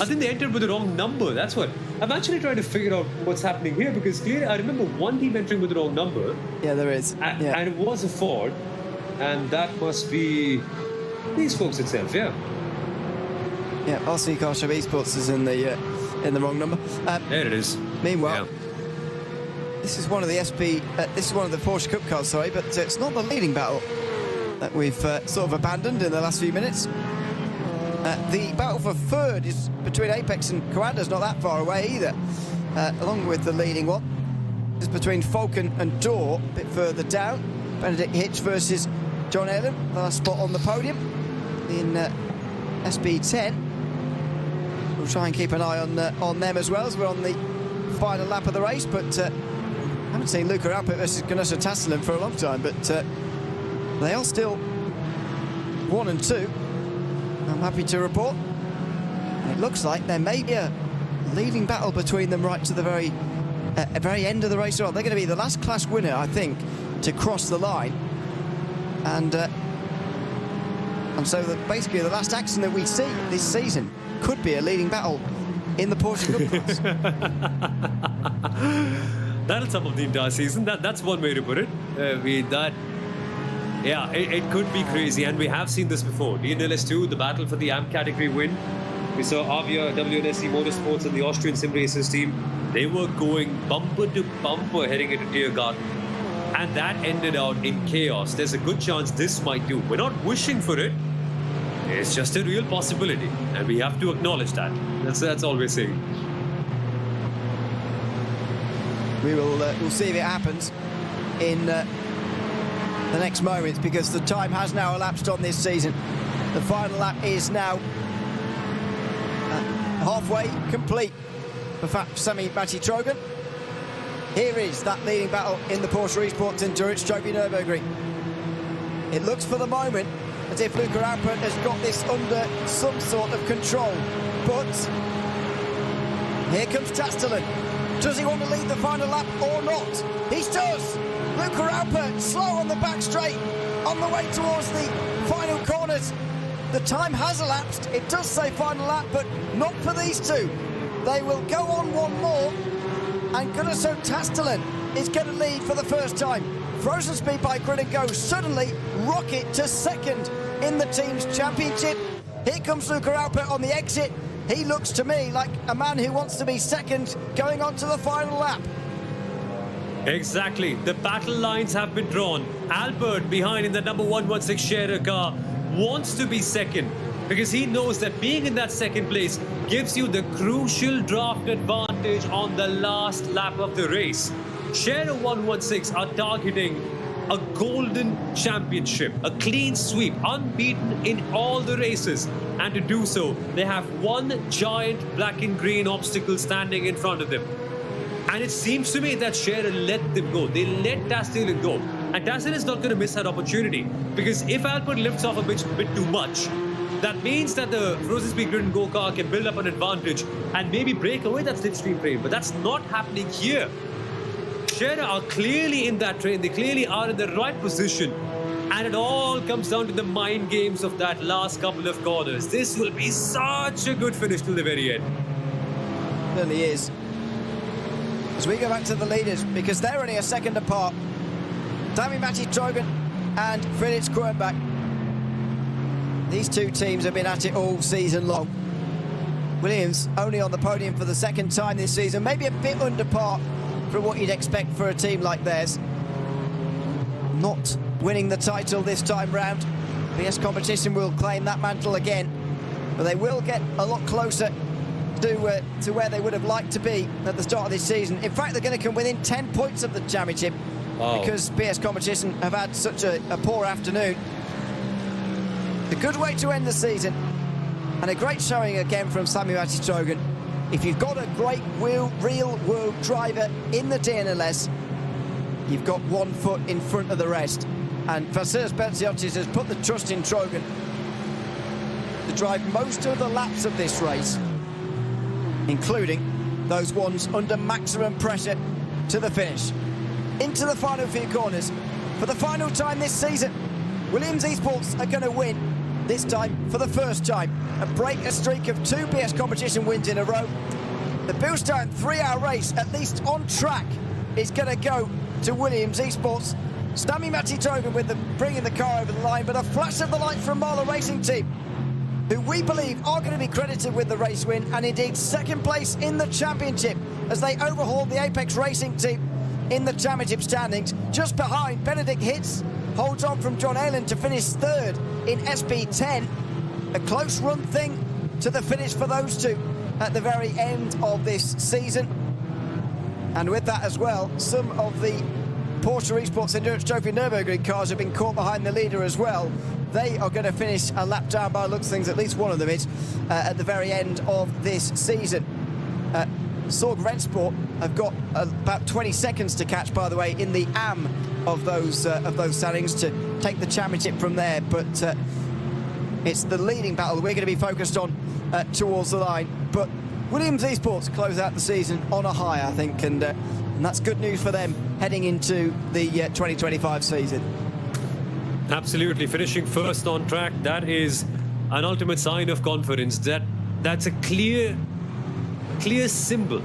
I think they entered with the wrong number. That's what. I'm actually trying to figure out what's happening here, because clearly I remember one team entering with the wrong number. Yeah, there is. And it was a Ford. And that must be these folks itself, yeah. Yeah, RC Car Shop Esports is in the wrong number. There it is. Meanwhile, Yeah. this is one of the this is one of the Porsche Cup cars, sorry, but it's not the leading battle that we've sort of abandoned in the last few minutes. The battle for third is between Apex and Coanda's not that far away either, along with the leading one. It's between Falcon and Dor, a bit further down. Benedict Hitch versus John Allen, the last spot on the podium in SB10. We'll try and keep an eye on them as well, as we're on the final lap of the race, but I haven't seen Luca Alpert versus Ganasha Tastelin for a long time, but they are still 1 and 2. I'm happy to report. And it looks like there may be a leading battle between them right to the very end of the race. They're going to be the last class winner, I think, to cross the line. And so basically the last action that we see this season could be a leading battle in the Porsche Cup class. That'll sum up the entire season. That's one way to put it. It could be crazy, and we have seen this before. DNLS 2, the battle for the AMP category win. We saw Avia, WNSC Motorsports, and the Austrian Sim Racers team. They were going bumper to bumper heading into Tiergarten, and that ended out in chaos. There's a good chance this might do. We're not wishing for it. It's just a real possibility, and we have to acknowledge that. That's all we're saying. We'll see if it happens in the next moments, because the time has now elapsed on this season. The final lap is now halfway complete for Sami Matti-Trogen. Here is that leading battle in the Porsche Esports Endurance Trophy Nürburgring. It looks for the moment as if Luca Alpert has got this under some sort of control, but here comes Tastelin. Does he want to lead the final lap or not? He does! Luca Alpert slow on the back straight, on the way towards the final corners. The time has elapsed. It does say final lap, but not for these two. They will go on one more, and Gunnarsson Tastelin is going to lead for the first time. Frozen Speed by Grid&Go suddenly rocket to second in the team's championship. Here comes Luca Alpert on the exit. He looks to me like a man who wants to be second going on to the final lap. Exactly. The battle lines have been drawn. Albert, behind in the number 116 Scherer car, wants to be second because he knows that being in that second place gives you the crucial draft advantage on the last lap of the race. Scherer 116 are targeting a golden championship, a clean sweep, unbeaten in all the races. And to do so, they have one giant black and green obstacle standing in front of them. And it seems to me that Scherer let them go. They let Tasdalen go. And Tasdalen is not going to miss that opportunity. Because if Alpine lifts off a bit too much, that means that the Frozen Speed Grid and Go-Kart can build up an advantage and maybe break away that slipstream train. But that's not happening here. Scherer are clearly in that train. They clearly are in the right position. And it all comes down to the mind games of that last couple of corners. This will be such a good finish till the very end. It really is. As we go back to the leaders, because they're only a second apart. Sami-Matti Trogan and Felix Kruenbach. These two teams have been at it all season long. Williams only on the podium for the second time this season, maybe a bit under par for what you'd expect for a team like theirs. Not winning the title this time round. BS Competition will claim that mantle again, but they will get a lot closer to where they would have liked to be at the start of this season. In fact, they're going to come within 10 points of the championship because BS Competition have had such a poor afternoon. A good way to end the season, and a great showing again from Sami-Matti Trogan. If you've got a great real-world driver in the DNLS, you've got 1 foot in front of the rest. And Vasilis Bertsiotis has put the trust in Trogan to drive most of the laps of this race, including those ones under maximum pressure to the finish. Into the final few corners. For the final time this season, Williams Esports are going to win, this time for the first time, and break a streak of 2 BS Competition wins in a row. The Bilstein 3-hour race, at least on track, is going to go to Williams Esports. Sami-Matti Trogan with bringing the car over the line, but a flash of the light from Marla Racing Team, who we believe are going to be credited with the race win, and indeed second place in the championship as they overhaul the Apex Racing Team in the championship standings. Just behind, Benedict Hitz holds on from John Aylan to finish third in SP10. A close run thing to the finish for those two at the very end of this season. And with that as well, some of the Porsche Esports Endurance Trophy Nürburgring cars have been caught behind the leader as well. They are going to finish a lap down by the looks of things, at least one of them is, at the very end of this season. Sorg Rennsport have got about 20 seconds to catch, by the way, in the AM of those standings to take the championship from there. But it's the leading battle we're going to be focused on towards the line. But Williams Esports close out the season on a high, I think, and that's good news for them heading into the 2025 season. Absolutely, finishing first on track, that is an ultimate sign of confidence. That's a clear symbol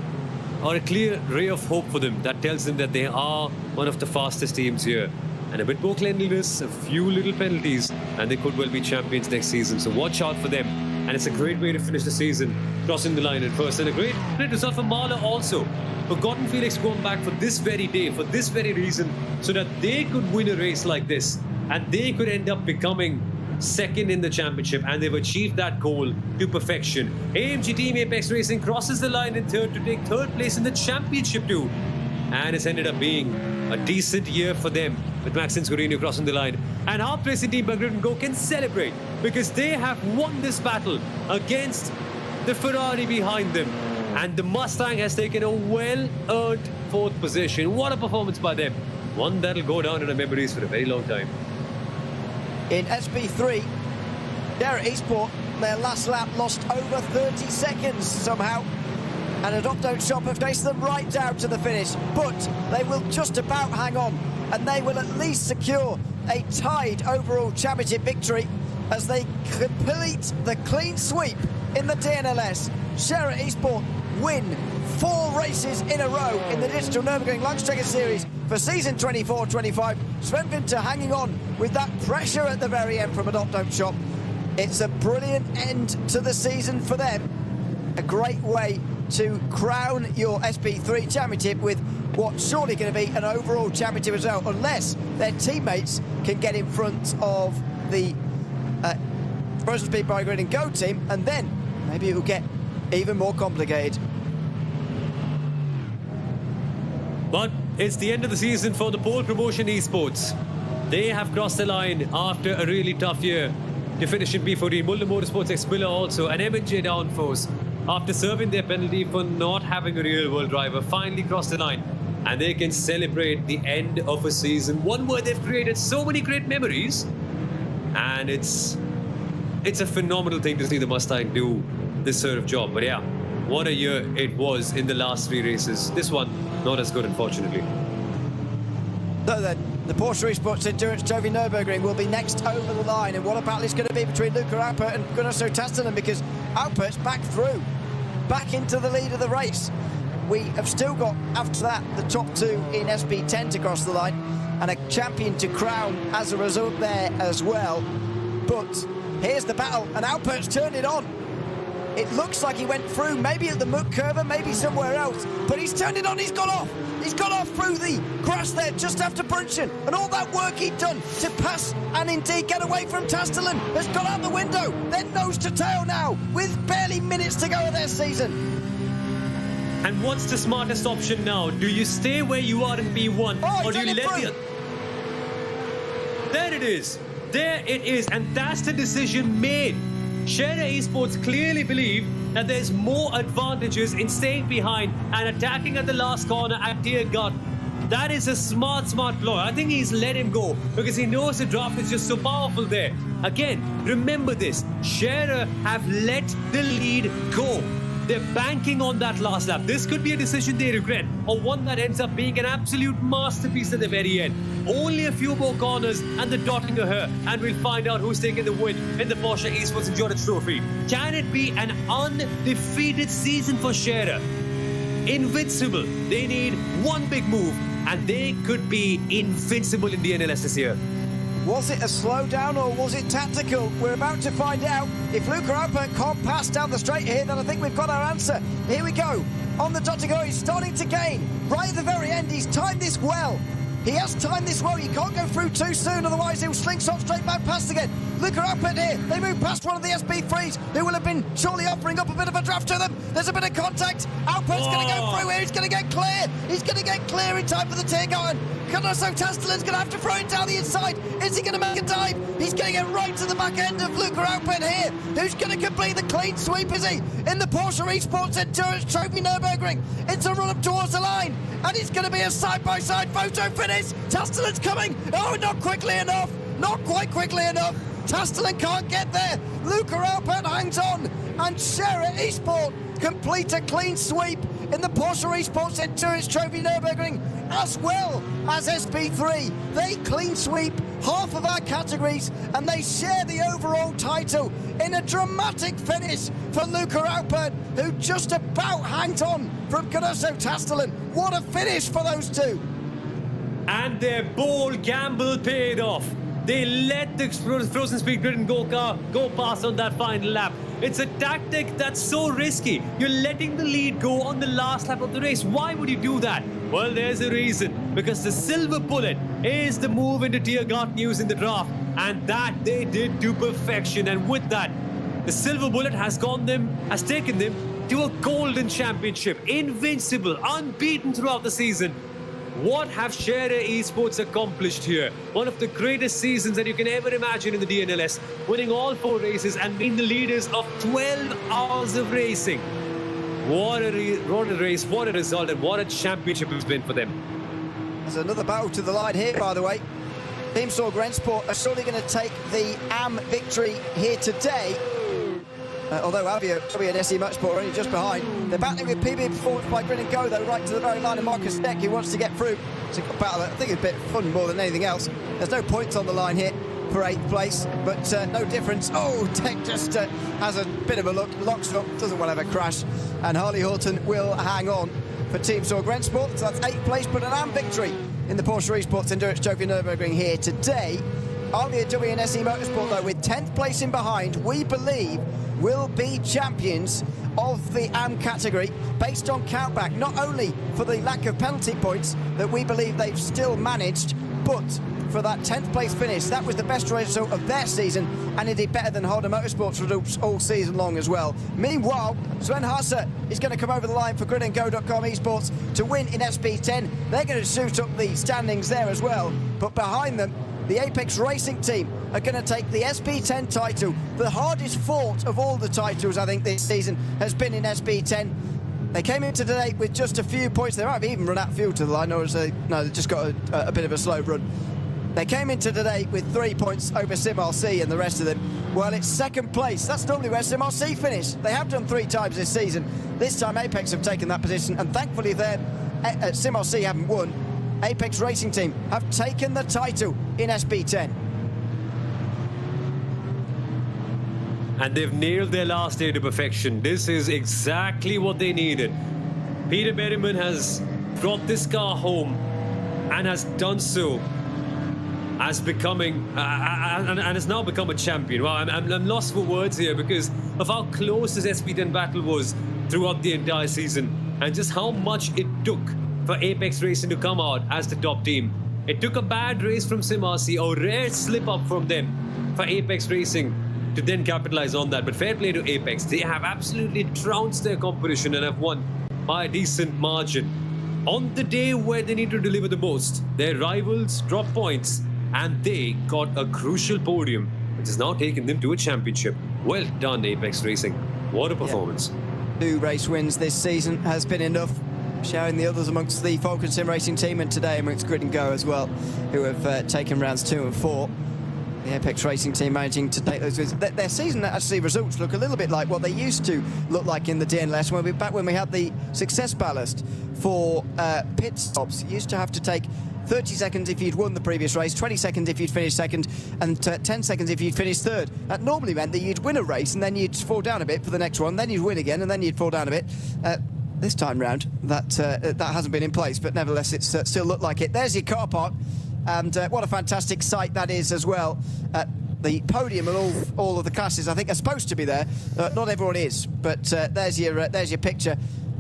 or a clear ray of hope for them that tells them that they are one of the fastest teams here. And a bit more cleanliness, a few little penalties, and they could well be champions next season. So watch out for them. And it's a great way to finish the season, crossing the line at first. And a great result for Marla also, for gotten Felix going back for this very day, for this very reason, so that they could win a race like this. And they could end up becoming second in the championship, and they've achieved that goal to perfection. AMG Team Apex Racing crosses the line in third to take third place in the championship too. And it's ended up being a decent year for them, with Maxine Scorino crossing the line. And our Racing Team by Grid and Go can celebrate because they have won this battle against the Ferrari behind them. And the Mustang has taken a well-earned fourth position. What a performance by them. One that'll go down in our memories for a very long time. In SP3, Derek Eastport, their last lap, lost over 30 seconds somehow. And Adopt Don't Shop have faced them right down to the finish. But they will just about hang on, and they will at least secure a tied overall championship victory as they complete the clean sweep in the DNLS. Scherer Eastport win 4 races in a row in the Digital Nürburgring Langstrecken-Serie for season 24-25. Sven Winter hanging on with that pressure at the very end from Adopt Don't Shop. It's a brilliant end to the season for them. A great way to crown your SP3 championship with what's surely going to be an overall championship as well, unless their teammates can get in front of the Frozen Speed by Grid and Go team, and then maybe it will get even more complicated. But it's the end of the season for the pole promotion esports. They have crossed the line after a really tough year to finish in P14. Mulder Motorsports X Miller also, and M&J Downforce after serving their penalty for not having a real-world driver, finally crossed the line. And they can celebrate the end of a season, one where they've created so many great memories. And it's a phenomenal thing to see the Mustang do this sort of job. But yeah, what a year it was in the last 3 races. This one, not as good, unfortunately. So then, the Porsche Esports Endurance Trophy Nürburgring will be next over the line. And what a battle it's going to be between Luca Alpert and Gunnar Sotastanen, because Alpert's back through, back into the lead of the race. We have still got, after that, the top 2 in SB10 to cross the line, and a champion to crown as a result there as well. But here's the battle, and Alpert's turned it on. It looks like he went through, maybe at the muck curve, maybe somewhere else, but he's turned it on, he's got off. He's got off through the grass there just after Brunchen, and all that work he'd done to pass and indeed get away from Tastelen has gone out the window. They're nose to tail now, with barely minutes to go of their season. And what's the smartest option now? Do you stay where you are in P1, or do you let the... There it is. There it is. And that's the decision made. Scherer Esports clearly believe that there's more advantages in staying behind and attacking at the last corner at Tiergarten. That is a smart ploy. I think he's let him go because he knows the draft is just so powerful there. Again, remember this. Scherer have let the lead go. They're banking on that last lap. This could be a decision they regret, or one that ends up being an absolute masterpiece at the very end. Only a few more corners and the dotting of her, and we'll find out who's taking the win in the Porsche Esports Endurance Trophy. Can it be an undefeated season for Scherer? Invincible. They need one big move, and they could be invincible in DNLS this year. Was it a slowdown or was it tactical? We're about to find out. If Luca Alpert can't pass down the straight here, then I think we've got our answer. Here we go. On the dot to go, he's starting to gain. Right at the very end, he's timed this well. He has timed this well. You can't go through too soon, otherwise he'll slingshot straight back past again. Luca Alpert here. They move past one of the SB3s, who will have been surely offering up a bit of a draft to them. There's a bit of contact. Alpert's going to go through here. He's going to get clear. He's going to get clear in time for the Tiergarten. So Tastelen's going to have to throw it down the inside. Is he going to make a dive? He's going to get right to the back end of Luca Alpert here. Who's going to complete the clean sweep, is he? In the Porsche Esports Endurance Trophy Nürburgring. It's a run up towards the line. And it's going to be a side-by-side photo finish. Tastelen's coming. Oh, not quickly enough. Not quite quickly enough. Tastelen can't get there. Luca Alpert hangs on. And Scherer Esports complete a clean sweep in the Porsche Esports Endurance Trophy Nürburgring, as well as SB3. They clean sweep half of our categories, and they share the overall title in a dramatic finish for Luca Alpert, who just about hangs on from Gunnar Tastelen. What a finish for those two. And their bold gamble paid off. They let the Frozen Speed Grid and go past on that final lap. It's a tactic that's so risky. You're letting the lead go on the last lap of the race. Why would you do that? Well, there's a reason. Because the silver bullet is the move into Tiergarten used in the draft. And that they did to perfection. And with that, the silver bullet has taken them to a golden championship. Invincible, unbeaten throughout the season. What have Scherer Esports accomplished here? One of the greatest seasons that you can ever imagine in the DNLS, winning all 4 races and being the leaders of 12 hours of racing. What a race, what a result, and what a championship it's been for them. There's another battle to the line here, by the way. Team Sorg-Rensport are surely going to take the AM victory here today. Although Avia and SE Motorsport are only just behind. They're battling with PB Performance by Grin and Go, though, right to the very line of Marcus Steck, who wants to get through. It's a battle, I think it's a bit fun more than anything else. There's no points on the line here for 8th place, but no difference. Oh, Tech just has a bit of a look, locks up, doesn't want to have a crash. And Harley Horton will hang on for Team Sorg-Rensport. So that's 8th place, but an AM victory in the Porsche Esports Endurance Trophy Nürburgring here today. Avia and SE Motorsport, though, with 10th place in behind, we believe will be champions of the AM category based on countback, not only for the lack of penalty points that we believe they've still managed, but for that 10th place finish. That was the best result of their season, and it did better than Honda Motorsport's results all season long as well. Meanwhile, Sven Hasse is going to come over the line for GridandGo.com Esports to win in SB10. They're going to shoot up the standings there as well, but behind them the Apex Racing team are going to take the SP10 title. The hardest fought of all the titles, I think, this season has been in SP10. They came into today with just a few points. They might have even run out of fuel to the line, or they just got a bit of a slow run. They came into today with 3 points over SimRC and the rest of them. Well, it's second place. That's normally where SimRC finish. They have done 3 times this season. This time Apex have taken that position, and thankfully SimRC haven't won. Apex Racing Team have taken the title in SP10. And they've nailed their last day to perfection. This is exactly what they needed. Peter Berryman has brought this car home and has done so as becoming and has now become a champion. Wow, I'm lost for words here because of how close this SP10 battle was throughout the entire season and just how much it took for Apex Racing to come out as the top team. It took a bad race from SimRC, a rare slip up from them for Apex Racing to then capitalize on that. But fair play to Apex. They have absolutely trounced their competition and have won by a decent margin. On the day where they need to deliver the most, their rivals dropped points and they got a crucial podium, which has now taken them to a championship. Well done, Apex Racing. What a performance. 2 race wins this season has been enough, showing the others amongst the Falcon Sim Racing team and today amongst Grid and Go as well, who have taken rounds 2 and 4. The Apex Racing team managing to take those wins. Their season actually results look a little bit like what they used to look like in the DNLS back when we had the success ballast for pit stops. You used to have to take 30 seconds if you'd won the previous race, 20 seconds if you'd finished second, and 10 seconds if you'd finished third. That normally meant that you'd win a race and then you'd fall down a bit for the next one, then you'd win again and then you'd fall down a bit. This time round, that hasn't been in place, but nevertheless, it's still looked like it. There's your car park, and what a fantastic sight that is as well. The podium and all of the classes, I think, are supposed to be there. Not everyone is, but there's your picture.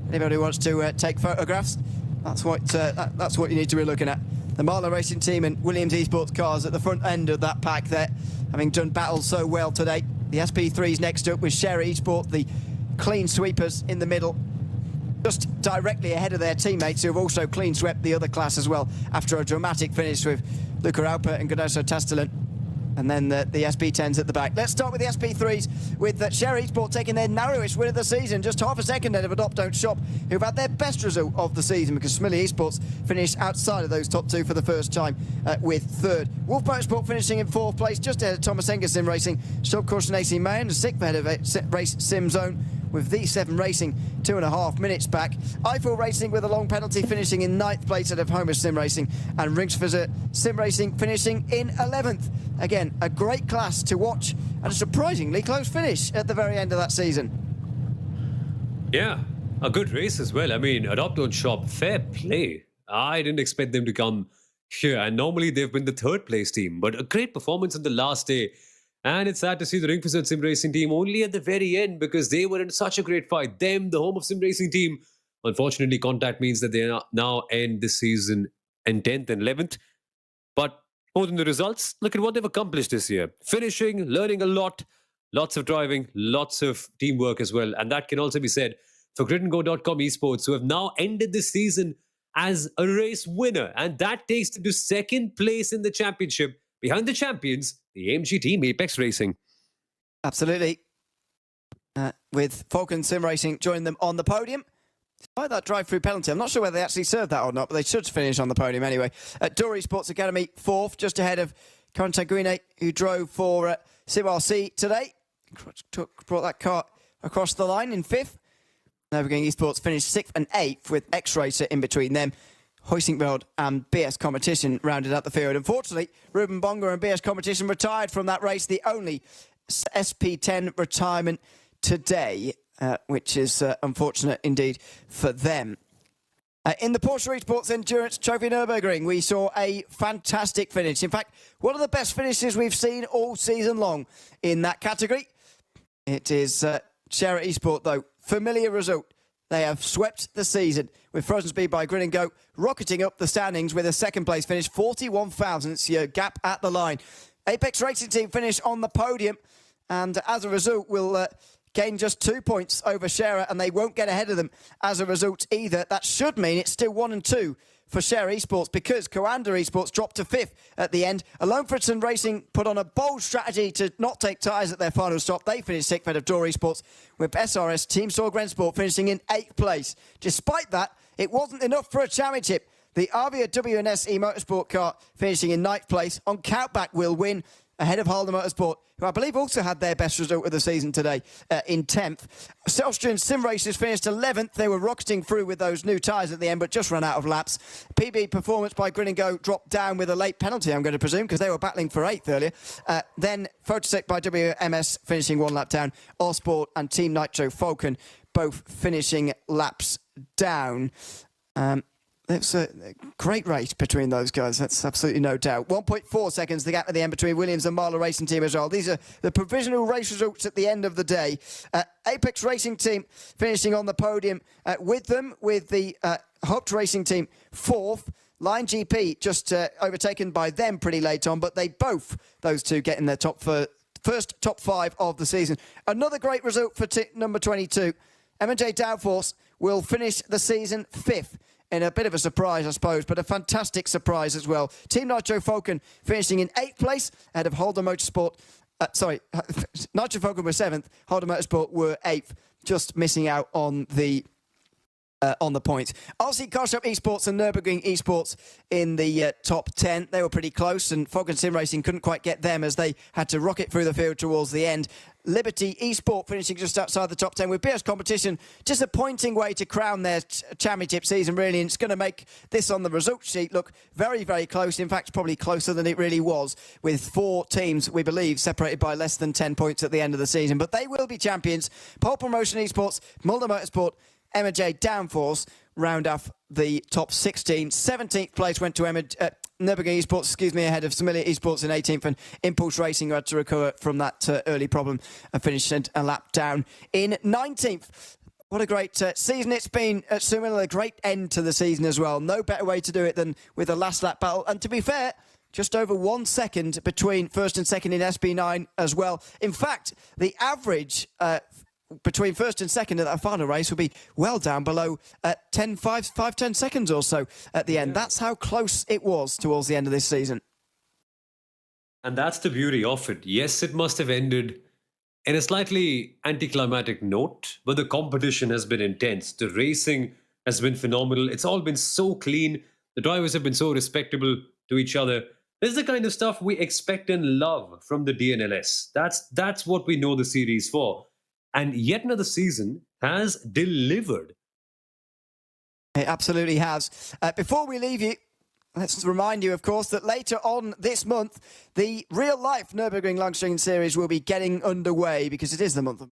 Anybody who wants to take photographs, that's what you need to be looking at. The Marlon Racing team and Williams Esports cars at the front end of that pack there, having done battle so well today. The SP3's next up with Share Esports, the clean sweepers in the middle, just directly ahead of their teammates who have also clean swept the other class as well after a dramatic finish with Luca Alper and Godoso Tastelin. And then the SP10s at the back. Let's start with the SP3s, with Share Esports taking their narrowest win of the season, just half a second ahead of Adopt Don't Shop, who've had their best result of the season because Smiley Esports finished outside of those top 2 for the first time with 3rd. Wolf Motorsport finishing in 4th place, just ahead of Thomas Enger Sim Racing, Subcaution AC Mayan, and 6th ahead of Race Sim Zone, with V7 Racing 2.5 minutes back. Eiffel Racing with a long penalty finishing in 9th place out of Homer Sim Racing, and Ringsfizzer Sim Racing finishing in 11th. Again, a great class to watch and a surprisingly close finish at the very end of that season. Yeah, a good race as well. I mean, Adopt Don't Shop, fair play. I didn't expect them to come here, and normally they've been the 3rd place team, but a great performance on the last day. And it's sad to see the Ringfizzer Sim Racing team only at the very end because they were in such a great fight. Them, the home of Sim Racing team, unfortunately, contact means that they now end this season in 10th and 11th. But more than the results, look at what they've accomplished this year. Finishing, learning a lot, lots of driving, lots of teamwork as well. And that can also be said for gridandgo.com esports, who have now ended this season as a race winner. And that takes them to 2nd place in the championship, behind the champions, the AMG team, Apex Racing. Absolutely. With Falcon Sim Racing joining them on the podium. Despite that drive-through penalty, I'm not sure whether they actually served that or not, but they should finish on the podium anyway. Dory Sports Academy 4th, just ahead of Contaguine, who drove for SimRC today. Brought that car across the line in 5th. Nürburgring Esports finished 6th and 8th with X-Racer in between them. Hoisingveld and BS Competition rounded out the field. Unfortunately, Ruben Bonga and BS Competition retired from that race, the only SP10 retirement today, which is unfortunate indeed for them. In the Porsche Esports Endurance Trophy Nürburgring, we saw a fantastic finish. In fact, one of the best finishes we've seen all season long in that category. It is Share Esports, though. Familiar result. They have swept the season with Frozen Speed by Grid and Go, rocketing up the standings with a 2nd place finish, 41 thousandths gap at the line. Apex Racing Team finish on the podium, and as a result will gain just 2 points over Scherer, and they won't get ahead of them as a result either. That should mean it's still 1 and 2 for Share Esports because Coanda Esports dropped to 5th at the end. Alonefritson Racing put on a bold strategy to not take tyres at their final stop. They finished 6th ahead of Door Esports, with SRS Team Sorgren Sport finishing in 8th place. Despite that, it wasn't enough for a championship. The Avia WNS e-motorsport car finishing in 9th place. On countback will win ahead of Halder Motorsport, who I believe also had their best result of the season today, in 10th. Austrian Sim Racers finished 11th. They were rocketing through with those new tyres at the end, but just ran out of laps. PB Performance by Grin & Go dropped down with a late penalty, I'm going to presume, because they were battling for 8th earlier. Then Photosec by WMS finishing 1 lap down. Allsport and Team Nitro Falcon both finishing laps down. It's a great race between those guys, that's absolutely no doubt. 1.4 seconds, the gap at the end between Williams and Marler Racing Team as well. These are the provisional race results at the end of the day. Apex Racing Team finishing on the podium with them, with the Hopt Racing Team 4th. Line GP just overtaken by them pretty late on, but they both, those two, get in their first top 5 of the season. Another great result for number 22. M&J Downforce will finish the season 5th. In a bit of a surprise, I suppose, but a fantastic surprise as well. Team Nitro Falcon finishing in 8th place ahead of Holder Motorsport. Nitro Falcon were 7th, Holder Motorsport were 8th, just missing out on the points. RC Car Shop Esports and Nürburgring Esports in the top 10. They were pretty close, and Fog and Sim Racing couldn't quite get them as they had to rocket through the field towards the end. Liberty Esport finishing just outside the top 10 with BS Competition. Disappointing way to crown their championship season, really, and it's going to make this on the results sheet look very, very close. In fact, probably closer than it really was, with 4 teams, we believe, separated by less than 10 points at the end of the season. But they will be champions. Pole Promotion Esports, Mulder Motorsport, M&J Downforce round off the top 16. 17th place went to Nürburgring Esports, ahead of Similia Esports in 18th, and Impulse Racing, who had to recover from that early problem and finished a lap down in 19th. What a great season it's been at Similia, a great end to the season as well. No better way to do it than with a last lap battle. And to be fair, just over 1 second between first and second in SB9 as well. In fact, the average between first and second at that final race will be well down below 10 seconds or so at the end. That's how close it was towards the end of this season. And that's the beauty of it. Yes, it must have ended in a slightly anticlimactic note, but the competition has been intense. The racing has been phenomenal. It's all been so clean. The drivers have been so respectable to each other. This is the kind of stuff we expect and love from the DNLS. That's what we know the series for. And yet another season has delivered. It absolutely has. Before we leave you, let's remind you, of course, that later on this month, the real-life Nürburgring Langstrecken Series will be getting underway because it is the month of